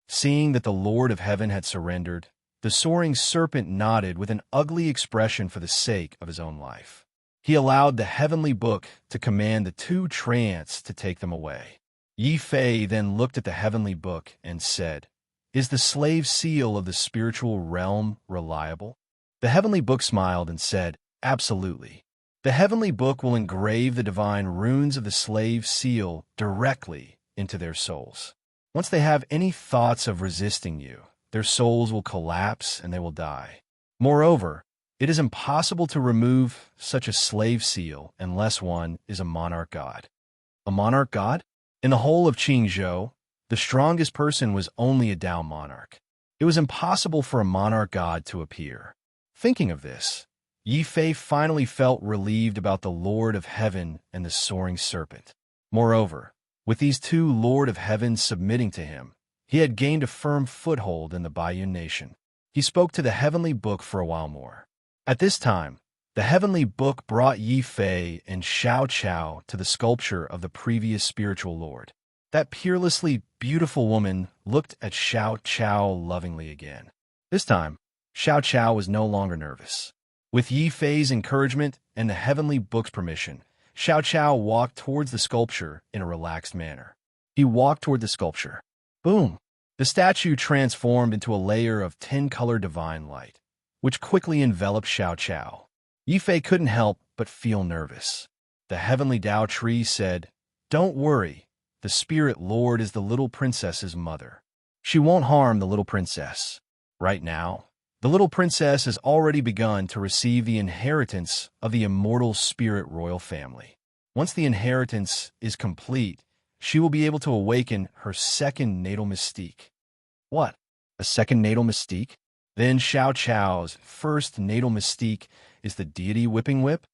Seeing that the Lord of Heaven had surrendered, the soaring serpent nodded with an ugly expression for the sake of his own life. He allowed the Heavenly Book to command the two trants to take them away. Yi Fei then looked at the Heavenly Book and said, "Is the slave seal of the spiritual realm reliable?" The heavenly book smiled and said, "Absolutely. The heavenly book will engrave the divine runes of the slave seal directly into their souls. Once they have any thoughts of resisting you, their souls will collapse and they will die. Moreover, it is impossible to remove such a slave seal unless one is a monarch god." A monarch god? In the whole of Qingzhou, the strongest person was only a Tao monarch. It was impossible for a monarch god to appear. Thinking of this, Yi Fei finally felt relieved about the Lord of Heaven and the soaring serpent. Moreover, with these two Lord of Heaven submitting to him, he had gained a firm foothold in the Baiyun nation. He spoke to the heavenly book for a while more. At this time, the heavenly book brought Yi Fei and Xiao Chao to the sculpture of the previous spiritual lord. That peerlessly beautiful woman looked at Xiao Chao lovingly again. This time, Xiao Chao was no longer nervous. With Yi Fei's encouragement and the heavenly book's permission, Xiao Chao walked towards the sculpture in a relaxed manner. He walked toward the sculpture. Boom! The statue transformed into a layer of 10-color divine light, which quickly enveloped Xiao Chao. Yi Fei couldn't help but feel nervous. The heavenly Tao tree said, "Don't worry, the spirit lord is the little princess's mother. She won't harm the little princess. Right now, the little princess has already begun to receive the inheritance of the immortal spirit royal family. Once the inheritance is complete, she will be able to awaken her second natal mystique." What? A second natal mystique? Then Xiao Chao's first natal mystique is the deity Whipping Whip?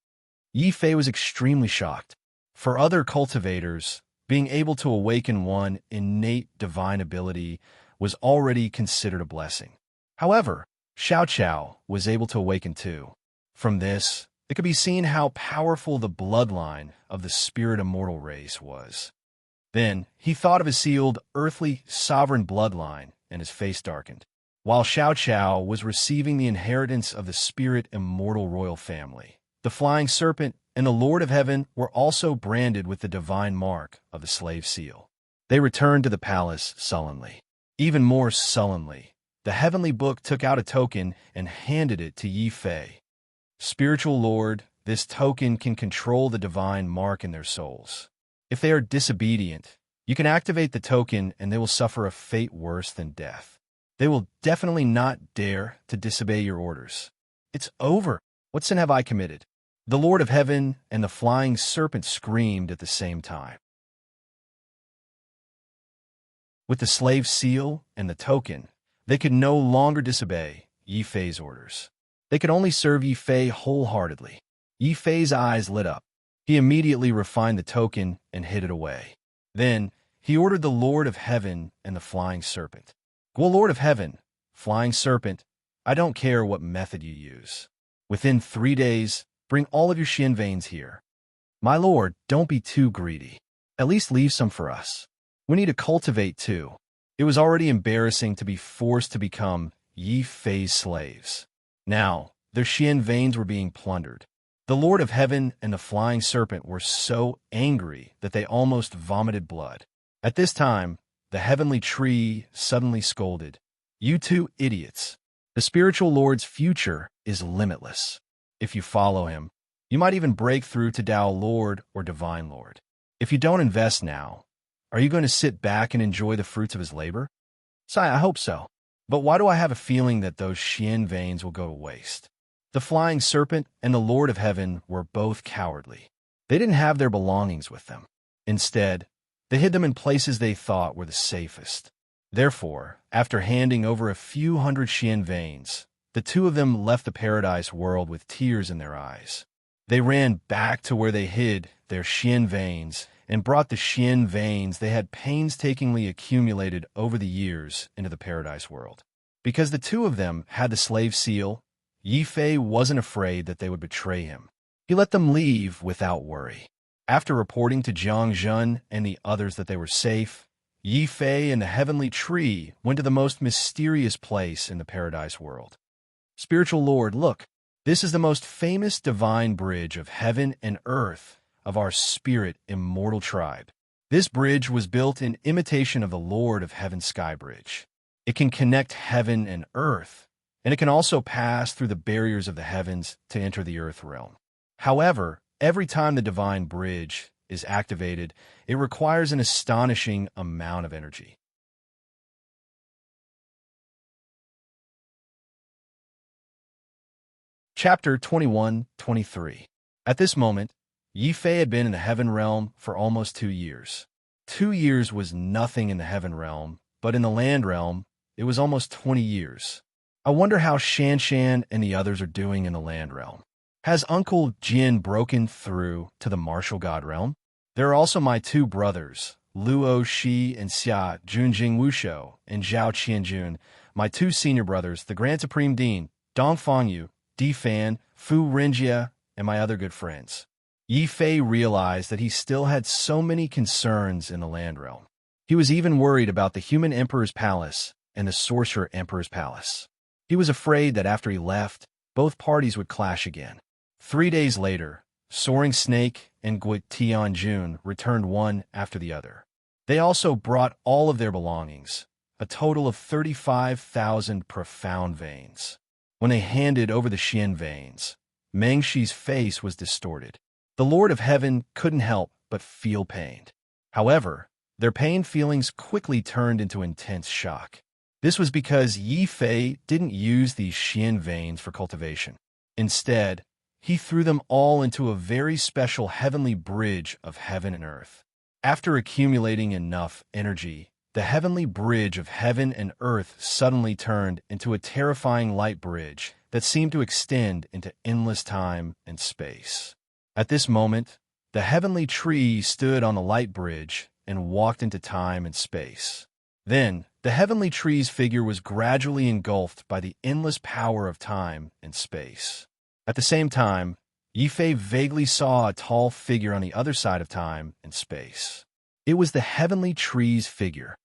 Yi Fei was extremely shocked. For other cultivators, being able to awaken one innate divine ability was already considered a blessing. However, Xiao Chao was able to awaken too. From this, it could be seen how powerful the bloodline of the spirit immortal race was. Then, he thought of his sealed, earthly, sovereign bloodline, and his face darkened. While Xiao Chao was receiving the inheritance of the spirit immortal royal family, the flying serpent and the Lord of Heaven were also branded with the divine mark of the slave seal. They returned to the palace sullenly. Even more sullenly, the heavenly book took out a token and handed it to Yi Fei. "Spiritual Lord, this token can control the divine mark in their souls. If they are disobedient, you can activate the token and they will suffer a fate worse than death. They will definitely not dare to disobey your orders. It's over. What sin have I committed?" The Lord of Heaven and the flying serpent screamed at the same time. With the slave seal and the token, they could no longer disobey Yi Fei's orders. They could only serve Yi Fei wholeheartedly. Yi Fei's eyes lit up. He immediately refined the token and hid it away. Then, he ordered the Lord of Heaven and the flying serpent. "Go, Lord of Heaven, flying serpent, I don't care what method you use. Within 3 days, bring all of your Xian veins here. My lord, don't be too greedy. At least leave some for us. We need to cultivate too." It was already embarrassing to be forced to become Yi Fei's slaves. Now, their Xian veins were being plundered. The Lord of Heaven and the flying serpent were so angry that they almost vomited blood. At this time, the heavenly tree suddenly scolded, "You two idiots. The spiritual lord's future is limitless. If you follow him, you might even break through to Tao Lord or Divine Lord. If you don't invest now, are you going to sit back and enjoy the fruits of his labor?" "Sai, I hope so. But why do I have a feeling that those Xian veins will go to waste?" The flying serpent and the Lord of Heaven were both cowardly. They didn't have their belongings with them. Instead, they hid them in places they thought were the safest. Therefore, after handing over a few hundred Xian veins, the two of them left the paradise world with tears in their eyes. They ran back to where they hid their Xian veins and brought the Xian veins they had painstakingly accumulated over the years into the paradise world. Because the two of them had the slave seal, Yi Fei wasn't afraid that they would betray him. He let them leave without worry. After reporting to Jiang Zhen and the others that they were safe, Yi Fei and the heavenly tree went to the most mysterious place in the paradise world. "Spiritual Lord, look, this is the most famous divine bridge of heaven and earth of our spirit immortal tribe. This bridge was built in imitation of the Lord of Heaven's sky bridge. It can connect heaven and earth and it can also pass through the barriers of the heavens to enter the earth realm. However, every time the divine bridge is activated, it requires an astonishing amount of energy. Chapter 21-23. At this moment, Yi Fei had been in the heaven realm for almost 2 years. 2 years was nothing in the heaven realm, but in the land realm, it was almost 20 years. I wonder how Shan Shan and the others are doing in the land realm. Has Uncle Jin broken through to the martial god realm? There are also my 2 brothers, Luo Shi and Xia Junjing Wusho, and Zhao Qianjun, my 2 senior brothers, the Grand Supreme Dean, Dong Fangyu, Di Fan, Fu Renjia, and my other good friends. Yi Fei realized that he still had so many concerns in the land realm. He was even worried about the human emperor's palace and the sorcerer emperor's palace. He was afraid that after he left, both parties would clash again. 3 days later, Soaring Snake and Gui Tianjun returned one after the other. They also brought all of their belongings, a total of 35,000 profound veins. When they handed over the Xian veins, Meng Shi's face was distorted. The Lord of Heaven couldn't help but feel pained. However, their pain feelings quickly turned into intense shock. This was because Yi Fei didn't use these Xian veins for cultivation. Instead, he threw them all into a very special heavenly bridge of heaven and earth. After accumulating enough energy, the heavenly bridge of heaven and earth suddenly turned into a terrifying light bridge that seemed to extend into endless time and space. At this moment, the heavenly tree stood on the light bridge and walked into time and space. Then, the heavenly tree's figure was gradually engulfed by the endless power of time and space. At the same time, Yi Fei vaguely saw a tall figure on the other side of time and space. It was the heavenly tree's figure.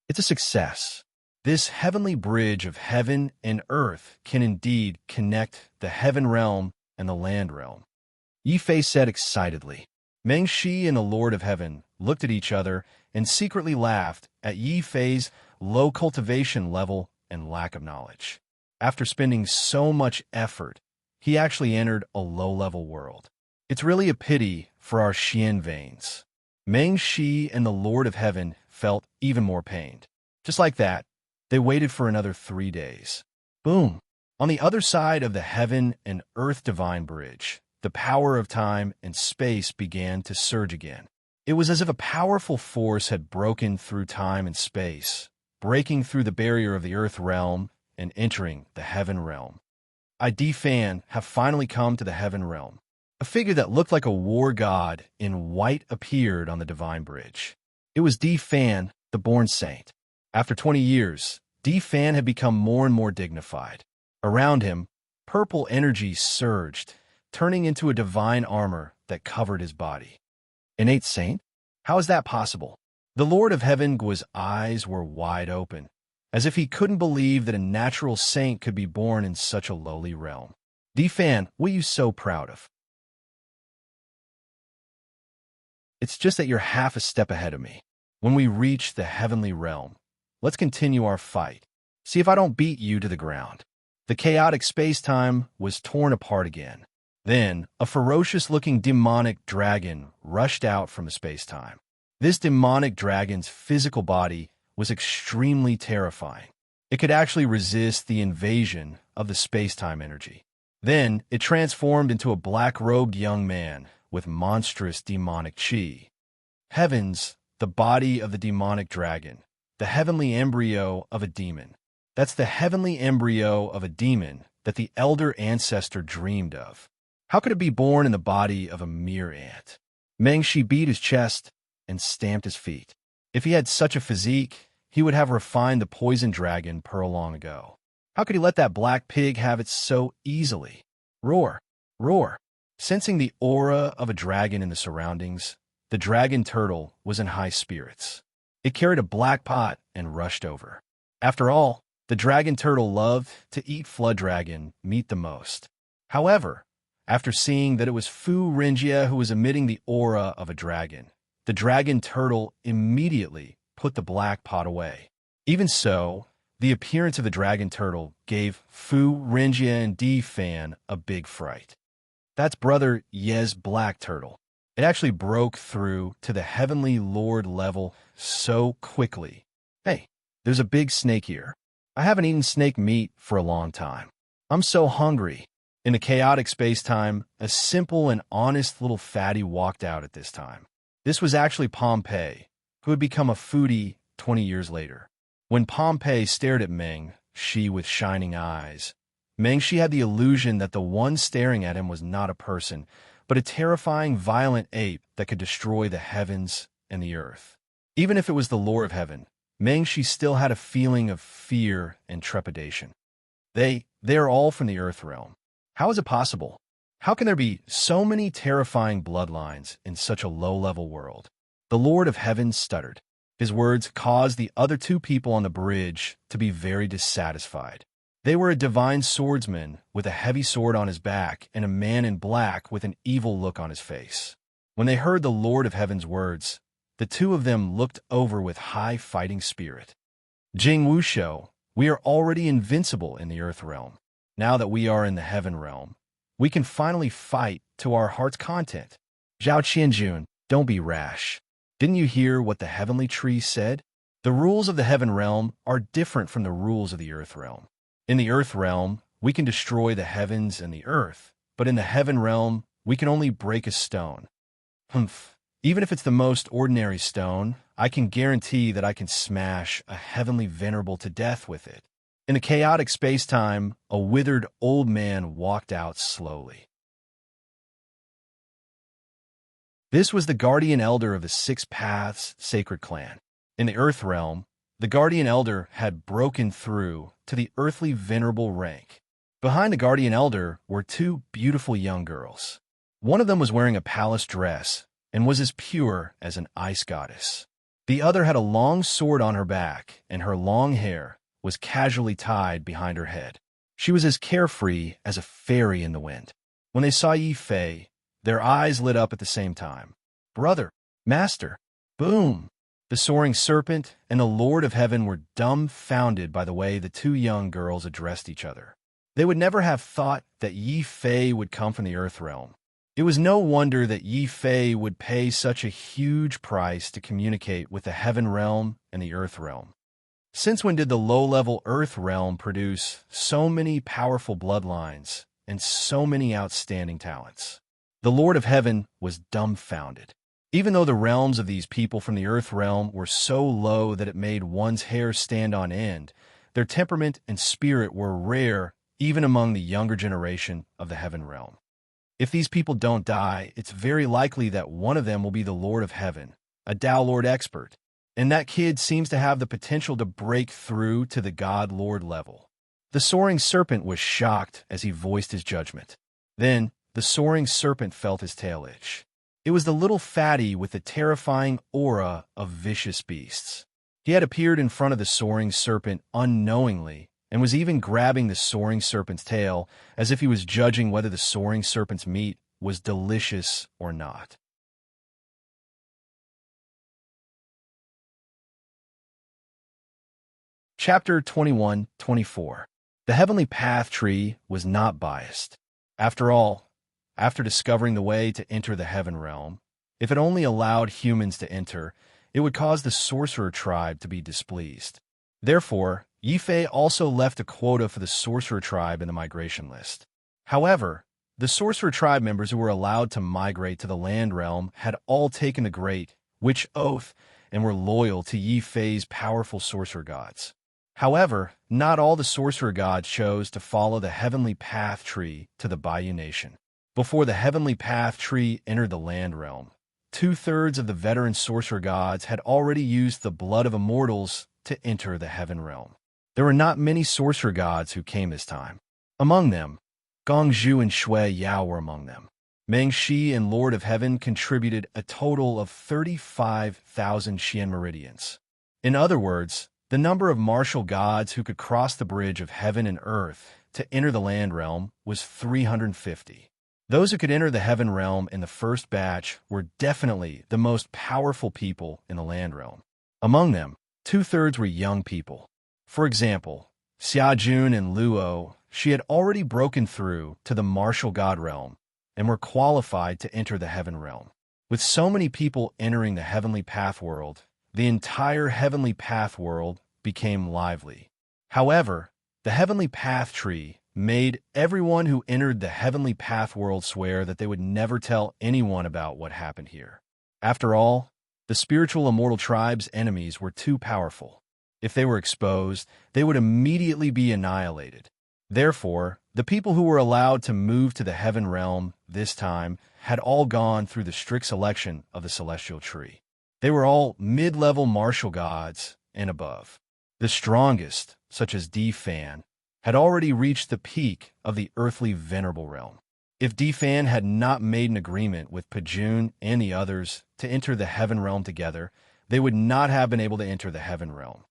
It's a success. This heavenly bridge of heaven and earth can indeed connect the heaven realm and the land realm. Yi Fei said excitedly. Meng Shi and the Lord of Heaven looked at each other and secretly laughed at Yi Fei's low cultivation level and lack of knowledge. After spending so much effort, he actually entered a low-level world. It's really a pity for our Xian veins. Meng Shi and the Lord of Heaven felt even more pained. Just like that, they waited for another 3 days. Boom! On the other side of the heaven and earth divine bridge, the power of time and space began to surge again. It was as if a powerful force had broken through time and space, breaking through the barrier of the earth realm and entering the heaven realm. Di Fan have finally come to the heaven realm. A figure that looked like a war god in white appeared on the divine bridge. It was Di Fan, the born saint. After 20 years, Di Fan had become more and more dignified. Around him, purple energy surged, turning into a divine armor that covered his body. Innate saint? How is that possible? The Lord of Heaven Gui's eyes were wide open, as if he couldn't believe that a natural saint could be born in such a lowly realm. Di Fan, what are you so proud of? It's just that you're half a step ahead of me. When we reach the heavenly realm, let's continue our fight. See if I don't beat you to the ground. The chaotic space-time was torn apart again. Then, a ferocious-looking demonic dragon rushed out from the space-time. This demonic dragon's physical body was extremely terrifying. It could actually resist the invasion of the space-time energy. Then, it transformed into a black-robed young man with monstrous demonic chi. Heavens, the body of the demonic dragon, the heavenly embryo of a demon. That's the heavenly embryo of a demon that the elder ancestor dreamed of. How could it be born in the body of a mere ant? Meng Shi beat his chest and stamped his feet. If he had such a physique, he would have refined the poison dragon pearl long ago. How could he let that black pig have it so easily? Roar! Roar! Sensing the aura of a dragon in the surroundings, the dragon turtle was in high spirits. It carried a black pot and rushed over. After all, the dragon turtle loved to eat flood dragon meat the most. However, after seeing that it was Fu Renjia who was emitting the aura of a dragon, the dragon turtle immediately put the black pot away. Even so, the appearance of the dragon turtle gave Fu, Renjia, and D Fan a big fright. That's Brother Yez Black Turtle. It actually broke through to the Heavenly Lord level so quickly. Hey, there's a big snake here. I haven't eaten snake meat for a long time. I'm so hungry. In the chaotic space-time, a simple and honest little fatty walked out at this time. This was actually Pompeii, who had become a foodie 20 years later. When Pompeii stared at Meng, she with shining eyes, Meng she had the illusion that the one staring at him was not a person, but a terrifying, violent ape that could destroy the heavens and the earth. Even if it was the Lord of Heaven, Meng she still had a feeling of fear and trepidation. They are all from the Earth realm. How is it possible? How can there be so many terrifying bloodlines in such a low-level world? The Lord of Heaven stuttered. His words caused the other two people on the bridge to be very dissatisfied. They were a divine swordsman with a heavy sword on his back and a man in black with an evil look on his face. When they heard the Lord of Heaven's words, the two of them looked over with high fighting spirit. Jing Wushou, we are already invincible in the Earth realm. Now that we are in the Heaven realm, we can finally fight to our heart's content. Zhao Qianjun, don't be rash. Didn't you hear what the Heavenly Tree said? The rules of the Heaven realm are different from the rules of the Earth realm. In the Earth realm, we can destroy the heavens and the earth, but in the Heaven realm, we can only break a stone. Humph. Even if it's the most ordinary stone, I can guarantee that I can smash a heavenly venerable to death with it. In the chaotic space-time, a withered old man walked out slowly. This was the guardian elder of the Six Paths Sacred Clan. In the Earth realm, the guardian elder had broken through to the earthly venerable rank. Behind the guardian elder were two beautiful young girls. One of them was wearing a palace dress and was as pure as an ice goddess. The other had a long sword on her back, and her long hair was casually tied behind her head. She was as carefree as a fairy in the wind. When they saw Yi Fei, their eyes lit up at the same time. Brother, master, boom! The soaring serpent and the Lord of Heaven were dumbfounded by the way the two young girls addressed each other. They would never have thought that Yi Fei would come from the Earth realm. It was no wonder that Yi Fei would pay such a huge price to communicate with the Heaven realm and the Earth realm. Since when did the low-level Earth realm produce so many powerful bloodlines and so many outstanding talents? The Lord of Heaven was dumbfounded. Even though the realms of these people from the Earth realm were so low that it made one's hair stand on end, their temperament and spirit were rare even among the younger generation of the Heaven realm. If these people don't die, it's very likely that one of them will be the Lord of Heaven, a Tao Lord expert, and that kid seems to have the potential to break through to the God Lord level. The soaring serpent was shocked as he voiced his judgment. Then, the soaring serpent felt his tail itch. It was the little fatty with the terrifying aura of vicious beasts. He had appeared in front of the soaring serpent unknowingly and was even grabbing the soaring serpent's tail as if he was judging whether the soaring serpent's meat was delicious or not. Chapter 21-24. The Heavenly Path Tree was not biased. After all, after discovering the way to enter the Heaven realm, if it only allowed humans to enter, it would cause the sorcerer tribe to be displeased. Therefore, Yi Fei also left a quota for the sorcerer tribe in the migration list. However, the sorcerer tribe members who were allowed to migrate to the land realm had all taken the great witch oath and were loyal to Yi Fei's powerful sorcerer gods. However, not all the sorcerer gods chose to follow the Heavenly Path Tree to the Bayou Nation. Before the Heavenly Path Tree entered the land realm, 2/3 of the veteran sorcerer gods had already used the blood of immortals to enter the Heaven realm. There were not many sorcerer gods who came this time. Among them, Gongzhu and Shui Yao were among them. Meng Shi and Lord of Heaven contributed a total of 35,000 Xian meridians. In other words, the number of martial gods who could cross the bridge of heaven and earth to enter the land realm was 350. Those who could enter the Heaven realm in the first batch were definitely the most powerful people in the land realm. Among them, 2/3 were young people. For example, Xiajun and Luo, she had already broken through to the martial god realm and were qualified to enter the heaven realm. With so many people entering the heavenly path world, the entire heavenly path world became lively. However, the heavenly path tree made everyone who entered the heavenly path world swear that they would never tell anyone about what happened here. After all, the spiritual immortal tribe's enemies were too powerful. If they were exposed, they would immediately be annihilated. Therefore, the people who were allowed to move to the heaven realm this time had all gone through the strict selection of the celestial tree. They were all mid-level martial gods and above. The strongest, such as Fan, had already reached the peak of the earthly venerable realm. If Fan had not made an agreement with Pajun and the others to enter the heaven realm together, they would not have been able to enter the heaven realm.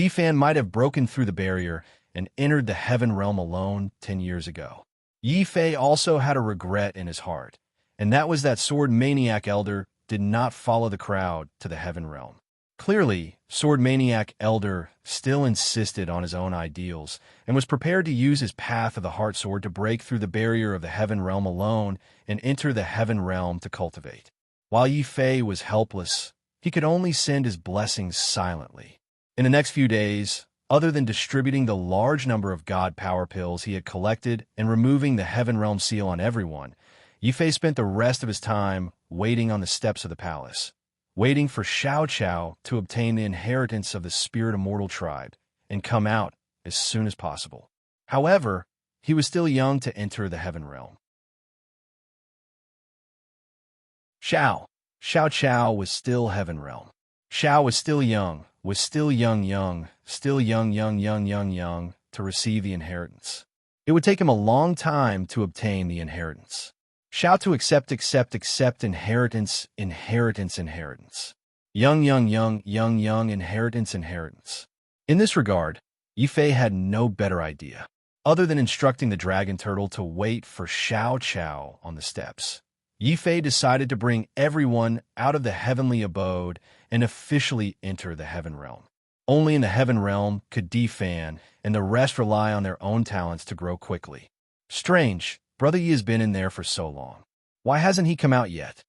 Fan might have broken through the barrier and entered the heaven realm alone 10 years ago. Yi Fei also had a regret in his heart, and that was that Sword Maniac Elder did not follow the crowd to the heaven realm. Clearly, Sword Maniac Elder still insisted on his own ideals and was prepared to use his path of the Heart Sword to break through the barrier of the heaven realm alone and enter the heaven realm to cultivate. While Yi Fei was helpless, he could only send his blessings silently. In the next few days, other than distributing the large number of God Power Pills he had collected and removing the Heaven Realm seal on everyone, Yi Fei spent the rest of his time waiting on the steps of the palace, waiting for Xiao Qiao to obtain the inheritance of the Spirit Immortal tribe and come out as soon as possible. However, he was still young to enter the Heaven Realm. Xiao Qiao was still Heaven Realm. Xiao was still young, still young to receive the inheritance. It would take him a long time to obtain the inheritance. Xiao to accept inheritance. Young, inheritance. In this regard, Yi Fei had no better idea, other than instructing the dragon turtle to wait for Xiao Qiao on the steps. Yi Fei decided to bring everyone out of the heavenly abode and officially enter the heaven realm. Only in the heaven realm could Fan and the rest rely on their own talents to grow quickly. Strange, Brother Yi has been in there for so long. Why hasn't he come out yet?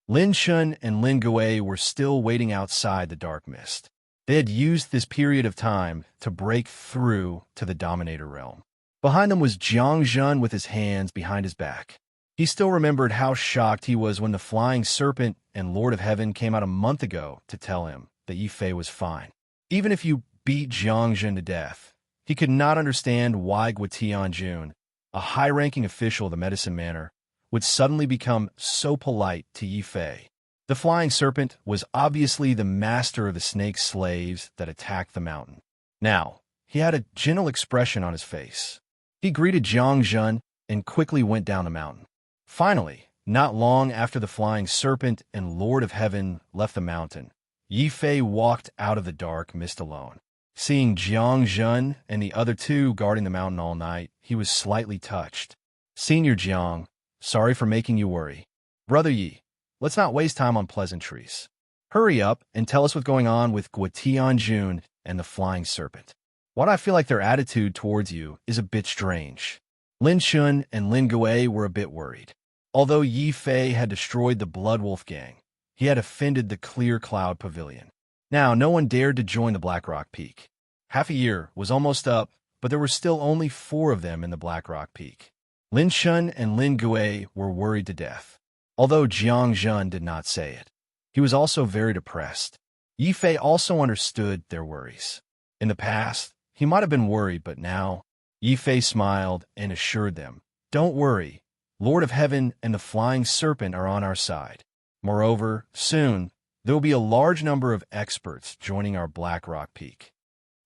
Lin Shun and Lin Gui were still waiting outside the dark mist. They had used this period of time to break through to the Dominator realm. Behind them was Jiang Zhen with his hands behind his back. He still remembered how shocked he was when the Flying Serpent and Lord of Heaven came out a month ago to tell him that Yi Fei was fine. Even if you beat Jiang Zhen to death, he could not understand why Guotianjun, a high-ranking official of the Medicine Manor, would suddenly become so polite to Yi Fei. The Flying Serpent was obviously the master of the snake slaves that attacked the mountain. Now, he had a gentle expression on his face. He greeted Jiang Zhen and quickly went down the mountain. Finally, not long after the Flying Serpent and Lord of Heaven left the mountain, Yi Fei walked out of the dark mist alone. Seeing Jiang Zhen and the other two guarding the mountain all night, he was slightly touched. Senior Jiang, sorry for making you worry. Brother Yi, let's not waste time on pleasantries. Hurry up and tell us what's going on with Guotianjun and the Flying Serpent. Why do I feel like their attitude towards you is a bit strange? Lin Shun and Lin Gui were a bit worried. Although Yi Fei had destroyed the Blood Wolf gang, he had offended the Clear Cloud Pavilion. Now, no one dared to join the Black Rock Peak. Half a year was almost up, but there were still only 4 of them in the Black Rock Peak. Lin Shun and Lin Gui were worried to death, although Jiang Zhen did not say it. He was also very depressed. Yi Fei also understood their worries. In the past, he might have been worried, but now, Yi Fei smiled and assured them, "Don't worry, Lord of Heaven and the Flying Serpent are on our side. Moreover, soon, there will be a large number of experts joining our Black Rock Peak."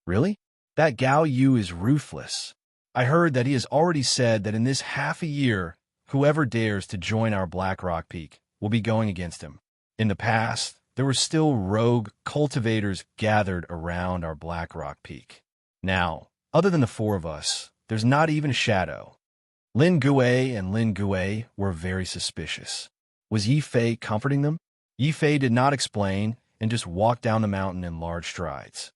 Really? That Gao Yu is ruthless. I heard that he has already said that in this half a year, whoever dares to join our Black Rock Peak will be going against him. In the past, there were still rogue cultivators gathered around our Black Rock Peak. Now, other than the 4 of us, there's not even a shadow. Lin Gui and Lin Gui were very suspicious. Was Yi Fei comforting them? Yi Fei did not explain and just walked down the mountain in large strides.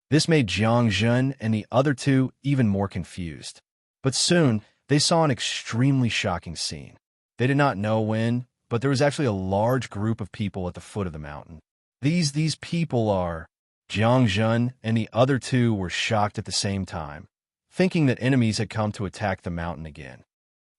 This made Jiang Jun and the other two even more confused. But soon, they saw an extremely shocking scene. They did not know when, but there was actually a large group of people at the foot of the mountain. These people are... Jiang Jun and the other two were shocked at the same time, thinking that enemies had come to attack the mountain again.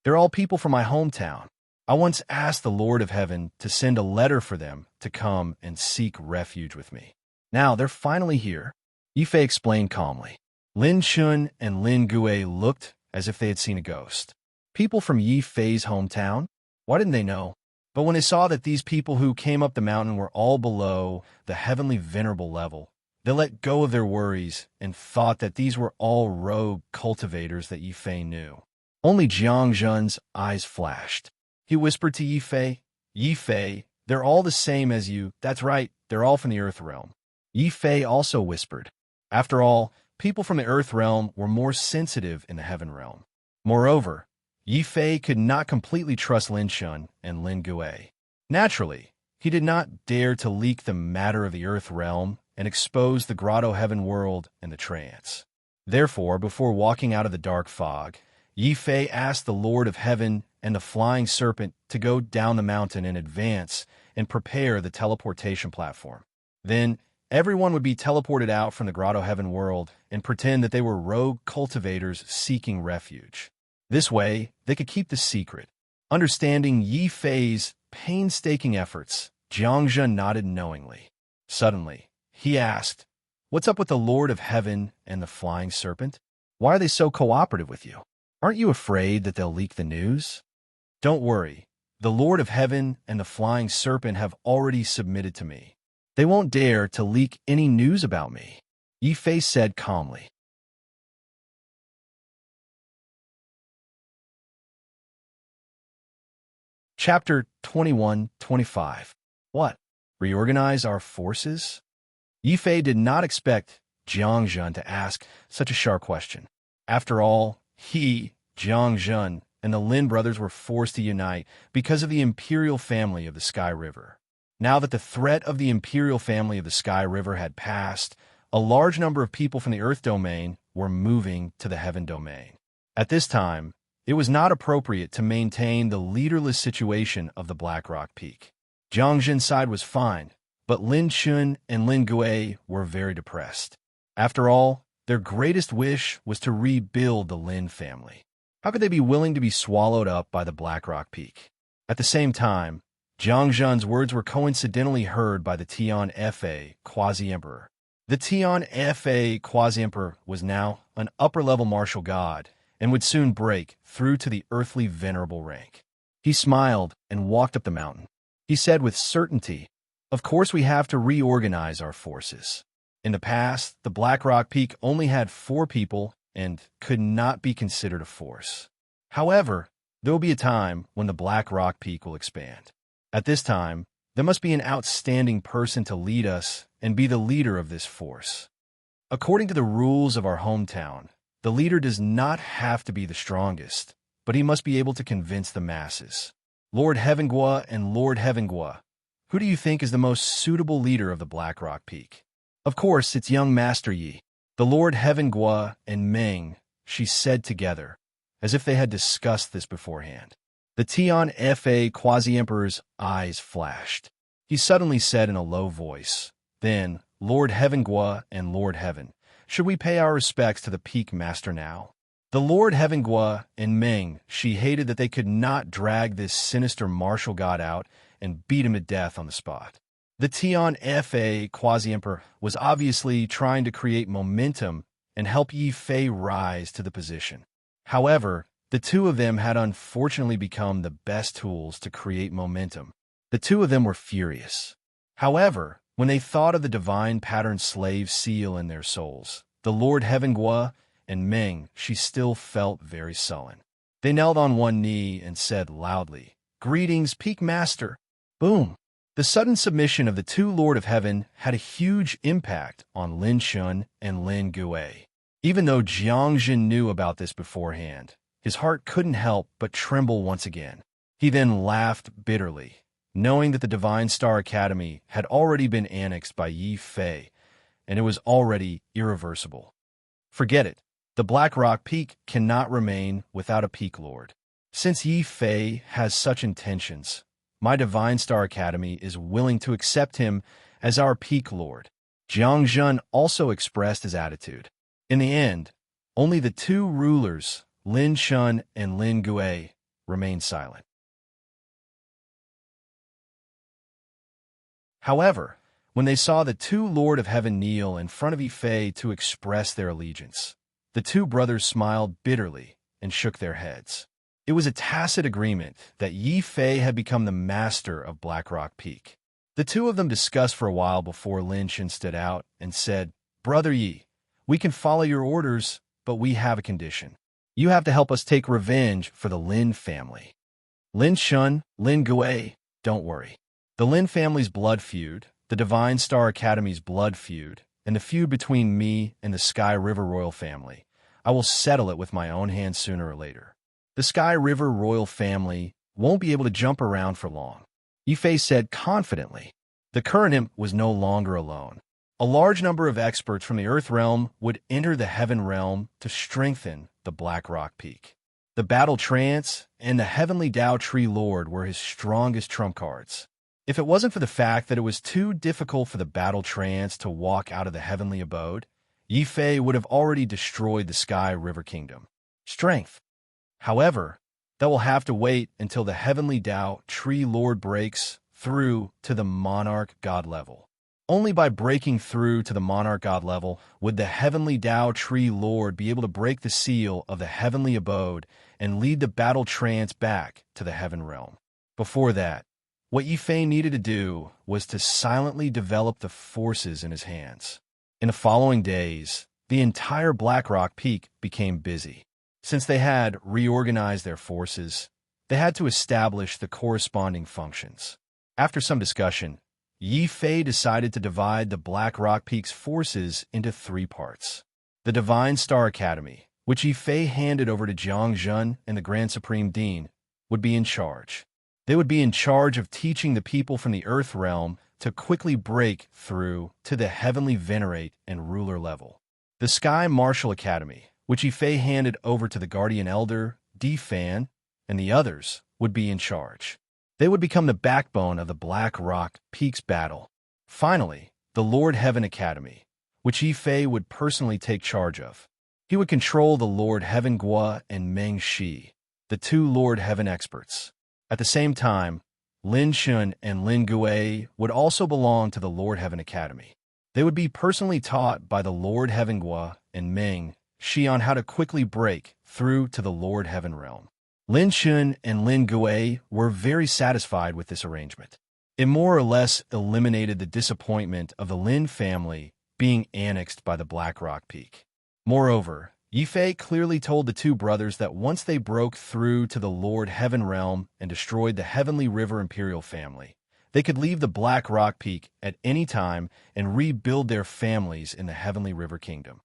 They're all people from my hometown. I once asked the Lord of Heaven to send a letter for them to come and seek refuge with me. Now they're finally here, Yifei explained calmly. Lin Chun and Lin Gui looked as if they had seen a ghost. People from Yifei's hometown? Why didn't they know? But when they saw that these people who came up the mountain were all below the heavenly venerable level, they let go of their worries and thought that these were all rogue cultivators that Yifei knew. Only Jiang Jun's eyes flashed. He whispered to Yifei, "Yifei, they're all the same as you. That's right, they're all from the Earth Realm." Yifei also whispered. After all, people from the Earth Realm were more sensitive in the Heaven Realm. Moreover, Yifei could not completely trust Lin Chun and Lin Gui. Naturally, he did not dare to leak the matter of the Earth Realm and expose the Grotto Heaven world and the trance. Therefore, before walking out of the dark fog, Yifei asked the Lord of Heaven and the Flying Serpent to go down the mountain in advance and prepare the teleportation platform. Then, everyone would be teleported out from the Grotto Heaven world and pretend that they were rogue cultivators seeking refuge. This way, they could keep the secret. Understanding Yifei's painstaking efforts, Jiangzhen nodded knowingly. Suddenly, he asked, "What's up with the Lord of Heaven and the Flying Serpent? Why are they so cooperative with you? Aren't you afraid that they'll leak the news?" "Don't worry. The Lord of Heaven and the Flying Serpent have already submitted to me. They won't dare to leak any news about me," Yifei said calmly. Chapter 21-25. What? Reorganize our forces? Yifei did not expect Jiangzhen to ask such a sharp question. After all, he, Jiangzhen, and the Lin brothers were forced to unite because of the imperial family of the Sky River. Now that the threat of the imperial family of the Sky River had passed, a large number of people from the Earth domain were moving to the Heaven domain. At this time, it was not appropriate to maintain the leaderless situation of the Black Rock Peak. Jiangzhen's side was fine, but Lin Chun and Lin Gui were very depressed. After all, their greatest wish was to rebuild the Lin family. How could they be willing to be swallowed up by the Black Rock Peak? At the same time, Jiangzhen's words were coincidentally heard by the Tian Fa Quasi-Emperor. The Tian Fa Quasi-Emperor was now an upper-level martial god and would soon break through to the earthly venerable rank. He smiled and walked up the mountain. He said with certainty, "Of course we have to reorganize our forces. In the past, the Black Rock Peak only had 4 people and could not be considered a force. However, there will be a time when the Black Rock Peak will expand. At this time, there must be an outstanding person to lead us and be the leader of this force. According to the rules of our hometown, the leader does not have to be the strongest, but he must be able to convince the masses. Lord Heavengua and Lord Heavengua, who do you think is the most suitable leader of the Black Rock Peak?" "Of course, it's young Master Yi." The Lord Heavengua and Meng, she said together, as if they had discussed this beforehand. The Tian Fa Quasi-Emperor's eyes flashed. He suddenly said in a low voice, "Then, Lord Heavengua and Lord Heaven, should we pay our respects to the Peak Master now?" The Lord Heavengua and Meng, she hated that they could not drag this sinister martial god out and beat him to death on the spot. The Tian Fa Quasi-Emperor was obviously trying to create momentum and help Yifei rise to the position. However, the two of them had unfortunately become the best tools to create momentum. The two of them were furious. However, when they thought of the divine pattern slave seal in their souls, the Lord Heavengua and Meng, she still felt very sullen. They knelt on one knee and said loudly, "Greetings, Peak Master." Boom! The sudden submission of the two Lord of Heaven had a huge impact on Lin Chun and Lin Gui. Even though Jiangzhen knew about this beforehand, his heart couldn't help but tremble once again. He then laughed bitterly, knowing that the Divine Star Academy had already been annexed by Yifei, and it was already irreversible. Forget it. The Black Rock Peak cannot remain without a Peak Lord. Since Yi Fei has such intentions, my Divine Star Academy is willing to accept him as our Peak Lord. Jiang Zhen also expressed his attitude. In the end, only the two rulers, Lin Shun and Lin Gui, remained silent. However, when they saw the two Lord of Heaven kneel in front of Yi Fei to express their allegiance, the two brothers smiled bitterly and shook their heads. It was a tacit agreement that Yi Fei had become the master of Black Rock Peak. The two of them discussed for a while before Lin Shun stood out and said, "Brother Yi, we can follow your orders, but we have a condition. You have to help us take revenge for the Lin family." Lin Shun, Lin Gui, don't worry. The Lin family's blood feud, the Divine Star Academy's blood feud, and the feud between me and the Sky River Royal family, I will settle it with my own hands sooner or later. The Sky River Royal family won't be able to jump around for long, Yi Fei said confidently. The current imp was no longer alone. A large number of experts from the Earth Realm would enter the Heaven Realm to strengthen the Black Rock Peak. The Battle Trance and the Heavenly Tao Tree Lord were his strongest trump cards. If it wasn't for the fact that it was too difficult for the Battle Trance to walk out of the Heavenly Abode, Yi Fei would have already destroyed the Sky River Kingdom. Strength. However, that will have to wait until the Heavenly Tao Tree Lord breaks through to the Monarch God level. Only by breaking through to the Monarch God level would the Heavenly Tao Tree Lord be able to break the seal of the Heavenly Abode and lead the Battle Trance back to the Heaven Realm. Before that, what Yi Fei needed to do was to silently develop the forces in his hands. In the following days, the entire Black Rock Peak became busy. Since they had reorganized their forces, they had to establish the corresponding functions. After some discussion, Yi Fei decided to divide the Black Rock Peak's forces into 3 parts. The Divine Star Academy, which Yi Fei handed over to Jiang Zhen and the Grand Supreme Dean, would be in charge. They would be in charge of teaching the people from the Earth Realm to quickly break through to the Heavenly Venerate and Ruler level. The Sky Martial Academy, which Yi Fei handed over to the Guardian Elder, Di Fan, and the others, would be in charge. They would become the backbone of the Black Rock Peak's battle. Finally, the Lord Heaven Academy, which Yi Fei would personally take charge of. He would control the Lord Heaven Gua and Meng Shi, the 2 Lord Heaven experts. At the same time, Lin Shun and Lin Gui would also belong to the Lord Heaven Academy. They would be personally taught by the Lord Heaven Gua and Meng Shi on how to quickly break through to the Lord Heaven Realm. Lin Shun and Lin Gui were very satisfied with this arrangement. It more or less eliminated the disappointment of the Lin family being annexed by the Black Rock Peak. Moreover, Yi Fei clearly told the 2 brothers that once they broke through to the Lord Heaven Realm and destroyed the Heavenly River Imperial family, they could leave the Black Rock Peak at any time and rebuild their families in the Heavenly River Kingdom.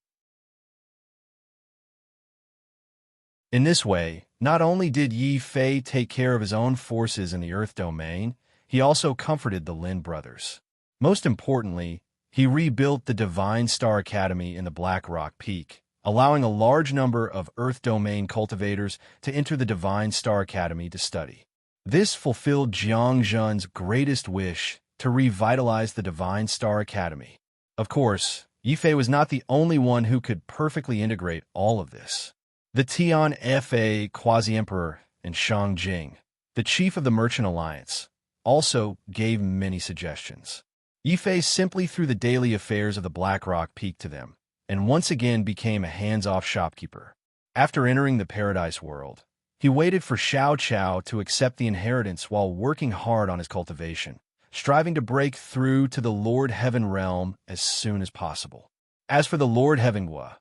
In this way, not only did Yi Fei take care of his own forces in the Earth domain, he also comforted the Lin brothers. Most importantly, he rebuilt the Divine Star Academy in the Black Rock Peak, allowing a large number of Earth domain cultivators to enter the Divine Star Academy to study. This fulfilled Jiang Zhen's greatest wish to revitalize the Divine Star Academy. Of course, Yi Fei was not the only one who could perfectly integrate all of this. The Tian Fa Quasi-Emperor and Shang Jing, the chief of the Merchant Alliance, also gave many suggestions. Yi Fei simply threw the daily affairs of the Black Rock Peak to them, and once again became a hands-off shopkeeper. After entering the Paradise World, he waited for Xiao Chao to accept the inheritance while working hard on his cultivation, striving to break through to the Lord Heaven Realm as soon as possible. As for the Lord Heaven Gua,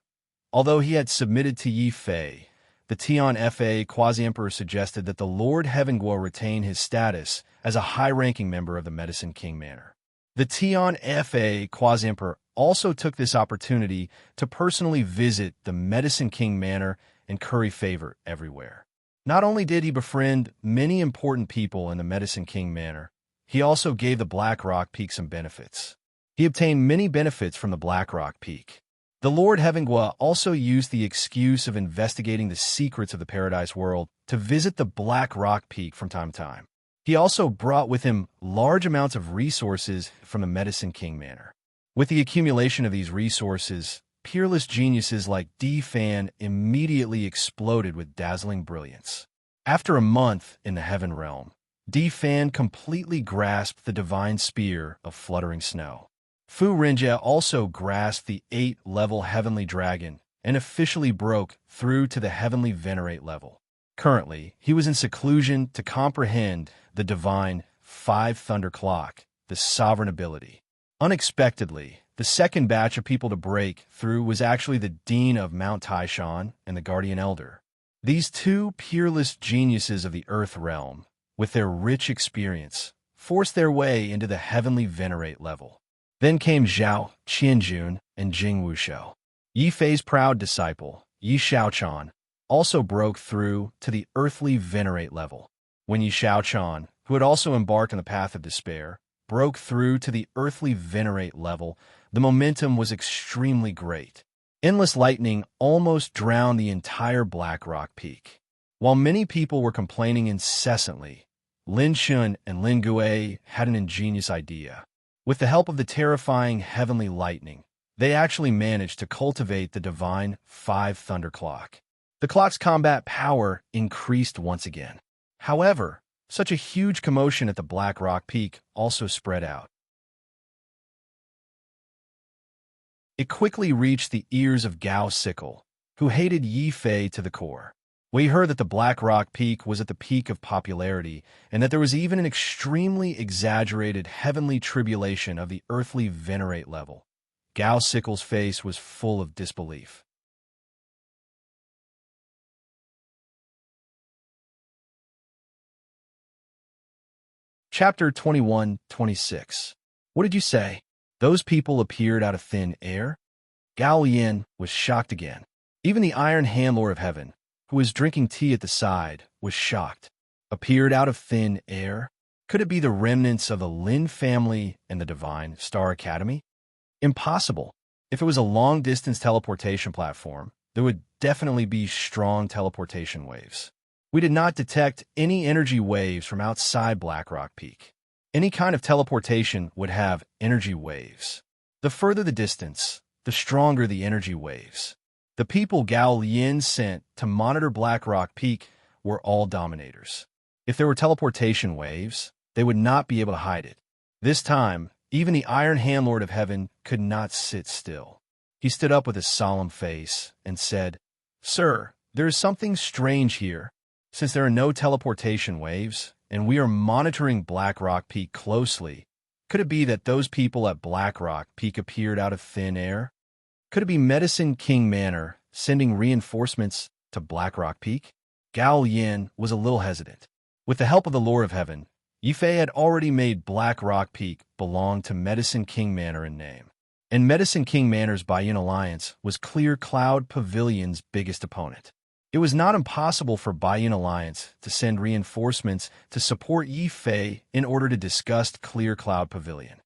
although he had submitted to Yi Fei, the Tian Fa Quasi-Emperor suggested that the Lord Heaven Gua retain his status as a high-ranking member of the Medicine King Manor. The Tian Fa Quasi-Emperor also took this opportunity to personally visit the Medicine King Manor and curry favor everywhere. Not only did he befriend many important people in the Medicine King Manor, he also gave the Black Rock Peak some benefits. He obtained many benefits from the Black Rock Peak. The Lord Hevingwa also used the excuse of investigating the secrets of the Paradise World to visit the Black Rock Peak from time to time. He also brought with him large amounts of resources from the Medicine King Manor. With the accumulation of these resources, peerless geniuses like D-Fan immediately exploded with dazzling brilliance. After a month in the Heaven Realm, D-Fan completely grasped the divine spear of fluttering snow. Fu Rinjie also grasped the 8th-level Heavenly Dragon and officially broke through to the Heavenly Venerate level. Currently, he was in seclusion to comprehend the divine 5 Thunder Clock, the sovereign ability. Unexpectedly, the second batch of people to break through was actually the Dean of Mount Taishan and the Guardian Elder. These two peerless geniuses of the Earth Realm, with their rich experience, forced their way into the Heavenly Venerate level. Then came Zhao, Qianjun, and Jing Wushou. Yi Fei's proud disciple, Yi Shaochan, also broke through to the Earthly Venerate level. When Yi Shaochan, who had also embarked on the path of despair, broke through to the Earthly Venerate level, the momentum was extremely great. Endless lightning almost drowned the entire Black Rock Peak. While many people were complaining incessantly, Lin Shun and Lin Gui had an ingenious idea. With the help of the terrifying heavenly lightning, they actually managed to cultivate the divine 5 Thunder Clock. The clock's combat power increased once again. However, such a huge commotion at the Black Rock Peak also spread out. It quickly reached the ears of Gao Sickle, who hated Yi Fei to the core. We heard that the Black Rock Peak was at the peak of popularity, and that there was even an extremely exaggerated heavenly tribulation of the Earthly Venerate level. Gao Sickle's face was full of disbelief. Chapter 21-26. What did you say? Those people appeared out of thin air? Gao Yin was shocked again. Even the Iron Handlord of Heaven, who was drinking tea at the side, was shocked. Appeared out of thin air? Could it be the remnants of the Lin family and the Divine Star Academy? Impossible. If it was a long-distance teleportation platform, there would definitely be strong teleportation waves. We did not detect any energy waves from outside Black Rock Peak. Any kind of teleportation would have energy waves. The further the distance, the stronger the energy waves. The people Gao Yin sent to monitor Black Rock Peak were all dominators. If there were teleportation waves, they would not be able to hide it. This time, even the Iron Handlord of Heaven could not sit still. He stood up with a solemn face and said, "Sir, there is something strange here. Since there are no teleportation waves, and we are monitoring Black Rock Peak closely, could it be that those people at Black Rock Peak appeared out of thin air? Could it be Medicine King Manor sending reinforcements to Black Rock Peak?" Gao Yin was a little hesitant. With the help of the Lord of Heaven, Yi Fei had already made Black Rock Peak belong to Medicine King Manor in name. And Medicine King Manor's Bayun Alliance was Clear Cloud Pavilion's biggest opponent. It was not impossible for Bayun Alliance to send reinforcements to support Yi Fei in order to disgust Clear Cloud Pavilion.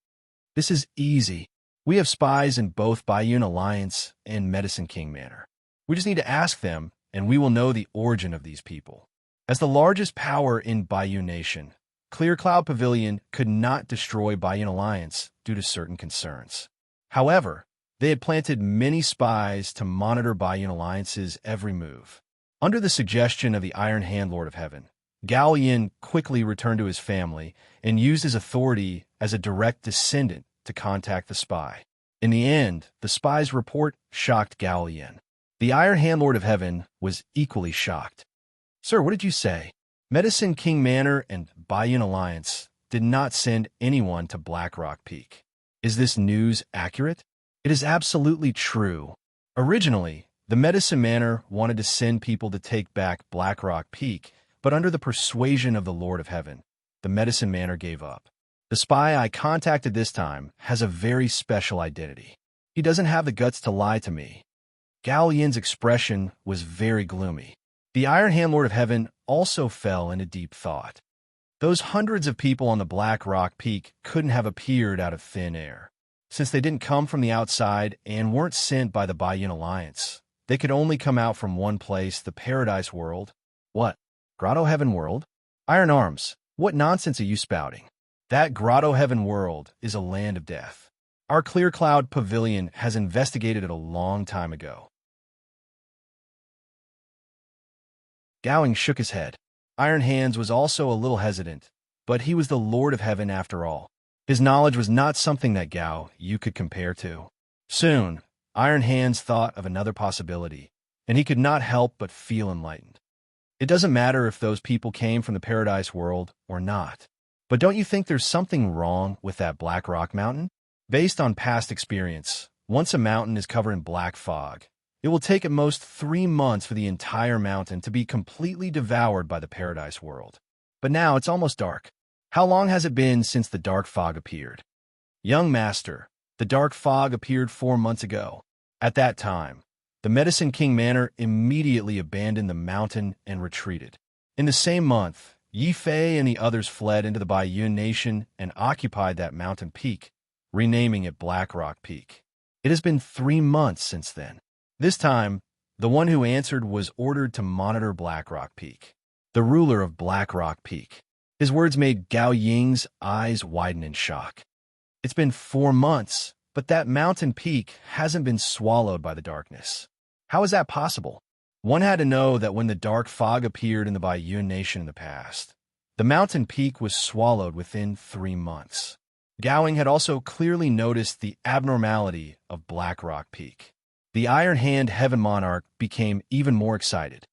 This is easy. We have spies in both Bayun Alliance and Medicine King Manor. We just need to ask them, and we will know the origin of these people. As the largest power in Bayun Nation, Clear Cloud Pavilion could not destroy Bayun Alliance due to certain concerns. However, they had planted many spies to monitor Bayun Alliance's every move. Under the suggestion of the Iron Handlord of Heaven, Gao Yin quickly returned to his family and used his authority as a direct descendant to contact the spy. In the end, the spy's report shocked Gao Yin. The Iron Handlord of Heaven was equally shocked. "Sir, what did you say? Medicine King Manor and Bayun Alliance did not send anyone to Black Rock Peak. Is this news accurate?" "It is absolutely true. Originally, the Medicine Manor wanted to send people to take back Black Rock Peak, but under the persuasion of the Lord of Heaven, the Medicine Manor gave up. The spy I contacted this time has a very special identity. He doesn't have the guts to lie to me." Gao Yin's expression was very gloomy. The Iron Handlord of Heaven also fell into deep thought. Those hundreds of people on the Black Rock Peak couldn't have appeared out of thin air. Since they didn't come from the outside and weren't sent by the Bayun Alliance, they could only come out from one place, the Paradise World. What? Grotto Heaven World? Iron Arms, what nonsense are you spouting? That Grotto Heaven World is a land of death. Our Clear Cloud Pavilion has investigated it a long time ago. Gowing shook his head. Iron Hands was also a little hesitant, but he was the Lord of Heaven after all. His knowledge was not something that you could compare to. Soon, Iron Hands thought of another possibility, and he could not help but feel enlightened. It doesn't matter if those people came from the Paradise World or not. But don't you think there's something wrong with that Black Rock Mountain? Based on past experience, once a mountain is covered in black fog, it will take at most 3 months for the entire mountain to be completely devoured by the Paradise World. But now it's almost dark. How long has it been since the dark fog appeared? Young Master, the dark fog appeared 4 months ago. At that time, the Medicine King Manor immediately abandoned the mountain and retreated. In the same month, Yi Fei and the others fled into the Bayun Nation and occupied that mountain peak, renaming it Black Rock Peak. It has been 3 months since then. This time, the one who answered was ordered to monitor Black Rock Peak, the ruler of Black Rock Peak. His words made Gao Ying's eyes widen in shock. It's been 4 months, but that mountain peak hasn't been swallowed by the darkness. How is that possible? One had to know that when the dark fog appeared in the Bayun Nation in the past, the mountain peak was swallowed within 3 months. Gowing had also clearly noticed the abnormality of Black Rock Peak. The Iron Hand Heaven Monarch became even more excited.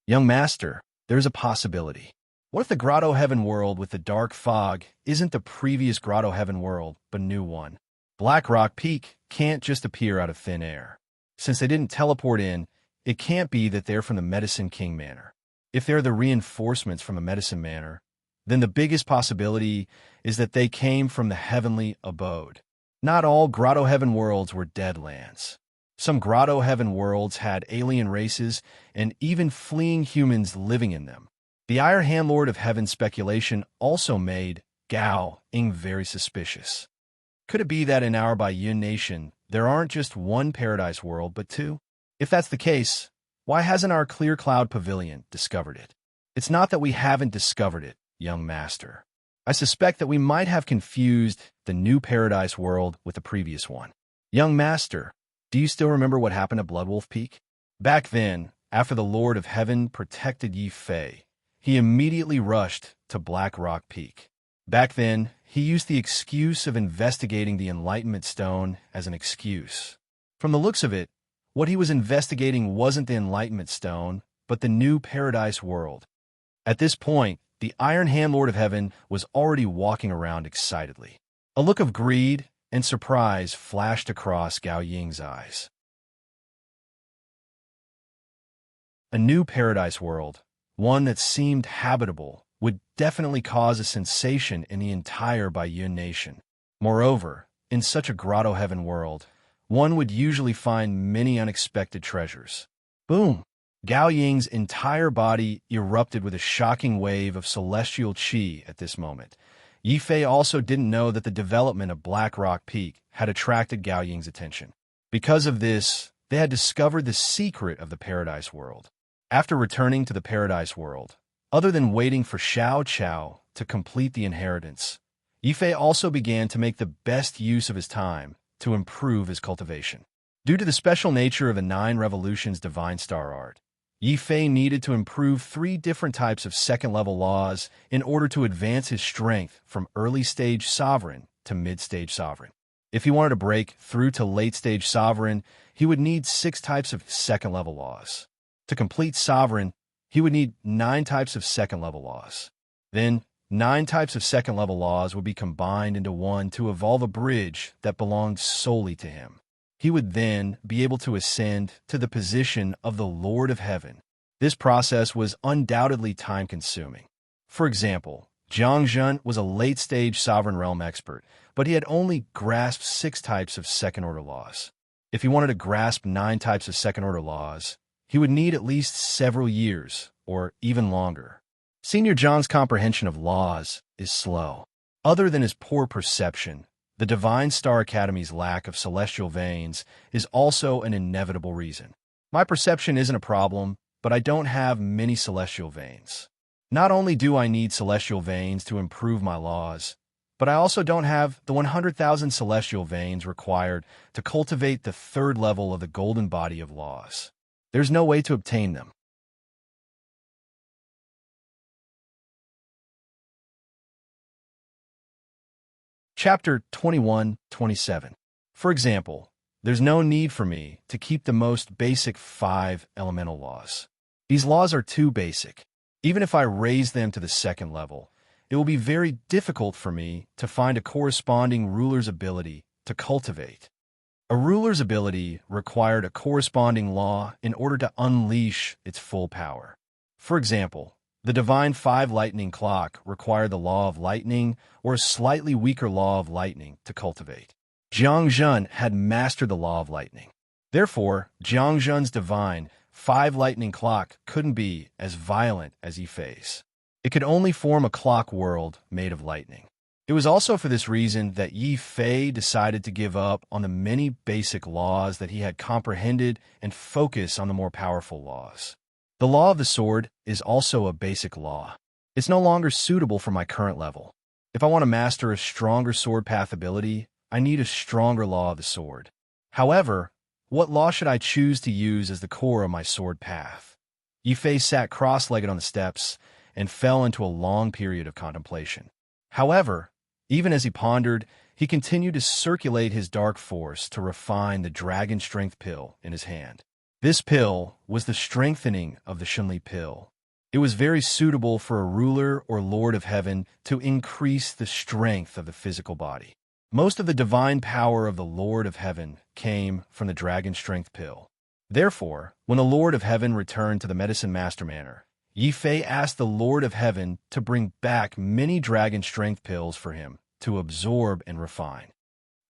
Young Master, there's a possibility. What if the Grotto Heaven World with the dark fog isn't the previous Grotto Heaven World, but a new one? Black Rock Peak can't just appear out of thin air. Since they didn't teleport in, it can't be that they're from the Medicine King Manor. If they're the reinforcements from a Medicine Manor, then the biggest possibility is that they came from the Heavenly Abode. Not all Grotto Heaven Worlds were dead lands. Some Grotto Heaven Worlds had alien races and even fleeing humans living in them. The Iron Hand Lord of Heaven speculation also made Gao Ying very suspicious. Could it be that in our Bayun Nation, there aren't just one Paradise World, but 2? If that's the case, why hasn't our Clear Cloud Pavilion discovered it? It's not that we haven't discovered it, young master. I suspect that we might have confused the new Paradise World with the previous one. Young master, do you still remember what happened at Bloodwolf Peak? Back then, after the Lord of Heaven protected Yi Fei, he immediately rushed to Black Rock Peak. Back then, he used the excuse of investigating the Enlightenment Stone as an excuse. From the looks of it, what he was investigating wasn't the Enlightenment Stone, but the new Paradise World. At this point, the Iron Hand Lord of Heaven was already walking around excitedly. A look of greed and surprise flashed across Gao Ying's eyes. A new Paradise World, one that seemed habitable, would definitely cause a sensation in the entire Bayun Nation. Moreover, in such a Grotto Heaven World, one would usually find many unexpected treasures. Boom! Gao Ying's entire body erupted with a shocking wave of celestial qi at this moment. Yi Fei also didn't know that the development of Black Rock Peak had attracted Gao Ying's attention. Because of this, they had discovered the secret of the Paradise World. After returning to the Paradise World, other than waiting for Xiao Chao to complete the inheritance, Yi Fei also began to make the best use of his time to improve his cultivation. Due to the special nature of the 9 Revolutions Divine Star Art, Yi Fei needed to improve 3 different types of second-level laws in order to advance his strength from early-stage Sovereign to mid-stage Sovereign. If he wanted to break through to late-stage Sovereign, he would need 6 types of second-level laws. To complete Sovereign, he would need 9 types of second-level laws. Then, 9 types of second-level laws would be combined into one to evolve a bridge that belonged solely to him. He would then be able to ascend to the position of the Lord of Heaven. This process was undoubtedly time-consuming. For example, Zhang Zhen was a late-stage Sovereign Realm expert, but he had only grasped 6 types of second-order laws. If he wanted to grasp 9 types of second-order laws, he would need at least several years, or even longer. Senior Zhang's comprehension of laws is slow. Other than his poor perception, The Divine Star Academy's lack of celestial veins is also an inevitable reason. My perception isn't a problem, but I don't have many celestial veins. Not only do I need celestial veins to improve my laws, but I also don't have the 100,000 celestial veins required to cultivate the third level of the golden body of laws. There's no way to obtain them. Chapter 21-27. For example, there's no need for me to keep the most basic 5 elemental laws. These laws are too basic. Even if I raise them to the second level, it will be very difficult for me to find a corresponding ruler's ability to cultivate. A ruler's ability required a corresponding law in order to unleash its full power. For example, the Divine 5 Lightning Clock required the law of lightning or a slightly weaker law of lightning to cultivate. Jiang Zhen had mastered the law of lightning. Therefore, Jiang Zhen's Divine 5 Lightning Clock couldn't be as violent as Yifei's. It could only form a clock world made of lightning. It was also for this reason that Yifei decided to give up on the many basic laws that he had comprehended and focus on the more powerful laws. The law of the sword is also a basic law. It's no longer suitable for my current level. If I want to master a stronger sword path ability, I need a stronger law of the sword. However, what law should I choose to use as the core of my sword path? Yifei sat cross-legged on the steps and fell into a long period of contemplation. However, even as he pondered, he continued to circulate his dark force to refine the dragon strength pill in his hand. This pill was the strengthening of the Shunli pill. It was very suitable for a ruler or lord of heaven to increase the strength of the physical body. Most of the divine power of the Lord of Heaven came from the dragon strength pill. Therefore, when the Lord of Heaven returned to the medicine master manor, Yifei asked the Lord of Heaven to bring back many dragon strength pills for him to absorb and refine.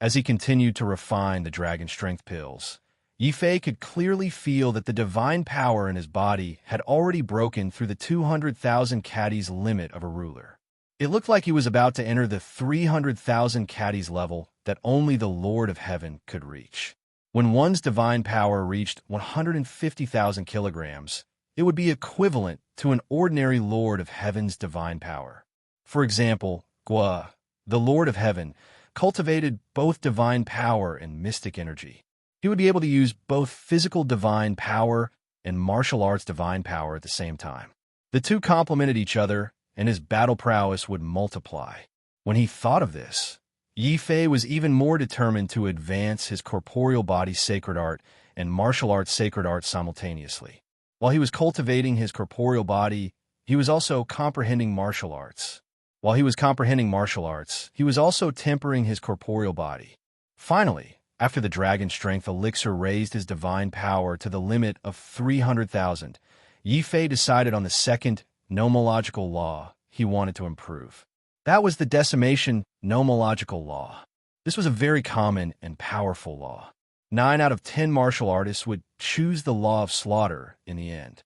As he continued to refine the dragon strength pills, Yifei could clearly feel that the divine power in his body had already broken through the 200,000 caddies limit of a ruler. It looked like he was about to enter the 300,000 caddies level that only the Lord of Heaven could reach. When one's divine power reached 150,000 kilograms, it would be equivalent to an ordinary Lord of Heaven's divine power. For example, Gua, the Lord of Heaven, cultivated both divine power and mystic energy. He would be able to use both physical divine power and martial arts divine power at the same time. The two complemented each other, and his battle prowess would multiply. When he thought of this, Yifei was even more determined to advance his corporeal body sacred art and martial arts sacred art simultaneously. While he was cultivating his corporeal body, he was also comprehending martial arts. While he was comprehending martial arts, he was also tempering his corporeal body. Finally, after the dragon strength elixir raised his divine power to the limit of 300,000, Yifei decided on the second nomological law he wanted to improve. That was the decimation nomological law. This was a very common and powerful law. 9 out of 10 martial artists would choose the law of slaughter in the end.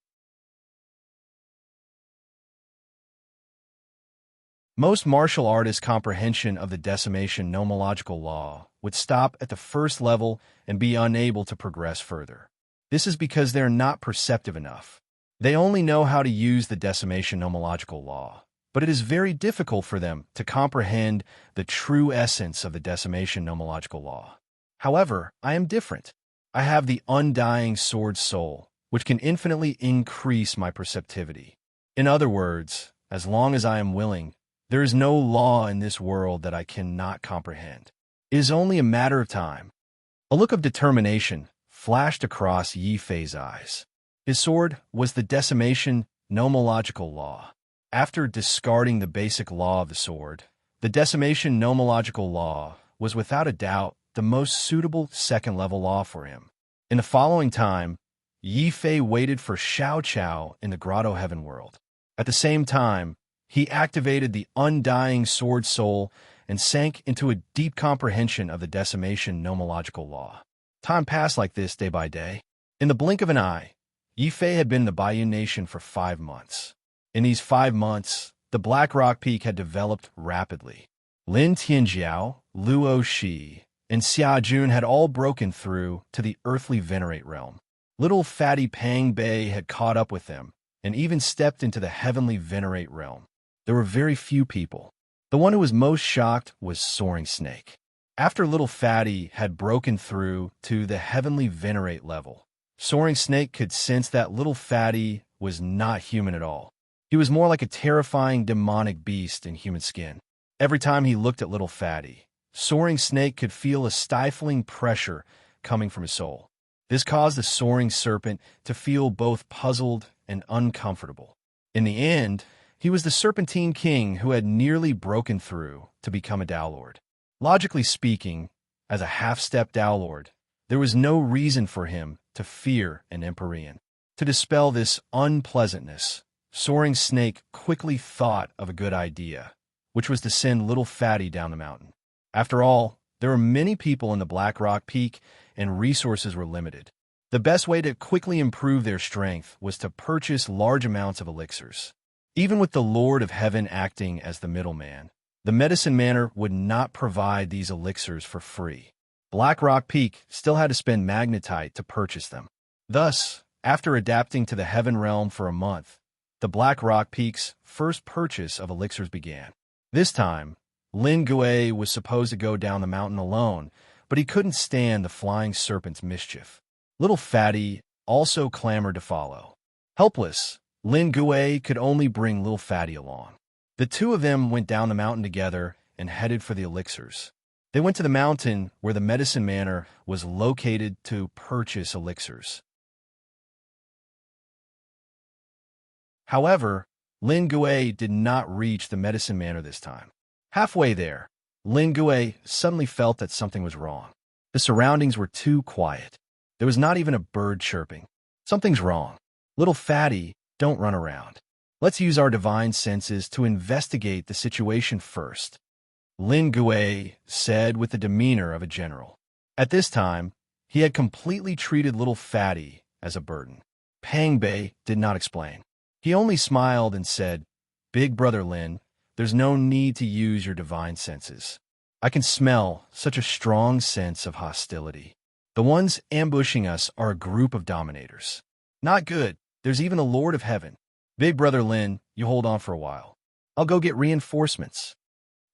Most martial artists' comprehension of the decimation nomological law would stop at the first level and be unable to progress further. This is because they're not perceptive enough. They only know how to use the decimation nomological law, but it is very difficult for them to comprehend the true essence of the decimation nomological law. However, I am different. I have the undying sword soul, which can infinitely increase my perceptivity. In other words, as long as I am willing, there is no law in this world that I cannot comprehend. It is only a matter of time. A look of determination flashed across Yifei's eyes. His sword was the decimation nomological law. After discarding the basic law of the sword, the decimation nomological law was without a doubt the most suitable second-level law for him. In the following time, Yifei waited for Xiao Chao in the Grotto Heaven world. At the same time, he activated the undying sword soul and sank into a deep comprehension of the decimation nomological law. Time passed like this day by day. In the blink of an eye, Yifei had been in the Baiyu Nation for 5 months. In these 5 months, the Black Rock Peak had developed rapidly. Lin Tianjiao, Luo Shi, and Xia Jun had all broken through to the earthly venerate realm. Little fatty Pang Bei had caught up with them and even stepped into the heavenly venerate realm. There were very few people. The one who was most shocked was Soaring Snake. After Little Fatty had broken through to the heavenly venerate level, Soaring Snake could sense that Little Fatty was not human at all. He was more like a terrifying demonic beast in human skin. Every time he looked at Little Fatty, Soaring Snake could feel a stifling pressure coming from his soul. This caused the Soaring Serpent to feel both puzzled and uncomfortable. In the end, he was the Serpentine King who had nearly broken through to become a Tao Lord. Logically speaking, as a half-step Tao Lord, there was no reason for him to fear an Empyrean. To dispel this unpleasantness, Soaring Snake quickly thought of a good idea, which was to send Little Fatty down the mountain. After all, there were many people in the Black Rock Peak, and resources were limited. The best way to quickly improve their strength was to purchase large amounts of elixirs. Even with the Lord of Heaven acting as the middleman, the Medicine Manor would not provide these elixirs for free. Black Rock Peak still had to spend magnetite to purchase them. Thus, after adapting to the Heaven Realm for a month, the Black Rock Peak's first purchase of elixirs began. This time, Lin Gui was supposed to go down the mountain alone, but he couldn't stand the flying serpent's mischief. Little Fatty also clamored to follow. Helpless, Lin Gui could only bring Little Fatty along. The two of them went down the mountain together and headed for the elixirs. They went to the mountain where the Medicine Manor was located to purchase elixirs. However, Lin Gui did not reach the Medicine Manor this time. Halfway there, Lin Gui suddenly felt that something was wrong. The surroundings were too quiet. There was not even a bird chirping. Something's wrong. Little Fatty, don't run around. Let's use our divine senses to investigate the situation first, Lin Gui said with the demeanor of a general. At this time, he had completely treated Little Fatty as a burden. Pang Bei did not explain. He only smiled and said, "Big brother Lin, there's no need to use your divine senses. I can smell such a strong sense of hostility. The ones ambushing us are a group of dominators. Not good. There's even a Lord of Heaven. Big brother Lin, you hold on for a while. I'll go get reinforcements."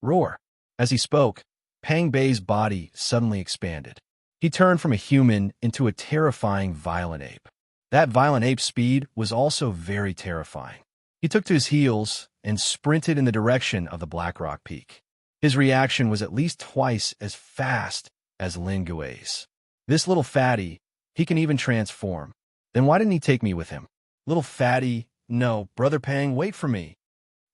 Roar. As he spoke, Pang Bei's body suddenly expanded. He turned from a human into a terrifying violent ape. That violent ape speed was also very terrifying. He took to his heels and sprinted in the direction of the Black Rock Peak. His reaction was at least twice as fast as Lin Gui's. This Little Fatty, he can even transform. Then why didn't he take me with him? Little Fatty, no, Brother Pang, wait for me.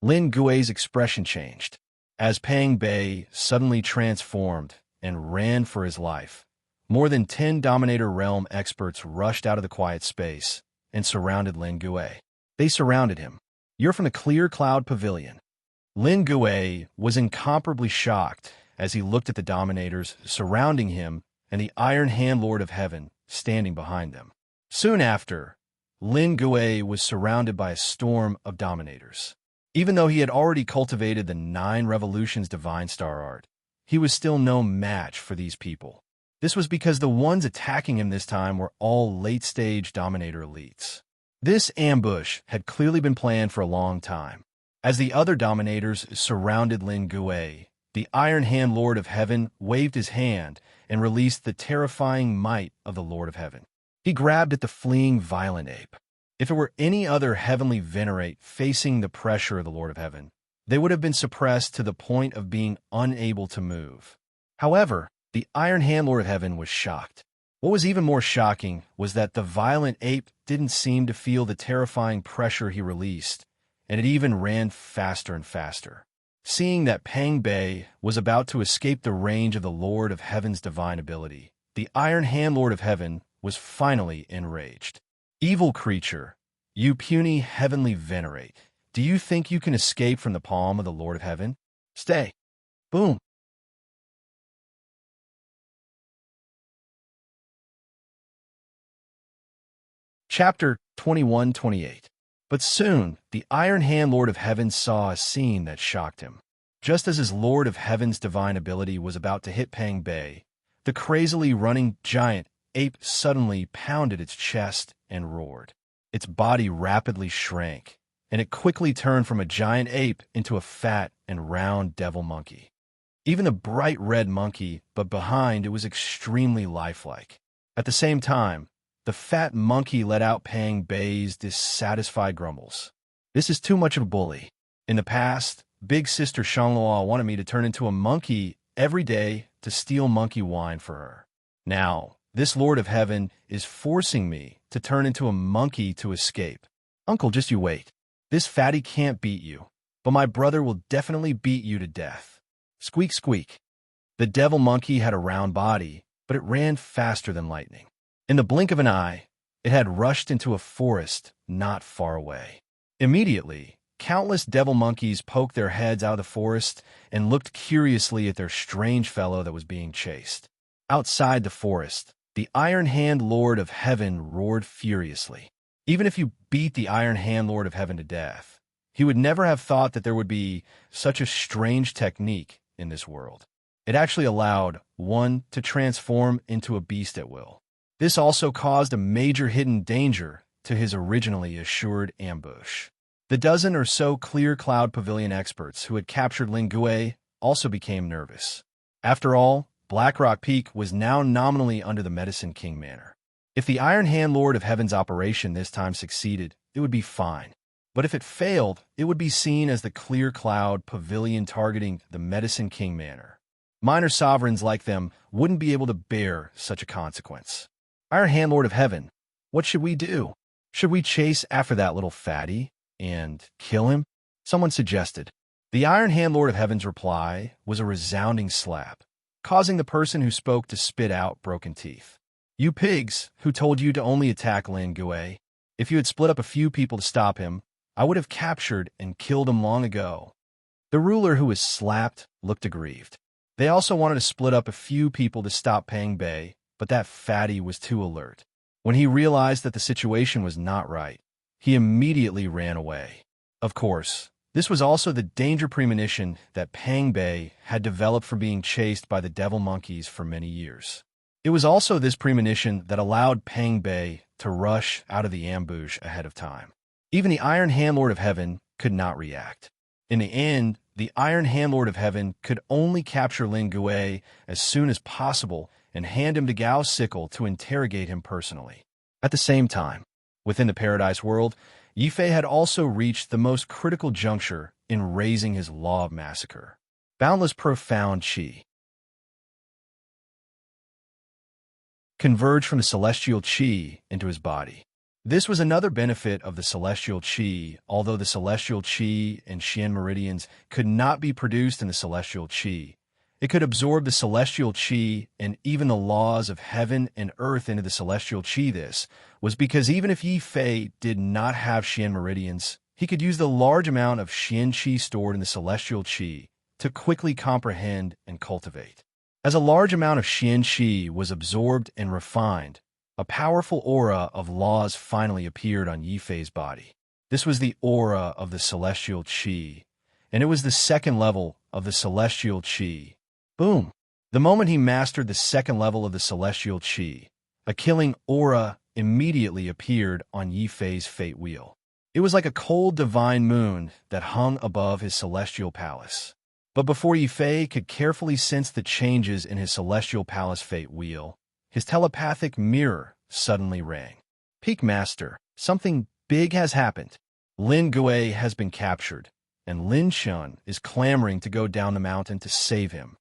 Lin Gui's expression changed as Pang Bei suddenly transformed and ran for his life. More than 10 Dominator Realm experts rushed out of the quiet space and surrounded Lin Gui. They surrounded him. "You're from the Clear Cloud Pavilion." Lin Gui was incomparably shocked as he looked at the Dominators surrounding him and the Iron Hand Lord of Heaven standing behind them. Soon after, Lin Gui was surrounded by a storm of Dominators. Even though he had already cultivated the 9 Revolutions Divine Star Art, he was still no match for these people. This was because the ones attacking him this time were all late-stage Dominator elites. This ambush had clearly been planned for a long time. As the other Dominators surrounded Lin Gui, the Iron Hand Lord of Heaven waved his hand and released the terrifying might of the Lord of Heaven. He grabbed at the fleeing violent ape. If it were any other heavenly venerate facing the pressure of the Lord of Heaven, they would have been suppressed to the point of being unable to move. However, the Iron Hand Lord of Heaven was shocked. What was even more shocking was that the violent ape didn't seem to feel the terrifying pressure he released, and it even ran faster and faster. Seeing that Pang Bei was about to escape the range of the Lord of Heaven's divine ability, the Iron Hand Lord of Heaven was finally enraged. "Evil creature, you puny heavenly venerate, do you think you can escape from the palm of the Lord of Heaven? Stay." Boom. Chapter 21-28. But soon, the Iron Hand Lord of Heaven saw a scene that shocked him. Just as his Lord of Heaven's divine ability was about to hit Pang Bei, the crazily running giant ape suddenly pounded its chest and roared. Its body rapidly shrank, and it quickly turned from a giant ape into a fat and round devil monkey. Even the bright red monkey, but behind it was extremely lifelike. At the same time, the fat monkey let out Pang Bei's dissatisfied grumbles. This is too much of a bully. In the past, Big Sister Shanghua wanted me to turn into a monkey every day to steal monkey wine for her. Now, this Lord of Heaven is forcing me to turn into a monkey to escape. Uncle, just you wait. This fatty can't beat you, but my brother will definitely beat you to death. Squeak, squeak. The devil monkey had a round body, but it ran faster than lightning. In the blink of an eye, it had rushed into a forest not far away. Immediately, countless devil monkeys poked their heads out of the forest and looked curiously at their strange fellow that was being chased. Outside the forest, the Iron Hand Lord of Heaven roared furiously. Even if you beat the Iron Hand Lord of Heaven to death, he would never have thought that there would be such a strange technique in this world. It actually allowed one to transform into a beast at will. This also caused a major hidden danger to his originally assured ambush. The dozen or so Clear Cloud Pavilion experts who had captured Lin Gui also became nervous. After all, Black Rock Peak was now nominally under the Medicine King Manor. If the Iron Hand Lord of Heaven's operation this time succeeded, it would be fine. But if it failed, it would be seen as the Clear Cloud Pavilion targeting the Medicine King Manor. Minor sovereigns like them wouldn't be able to bear such a consequence. Iron Hand Lord of Heaven, what should we do? Should we chase after that little fatty and kill him? Someone suggested. The Iron Hand Lord of Heaven's reply was a resounding slap, causing the person who spoke to spit out broken teeth. You pigs, who told you to only attack Lin Gui? If you had split up a few people to stop him, I would have captured and killed him long ago. The ruler who was slapped looked aggrieved. They also wanted to split up a few people to stop Pang Bei, but that fatty was too alert. When he realized that the situation was not right, he immediately ran away. Of course, this was also the danger premonition that Pang Bei had developed from being chased by the devil monkeys for many years. It was also this premonition that allowed Pang Bei to rush out of the ambush ahead of time. Even the Iron Hand Lord of Heaven could not react. In the end, the Iron Hand Lord of Heaven could only capture Lin Gui as soon as possible and hand him to Gao Sickle to interrogate him personally. At the same time, within the Paradise World, Yifei had also reached the most critical juncture in raising his law of massacre. Boundless profound Qi converged from the celestial Qi into his body. This was another benefit of the celestial Qi, although the celestial Qi and Xian meridians could not be produced in the celestial Qi. It could absorb the celestial Qi and even the laws of heaven and earth into the celestial Qi. This was because even if Yi Fei did not have Xian meridians, he could use the large amount of Xian Qi stored in the celestial Qi to quickly comprehend and cultivate. As a large amount of Xian Qi was absorbed and refined, a powerful aura of laws finally appeared on Yi Fei's body. This was the aura of the celestial Qi, and it was the second level of the celestial Qi. Boom! The moment he mastered the second level of the celestial Qi, a killing aura immediately appeared on Yi Fei's fate wheel. It was like a cold divine moon that hung above his celestial palace. But before Yi Fei could carefully sense the changes in his celestial palace fate wheel, his telepathic mirror suddenly rang. Peak Master, something big has happened. Lin Gui has been captured, and Lin Shun is clamoring to go down the mountain to save him.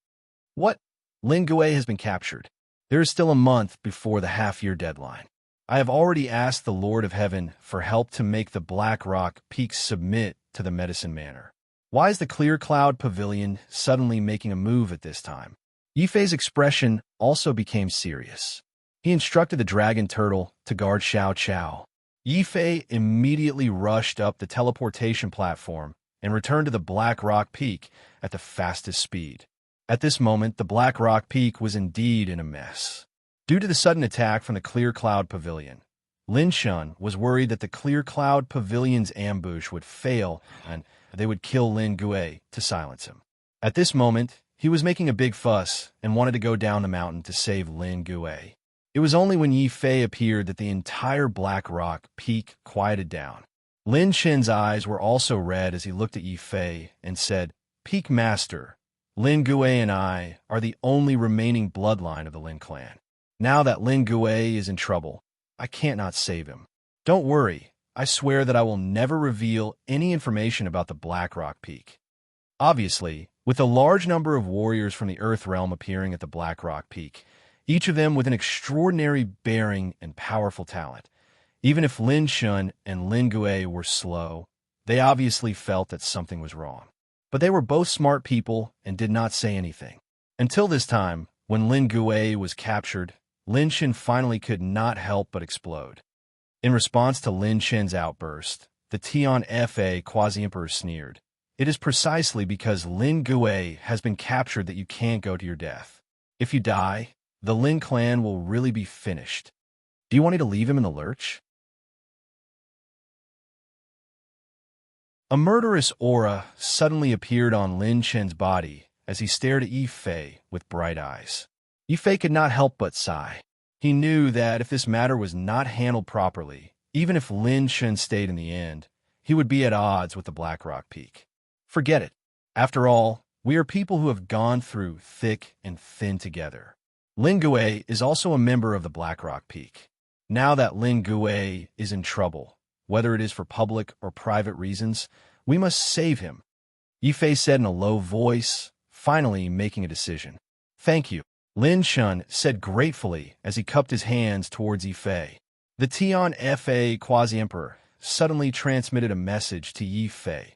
What? Lin Gui has been captured. There is still a month before the half-year deadline. I have already asked the Lord of Heaven for help to make the Black Rock Peaks submit to the Medicine Manor. Why is the Clear Cloud Pavilion suddenly making a move at this time? Yi Fei's expression also became serious. He instructed the dragon turtle to guard Xiao Chao. Yi Fei immediately rushed up the teleportation platform and returned to the Black Rock Peak at the fastest speed. At this moment, the Black Rock Peak was indeed in a mess. Due to the sudden attack from the Clear Cloud Pavilion, Lin Shun was worried that the Clear Cloud Pavilion's ambush would fail and they would kill Lin Gui to silence him. At this moment, he was making a big fuss and wanted to go down the mountain to save Lin Gui. It was only when Yi Fei appeared that the entire Black Rock peak quieted down. Lin Chen's eyes were also red as he looked at Yi Fei and said, "Peak Master, Lin Gui and I are the only remaining bloodline of the Lin clan. Now that Lin Gui is in trouble, I can't not save him. Don't worry, I swear that I will never reveal any information about the Black Rock Peak." Obviously, with a large number of warriors from the Earth Realm appearing at the Black Rock Peak, each of them with an extraordinary bearing and powerful talent, even if Lin Shun and Lin Gui were slow, they obviously felt that something was wrong. But they were both smart people and did not say anything. Until this time, when Lin Gui was captured, Lin Shen finally could not help but explode. In response to Lin Shen's outburst, the Tian Fa Quasi-Emperor sneered, "It is precisely because Lin Gui has been captured that you can't go to your death. If you die, the Lin clan will really be finished. Do you want me to leave him in the lurch?" A murderous aura suddenly appeared on Lin Chen's body as he stared at Yi Fei with bright eyes. Yi Fei could not help but sigh. He knew that if this matter was not handled properly, even if Lin Chen stayed in the end, he would be at odds with the Black Rock Peak. Forget it. After all, we are people who have gone through thick and thin together. Lin Gui is also a member of the Black Rock Peak. Now that Lin Gui is in trouble, whether it is for public or private reasons, we must save him, Yi Fei said in a low voice, finally making a decision. "Thank you," Lin Shun said gratefully as he cupped his hands towards Yi Fei. The Tian Fa Quasi-Emperor suddenly transmitted a message to Yi Fei.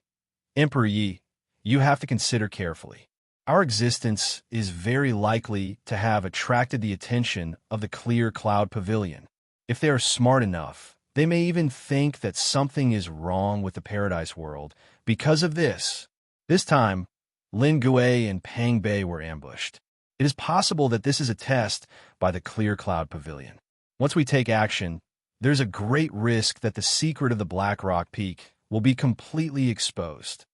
"Emperor Yi, you have to consider carefully. Our existence is very likely to have attracted the attention of the Clear Cloud Pavilion. If they are smart enough, they may even think that something is wrong with the Paradise World because of this." This time, Lin Gui and Pang Bei were ambushed. It is possible that this is a test by the Clear Cloud Pavilion. Once we take action, there's a great risk that the secret of the Black Rock Peak will be completely exposed.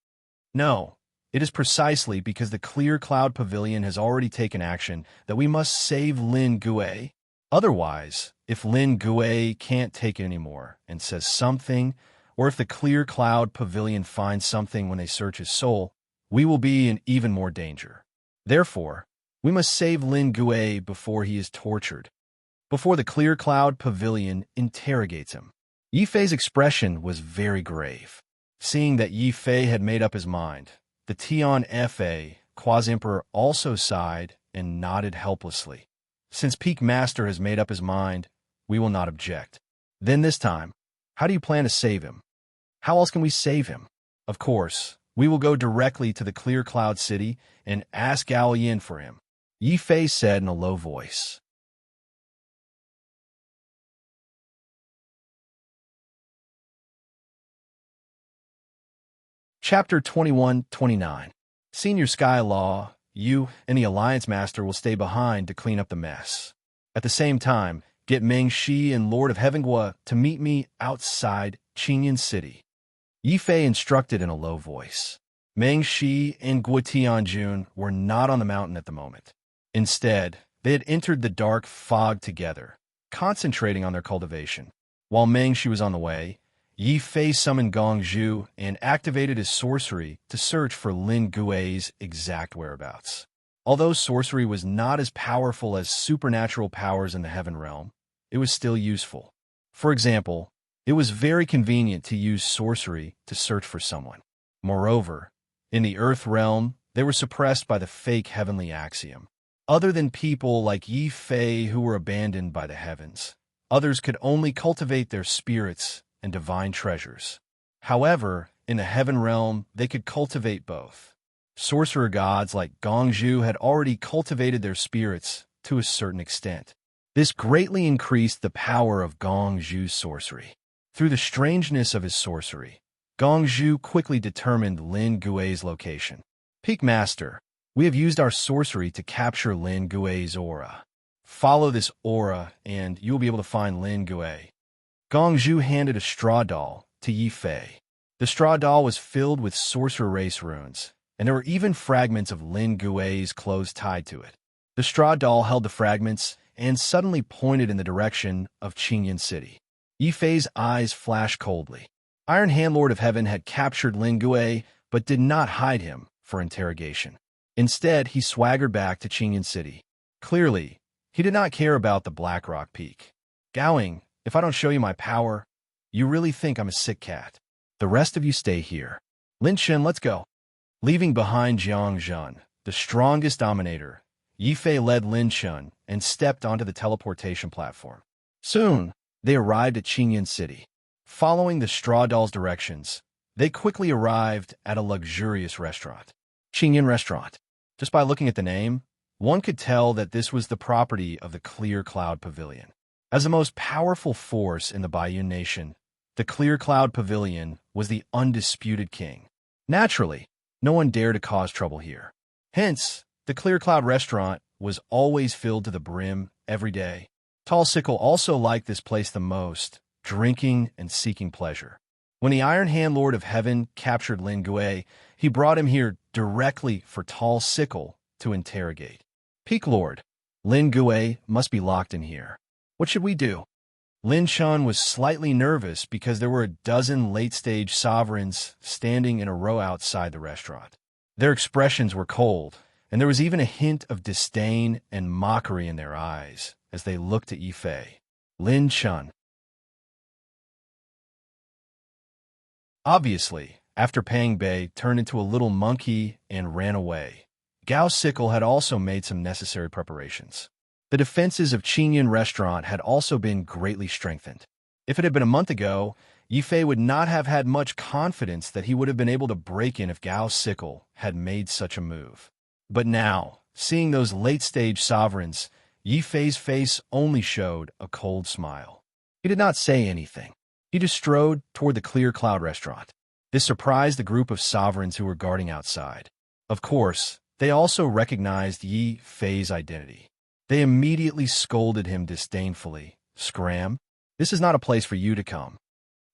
No, it is precisely because the Clear Cloud Pavilion has already taken action that we must save Lin Gui. Otherwise, if Lin Gui can't take it anymore and says something, or if the Clear Cloud Pavilion finds something when they search his soul, we will be in even more danger. Therefore, we must save Lin Gui before he is tortured, before the Clear Cloud Pavilion interrogates him. Yi Fei's expression was very grave. Seeing that Yi Fei had made up his mind, the Tian Fa Quasi-Emperor also sighed and nodded helplessly. "Since Peak Master has made up his mind, we will not object. Then this time, how do you plan to save him? How else can we save him? Of course, we will go directly to the Clear Cloud City and ask Gao Yin for him," Yi Fei said in a low voice. Chapter 21-29. Senior Sky Law, you and the Alliance Master will stay behind to clean up the mess. At the same time, get Meng Shi and Lord of Heavengua to meet me outside Qinyan City, Yi Fei instructed in a low voice. Meng Shi and Guo Tianjun were not on the mountain at the moment. Instead, they had entered the dark fog together, concentrating on their cultivation. While Meng Shi was on the way, Yi Fei summoned Gong Zhu and activated his sorcery to search for Lin Gui's exact whereabouts. Although sorcery was not as powerful as supernatural powers in the Heaven Realm, it was still useful. For example, it was very convenient to use sorcery to search for someone. Moreover, in the Earth Realm, they were suppressed by the fake heavenly axiom. Other than people like Yi Fei who were abandoned by the heavens, others could only cultivate their spirits and divine treasures. However, in the Heaven Realm, they could cultivate both. Sorcerer gods like Gong Zhu had already cultivated their spirits to a certain extent. This greatly increased the power of Gong Zhu's sorcery. Through the strangeness of his sorcery, Gong Zhu quickly determined Lin Gui's location. "Peak Master, we have used our sorcery to capture Lin Gui's aura. Follow this aura and you will be able to find Lin Gui." Gong Zhu handed a straw doll to Yi Fei. The straw doll was filled with sorcerer race runes, and there were even fragments of Lin Gui's clothes tied to it. The straw doll held the fragments and suddenly pointed in the direction of Qingyan City. Yifei's eyes flashed coldly. Iron Hand Lord of Heaven had captured Lin Gui, but did not hide him for interrogation. Instead, he swaggered back to Qingyan City. Clearly, he did not care about the Black Rock Peak. Gowing, if I don't show you my power, you really think I'm a sick cat. The rest of you stay here. Lin Shen, let's go. Leaving behind Jiang Zhen, the strongest dominator, Yifei led Lin Shen and stepped onto the teleportation platform. Soon, they arrived at Qingyan City. Following the straw doll's directions, they quickly arrived at a luxurious restaurant. Qingyan Restaurant. Just by looking at the name, one could tell that this was the property of the Clear Cloud Pavilion. As the most powerful force in the Baiyun Nation, the Clear Cloud Pavilion was the undisputed king. Naturally, no one dared to cause trouble here. Hence, the Clear Cloud Restaurant was always filled to the brim every day. Tall Sickle also liked this place the most, drinking and seeking pleasure. When the Iron Hand Lord of Heaven captured Lin Gui, he brought him here directly for Tall Sickle to interrogate. Peak Lord, Lin Gui must be locked in here. What should we do? Lin Shen was slightly nervous because there were a dozen late-stage sovereigns standing in a row outside the restaurant. Their expressions were cold, and there was even a hint of disdain and mockery in their eyes as they looked at Yifei. Lin Shen. Obviously, after Pang Bei turned into a little monkey and ran away, Gao Sickle had also made some necessary preparations. The defenses of Qingyan Restaurant had also been greatly strengthened. If it had been a month ago, Yifei would not have had much confidence that he would have been able to break in if Gao Sickle had made such a move. But now, seeing those late-stage sovereigns, Yifei's face only showed a cold smile. He did not say anything. He just strode toward the Clear Cloud Restaurant. This surprised the group of sovereigns who were guarding outside. Of course, they also recognized Yifei's identity. They immediately scolded him disdainfully. Scram, this is not a place for you to come.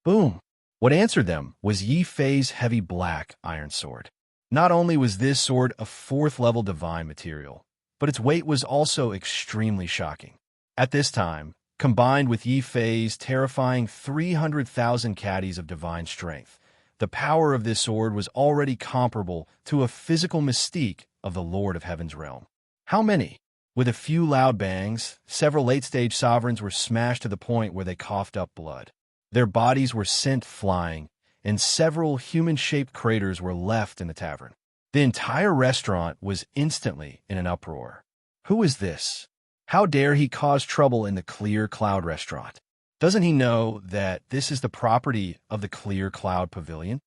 Boom. What answered them was Yifei's heavy black iron sword. Not only was this sword a 4th-level divine material, but its weight was also extremely shocking. At this time, combined with Yifei's terrifying 300,000 caddies of divine strength, the power of this sword was already comparable to a physical mystique of the Lord of Heaven's realm. How many? With a few loud bangs, several late-stage sovereigns were smashed to the point where they coughed up blood. Their bodies were sent flying, and several human-shaped craters were left in the tavern. The entire restaurant was instantly in an uproar. Who is this? How dare he cause trouble in the Clear Cloud Restaurant? Doesn't he know that this is the property of the Clear Cloud Pavilion?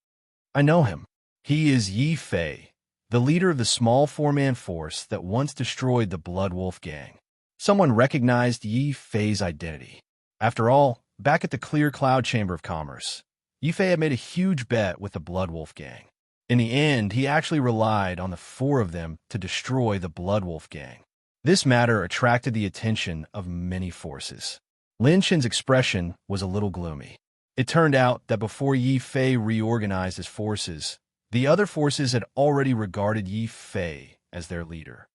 I know him. He is Yifei, the leader of the small 4-man force that once destroyed the Blood Wolf Gang. Someone recognized Yifei's identity. After all, back at the Clear Cloud Chamber of Commerce, Yifei had made a huge bet with the Blood Wolf Gang. In the end, he actually relied on the 4 of them to destroy the Blood Wolf Gang. This matter attracted the attention of many forces. Lin Shen's expression was a little gloomy. It turned out that before Yifei reorganized his forces, the other forces had already regarded Yifei as their leader.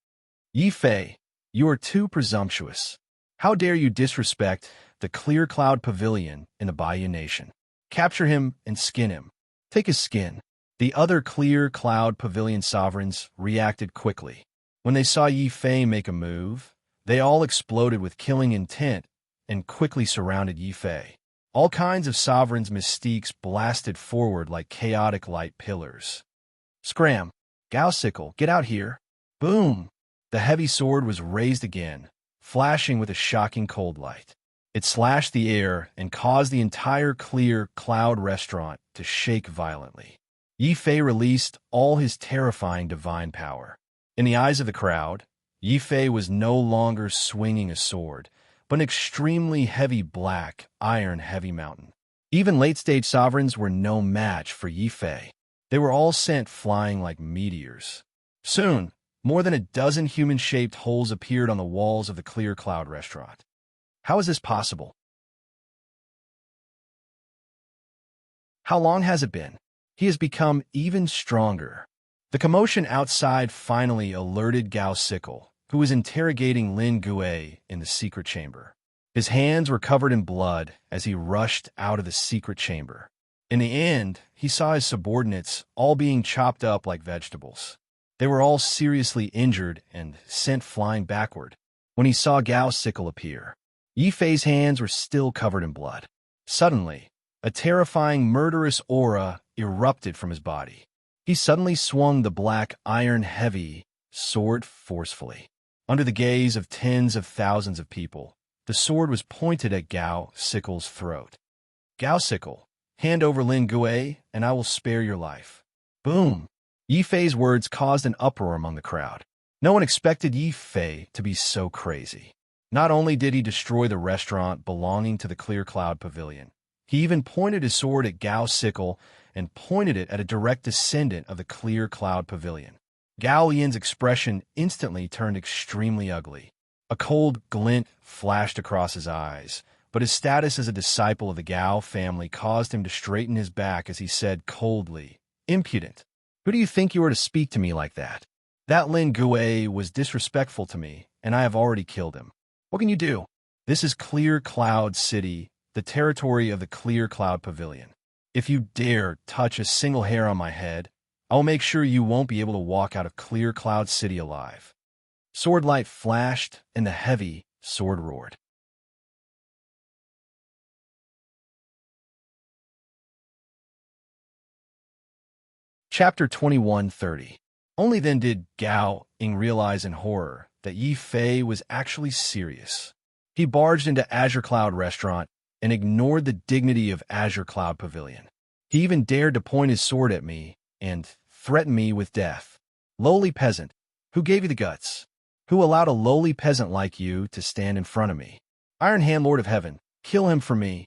Yifei, you are too presumptuous. How dare you disrespect the Clear Cloud Pavilion in the Baiyun Nation? Capture him and skin him. Take his skin. The other Clear Cloud Pavilion sovereigns reacted quickly. When they saw Yifei make a move, they all exploded with killing intent and quickly surrounded Yifei. All kinds of sovereigns' mystiques blasted forward like chaotic light pillars. Scram! Gao Sickle, get out here! Boom! The heavy sword was raised again, flashing with a shocking cold light. It slashed the air and caused the entire Clear Cloud Restaurant to shake violently. Yifei released all his terrifying divine power. In the eyes of the crowd, Yifei was no longer swinging a sword, but an extremely heavy black, iron heavy mountain. Even late-stage sovereigns were no match for Yifei. They were all sent flying like meteors. Soon, more than a dozen human-shaped holes appeared on the walls of the Clear Cloud Restaurant. How is this possible? How long has it been? He has become even stronger. The commotion outside finally alerted Gao Sickle, who was interrogating Lin Gui in the secret chamber. His hands were covered in blood as he rushed out of the secret chamber. In the end, he saw his subordinates all being chopped up like vegetables. They were all seriously injured and sent flying backward. When he saw Gao Sickle appear, Yi Fei's hands were still covered in blood. Suddenly, a terrifying, murderous aura erupted from his body. He suddenly swung the black, iron-heavy sword forcefully. Under the gaze of tens of thousands of people, the sword was pointed at Gao Sickle's throat. Gao Sickle, hand over Lin Gui, and I will spare your life. Boom! Yi Fei's words caused an uproar among the crowd. No one expected Yi Fei to be so crazy. Not only did he destroy the restaurant belonging to the Clear Cloud Pavilion, he even pointed his sword at Gao Sickle and pointed it at a direct descendant of the Clear Cloud Pavilion. Gao Yin's expression instantly turned extremely ugly. A cold glint flashed across his eyes, but his status as a disciple of the Gao family caused him to straighten his back as he said coldly, "Impudent! Who do you think you are to speak to me like that? That Lin Gui was disrespectful to me, and I have already killed him. What can you do? This is Clear Cloud City, the territory of the Clear Cloud Pavilion. If you dare touch a single hair on my head, I will make sure you won't be able to walk out of Clear Cloud City alive." Sword light flashed, and the heavy sword roared. Chapter 21:30. Only then did Gao Ying realize in horror that Yi Fei was actually serious. He barged into Azure Cloud Restaurant and ignored the dignity of Azure Cloud Pavilion. He even dared to point his sword at me and threaten me with death. Lowly peasant, who gave you the guts? Who allowed a lowly peasant like you to stand in front of me? Iron Hand Lord of Heaven, kill him for me.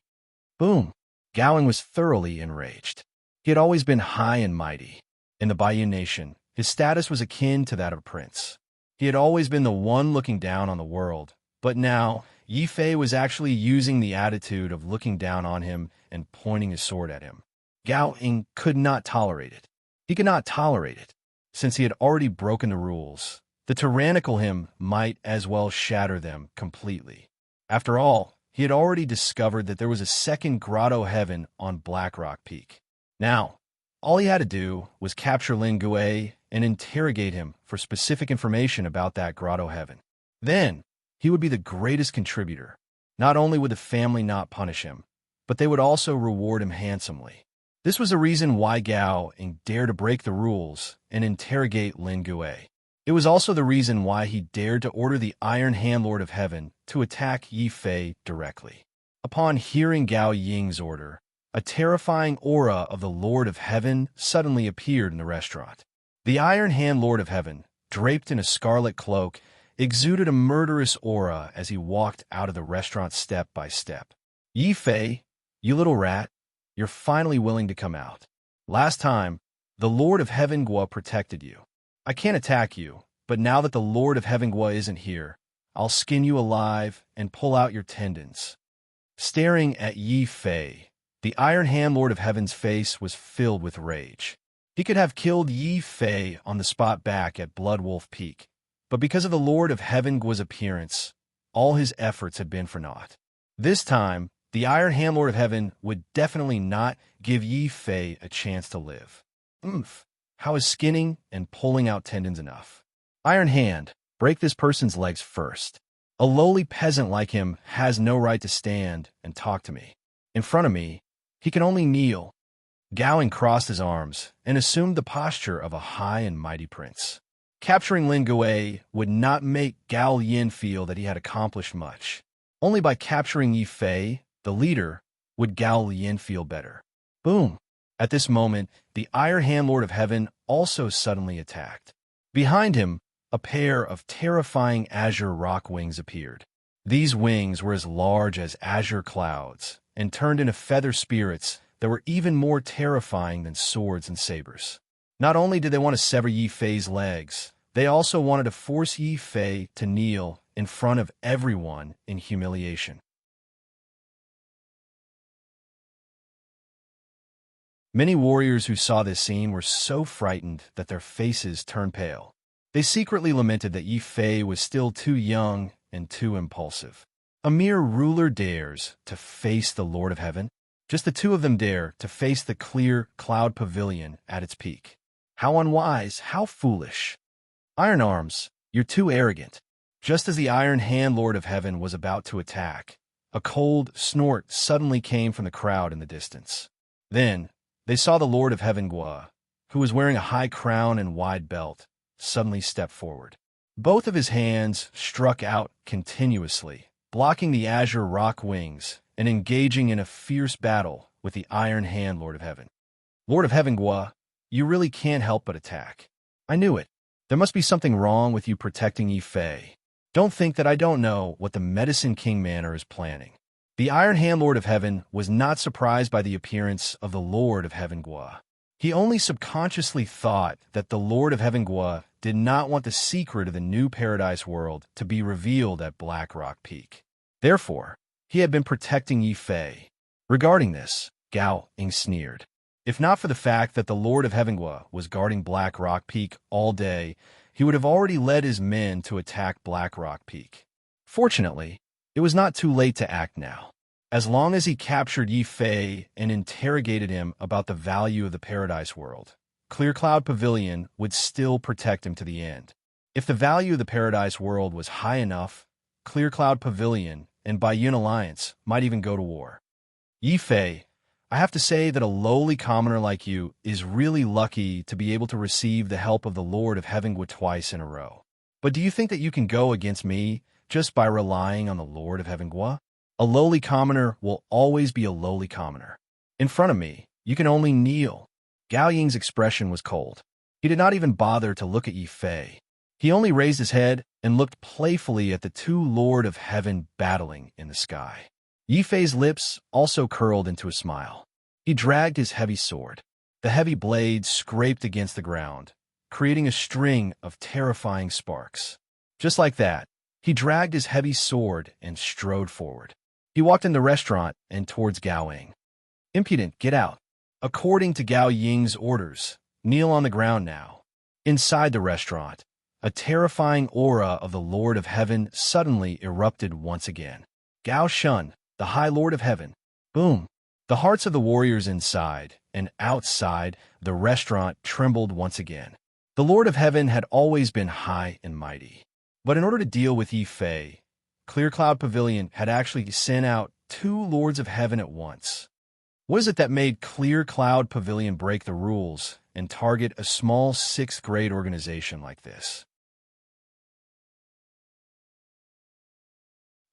Boom! Gao Ying was thoroughly enraged. He had always been high and mighty. In the Baiyu nation, his status was akin to that of a prince. He had always been the one looking down on the world, but now Yi Fei was actually using the attitude of looking down on him and pointing his sword at him. Gao Ying could not tolerate it. He could not tolerate it, since he had already broken the rules. The tyrannical him might as well shatter them completely. After all, he had already discovered that there was a second grotto heaven on Blackrock Peak. Now, all he had to do was capture Lin Gui and interrogate him for specific information about that grotto heaven. Then, he would be the greatest contributor. Not only would the family not punish him, but they would also reward him handsomely. This was the reason why Gao Ying dared to break the rules and interrogate Lin Gui. It was also the reason why he dared to order the Iron Hand Lord of Heaven to attack Yi Fei directly. Upon hearing Gao Ying's order, a terrifying aura of the Lord of Heaven suddenly appeared in the restaurant. The Iron Hand Lord of Heaven, draped in a scarlet cloak, exuded a murderous aura as he walked out of the restaurant step by step. Yi Fei, you little rat, you're finally willing to come out. Last time, the Lord of Heaven Gua protected you. I can't attack you, but now that the Lord of Heaven Gua isn't here, I'll skin you alive and pull out your tendons. Staring at Yi Fei, the Iron Hand Lord of Heaven's face was filled with rage. He could have killed Yi Fei on the spot back at Blood Wolf Peak, but because of the Lord of Heaven Gua's appearance, all his efforts had been for naught. This time, the Iron Hand Lord of Heaven would definitely not give Yi Fei a chance to live. How is skinning and pulling out tendons enough? Iron Hand, break this person's legs first. A lowly peasant like him has no right to stand and talk to me. In front of me, he can only kneel. Gao Ying crossed his arms and assumed the posture of a high and mighty prince. Capturing Lin Gui would not make Gao Yin feel that he had accomplished much. Only by capturing Yi Fei, the leader, would Gao Yin feel better. Boom! At this moment, the Iron Hand Lord of Heaven also suddenly attacked. Behind him, a pair of terrifying azure rock wings appeared. These wings were as large as azure clouds and turned into feather spirits that were even more terrifying than swords and sabers. Not only did they want to sever Yi Fei's legs, they also wanted to force Yi Fei to kneel in front of everyone in humiliation. Many warriors who saw this scene were so frightened that their faces turned pale. They secretly lamented that Yi Fei was still too young and too impulsive. A mere ruler dares to face the Lord of Heaven? Just the two of them dare to face the clear cloud pavilion at its peak. How unwise, how foolish. Iron Arms, you're too arrogant. Just as the Iron Hand Lord of Heaven was about to attack, a cold snort suddenly came from the crowd in the distance. Then, they saw the Lord of Heaven Gua, who was wearing a high crown and wide belt, suddenly step forward. Both of his hands struck out continuously, blocking the azure rock wings and engaging in a fierce battle with the Iron Hand Lord of Heaven. Lord of Heaven Gua, you really can't help but attack. I knew it. There must be something wrong with you protecting Yi Fei. Don't think that I don't know what the Medicine King Manor is planning. The Iron Hand Lord of Heaven was not surprised by the appearance of the Lord of Heaven Gua. He only subconsciously thought that the Lord of Heaven Gua did not want the secret of the new paradise world to be revealed at Black Rock Peak. Therefore, he had been protecting Yi Fei. Regarding this, Gao Ying sneered. If not for the fact that the Lord of Heaven Gua was guarding Black Rock Peak all day, he would have already led his men to attack Black Rock Peak. Fortunately, it was not too late to act now. As long as he captured Yi Fei and interrogated him about the value of the paradise world, Clear Cloud Pavilion would still protect him to the end. If the value of the paradise world was high enough, Clear Cloud Pavilion and Baiyun Alliance might even go to war. Yi Fei, I have to say that a lowly commoner like you is really lucky to be able to receive the help of the Lord of Heaven Gua twice in a row. But do you think that you can go against me just by relying on the Lord of Heaven Gua? A lowly commoner will always be a lowly commoner. In front of me, you can only kneel. Gao Ying's expression was cold. He did not even bother to look at Yi Fei. He only raised his head and looked playfully at the two Lord of Heaven battling in the sky. Yi Fei's lips also curled into a smile. He dragged his heavy sword. The heavy blade scraped against the ground, creating a string of terrifying sparks. Just like that, he dragged his heavy sword and strode forward. He walked in the restaurant and towards Gao Ying. Impudent, get out. According to Gao Ying's orders, kneel on the ground now. Inside the restaurant, a terrifying aura of the Lord of Heaven suddenly erupted once again. Gao Shun, the High Lord of Heaven. Boom. The hearts of the warriors inside and outside the restaurant trembled once again. The Lord of Heaven had always been high and mighty. But in order to deal with Yi Fei, Clear Cloud Pavilion had actually sent out two Lords of Heaven at once. What is it that made Clear Cloud Pavilion break the rules and target a small 6th grade organization like this?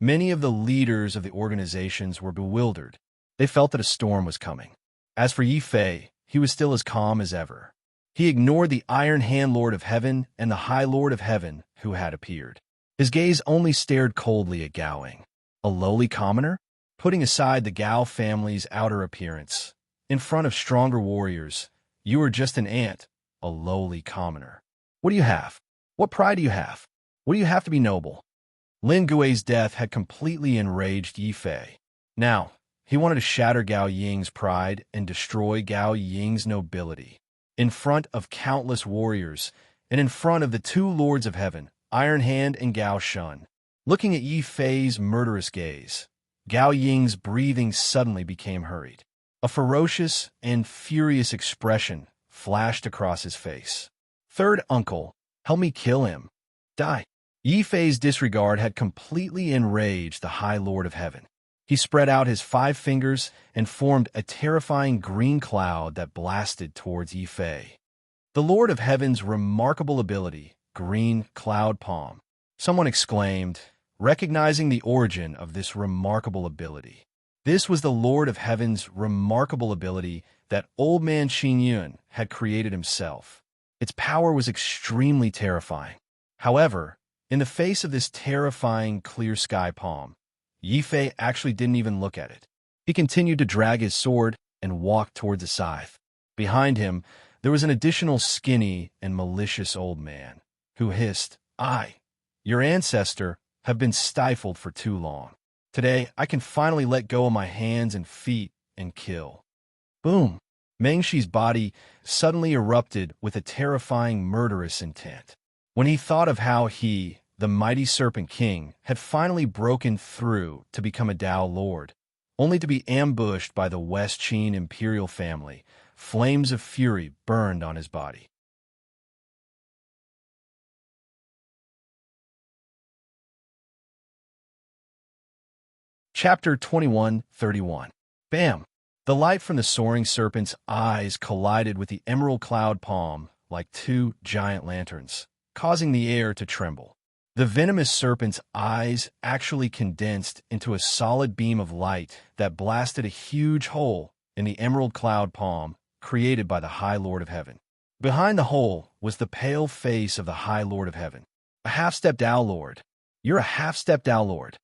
Many of the leaders of the organizations were bewildered. They felt that a storm was coming. As for Yi Fei, he was still as calm as ever. He ignored the Iron Hand Lord of Heaven and the High Lord of Heaven who had appeared. His gaze only stared coldly at Gao Ying. A lowly commoner? Putting aside the Gao family's outer appearance, in front of stronger warriors, you are just an ant, a lowly commoner. What do you have? What pride do you have? What do you have to be noble? Lin Gui's death had completely enraged Yi Fei. Now, he wanted to shatter Gao Ying's pride and destroy Gao Ying's nobility. In front of countless warriors, and in front of the two Lords of Heaven, Iron Hand and Gao Shun, looking at Yi Fei's murderous gaze, Gao Ying's breathing suddenly became hurried. A ferocious and furious expression flashed across his face. Third uncle, help me kill him. Die. Yi Fei's disregard had completely enraged the High Lord of Heaven. He spread out his 5 fingers and formed a terrifying green cloud that blasted towards Yi Fei. The Lord of Heaven's remarkable ability, Green Cloud Palm. Someone exclaimed, recognizing the origin of this remarkable ability. This was the Lord of Heaven's remarkable ability that Old Man Xing Yun had created himself. Its power was extremely terrifying. However, in the face of this terrifying clear sky palm, Yi Fei actually didn't even look at it. He continued to drag his sword and walk towards the scythe. Behind him, there was an additional skinny and malicious old man, who hissed, your ancestor, have been stifled for too long. Today, I can finally let go of my hands and feet and kill. Boom! Mengxi's body suddenly erupted with a terrifying murderous intent. When he thought of how he, the mighty Serpent King, had finally broken through to become a Dao Lord, only to be ambushed by the West Qin imperial family, flames of fury burned on his body. Chapter 21:31. Bam! The light from the soaring serpent's eyes collided with the emerald cloud palm like two giant lanterns, causing the air to tremble. The venomous serpent's eyes actually condensed into a solid beam of light that blasted a huge hole in the emerald cloud palm created by the High Lord of Heaven. Behind the hole was the pale face of the High Lord of Heaven. A half-step Dao Lord. You're a half-step Dao Lord.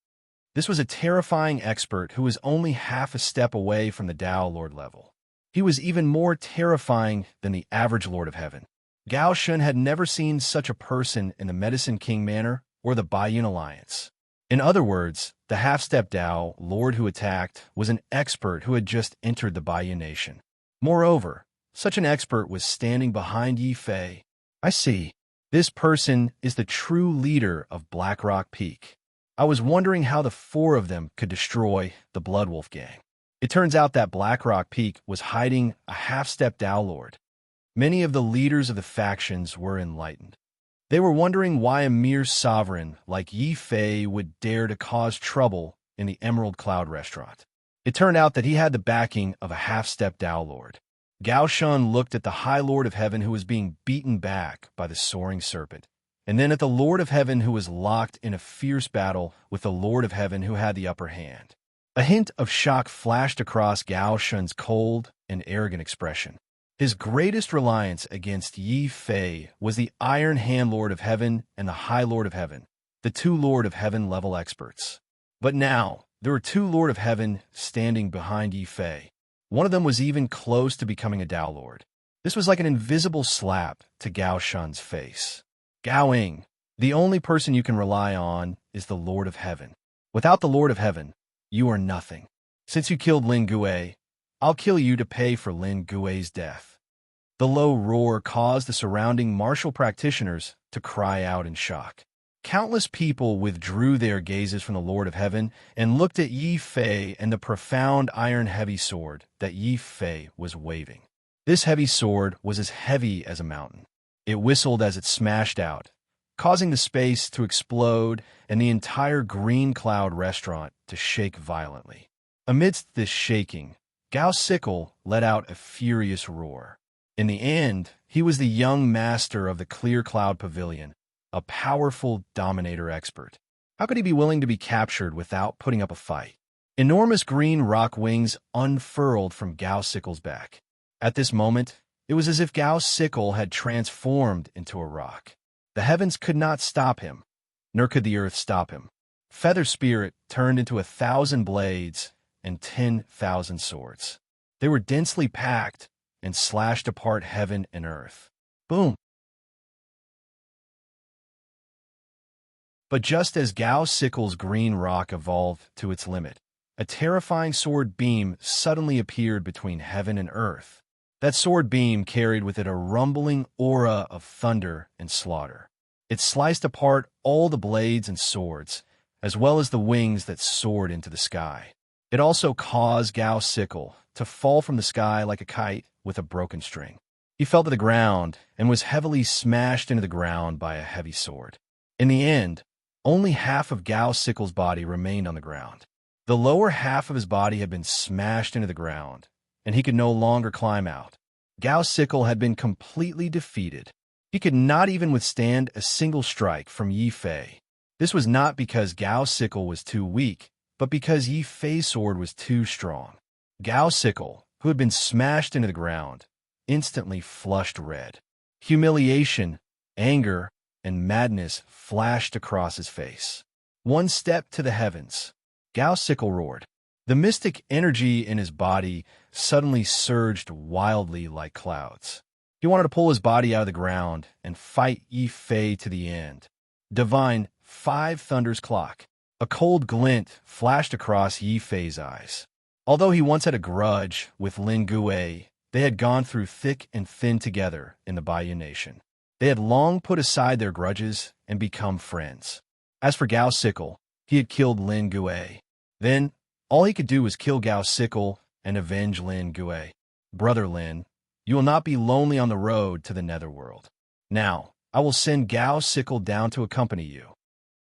This was a terrifying expert who was only half a step away from the Dao Lord level. He was even more terrifying than the average Lord of Heaven. Gao Shun had never seen such a person in the Medicine King Manor or the Baiyun Alliance. In other words, the half-step Dao Lord who attacked was an expert who had just entered the Baiyun Nation. Moreover, such an expert was standing behind Yi Fei. I see. This person is the true leader of Black Rock Peak. I was wondering how the four of them could destroy the Bloodwolf gang. It turns out that Black Rock Peak was hiding a half-step Dao Lord. Many of the leaders of the factions were enlightened. They were wondering why a mere sovereign like Yi Fei would dare to cause trouble in the Emerald Cloud restaurant. It turned out that he had the backing of a half-step Dao Lord. Gao Shun looked at the High Lord of Heaven who was being beaten back by the soaring serpent, and then at the Lord of Heaven who was locked in a fierce battle with the Lord of Heaven who had the upper hand. A hint of shock flashed across Gao Shun's cold and arrogant expression. His greatest reliance against Yi Fei was the Iron Hand Lord of Heaven and the High Lord of Heaven, the two Lord of Heaven level experts. But now, there were two Lord of Heaven standing behind Yi Fei. One of them was even close to becoming a Dao Lord. This was like an invisible slap to Gao Shun's face. Gao Ying, the only person you can rely on is the Lord of Heaven. Without the Lord of Heaven, you are nothing. Since you killed Lin Gui, I'll kill you to pay for Lin Gui's death. The low roar caused the surrounding martial practitioners to cry out in shock. Countless people withdrew their gazes from the Lord of Heaven and looked at Yi Fei and the profound iron heavy sword that Yi Fei was waving. This heavy sword was as heavy as a mountain. It whistled as it smashed out, causing the space to explode and the entire Green Cloud restaurant to shake violently. Amidst this shaking, Gao Sickle let out a furious roar. In the end, he was the young master of the Clear Cloud Pavilion, a powerful dominator expert. How could he be willing to be captured without putting up a fight? Enormous green rock wings unfurled from Gao Sickle's back. At this moment, it was as if Gao Sickle had transformed into a rock. The heavens could not stop him, nor could the earth stop him. Feather Spirit turned into 1,000 blades and 10,000 swords. They were densely packed and slashed apart heaven and earth. Boom! But just as Gao Sickle's green rock evolved to its limit, a terrifying sword beam suddenly appeared between heaven and earth. That sword beam carried with it a rumbling aura of thunder and slaughter. It sliced apart all the blades and swords, as well as the wings that soared into the sky. It also caused Gao Sickle to fall from the sky like a kite with a broken string. He fell to the ground and was heavily smashed into the ground by a heavy sword. In the end, only half of Gao Sickle's body remained on the ground. The lower half of his body had been smashed into the ground, and he could no longer climb out. Gao Sickle had been completely defeated. He could not even withstand a single strike from Yi Fei. This was not because Gao Sickle was too weak, but because Yi Fei's sword was too strong. Gao Sickle, who had been smashed into the ground, instantly flushed red. Humiliation, anger, and madness flashed across his face. One step to the heavens. Gao Sickle roared. The mystic energy in his body suddenly surged wildly like clouds. He wanted to pull his body out of the ground and fight Yi Fei to the end. Divine 5 Thunders Clock. A cold glint flashed across Yi Fei's eyes. Although he once had a grudge with Lin Gui, They had gone through thick and thin together in the Bayou Nation. They had long put aside their grudges and become friends. As for Gao Sickle, he had killed Lin Gui. Then, all he could do was kill Gao Sickle and avenge Lin Gui. Brother Lin, you will not be lonely on the road to the netherworld. Now, I will send Gao Sickle down to accompany you.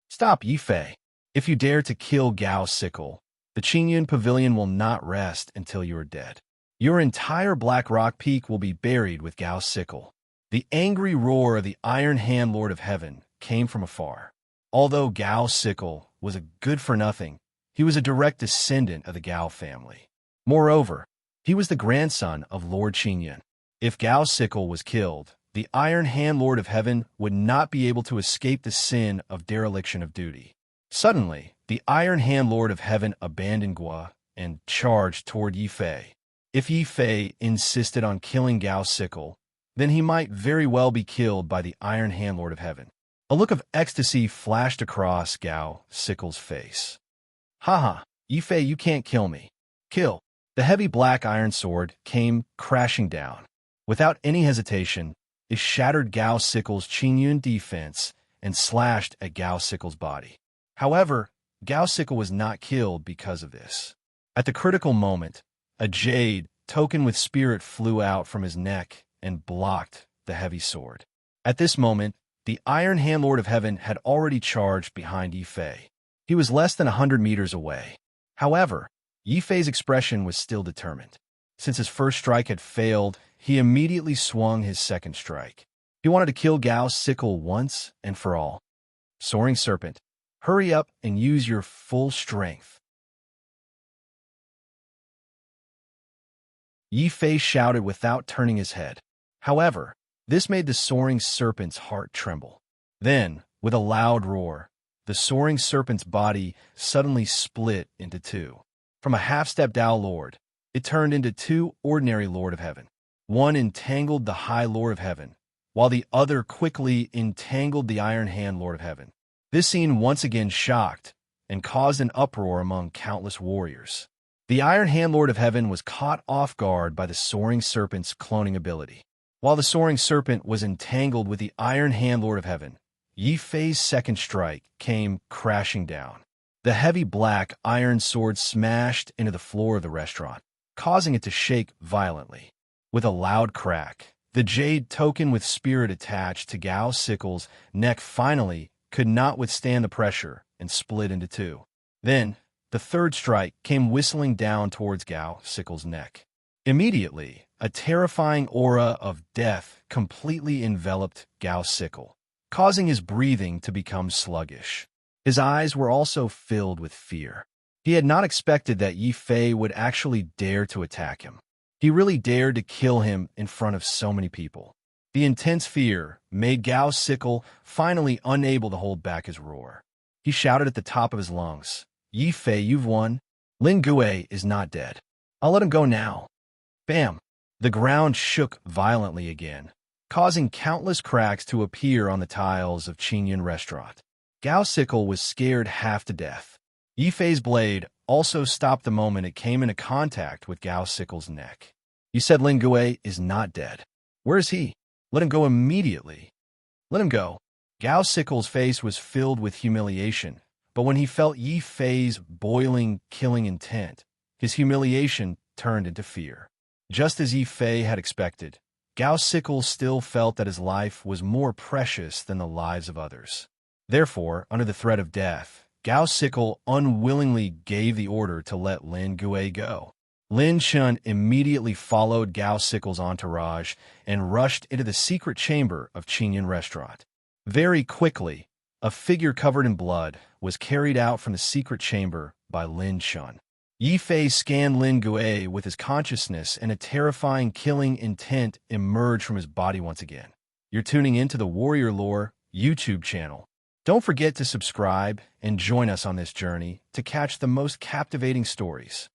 Stop, Yi Fei. If you dare to kill Gao Sickle, the Qingyun Pavilion will not rest until you are dead. Your entire Black Rock Peak will be buried with Gao Sickle. The angry roar of the Iron Hand Lord of Heaven came from afar. Although Gao Sickle was a good-for-nothing, he was a direct descendant of the Gao family. Moreover, he was the grandson of Lord Qingyun. If Gao Sickle was killed, the Iron Hand Lord of Heaven would not be able to escape the sin of dereliction of duty. Suddenly, the Iron Hand Lord of Heaven abandoned Gua and charged toward Yi Fei. If Yi Fei insisted on killing Gao Sickle, then he might very well be killed by the Iron Hand Lord of Heaven. A look of ecstasy flashed across Gao Sickle's face. "Haha, Yi Fei, you can't kill me. Kill." The heavy black iron sword came crashing down. Without any hesitation, it shattered Gao Sickle's Qingyun defense and slashed at Gao Sickle's body. However, Gao Sickle was not killed because of this. At the critical moment, a jade token with spirit flew out from his neck and blocked the heavy sword. At this moment, the Iron Hand Lord of Heaven had already charged behind Yi Fei. He was less than 100 meters away. However, Yi Fei's expression was still determined. Since his first strike had failed, he immediately swung his second strike. He wanted to kill Gao Sickle once and for all. Soaring Serpent, hurry up and use your full strength. Yi Fei shouted without turning his head. However, this made the Soaring Serpent's heart tremble. Then, with a loud roar, the Soaring Serpent's body suddenly split into two. From a half-step Tao Lord, it turned into two ordinary Lord of Heaven. One entangled the High Lord of Heaven, while the other quickly entangled the Iron Hand Lord of Heaven. This scene once again shocked and caused an uproar among countless warriors. The Iron Hand Lord of Heaven was caught off guard by the Soaring Serpent's cloning ability. While the Soaring Serpent was entangled with the Iron Hand Lord of Heaven, Yi Fei's second strike came crashing down. The heavy black iron sword smashed into the floor of the restaurant, causing it to shake violently. With a loud crack, the jade token with spirit attached to Gao Sickle's neck finally could not withstand the pressure and split into two. Then, the third strike came whistling down towards Gao Sickle's neck. Immediately, a terrifying aura of death completely enveloped Gao Sickle, causing his breathing to become sluggish. His eyes were also filled with fear. He had not expected that Yi Fei would actually dare to attack him. He really dared to kill him in front of so many people. The intense fear made Gao Sickle finally unable to hold back his roar. He shouted at the top of his lungs, "Yi Fei, you've won. Lin Gui is not dead. I'll let him go now." Bam! The ground shook violently again, causing countless cracks to appear on the tiles of Qingyun Restaurant. Gao Sickle was scared half to death. Yi Fei's blade also stopped the moment it came into contact with Gao Sickle's neck. "You said Lin Gui is not dead. Where is he? Let him go immediately." "Let him go." Gao Sickle's face was filled with humiliation, but when he felt Yi Fei's boiling, killing intent, his humiliation turned into fear. Just as Yi Fei had expected, Gao Sickle still felt that his life was more precious than the lives of others. Therefore, under the threat of death, Gao Sickle unwillingly gave the order to let Lin Gui go. Lin Shun immediately followed Gao Sickle's entourage and rushed into the secret chamber of Qingyun Restaurant. Very quickly, a figure covered in blood was carried out from the secret chamber by Lin Shun. Yi Fei scanned Lin Gui with his consciousness, and a terrifying killing intent emerged from his body once again. You're tuning into the Warrior Lore YouTube channel. Don't forget to subscribe and join us on this journey to catch the most captivating stories.